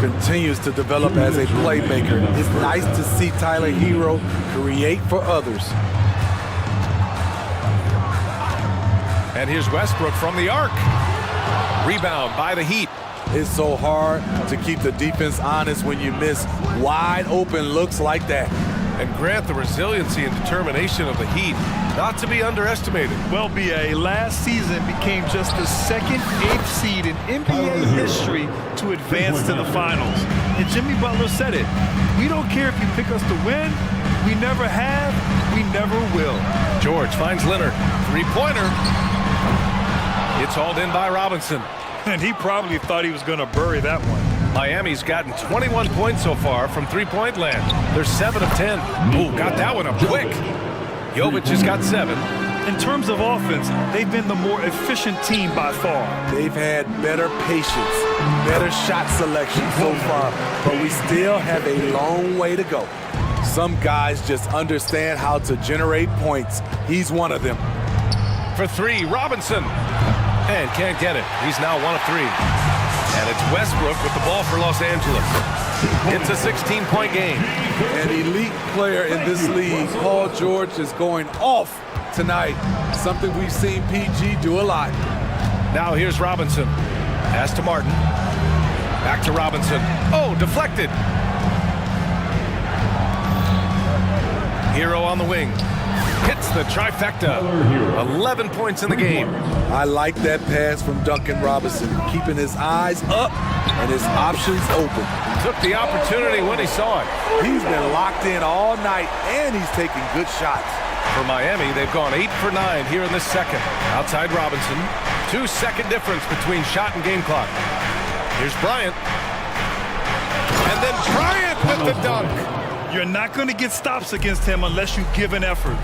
Continues to develop as a playmaker. It's nice to see Tyler Hero create for others. And here's Westbrook from the arc. Rebound by the Heat. It's so hard to keep the defense honest when you miss wide open looks like that. And Grant, the resiliency and determination of the Heat, not to be underestimated. Well, BA, last season became just the second 8th seed in NBA history to advance to the finals. And Jimmy Butler said it. We don't care if you pick us to win. We never have. We never will. George finds Leonard. Three-pointer. It's hauled in by Robinson. And he probably thought he was going to bury that one. Miami's gotten 21 points so far from three-point land. They're 7 of 10. Ooh, got that one up quick. Jovic has got 7. In terms of offense, they've been the more efficient team by far. They've had better patience, better shot selection so far, but we still have a long way to go. Some guys just understand how to generate points. He's one of them. For 3, Robinson. And can't get it. He's now 1 of 3. And it's Westbrook with the ball for Los Angeles. It's a 16-point game. An elite player in this league, Paul George, is going off tonight. Something we've seen PG do a lot. Now here's Robinson. Pass to Martin. Back to Robinson. Oh, deflected. Hero on the wing. Hits the trifecta. 11 points in the game. I like that pass from Duncan Robinson, keeping his eyes up and his options open. Took the opportunity when he saw it. He's been locked in all night, and he's taking good shots. For Miami, they've gone 8 for 9 here in this second. Outside Robinson. 2-second difference between shot and game clock. Here's Bryant. And then Bryant with the dunk. You're not going to get stops against him unless you give an effort.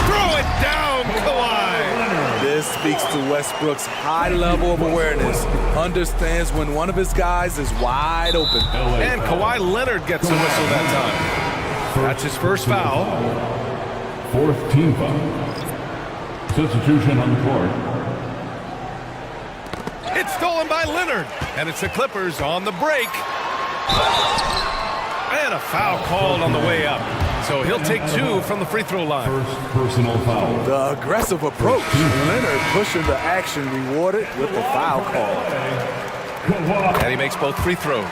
Throw it down, Kawhi. This speaks to Westbrook's high level of awareness. Understands when one of his guys is wide open. And Kawhi Leonard gets a whistle that time. That's his first foul. 4th team foul. Substitution on the court. It's stolen by Leonard. And it's the Clippers on the break. And a foul called on the way up. So he'll take 2 from the free throw line. First personal foul. The aggressive approach. Leonard pushing the action, rewarded with the foul call. And he makes both free throws.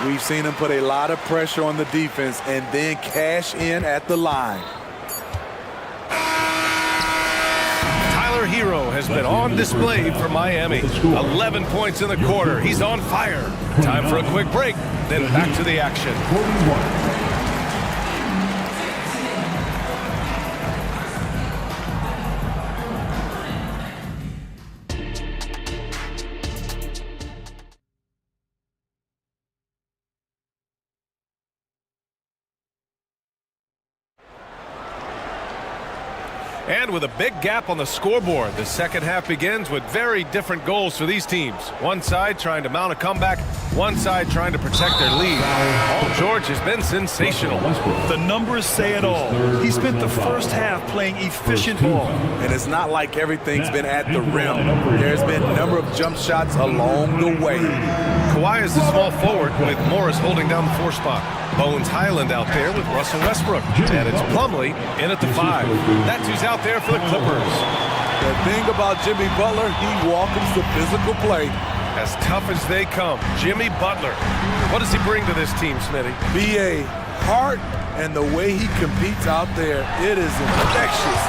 We've seen him put a lot of pressure on the defense and then cash in at the line. Tyler Hero has been on display for Miami. 11 points in the quarter. He's on fire. Time for a quick break, then back to the action. 41. And with a big gap on the scoreboard, the second half begins with very different goals for these teams. One side trying to mount a comeback, one side trying to protect their lead. Paul George has been sensational. The numbers say it all. He spent the first half playing efficient ball. And it's not like everything's been at the rim. There's been a number of jump shots along the way. Kawhi is the small forward with Morris holding down the 4 spot. Bones Highland out there with Russell Westbrook. And it's Plumlee in at the 5. That's who's out there for the Clippers. The thing about Jimmy Butler, he welcomes the physical play. As tough as they come, Jimmy Butler. What does he bring to this team, Smitty? BA, heart and the way he competes out there, it is infectious.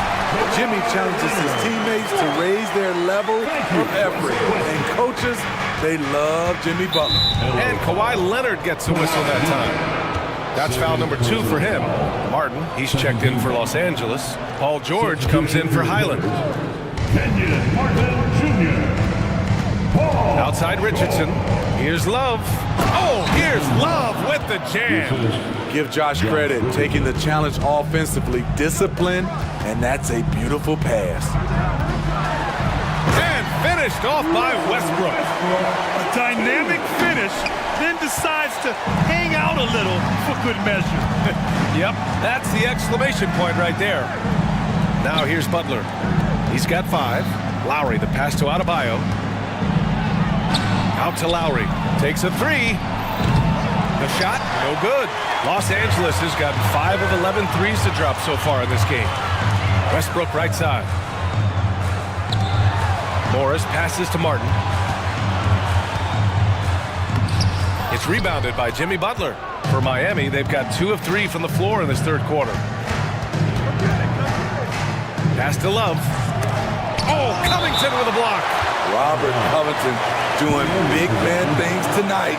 Jimmy challenges his teammates to raise their level of effort. And coaches, they love Jimmy Butler. And Kawhi Leonard gets a whistle that time. That's foul number 2 for him. Martin, he's checked in for Los Angeles. Paul George comes in for Highland. Kenyon Martin Jr. Outside Richardson. Here's Love. Oh, here's Love with the jam. Give Josh credit, taking the challenge offensively, discipline, and that's a beautiful pass. And finished off by Westbrook. A dynamic finish, then decides to hang out a little for good measure. Yep, that's the exclamation point right there. Now here's Butler. He's got 5. Lowry, the pass to Adebayo. Out to Lowry. Takes a 3. The shot, no good. Los Angeles has gotten 5 of 11 threes to drop so far in this game. Westbrook right side. Morris passes to Martin. It's rebounded by Jimmy Butler. For Miami, they've got 2 of 3 from the floor in this third quarter. Pass to Love. Oh, Covington with a block. Robert Covington doing big man things tonight.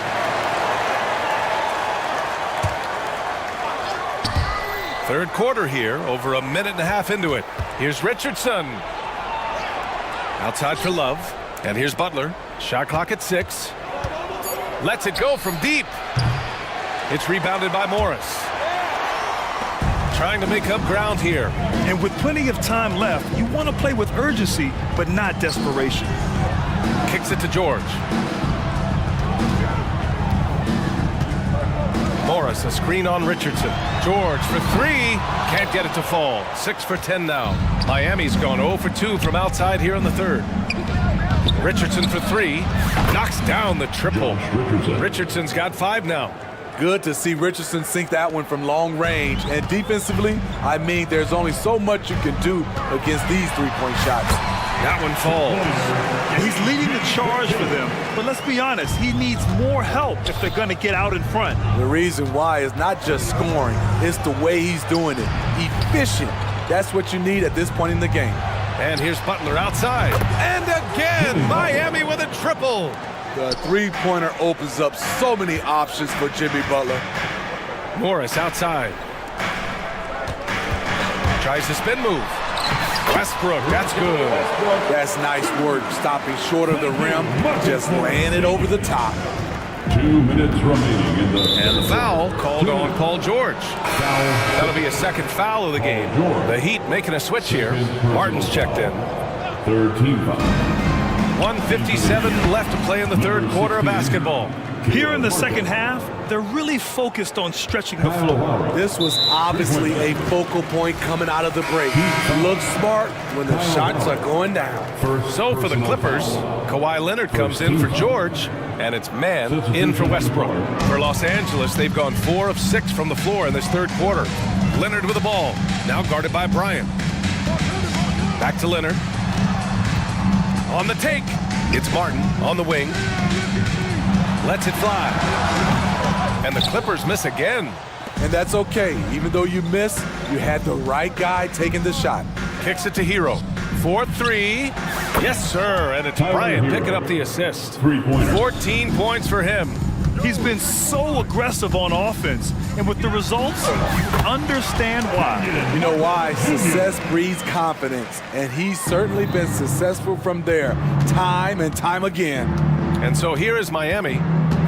Third quarter here, over a minute and a half into it. Here's Richardson. Outside for Love. And here's Butler. Shot clock at 6. Lets it go from deep. It's rebounded by Morris. Trying to make up ground here. And with plenty of time left, you want to play with urgency, but not desperation. Kicks it to George. Morris, a screen on Richardson. George for 3. Can't get it to fall. 6 for 10 now. Miami's gone 0 for 2 from outside here in the third. Richardson for 3. Knocks down the triple. Richardson's got 5 now. Good to see Richardson sink that one from long range. And defensively, I mean, there's only so much you can do against these three-point shots. That one falls. He's leading the charge for them. But let's be honest, he needs more help if they're going to get out in front. The reason why is not just scoring, it's the way he's doing it. Efficient. That's what you need at this point in the game. And here's Butler outside. And again, Miami with a triple. The three-pointer opens up so many options for Jimmy Butler. Morris outside. Tries to spin move. Westbrook, that's good. That's nice work, stopping short of the rim, just laying it over the top. 2 minutes remaining in the... And the foul called on Paul George. That'll be a second foul of the game. The Heat making a switch here. Martin's checked in. Third team foul. 1:57 left to play in the third quarter of basketball. Here in the second half, they're really focused on stretching the floor. This was obviously a focal point coming out of the break. Looks smart when the shots are going down. So for the Clippers, Kawhi Leonard comes in for George, and it's man in for Westbrook. For Los Angeles, they've gone 4 of 6 from the floor in this third quarter. Leonard with the ball, now guarded by Bryant. Back to Leonard. On the take, it's Martin on the wing. Lets it fly. And the Clippers miss again. And that's okay. Even though you miss, you had the right guy taking the shot. Kicks it to Hero. 4-3. Yes, sir. And it's Bryant picking up the assist. 14 points for him. He's been so aggressive on offense. And with the results, understand why. You know why? Success breeds confidence. And he's certainly been successful from there, time and time again. And so here is Miami,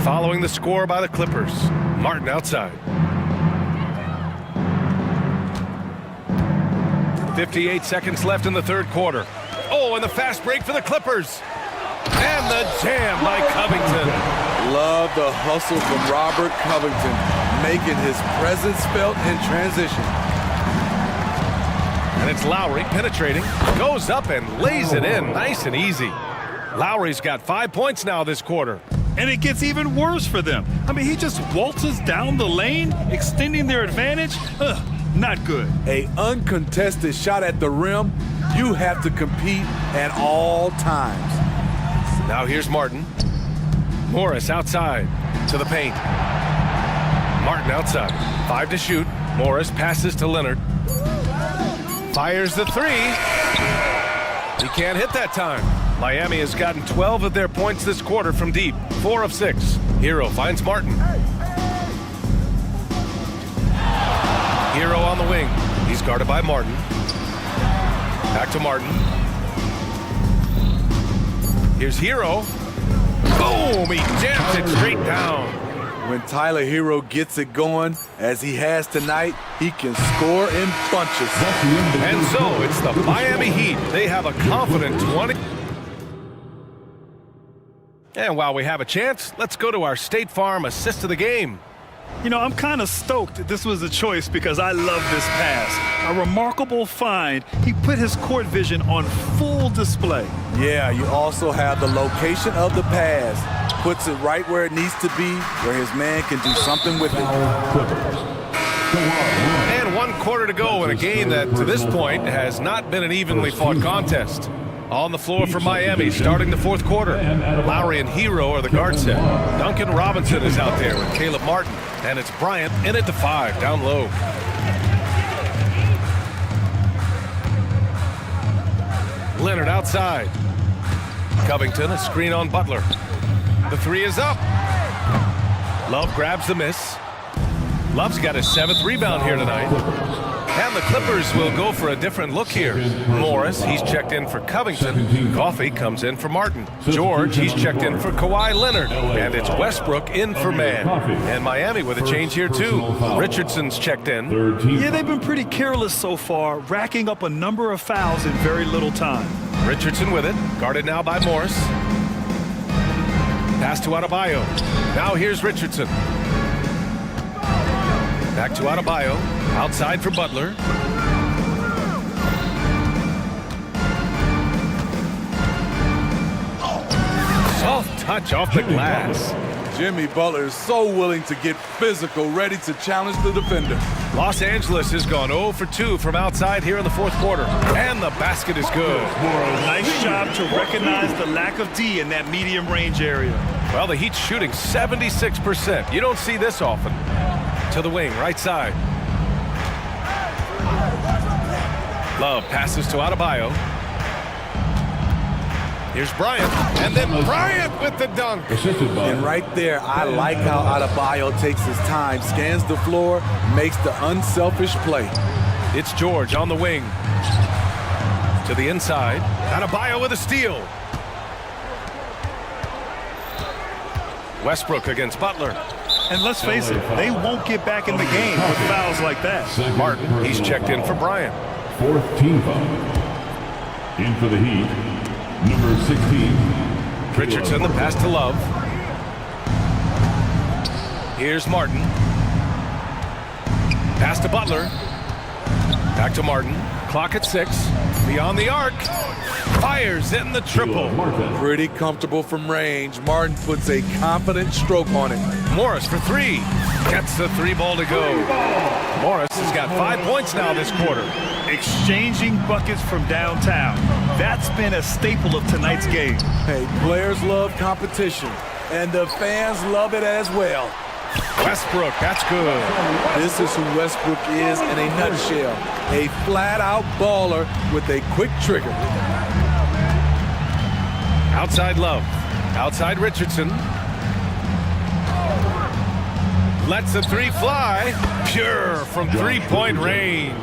following the score by the Clippers. Martin outside. 58 seconds left in the third quarter. Oh, and the fast break for the Clippers. And the jam by Covington. Love the hustle from Robert Covington, making his presence felt in transition. And it's Lowry penetrating, goes up and lays it in nice and easy. Lowry's got 5 points now this quarter. And it gets even worse for them. I mean, he just waltzes down the lane, extending their advantage. Not good. An uncontested shot at the rim, you have to compete at all times. Now here's Martin. Morris outside to the paint. Martin outside. 5 to shoot. Morris passes to Leonard. Fires the 3. He can't hit that time. Miami has gotten 12 of their points this quarter from deep. 4 of 6. Hero finds Martin. Hero on the wing. He's guarded by Martin. Back to Martin. Here's Hero. Boom! He jams it straight down. When Tyler Hero gets it going, as he has tonight, he can score in bunches. And so it's the Miami Heat. They have a confident 20. And while we have a chance, let's go to our State Farm assist of the game. You know, I'm kind of stoked this was a choice because I love this pass. A remarkable find. He put his court vision on full display. Yeah, you also have the location of the pass. Puts it right where it needs to be, where his man can do something with it. And 1 quarter to go in a game that, to this point, has not been an evenly fought contest. On the floor for Miami, starting the 4th quarter. Lowry and Hero are the guard set. Duncan Robinson is out there with Caleb Martin. And it's Bryant in at the 5, down low. Leonard outside. Covington, a screen on Butler. The 3 is up. Love grabs the miss. Love's got his 7th rebound here tonight. And the Clippers will go for a different look here. Morris, he's checked in for Covington. Coffey comes in for Martin. George, he's checked in for Kawhi Leonard. And it's Westbrook in for Mann. And Miami with a change here too. Richardson's checked in. Yeah, they've been pretty careless so far, racking up a number of fouls in very little time. Richardson with it, guarded now by Morris. Pass to Adebayo. Now here's Richardson. Back to Adebayo. Outside for Butler. Soft touch off the glass. Jimmy Butler is so willing to get physical, ready to challenge the defender. Los Angeles has gone 0 for 2 from outside here in the 4th quarter. And the basket is good. Nice job to recognize the lack of D in that medium range area. Well, the Heat's shooting 76%. You don't see this often. To the wing, right side. Love passes to Adebayo. Here's Bryant, and then Bryant with the dunk. And right there, I like how Adebayo takes his time, scans the floor, makes the unselfish play. It's George on the wing. To the inside. Adebayo with a steal. Westbrook against Butler. And let's face it, they won't get back in the game with fouls like that. Martin, he's checked in for Bryant. 4th team foul. In for the Heat, number 16. Richardson, the pass to Love. Here's Martin. Pass to Butler. Back to Martin. Clock at 6. Beyond the arc. Fires in the triple. Pretty comfortable from range. Martin puts a confident stroke on it. Morris for 3. Gets the 3 ball to go. Morris has got 5 points now this quarter. Exchanging buckets from downtown. That's been a staple of tonight's game. Hey, players love competition, and the fans love it as well. Westbrook, that's good. This is who Westbrook is in a nutshell. A flat-out baller with a quick trigger. Outside Love. Outside Richardson. Lets the 3 fly. Pure from 3-point range.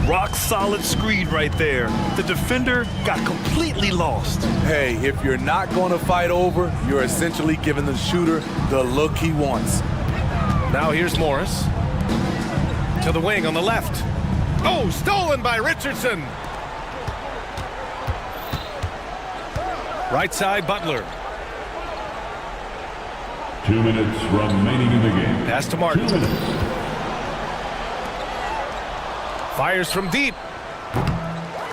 Rock solid screen right there. The defender got completely lost. Hey, if you're not going to fight over, you're essentially giving the shooter the look he wants. Now here's Morris. To the wing on the left. Oh, stolen by Richardson. Right side, Butler. 2 minutes remaining in the game. Pass to Martin. Fires from deep.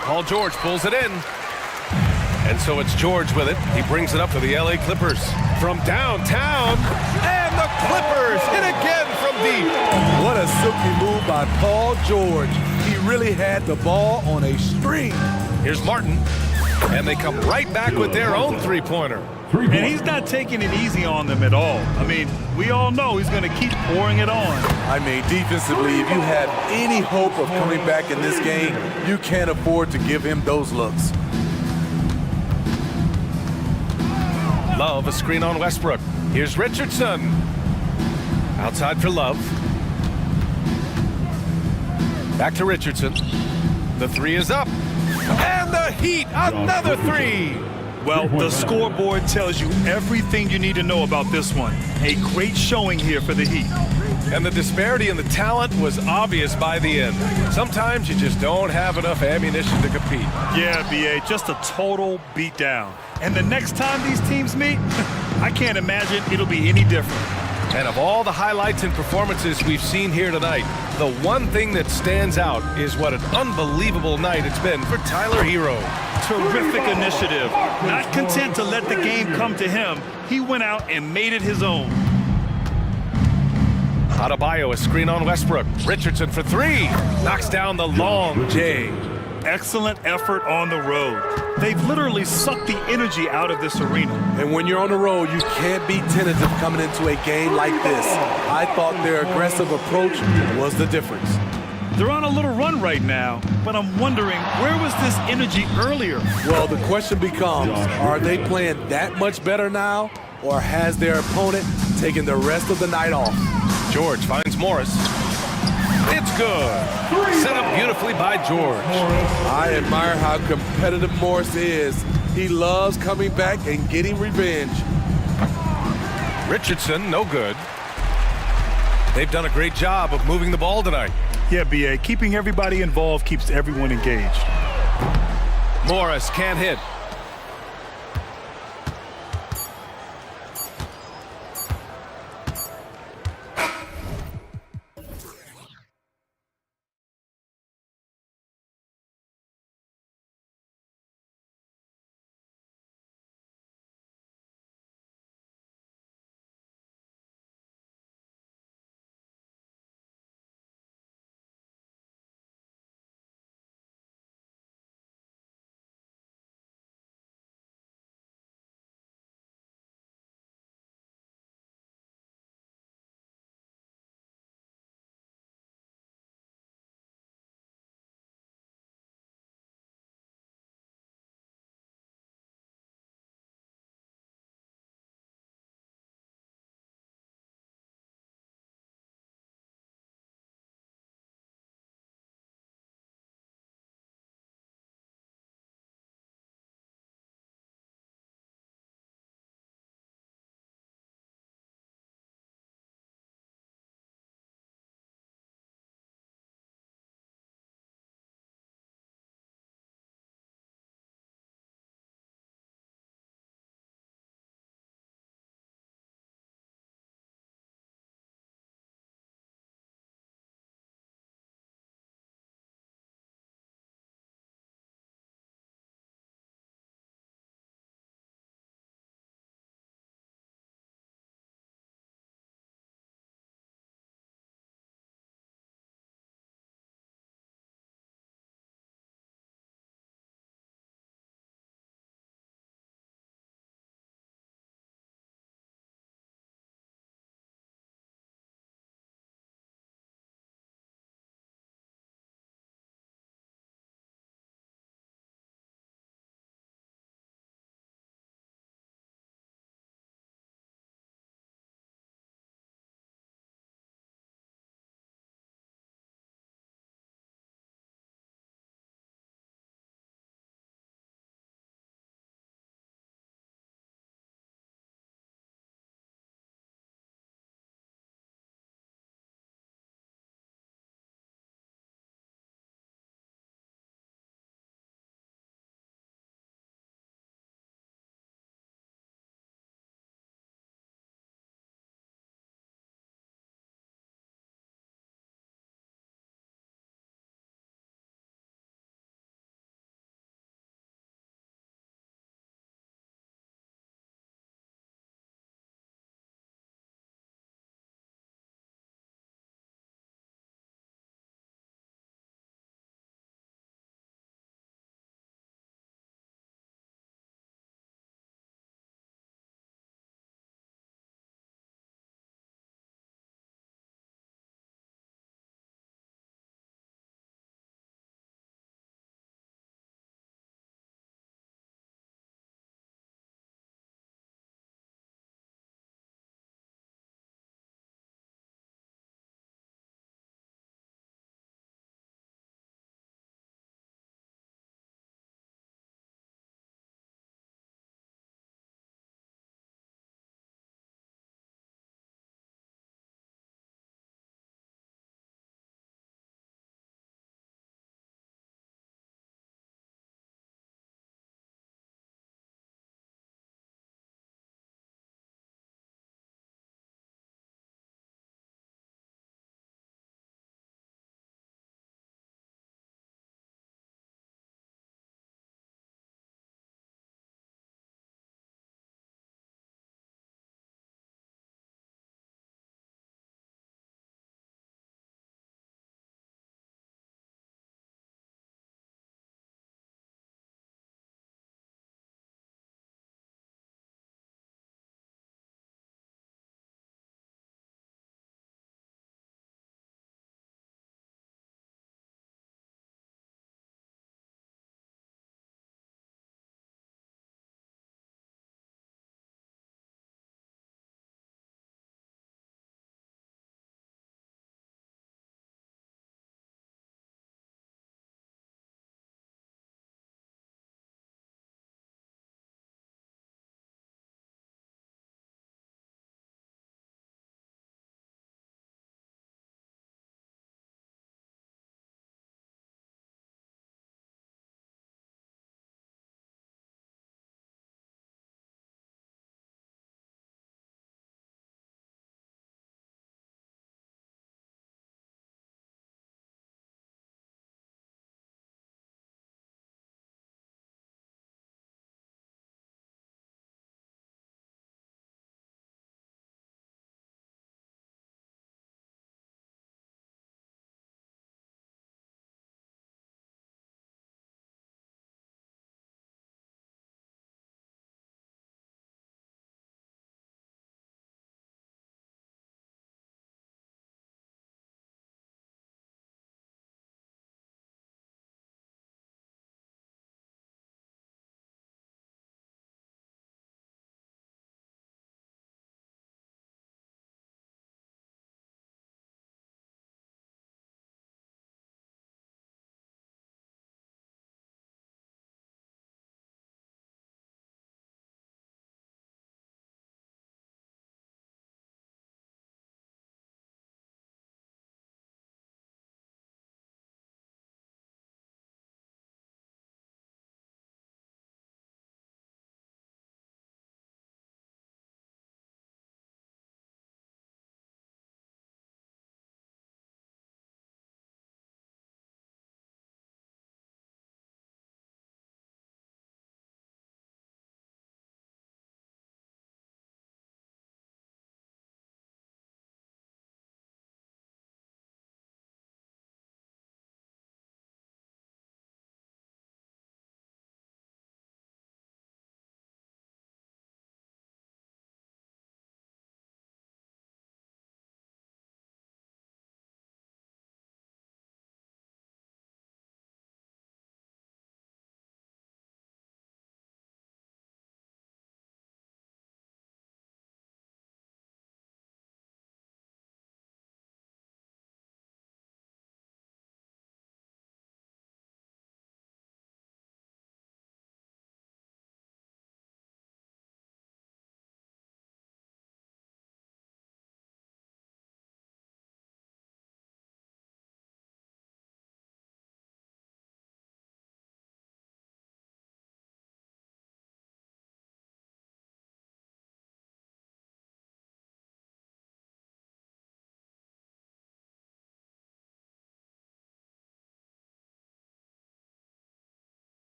Paul George pulls it in. And so it's George with it. He brings it up to the LA Clippers. From downtown. And the Clippers hit again from deep. What a silky move by Paul George. He really had the ball on a string. Here's Martin. And they come right back with their own 3-pointer. And he's not taking it easy on them at all. I mean, we all know he's going to keep pouring it on. I mean, defensively, if you have any hope of coming back in this game, you can't afford to give him those looks. Love, a screen on Westbrook. Here's Richardson. Outside for Love. Back to Richardson. The 3 is up. And the Heat, another 3. Well, the scoreboard tells you everything you need to know about this one. A great showing here for the Heat. And the disparity in the talent was obvious by the end. Sometimes you just don't have enough ammunition to compete. Yeah, BA, just a total beatdown. And the next time these teams meet, I can't imagine it'll be any different. And of all the highlights and performances we've seen here tonight, the one thing that stands out is what an unbelievable night it's been for Tyler Hero. Terrific initiative. Not content to let the game come to him, he went out and made it his own. Adebayo, a screen on Westbrook. Richardson for three. Knocks down the long J. Excellent effort on the road. They've literally sucked the energy out of this arena. And when you're on the road, you can't be tentative coming into a game like this. I thought their aggressive approach was the difference. They're on a little run right now, but I'm wondering, where was this energy earlier? Well, the question becomes, are they playing that much better now, or has their opponent taken the rest of the night off? George finds Morris. It's good. Set up beautifully by George. I admire how competitive Morris is. He loves coming back and getting revenge. Richardson, no good. They've done a great job of moving the ball tonight. Yeah, BA, keeping everybody involved keeps everyone engaged. Morris can't hit.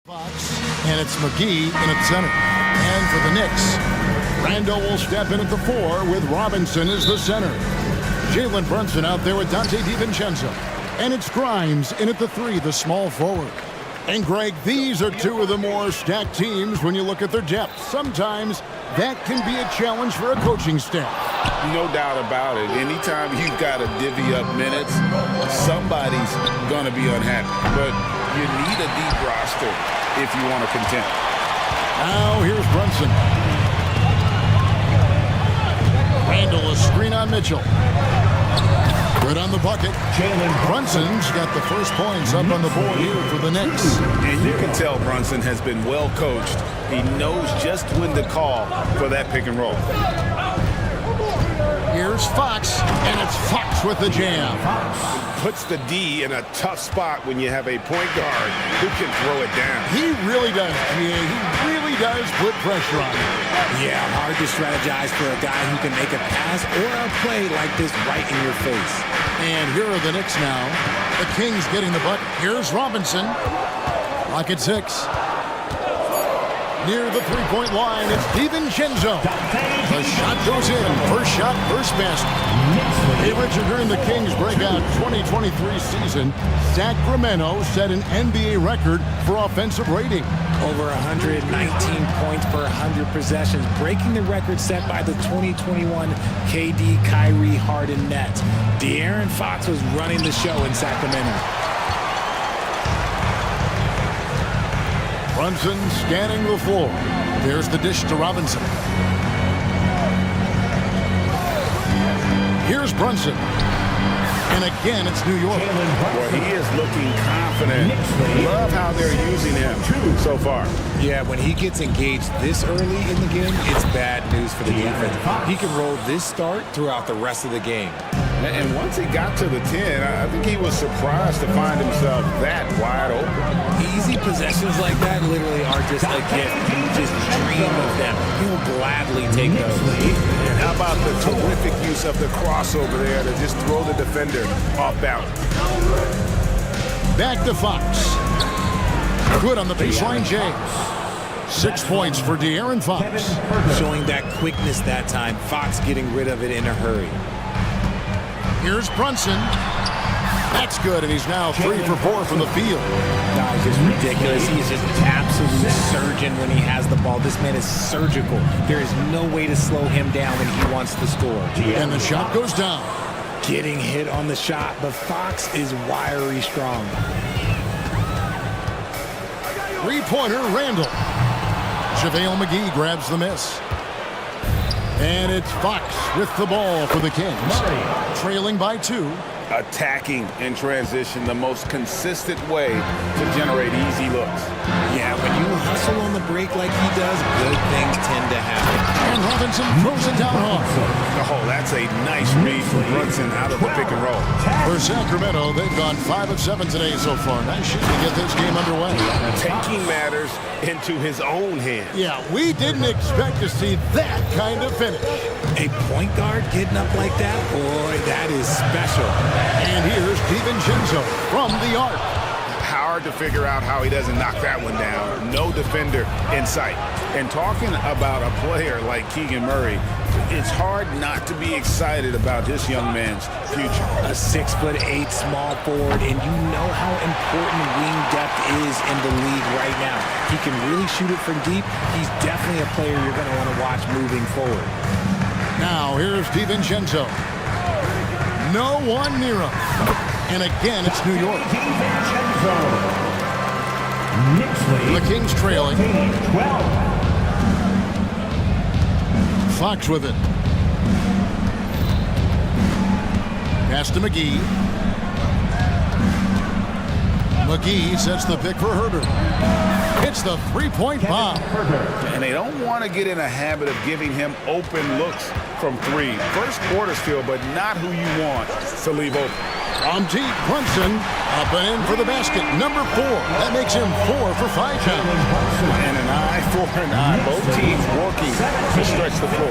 And it's McGee in at center. And for the Knicks, Randall will step in at the 4 with Robinson as the center. Jalen Brunson out there with Dante DiVincenzo. And it's Grimes in at the 3, the small forward. And Greg, these are two of the more stacked teams when you look at their depth. Sometimes that can be a challenge for a coaching staff. No doubt about it. Anytime you've got to divvy up minutes, somebody's going to be unhappy. But you need a deep roster if you want to contend. Now here's Brunson. Randall, a screen on Mitchell. Good on the bucket. Brunson's got the first points up on the board here for the Knicks. And you can tell Brunson has been well coached. He knows just when to call for that pick and roll. Here's Fox, and it's Fox with the jam. Puts the D in a tough spot when you have a point guard who can throw it down. He really does, GA. He really does put pressure on him. Yeah, hard to strategize for a guy who can make a pass or a play like this right in your face. And here are the Knicks now. The Kings getting the bucket. Here's Robinson. Clock at 6. Near the three-point line, it's DiVincenzo. The shot goes in. First shot, first basket. Hey, Richard, during the Kings' breakout 2023 season, Sacramento set an NBA record for offensive rating. Over 119 points per 100 possessions, breaking the record set by the 2021 KD Kyrie Harden Nets. De'Aaron Fox was running the show in Sacramento. Brunson scanning the floor. There's the dish to Robinson. Here's Brunson. And again, it's New York. Well, he is looking confident. Love how they're using him so far. Yeah, when he gets engaged this early in the game, it's bad news for the defense. He can roll this start throughout the rest of the game. And once he got to the 10, I think he was surprised to find himself that wide open. Easy possessions like that literally are just a gift. You just dream of them. He'll gladly take those. And how about the terrific use of the crossover there to just throw the defender off balance? Back to Fox. Good on the baseline, James. 6 points for De'Aaron Fox. Showing that quickness that time. Fox getting rid of it in a hurry. Here's Brunson. That's good, and he's now 3 for 4 from the field. Guys, it's ridiculous. He is just an absolute surgeon when he has the ball. This man is surgical. There is no way to slow him down when he wants to score. And the shot goes down. Getting hit on the shot, but Fox is wiry strong. Three-pointer, Randall. JaVale McGee grabs the miss. And it's Fox with the ball for the Kings. Trailing by 2. Attacking in transition, the most consistent way to generate easy looks. Yeah, when you hustle on the break like he does, good things tend to happen. And Robinson throws it down hard. Oh, that's a nice read from Brunson out of the pick and roll. For Sacramento, they've gone 5 of 7 today so far. Nice shoot to get this game underway. Taking matters into his own hands. Yeah, we didn't expect to see that kind of finish. A point guard getting up like that? Boy, that is special. And here's DiVincenzo from the arc. Hard to figure out how he doesn't knock that one down. No defender in sight. And talking about a player like Keegan Murray, it's hard not to be excited about this young man's future. A 6'8" small forward, and you know how important wing depth is in the league right now. He can really shoot it from deep. He's definitely a player you're going to want to watch moving forward. Now here's DiVincenzo. No one near him. And again, it's New York. The Kings trailing. Fox with it. Pass to McGee. McGee sets the pick for Herder. It's the three-point bomb. And they don't want to get in a habit of giving him open looks from 3. First quarter still, but not who you want to leave open. From deep, Brunson up and in for the basket. Number 4. That makes him 4 for 5 now. And an eye for an eye. Both teams working to stretch the floor.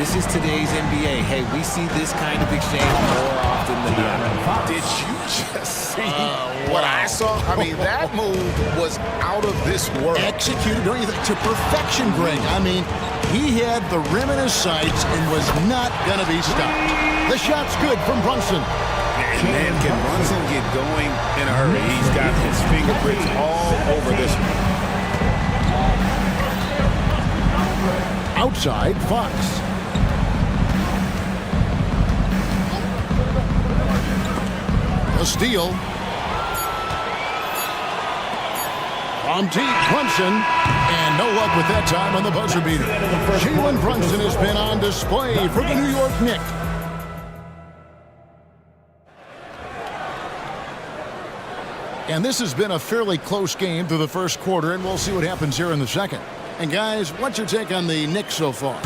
This is today's NBA. Hey, we see this kind of exchange more often than not. Did you just see what I saw, I mean, that move was out of this world. Executed, don't you think, to perfection, Greg. I mean, he had the rim in his sights and was not going to be stopped. The shot's good from Brunson. Man, can Brunson get going in a hurry? He's got his fingerprints all over this one. Outside, Fox. A steal. From deep, Brunson. And no luck with that time on the buzzer beater. Jalen Brunson has been on display for the New York Knicks. And this has been a fairly close game through the first quarter, and we'll see what happens here in the second. And guys, what's your take on the Knicks so far?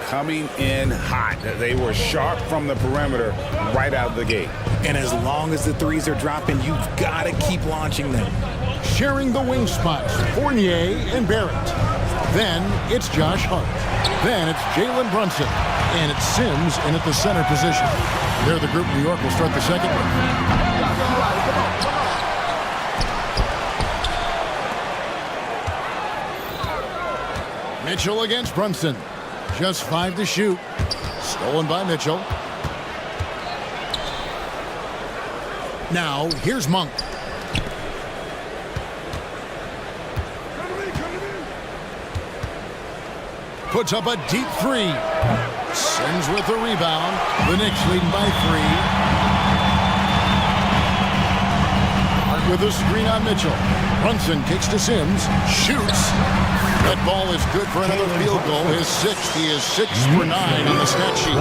Coming in hot. They were sharp from the perimeter right out of the gate. And as long as the threes are dropping, you've got to keep launching them. Sharing the wing spots, Fournier and Barrett. Then it's Josh Hart. Then it's Jalen Brunson. And it's Sims in at the center position. They're the group. New York will start the second one. Mitchell against Brunson. Just 5 to shoot. Stolen by Mitchell. Now, here's Monk. Puts up a deep three. Sims with the rebound. The Knicks leading by 3. Hart with a screen on Mitchell. Brunson kicks to Sims. Shoots. That ball is good for another field goal. His 6th. He is 6 for 9 on the stat sheet.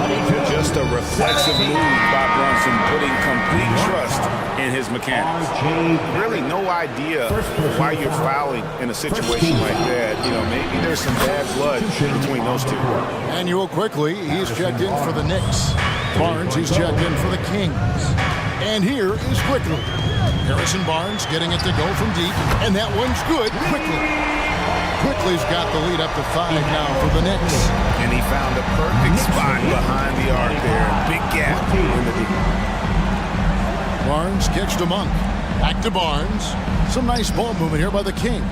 Just a reflexive move by Brunson, putting complete trust in his mechanics. Really no idea why you're fouling in a situation like that. You know, maybe there's some bad blood between those two. Manuel quickly, he's checked in for the Knicks. Barnes, he's checked in for the Kings. And here is Quickly. Harrison Barnes getting it to go from deep, and that one's good. Quickly's got the lead up to 5 now for the Knicks. And he found a perfect spot behind the arc there. Big gap in the deep. Barnes kicks to Monk. Back to Barnes. Some nice ball movement here by the Kings.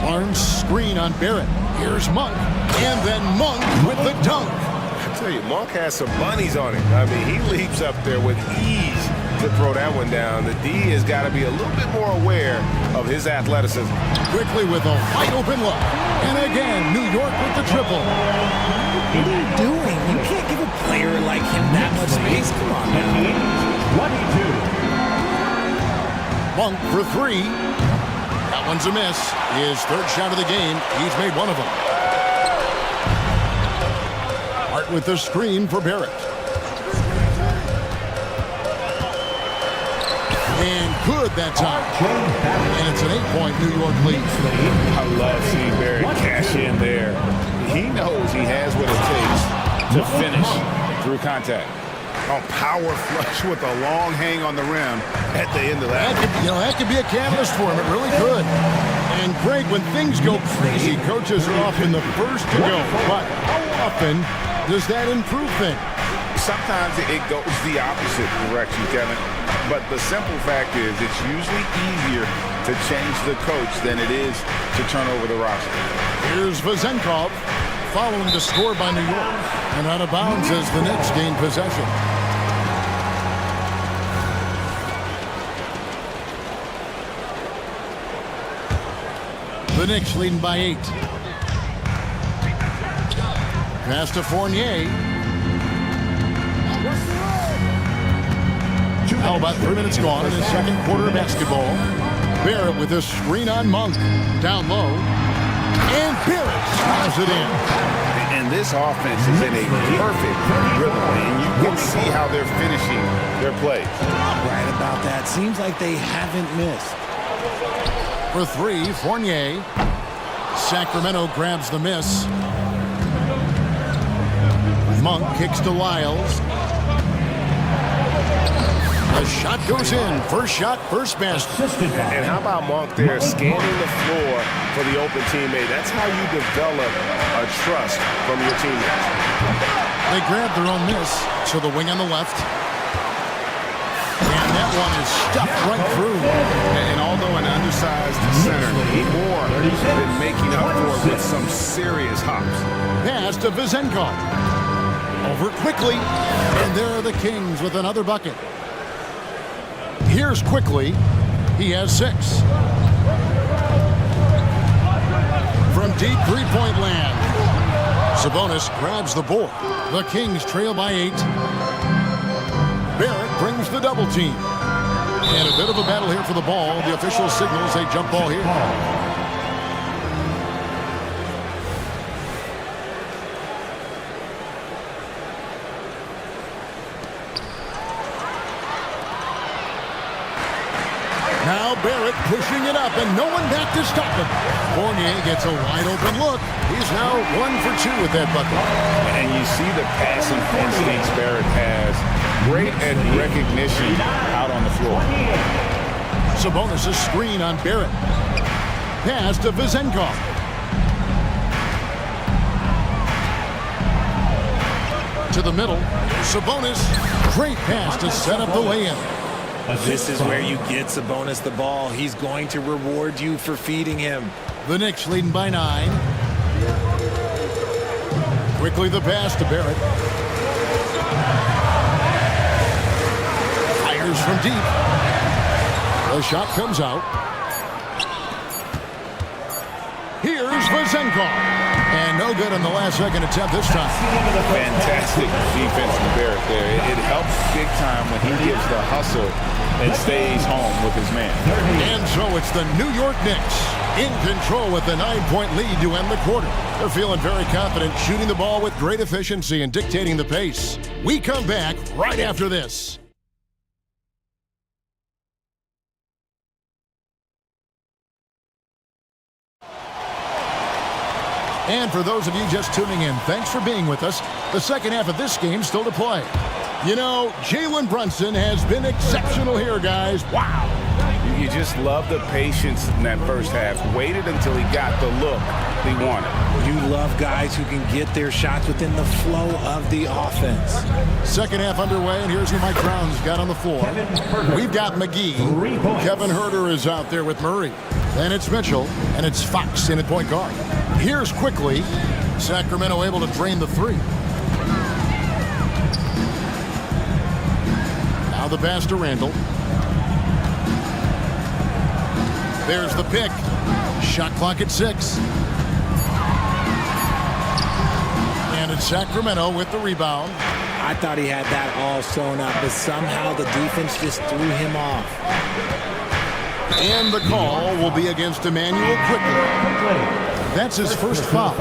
Barnes screen on Barrett. Here's Monk. And then Monk with the dunk. I tell you, Monk has some bunnies on him. I mean, he leaps up there with ease to throw that one down. The D has got to be a little bit more aware of his athleticism. Quickly with a wide open look. And again, New York with the triple. What are you doing? You can't give a player like him that much space. Come on now. 22. Monk for 3. That one's a miss. His 3rd shot of the game. He's made one of them. Hart with the screen for Barrett. And good that time. And it's an 8-point New York lead. I love seeing Barrett cash in there. He knows he has what it takes to finish through contact. On power flush with a long hang on the rim at the end of that. That could be a catalyst for him. It really could. And Greg, when things go crazy, coaches are often the first to go. But how often does that improve things? Sometimes it goes the opposite direction, Kevin. But the simple fact is it's usually easier to change the coach than it is to turn over the roster. Here's Vazenkov following the score by New York. And out of bounds as the Knicks gain possession. The Knicks leading by 8. Pass to Fournier. Now about 3 minutes gone in the second quarter of basketball. Barrett with a screen on Monk. Down low. And Barrett slides it in. And this offense is in a perfect rhythm. And you can see how they're finishing their plays. Right about that. Seems like they haven't missed. For 3, Fournier. Sacramento grabs the miss. Monk kicks to Lyles. The shot goes in. First shot, first basket. And how about Monk there scanning the floor for the open teammate? That's how you develop a trust from your teammates. They grab their own miss. So the wing on the left. And that one is stuffed right through. And although an undersized center, Moore been making up for it with some serious hops. Pass to Vizenkov. Over quickly, and there are the Kings with another bucket. Here's quickly. He has 6. From deep three-point land, Sabonis grabs the board. The Kings trail by 8. Barrett brings the double team. And a bit of a battle here for the ball. The official signals a jump ball here. Now Barrett pushing it up, and no one back to stop him. Fournier gets a wide-open look. He's now 1 for 2 with that bucket. And you see the passing instincts Barrett has. Great at recognition out on the floor. Sabonis' screen on Barrett. Pass to Vizenkov. To the middle. Sabonis. Great pass to set up the lay-in. This is where you get Sabonis the ball. He's going to reward you for feeding him. The Knicks leading by 9. Quickly the pass to Barrett. Fires from deep. The shot comes out. Here's Vizenkov. And no good on the last second attempt this time. Fantastic defense from Barrett there. It helps big time when he gives the hustle and stays home with his man. And so it's the New York Knicks in control with the 9-point lead to end the quarter. They're feeling very confident, shooting the ball with great efficiency and dictating the pace. We come back right after this. And for those of you just tuning in, thanks for being with us. The second half of this game still to play. You know, Jalen Brunson has been exceptional here, guys. Wow. You just love the patience in that first half. Waited until he got the look he wanted. You love guys who can get their shots within the flow of the offense. Second half underway, and here's who Mike Brown's got on the floor. We've got McGee. Kevin Huerter is out there with Murray. Then it's Mitchell, and it's Fox in at point guard. Here's quickly. Sacramento able to drain the 3. Now the pass to Randall. There's the pick. Shot clock at 6. And it's Sacramento with the rebound. I thought he had that all sewn up, but somehow the defense just threw him off. And the call will be against Emmanuel Quickly. That's his first foul.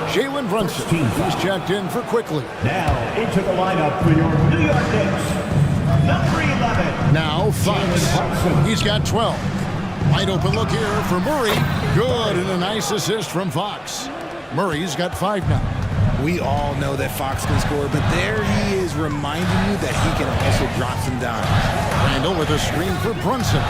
Jalen Brunson, he's checked in for Quickly. Now into the lineup for your New York Knicks, number 11. Now Fox, he's got 12. Wide open look here for Murray. Good, and a nice assist from Fox. Murray's got 5 now. We all know that Fox can score, but there he is reminding you that he can also drop some dimes. Randall with a screen for Brunson.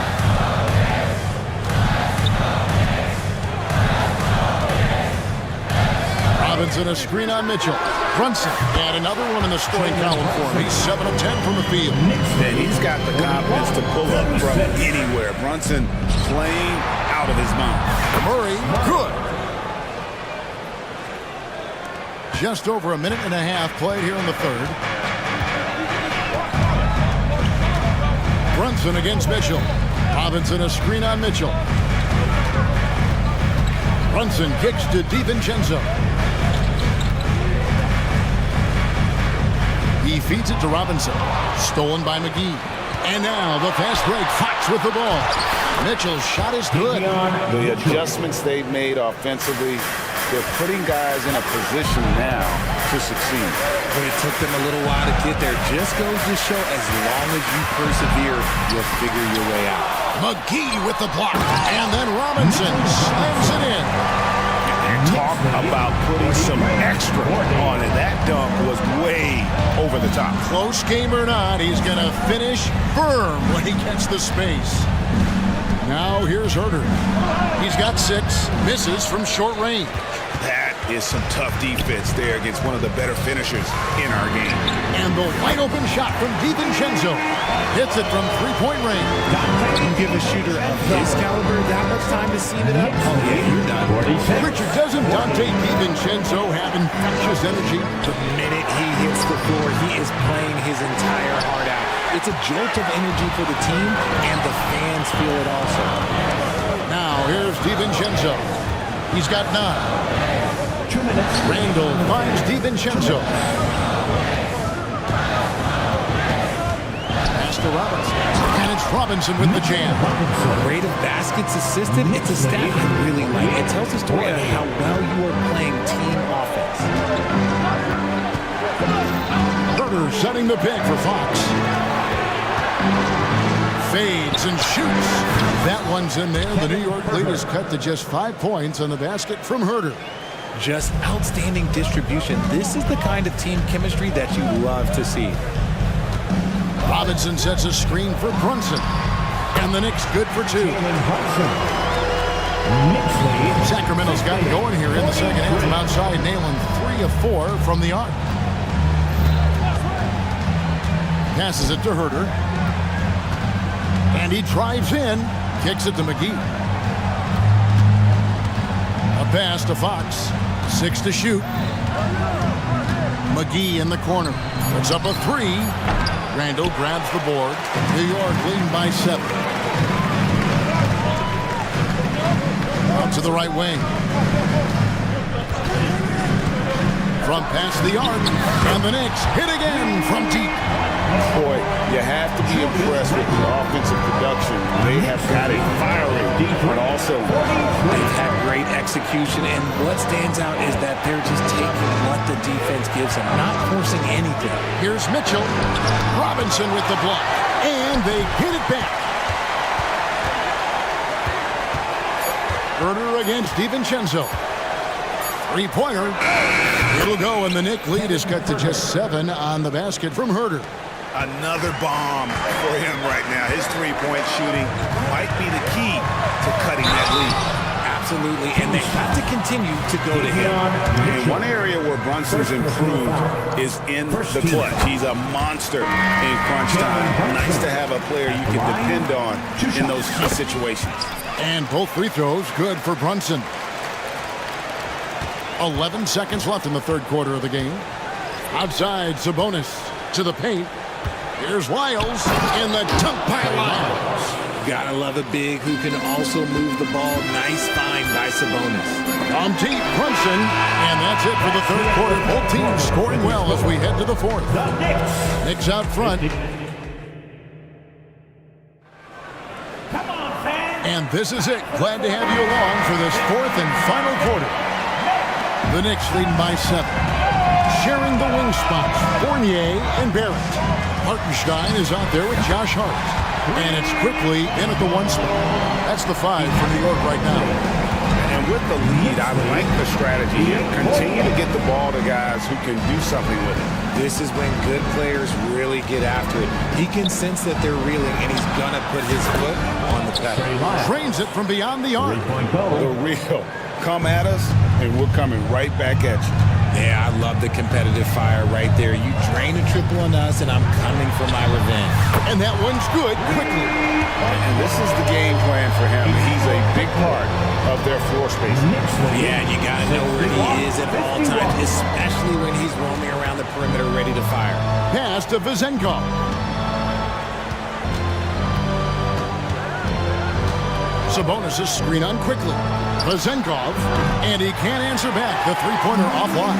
Robinson a screen on Mitchell. Brunson, and another one in the scoring column for him. He's 7 of 10 from the field. And he's got the confidence to pull up from anywhere. Brunson playing out of his mind. Murray, good. Just over a minute and a half played here in the third. Brunson against Mitchell. Robinson a screen on Mitchell. Brunson kicks to DiVincenzo. He feeds it to Robinson. Stolen by McGee. And now the fast break. Fox with the ball. Mitchell's shot is good. The adjustments they've made offensively, they're putting guys in a position now to succeed. But it took them a little while to get there. Just goes to show as long as you persevere, you'll figure your way out. McGee with the block. And then Robinson slams it in. Talk about putting some extra on it. That dunk was way over the top. Close game or not, he's going to finish firm when he gets the space. Now here's Huerter. He's got 6, misses from short range. That is some tough defense there against one of the better finishers in our game. And the wide open shot from DiVincenzo. Hits it from three-point range. You give a shooter of his caliber that much time to seam it up, oh yeah, you're done. Richard, doesn't Dante DiVincenzo have infectious energy? The minute he hits the floor, he is playing his entire heart out. It's a jolt of energy for the team, and the fans feel it also. Now, here's DiVincenzo. He's got 9. 2 minutes. Randall finds DiVincenzo. Pass to Robinson. And it's Robinson with the jam. Rate of baskets assisted, it's a stat I really like. It tells a story of how well you are playing team offense. Herder setting the pick for Fox. Fades and shoots. That one's in there. The New York lead is cut to just 5 points on the basket from Herder. Just outstanding distribution. This is the kind of team chemistry that you love to see. Robinson sets a screen for Brunson. And the Knicks good for 2. Sacramento's gotten going here in the second half from outside, nailing 3 of 4 from the arc. Passes it to Herder. And he drives in, kicks it to McGee. A pass to Fox. 6 to shoot. McGee in the corner. Puts up a 3. Randall grabs the board. New York leading by 7. Out to the right wing. From past the arc. And the Knicks hit again from deep. Boy, you have to be impressed with the offensive production. They have got a fiery, but also they've had great execution, and what stands out is that they're just taking what the defense gives them, not forcing anything. Here's Mitchell. Robinson with the block, and they get it back. Herder against DiVincenzo. Three-pointer. It'll go, and the Knick lead is cut to just 7 on the basket from Herder. another bomb for him right now. His three-point shooting might be the key to cutting that lead. Absolutely, and they have to continue to go to him. And one area where Brunson's improved is in the clutch. He's a monster in crunch time. Nice to have a player you can depend on in those key situations. And both free throws good for Brunson. 11 seconds left in the third quarter of the game. Outside, Sabonis to the paint. Here's Wiles in the dunk pile. Gotta love a big who can also move the ball. Nice find by Sabonis. From deep, Brunson, and that's it for the third quarter. Both teams scoring well as we head to the fourth. Knicks out front. And this is it. Glad to have you along for this fourth and final quarter. The Knicks leading by 7. Sharing the wing spots, Fournier and Barrett. Hartenstein is out there with Josh Hart. And it's quickly in at the 1 spot. That's the 5 for New York right now. And with the lead, I like the strategy here. Continue to get the ball to guys who can do something with it. This is when good players really get after it. He can sense that they're reeling, and he's gonna put his foot on the pedal. Trains it from beyond the arc. The real. Come at us, and we're coming right back at you. Yeah, I love the competitive fire right there. You drain a triple on us, and I'm coming for my revenge. And that one's good quickly. And this is the game plan for him. He's a big part of their floor space. Yeah, you got to know where he is at all times, especially when he's roaming around the perimeter ready to fire. Pass to Vezenkov. Sabonis is screen on quickly. Vezenkov, and he can't answer back. The three-pointer offline.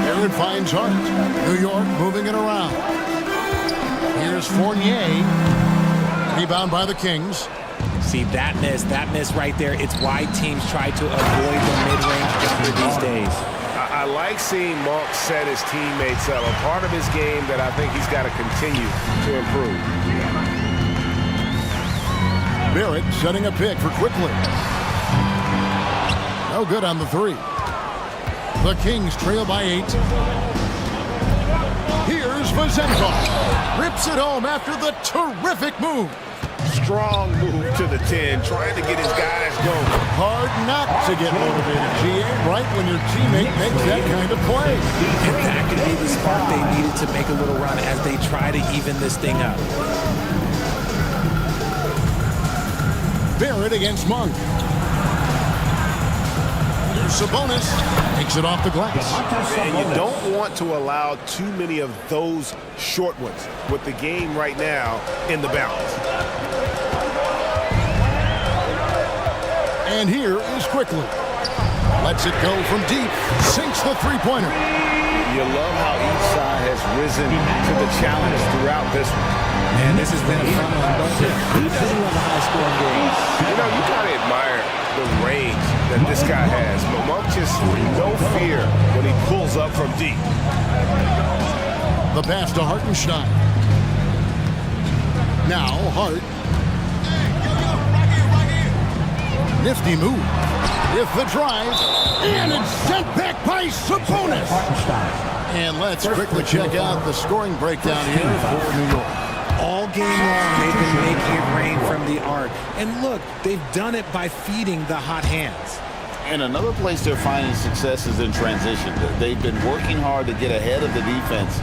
Barrett finds Hart. New York moving it around. Here's Fournier. Rebound by the Kings. See, that miss right there, it's why teams try to avoid the mid-range jumper these days. I like seeing Monk set his teammates up. A part of his game that I think he's got to continue to improve. Barrett setting a pick for Quickly. No good on the 3. The Kings trail by 8. Here's Vezenkov. Rips it home after the terrific move. strong move to the 10, trying to get his guys going. Hard not to get motivated, GA, right when your teammate makes that kind of play. And that could be the spark they needed to make a little run as they try to even this thing up. Barrett against Monk. There's Sabonis. Takes it off the glass. And you don't want to allow too many of those short ones with the game right now in the balance. And here is Quickly. Lets it go from deep. Sinks the three-pointer. You love how each side has risen to the challenge throughout this one. And this has been a fun one, don't you? Doesn't have a high-scoring game. You know, you got to admire the range that this guy has. But Monk just no fear when he pulls up from deep. The pass to Hartenstein. Now Hart. Nifty move with the drive, and it's sent back by Sabonis. And let's quickly check out the scoring breakdown here for New York. All game long, they've been making it rain from the arc. And look, they've done it by feeding the hot hands. And another place they're finding success is in transition. They've been working hard to get ahead of the defense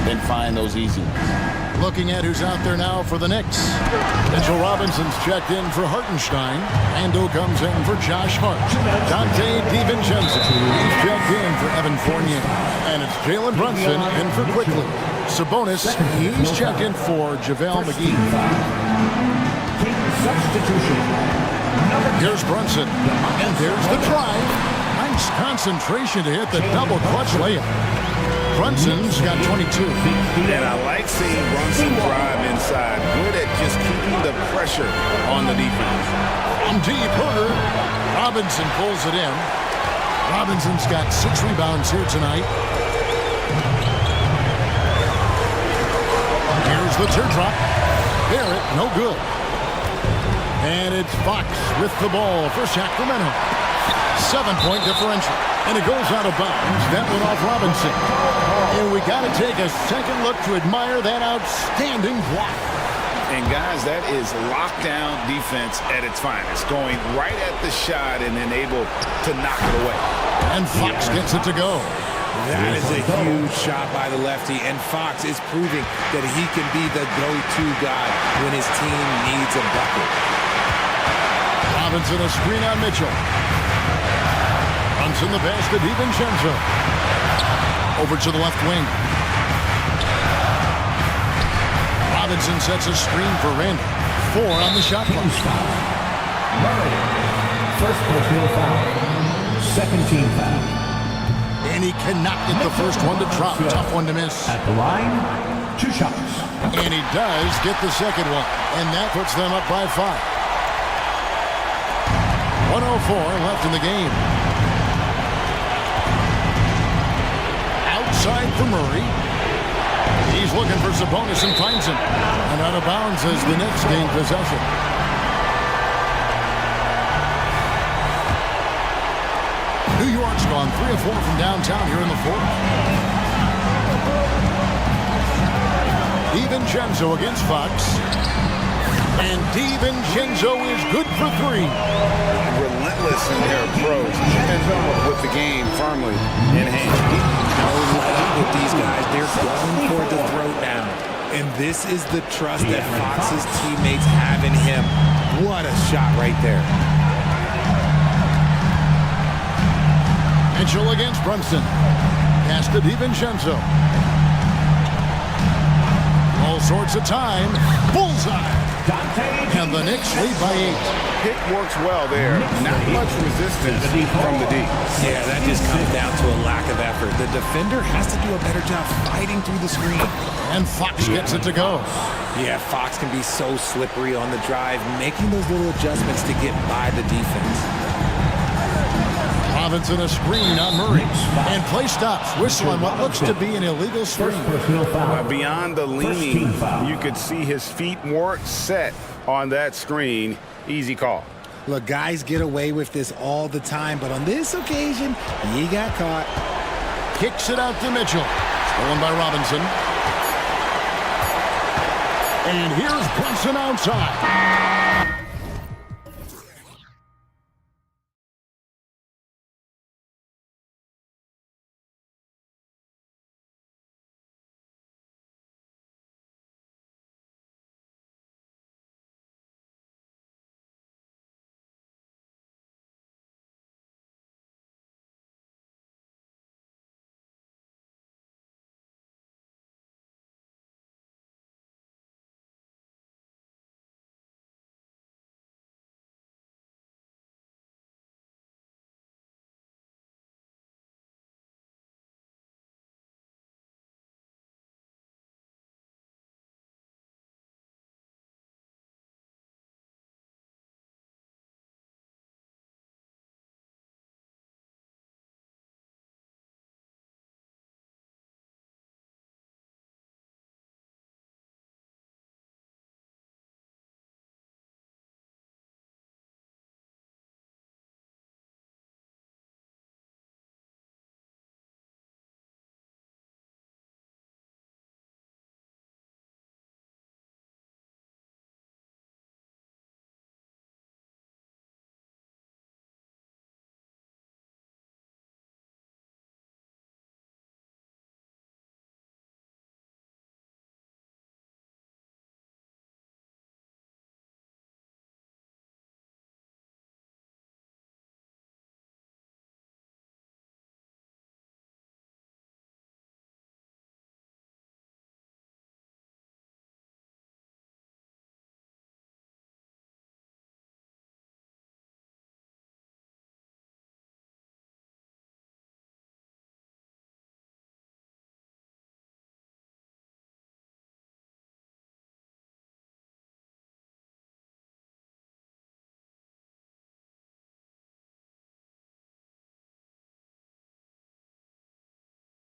and find those easy ones. Looking at who's out there now for the Knicks. Mitchell Robinson's checked in for Hartenstein. Ando comes in for Josh Hart. Dante DiVincenzo. He's checked in for Evan Fournier. And it's Jalen Brunson in for Quickly. Sabonis, he's checked in for JaVale McGee. Here's Brunson. And there's the drive. Nice concentration to hit the double clutch layup. Brunson's got 22. And I like seeing Brunson drive inside. Good at just keeping the pressure on the defense. From deep, Herder. Robinson pulls it in. Robinson's got 6 rebounds here tonight. Here's the teardrop. Barrett, no good. And it's Fox with the ball for Sacramento. 7-point differential. And it goes out of bounds. That went off Robinson. And we got to take a second look to admire that outstanding block. And guys, that is lockdown defense at its finest. Going right at the shot and then able to knock it away. And Fox gets it to go. That is a huge shot by the lefty. And Fox is proving that he can be the go-to guy when his team needs a bucket. Robinson a screen on Mitchell. Runs in the pass to DiVincenzo. Over to the left wing. Robinson sets a screen for Randall. 4 on the shot clock. First personal foul. Second team foul. And he cannot get the first one to drop. Tough one to miss. At the line, 2 shots. And he does get the second one. And that puts them up by 5. 1:04 left in the game. Outside for Murray. He's looking for Sabonis and finds him. And out of bounds as the Knicks gain possession. New York's gone 3 of 4 from downtown here in the fourth. DiVincenzo against Fox. And DiVincenzo is good for 3. Relentless in their approach and with the game firmly in hand. No letting with these guys. They're going for the throat now. And this is the trust that Fox's teammates have in him. What a shot right there. Mitchell against Brunson. Pass to DiVincenzo. All sorts of time. Bullseye. And the Knicks lead by 8. Pick works well there. Not much resistance from the D. Yeah, that just comes down to a lack of effort. The defender has to do a better job fighting through the screen. And Fox gets it to go. Yeah, Fox can be so slippery on the drive, making those little adjustments to get by the defense. Robinson a screen on Murray. And play stops. Whistle on what looks to be an illegal screen. Beyond the leaning, you could see his feet weren't set on that screen. Easy call. Look, guys get away with this all the time, but on this occasion, he got caught. Kicks it out to Mitchell. Stolen by Robinson. And here's Brunson outside.